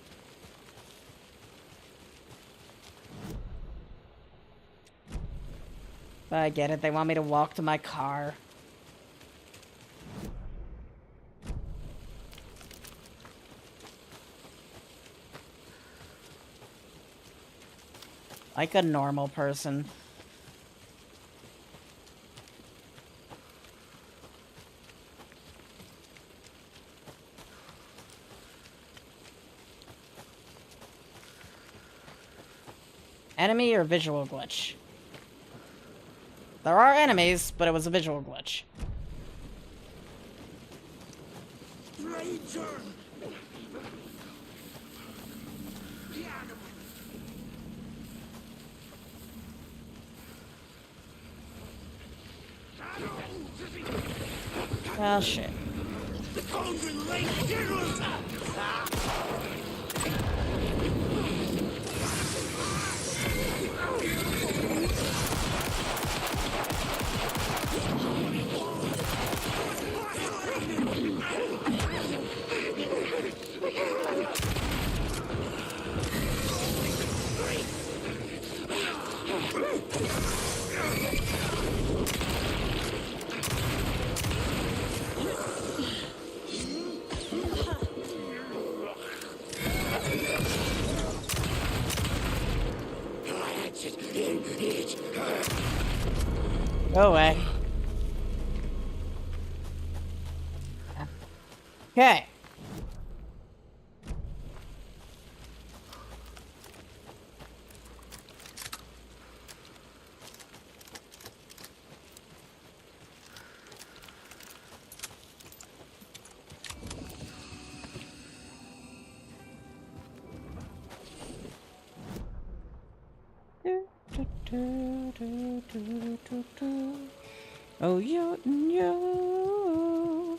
But I get it, they want me to walk to my car. Like a normal person. Enemy or visual glitch? There are enemies, but it was a visual glitch. Well, shit. The Cauldron Lake Generals! Go away. Okay. Oh, yo, yo.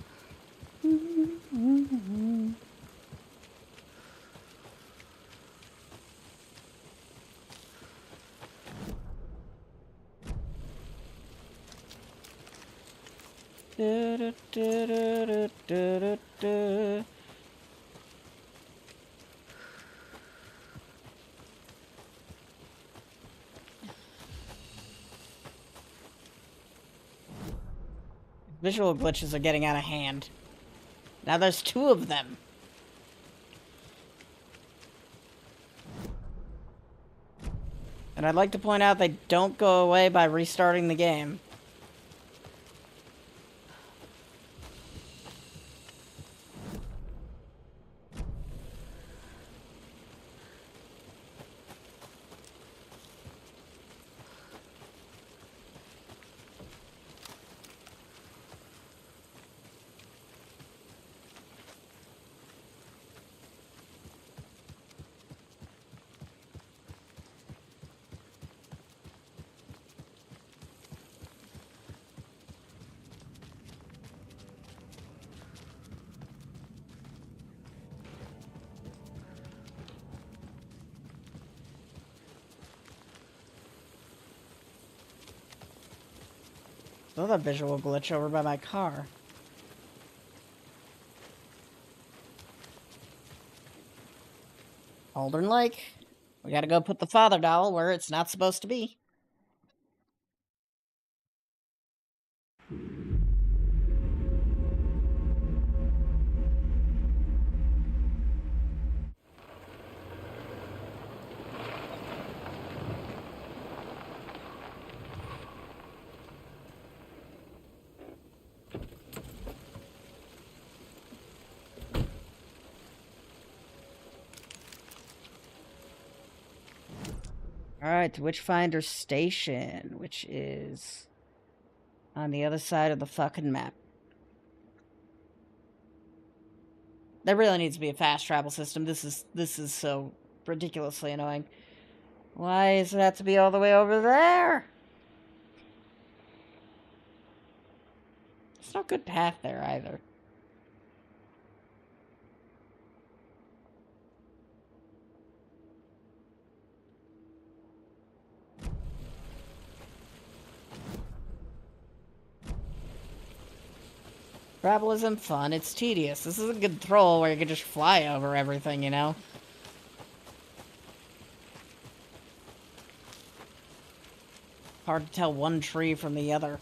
Visual glitches are getting out of hand. Now there's 2 of them. And I'd like to point out they don't go away by restarting the game. Another visual glitch over by my car. Cauldron Lake. We gotta go put the father doll where it's not supposed to be. Alright, to Witchfinder Station, which is On the other side of the fucking map. There really needs to be a fast travel system. This is so ridiculously annoying. Why does it have to be all the way over there? There's no good path there either. Travel isn't fun, it's tedious. This is a good troll where you can just fly over everything, you know? Hard to tell one tree from the other.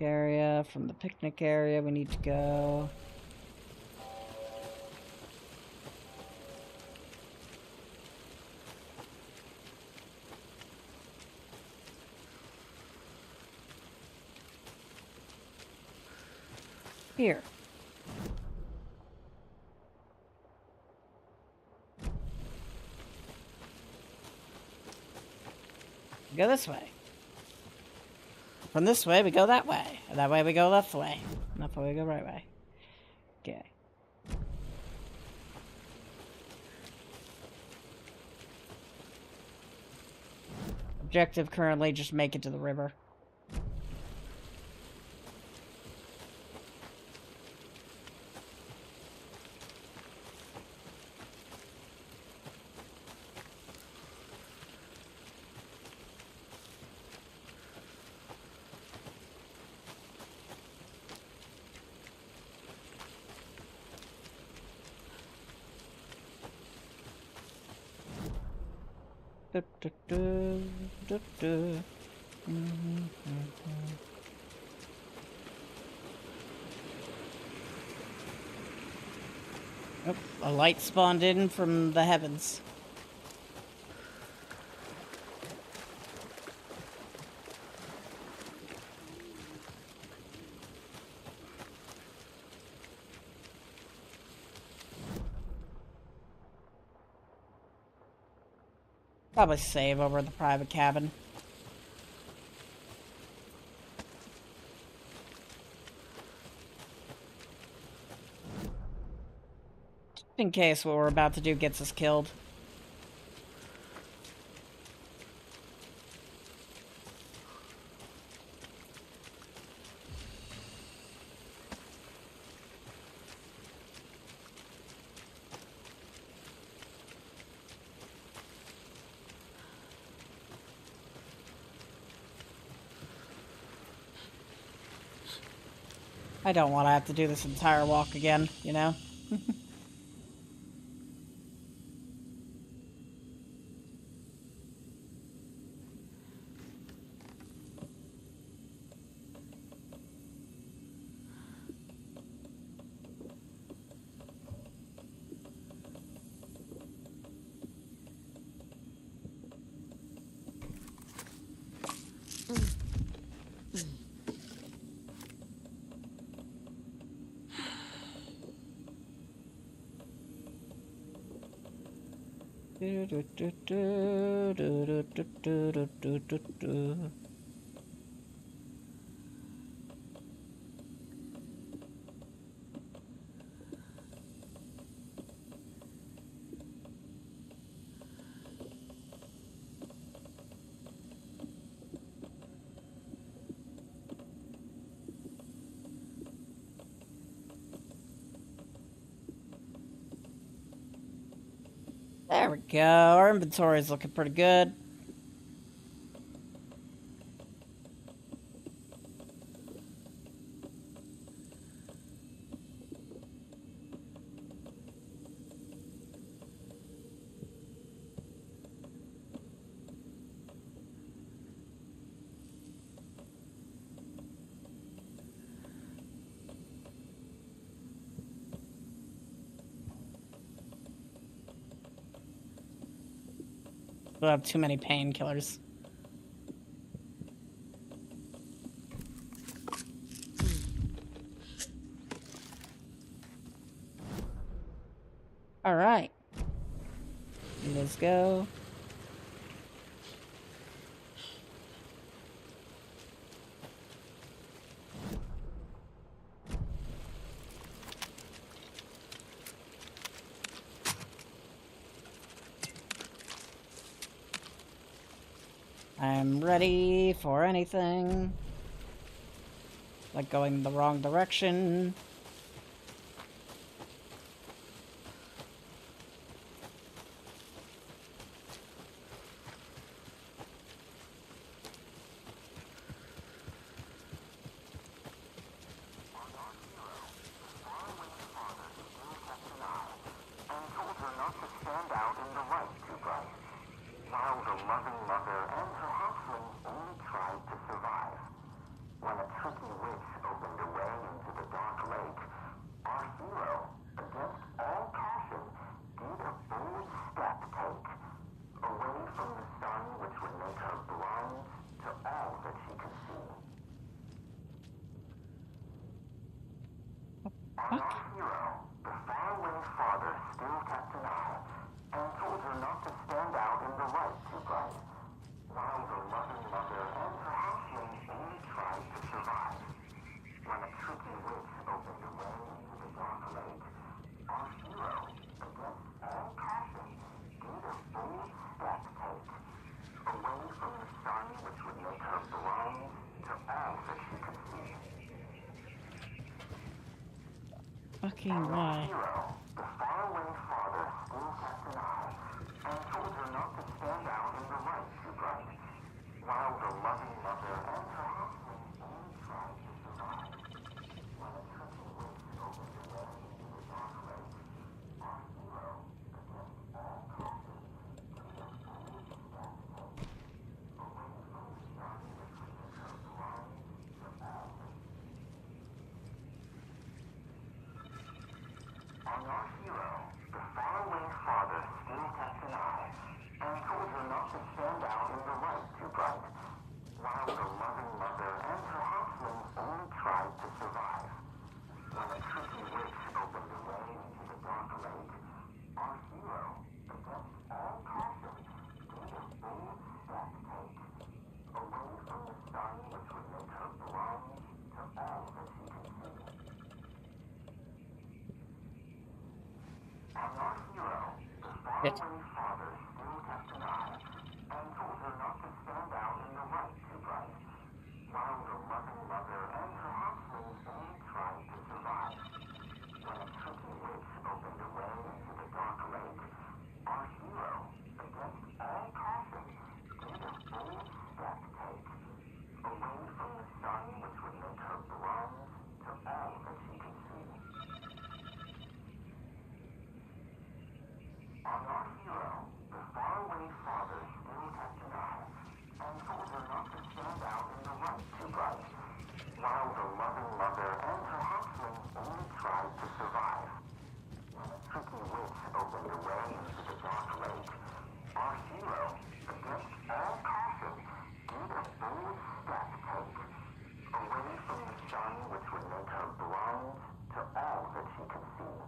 Area from the picnic area we need to go. Here. Go this way. From this way, we go that way. And that way, we go left way. And that way, we go right way. Okay. Objective currently, just make it to the river. Oh, a light spawned in from the heavens. Probably save over at the private cabin. Just in case what we're about to do gets us killed. I don't want to have to do this entire walk again, you know? There we go. Our inventory is looking pretty good. We'll have too many painkillers. Alright. Let's go. I'm ready for anything. Like going the wrong direction. Fucking why? The faraway father still kept an eye and told her not to stand out in the light too bright, while the loving mother and her husband only tried to survive. When a tricky witch opened the way into the dark lake, our hero, against all caution, took a bold step take, away from the sun which would make her blind to all that she could see. On our hero, the faraway father still kept an eye and told her not to stand out in the light too bright, while the loving mother and her hatchling only tried to survive. When a tricky witch opened the way into the dark lake, our hero, against all caution, made a bold step take, away from the sun which would make her blind to all that she could see. On our hero, the faraway father still kept an eye and told her not to stand out in the light too bright, while the loving mother and her hatchling only tried to survive. When a tricky witch opened the way into the dark lake, our hero, against all caution, made a bold step take, away from the sun which would make her blind to all that she could see. On our hero, the faraway father still kept an eye and told her not to stand out in the light too bright, while the loving mother and her hatchling only tried to survive. When a tricky witch opened the way into the dark lake, our hero, against all caution, made a bold step take, away from the sun which would make her blind to all that she could see.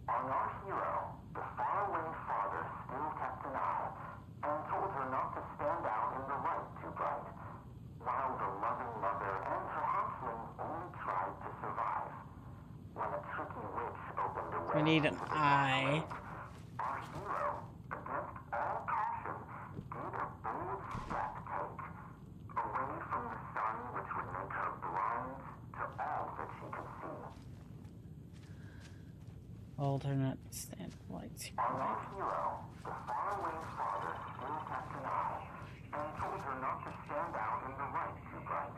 On our hero, the faraway father still kept an eye and told her not to stand out in the light too bright, while the loving mother and her hatchling only tried to survive. When a tricky witch opened the way We need an into the eye. dark lake, our hero, against all caution, made a bold step take, away from the sun which would make her blind to all that she could see. Alternate stand lights. On our hero, the faraway father still kept an eye and told her not to stand out in the light too bright,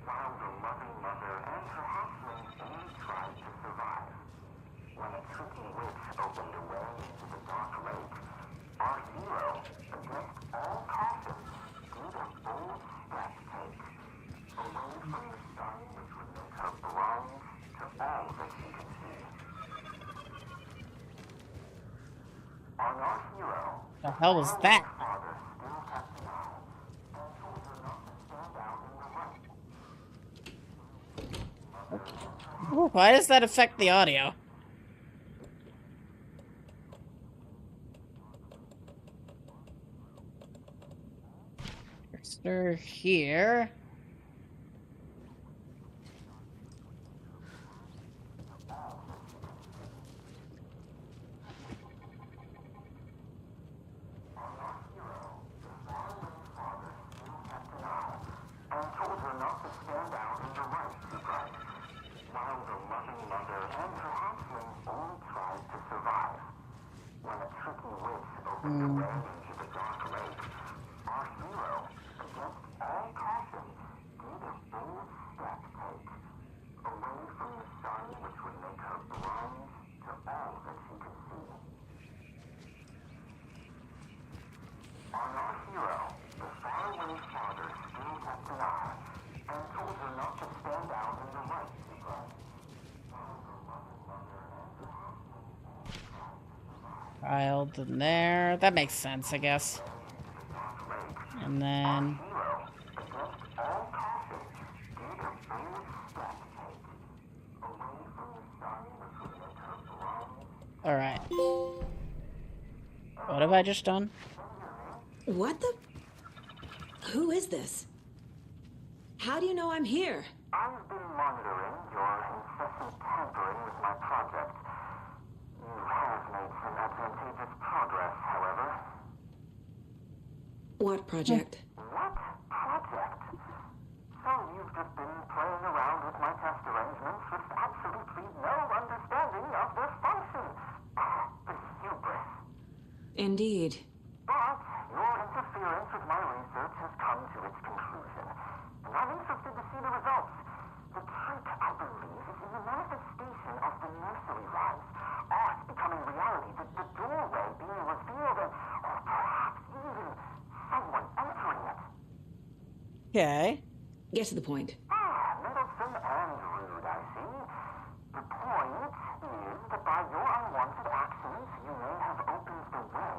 while the loving mother and her hatchling only tried to survive. When a tricky witch opened the way into the dark lake, our hero, against all caution, made a bold step take, away from the sun which would make her blind to all that she could see. hell was that? Why does that affect the audio? Trickster here. Child in there. That makes sense, I guess. And then... Alright. What have I just done? What the? Who is this? How do you know I'm here? I've been monitoring your incessant tampering with my project. You have made some advantageous progress, however. What project? What project? So you've just been playing around with my test arrangements with absolutely no understanding of their function. The hubris. Indeed. But your interference with my research has come to its conclusion, and I'm interested to see the results. The trick, I believe, is in the manifestation of the nursery rhymes. Art becoming reality, the doorway being revealed, and or perhaps even someone entering it. Okay. Get to the point. Meddlesome and rude, I see. The point is that by your unwanted actions, you may have opened the way.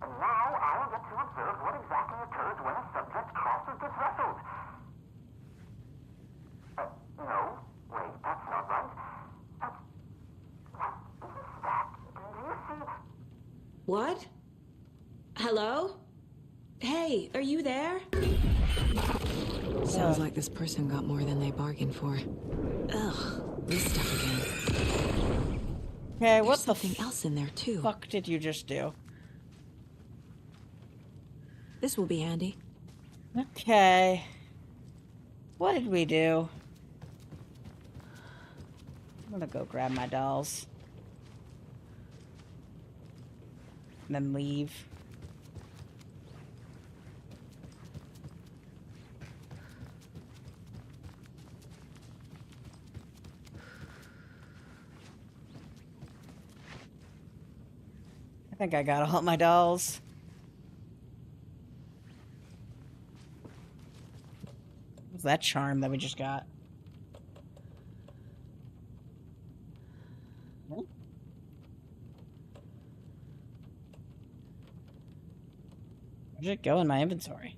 And now I'll get to observe what exactly occurs when a subject crosses the threshold. No, wait, that's not right. What is that? Do you see? What? Hello? Hey, are you there? Sounds like this person got more than they bargained for. Ugh, this stuff again. Okay, what There's something else in there too. Fuck did you just do? This will be handy. Okay. What did we do? I'm gonna go grab my dolls. And then leave. I think I got all my dolls. What was that charm that we just got? Where did it go in my inventory?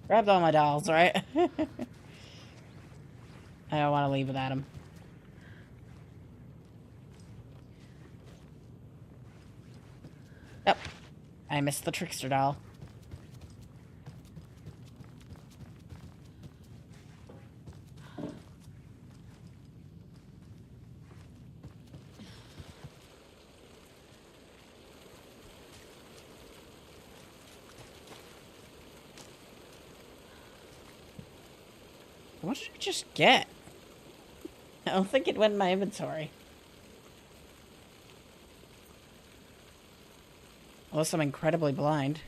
Grabbed all my dolls, right? I don't want to leave without them. Yep. I missed the trickster doll. What did I just get? I don't think it went in my inventory. Unless I'm incredibly blind.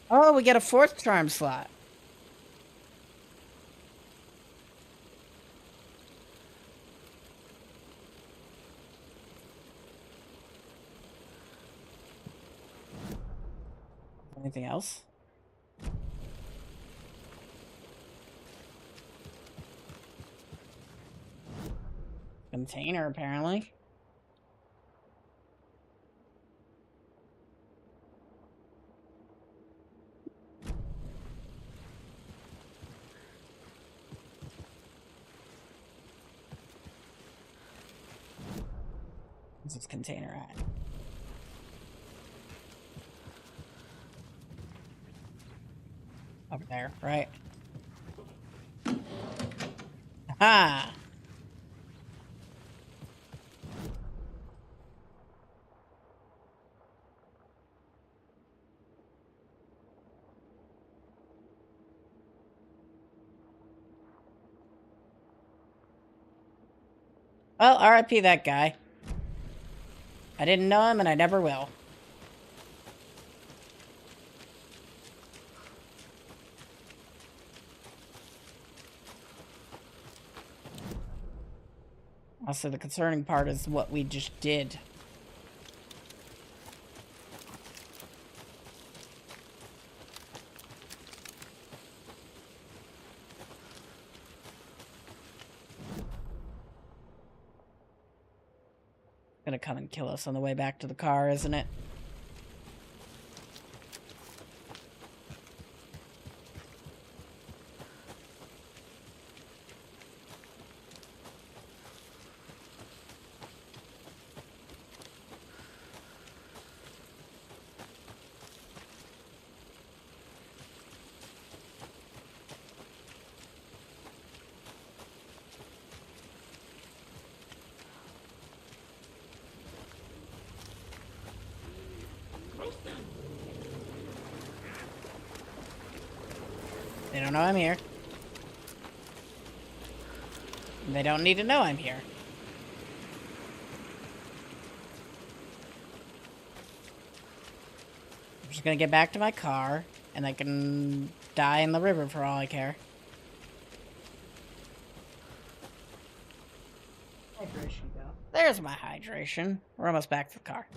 Oh, we get a 4th charm slot. Anything else? Container, apparently. Where's this container at? Over there, right? Ha! Well, RIP that guy. I didn't know him and I never will. Also, the concerning part is what we just did. Gonna come and kill us on the way back to the car, isn't it? They don't know I'm here. They don't need to know I'm here. I'm just gonna get back to my car, and I can die in the river for all I care. Hydration go. There's my hydration. We're almost back to the car.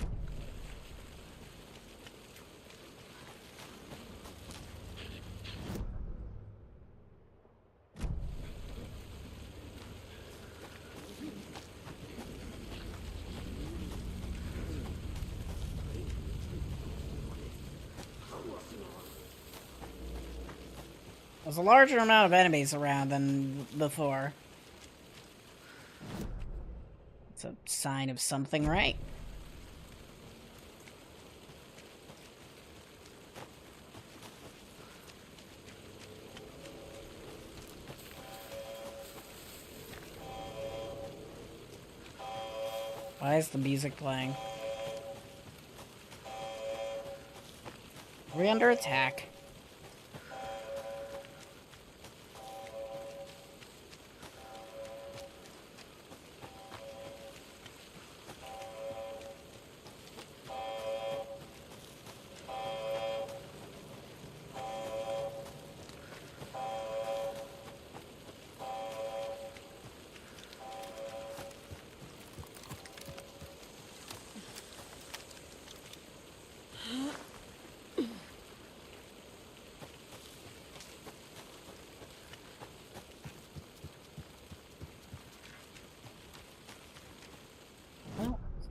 There's a larger amount of enemies around than before. It's a sign of something, right? Why is the music playing? Are we under attack?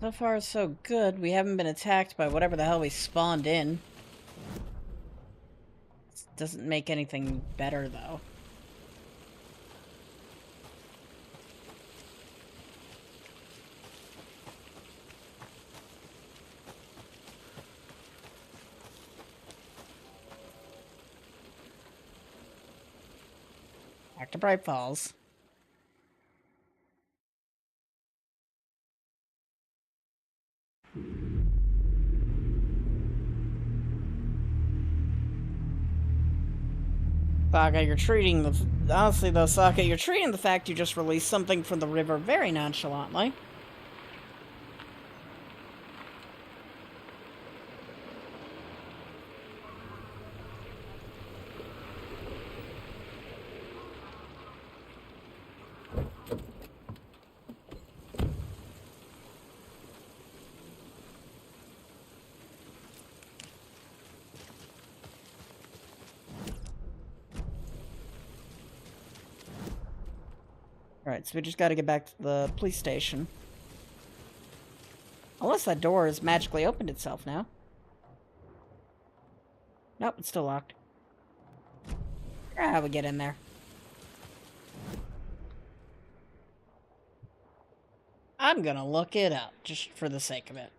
So far, so good. We haven't been attacked by whatever the hell we spawned in. This doesn't make anything better, though. Back to Bright Falls. Sokka, you're treating the... Honestly, though, Sokka, you're treating the fact you just released something from the river very nonchalantly. Alright, so we just gotta get back to the police station. Unless that door has magically opened itself now. Nope, it's still locked. How we get in there? I'm gonna look it up, just for the sake of it.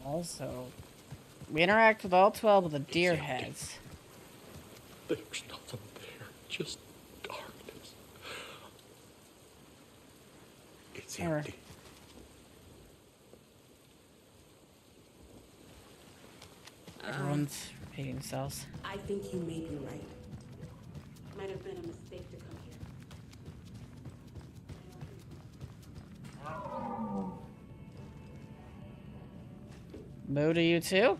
Also, we interact with all 12 of the deer heads. There's nothing there, just darkness. It's empty. Everyone's repeating themselves. I think you may be right. Might have been a mistake to come here. Moo to you too?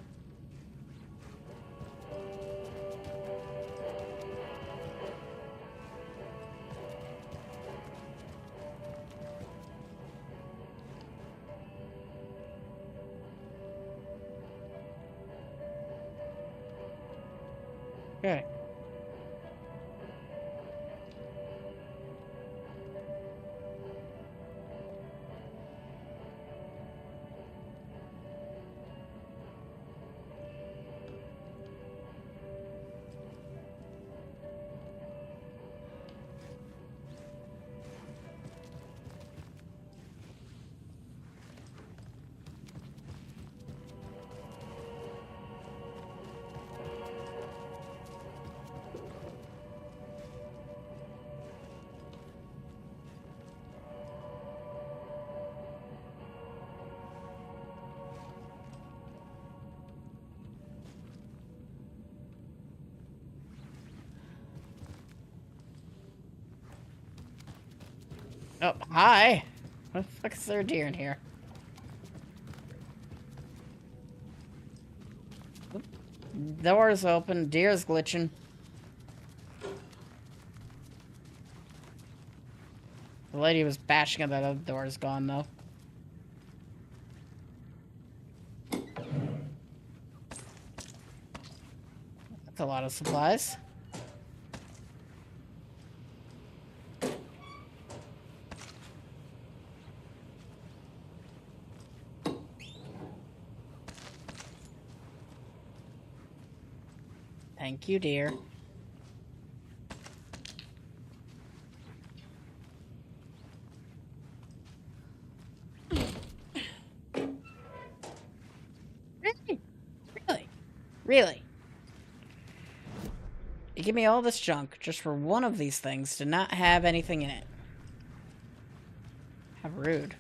Okay. Oh, hi. What the fuck is there a deer in here? Oop. Door's open. Deer's glitching. The lady was bashing at that other door's gone, though. That's a lot of supplies. Thank you, dear. Really? Really? Really? You give me all this junk just for one of these things to not have anything in it. How rude.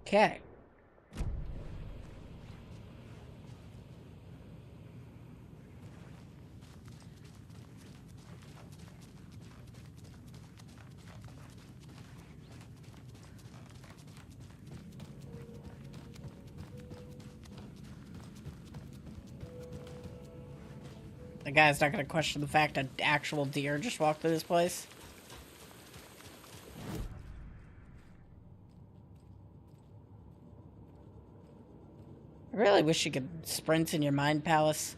Okay. The guy's not gonna question the fact that actual deer just walked through this place. I really wish you could sprint in your mind palace.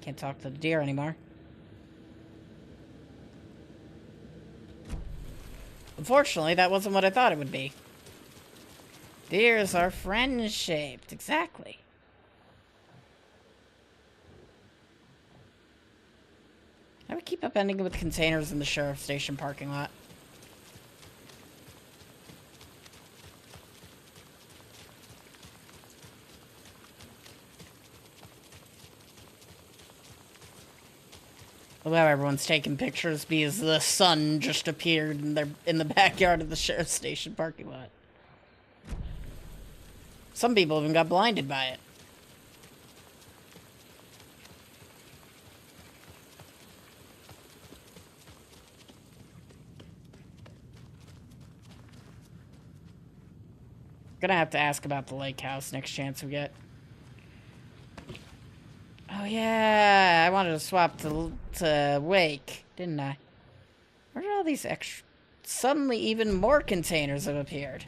Can't talk to the deer anymore. Unfortunately, that wasn't what I thought it would be. Deers are friend-shaped, exactly. I would keep up ending with containers in the sheriff station parking lot. Although everyone's taking pictures because the sun just appeared in the backyard of the sheriff's station parking lot. Some people even got blinded by it. Gonna have to ask about the lake house next chance we get. Oh yeah, I wanted to swap to Wake, didn't I? Where did all these extra... Suddenly even more containers have appeared.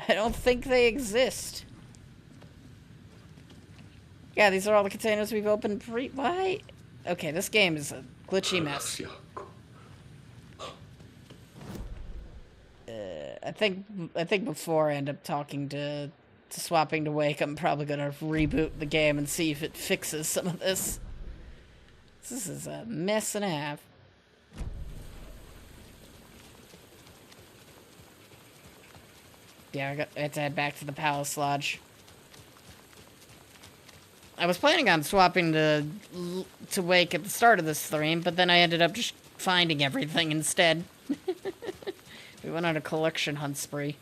I don't think they exist. Yeah, these are all the containers we've opened why? Okay, this game is a glitchy mess. I think before I end up talking to swapping to Wake, I'm probably gonna reboot the game and see if it fixes some of this. This is a mess and a half. Yeah, I had to head back to the Palace Lodge. I was planning on swapping to Wake at the start of this stream, but then I ended up just finding everything instead. We went on a collection hunt spree.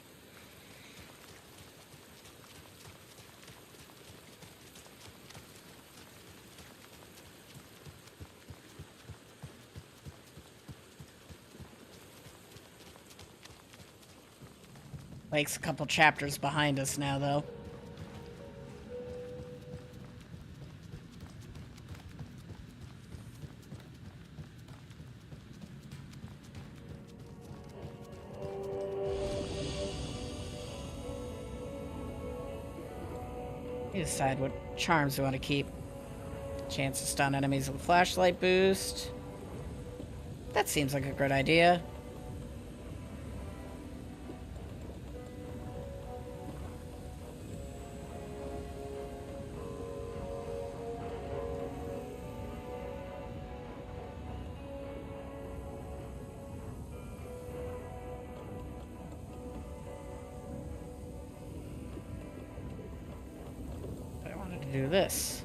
Wake's a couple chapters behind us now, though. You decide what charms we want to keep. Chance to stun enemies with a flashlight boost. That seems like a good idea. Do this.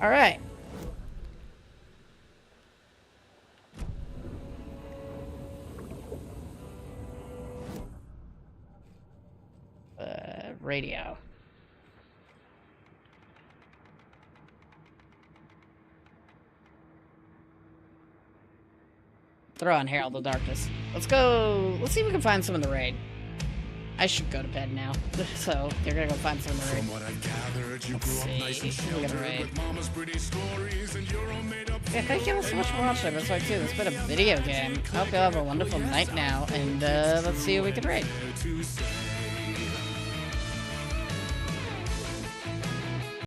All right. Radio. Throw on Herald of Darkness. Let's go. Let's see if we can find some in the raid. I should go to bed now. So, you're gonna go find some in the raid. From what I've gathered, you grew up nice and We're gonna sheltered raid. with mama's pretty stories and your own made-up. Yeah, thank you all so much for watching. That's why, too. It's been a video game. I hope you all have a wonderful night now. And, let's see what we can raid. To say